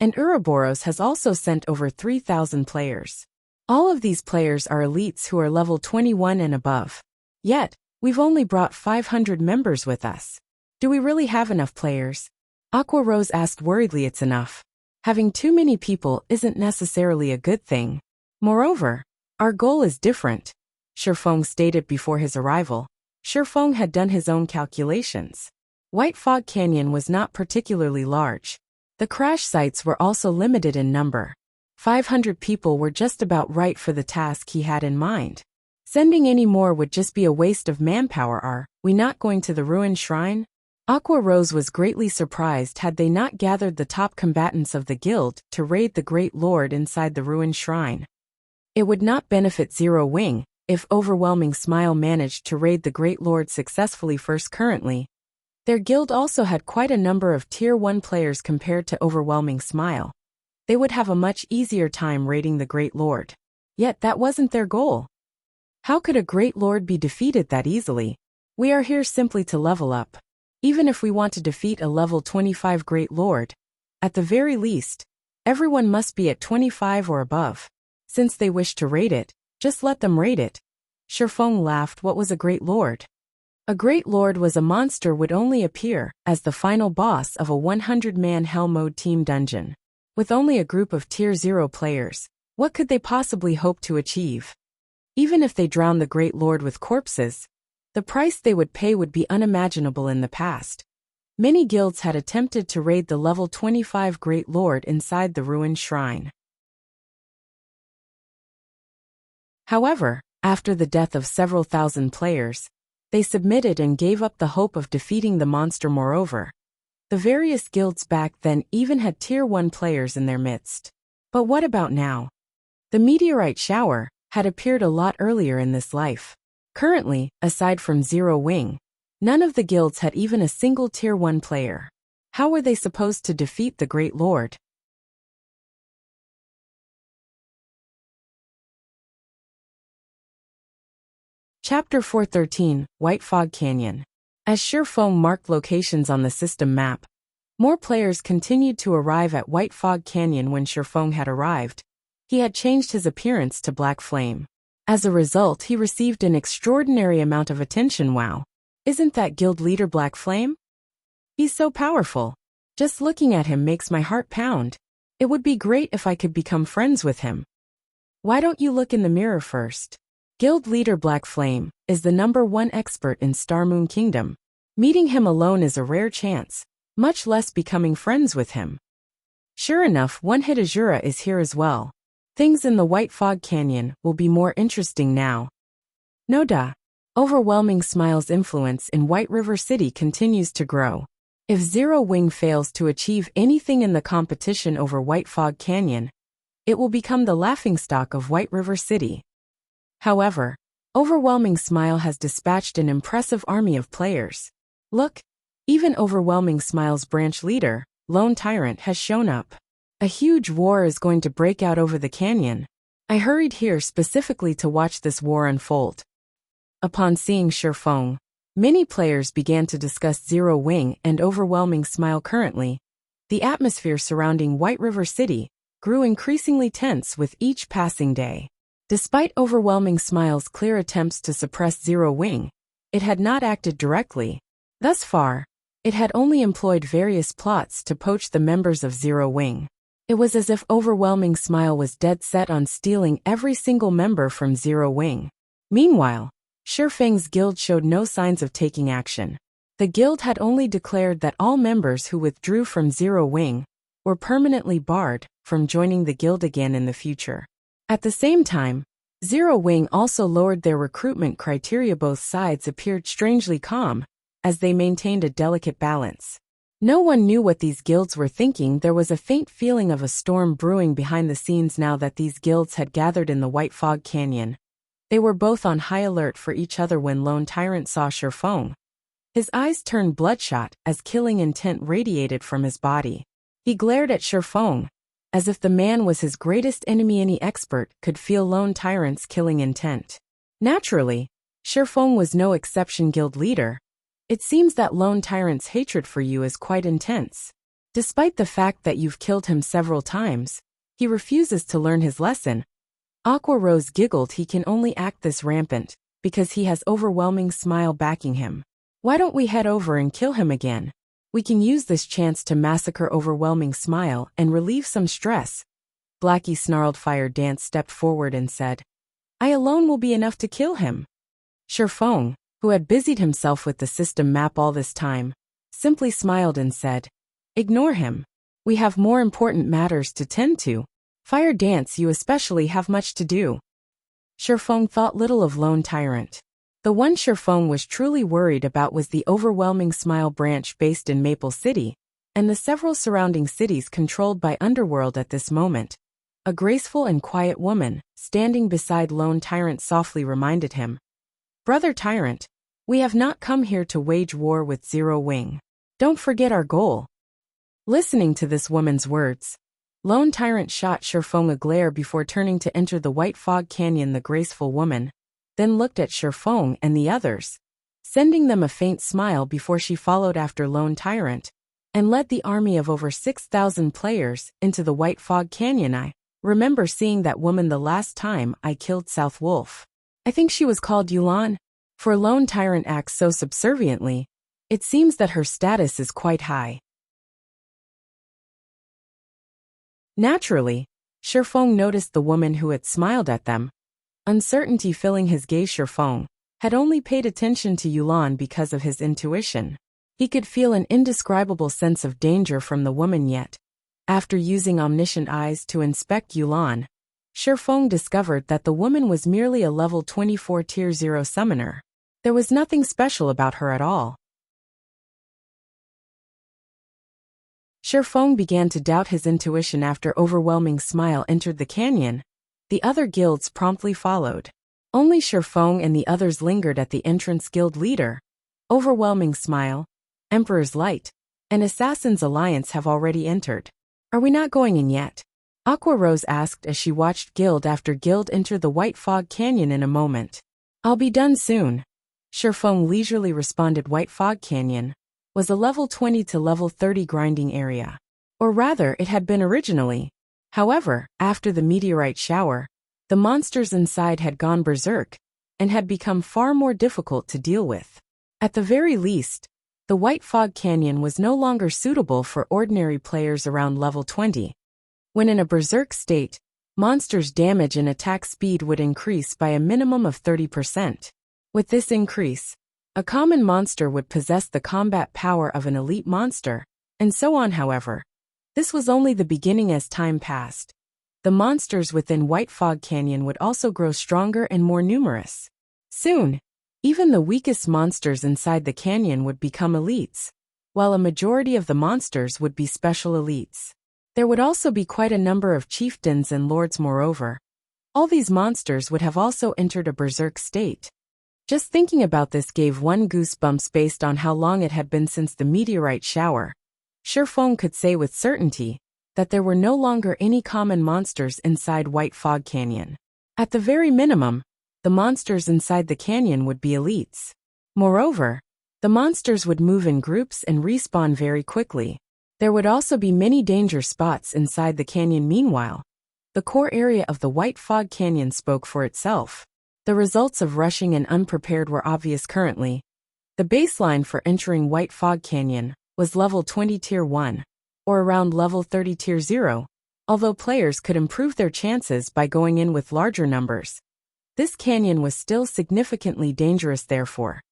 And Ouroboros has also sent over 3,000 players. All of these players are elites who are level 21 and above. Yet, we've only brought 500 members with us. Do we really have enough players? Aqua Rose asked worriedly. It's enough. Having too many people isn't necessarily a good thing. Moreover, our goal is different. Shifeng stated before his arrival. Shifeng had done his own calculations. White Fog Canyon was not particularly large. The crash sites were also limited in number. 500 people were just about right for the task he had in mind. Sending any more would just be a waste of manpower. Are we not going to the ruined shrine? Aqua Rose was greatly surprised had they not gathered the top combatants of the guild to raid the Great Lord inside the ruined shrine. It would not benefit Zero Wing if Overwhelming Smile managed to raid the Great Lord successfully first. Currently, their guild also had quite a number of Tier 1 players compared to Overwhelming Smile. They would have a much easier time raiding the Great Lord. Yet that wasn't their goal. How could a Great Lord be defeated that easily? We are here simply to level up. Even if we want to defeat a level 25 Great Lord, at the very least, everyone must be at 25 or above. Since they wish to raid it, just let them raid it. Shifeng laughed. What was a Great Lord? A Great Lord was a monster would only appear as the final boss of a 100-man Hell Mode team dungeon. With only a group of Tier 0 players, what could they possibly hope to achieve? Even if they drowned the Great Lord with corpses, the price they would pay would be unimaginable in the past. Many guilds had attempted to raid the level 25 Great Lord inside the ruined shrine. However, after the death of several thousand players, they submitted and gave up the hope of defeating the monster. Moreover, the various guilds back then even had Tier 1 players in their midst. But what about now? The meteorite shower had appeared a lot earlier in this life. Currently, aside from Zero Wing, none of the guilds had even a single Tier 1 player. How were they supposed to defeat the Great Lord? Chapter 413, White Fog Canyon. As Shifeng marked locations on the system map, more players continued to arrive at White Fog Canyon. When Shifeng had arrived, he had changed his appearance to Black Flame. As a result, he received an extraordinary amount of attention. Wow! Isn't that guild leader Black Flame? He's so powerful. Just looking at him makes my heart pound. It would be great if I could become friends with him. Why don't you look in the mirror first? Guild leader Black Flame is the #1 expert in Star Moon Kingdom. Meeting him alone is a rare chance, much less becoming friends with him. Sure enough, One Hit Azura is here as well. Things in the White Fog Canyon will be more interesting now. No duh. Overwhelming Smile's influence in White River City continues to grow. If Zero Wing fails to achieve anything in the competition over White Fog Canyon, it will become the laughingstock of White River City. However, Overwhelming Smile has dispatched an impressive army of players. Look, even Overwhelming Smile's branch leader, Lone Tyrant, has shown up. A huge war is going to break out over the canyon. I hurried here specifically to watch this war unfold. Upon seeing Shifeng, many players began to discuss Zero Wing and Overwhelming Smile. Currently, the atmosphere surrounding White River City grew increasingly tense with each passing day. Despite Overwhelming Smile's clear attempts to suppress Zero Wing, it had not acted directly. Thus far, it had only employed various plots to poach the members of Zero Wing. It was as if Overwhelming Smile was dead set on stealing every single member from Zero Wing. Meanwhile, Shifeng's guild showed no signs of taking action. The guild had only declared that all members who withdrew from Zero Wing were permanently barred from joining the guild again in the future. At the same time, Zero Wing also lowered their recruitment criteria. Both sides appeared strangely calm, as they maintained a delicate balance. No one knew what these guilds were thinking. There was a faint feeling of a storm brewing behind the scenes now that these guilds had gathered in the White Fog Canyon. They were both on high alert for each other when Lone Tyrant saw Shifeng. His eyes turned bloodshot as killing intent radiated from his body. He glared at Shifeng, as if the man was his greatest enemy. Any expert could feel Lone Tyrant's killing intent. Naturally, Shifeng was no exception. Guild leader, it seems that Lone Tyrant's hatred for you is quite intense. Despite the fact that you've killed him several times, he refuses to learn his lesson. Aqua Rose giggled. He can only act this rampant because he has Overwhelming Smile backing him. Why don't we head over and kill him again? We can use this chance to massacre Overwhelming Smile and relieve some stress. Blackie snarled. Fire Dance stepped forward and said, I alone will be enough to kill him. Shifeng, who had busied himself with the system map all this time, simply smiled and said, Ignore him. We have more important matters to tend to. Fire Dance, you especially have much to do. Shifeng thought little of Lone Tyrant. The one Shifeng was truly worried about was the Overwhelming Smile branch based in Maple City, and the several surrounding cities controlled by Underworld at this moment. A graceful and quiet woman, standing beside Lone Tyrant, softly reminded him, Brother Tyrant, we have not come here to wage war with Zero Wing. Don't forget our goal. Listening to this woman's words, Lone Tyrant shot Shifeng a glare before turning to enter the White Fog Canyon. The graceful woman then looked at Shifeng and the others, sending them a faint smile before she followed after Lone Tyrant and led the army of over 6,000 players into the White Fog Canyon. I remember seeing that woman the last time I killed South Wolf. I think she was called Yulan. For Lone Tyrant acts so subserviently, it seems that her status is quite high. Naturally, Shifeng noticed the woman who had smiled at them. Uncertainty filling his gaze. Shifeng had only paid attention to Yulan because of his intuition. He could feel an indescribable sense of danger from the woman, yet, after using omniscient eyes to inspect Yulan, Shifeng discovered that the woman was merely a level 24 Tier 0 summoner. There was nothing special about her at all. Shifeng began to doubt his intuition after Overwhelming Smile entered the canyon. The other guilds promptly followed. Only Shifeng and the others lingered at the entrance. Guild leader, Overwhelming Smile, Emperor's Light, and Assassin's Alliance have already entered. Are we not going in yet? Aqua Rose asked as she watched guild after guild enter the White Fog Canyon. In a moment. I'll be done soon. Shifeng leisurely responded. White Fog Canyon was a level 20 to level 30 grinding area. Or rather, it had been originally. However, after the meteorite shower, the monsters inside had gone berserk and had become far more difficult to deal with. At the very least, the White Fog Canyon was no longer suitable for ordinary players around level 20. When in a berserk state, monsters' damage and attack speed would increase by a minimum of 30%. With this increase, a common monster would possess the combat power of an elite monster, and so on. However, this was only the beginning. As time passed, the monsters within White Fog Canyon would also grow stronger and more numerous. Soon, even the weakest monsters inside the canyon would become elites, while a majority of the monsters would be special elites. There would also be quite a number of chieftains and lords. Moreover, all these monsters would have also entered a berserk state. Just thinking about this gave one goosebumps. Based on how long it had been since the meteorite shower, Shifeng could say with certainty that there were no longer any common monsters inside White Fog Canyon. At the very minimum, the monsters inside the canyon would be elites. Moreover, the monsters would move in groups and respawn very quickly. There would also be many danger spots inside the canyon. Meanwhile, the core area of the White Fog Canyon spoke for itself. The results of rushing and unprepared were obvious. Currently, the baseline for entering White Fog Canyon was level 20 Tier 1, or around level 30 Tier 0, although players could improve their chances by going in with larger numbers. This canyon was still significantly dangerous. Therefore,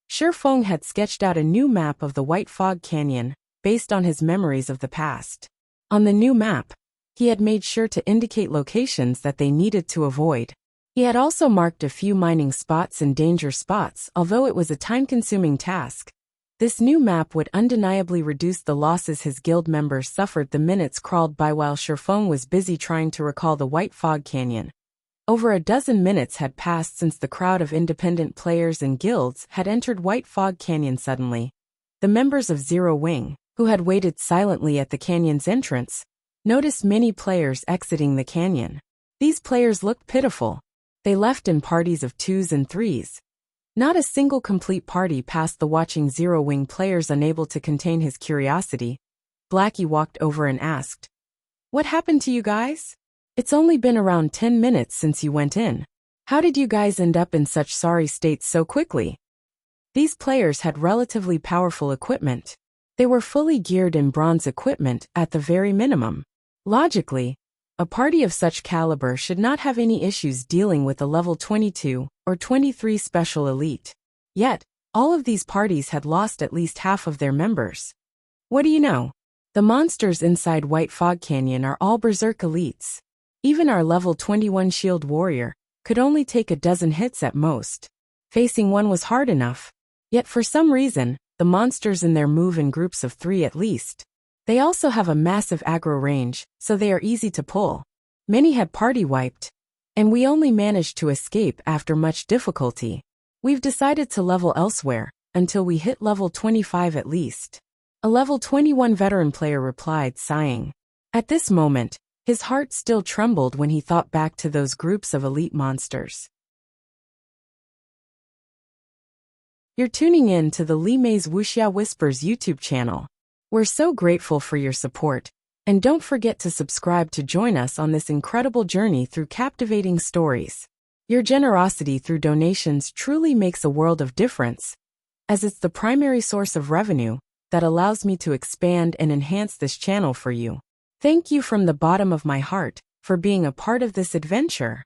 Shifeng had sketched out a new map of the White Fog Canyon based on his memories of the past. On the new map, he had made sure to indicate locations that they needed to avoid. He had also marked a few mining spots and danger spots. Although it was a time-consuming task, This new map would undeniably reduce the losses his guild members suffered. The minutes crawled by while Sherfeng was busy trying to recall the White Fog Canyon. Over a dozen minutes had passed since the crowd of independent players and guilds had entered White Fog Canyon suddenly. The members of Zero Wing, who had waited silently at the canyon's entrance, noticed many players exiting the canyon. These players looked pitiful. They left in parties of 2s and 3s. Not a single complete party passed the watching Zero Wing players. Unable to contain his curiosity, Blackie walked over and asked, "What happened to you guys? It's only been around 10 minutes since you went in. How did you guys end up in such sorry states so quickly?" These players had relatively powerful equipment. They were fully geared in bronze equipment at the very minimum. Logically, a party of such caliber should not have any issues dealing with a level 22 or 23 special elite. Yet, all of these parties had lost at least half of their members. What do you know? The monsters inside White Fog Canyon are all berserk elites. Even our level 21 shield warrior could only take a dozen hits at most. Facing one was hard enough. Yet for some reason, the monsters in there move in groups of 3 at least. They also have a massive aggro range, so they are easy to pull. Many had party wiped, and we only managed to escape after much difficulty. We've decided to level elsewhere, until we hit level 25 at least. A level 21 veteran player replied, sighing. At this moment, his heart still trembled when he thought back to those groups of elite monsters. You're tuning in to the Li Mei's Wuxia Whispers YouTube channel. We're so grateful for your support, and don't forget to subscribe to join us on this incredible journey through captivating stories. Your generosity through donations truly makes a world of difference, as it's the primary source of revenue that allows me to expand and enhance this channel for you. Thank you from the bottom of my heart for being a part of this adventure.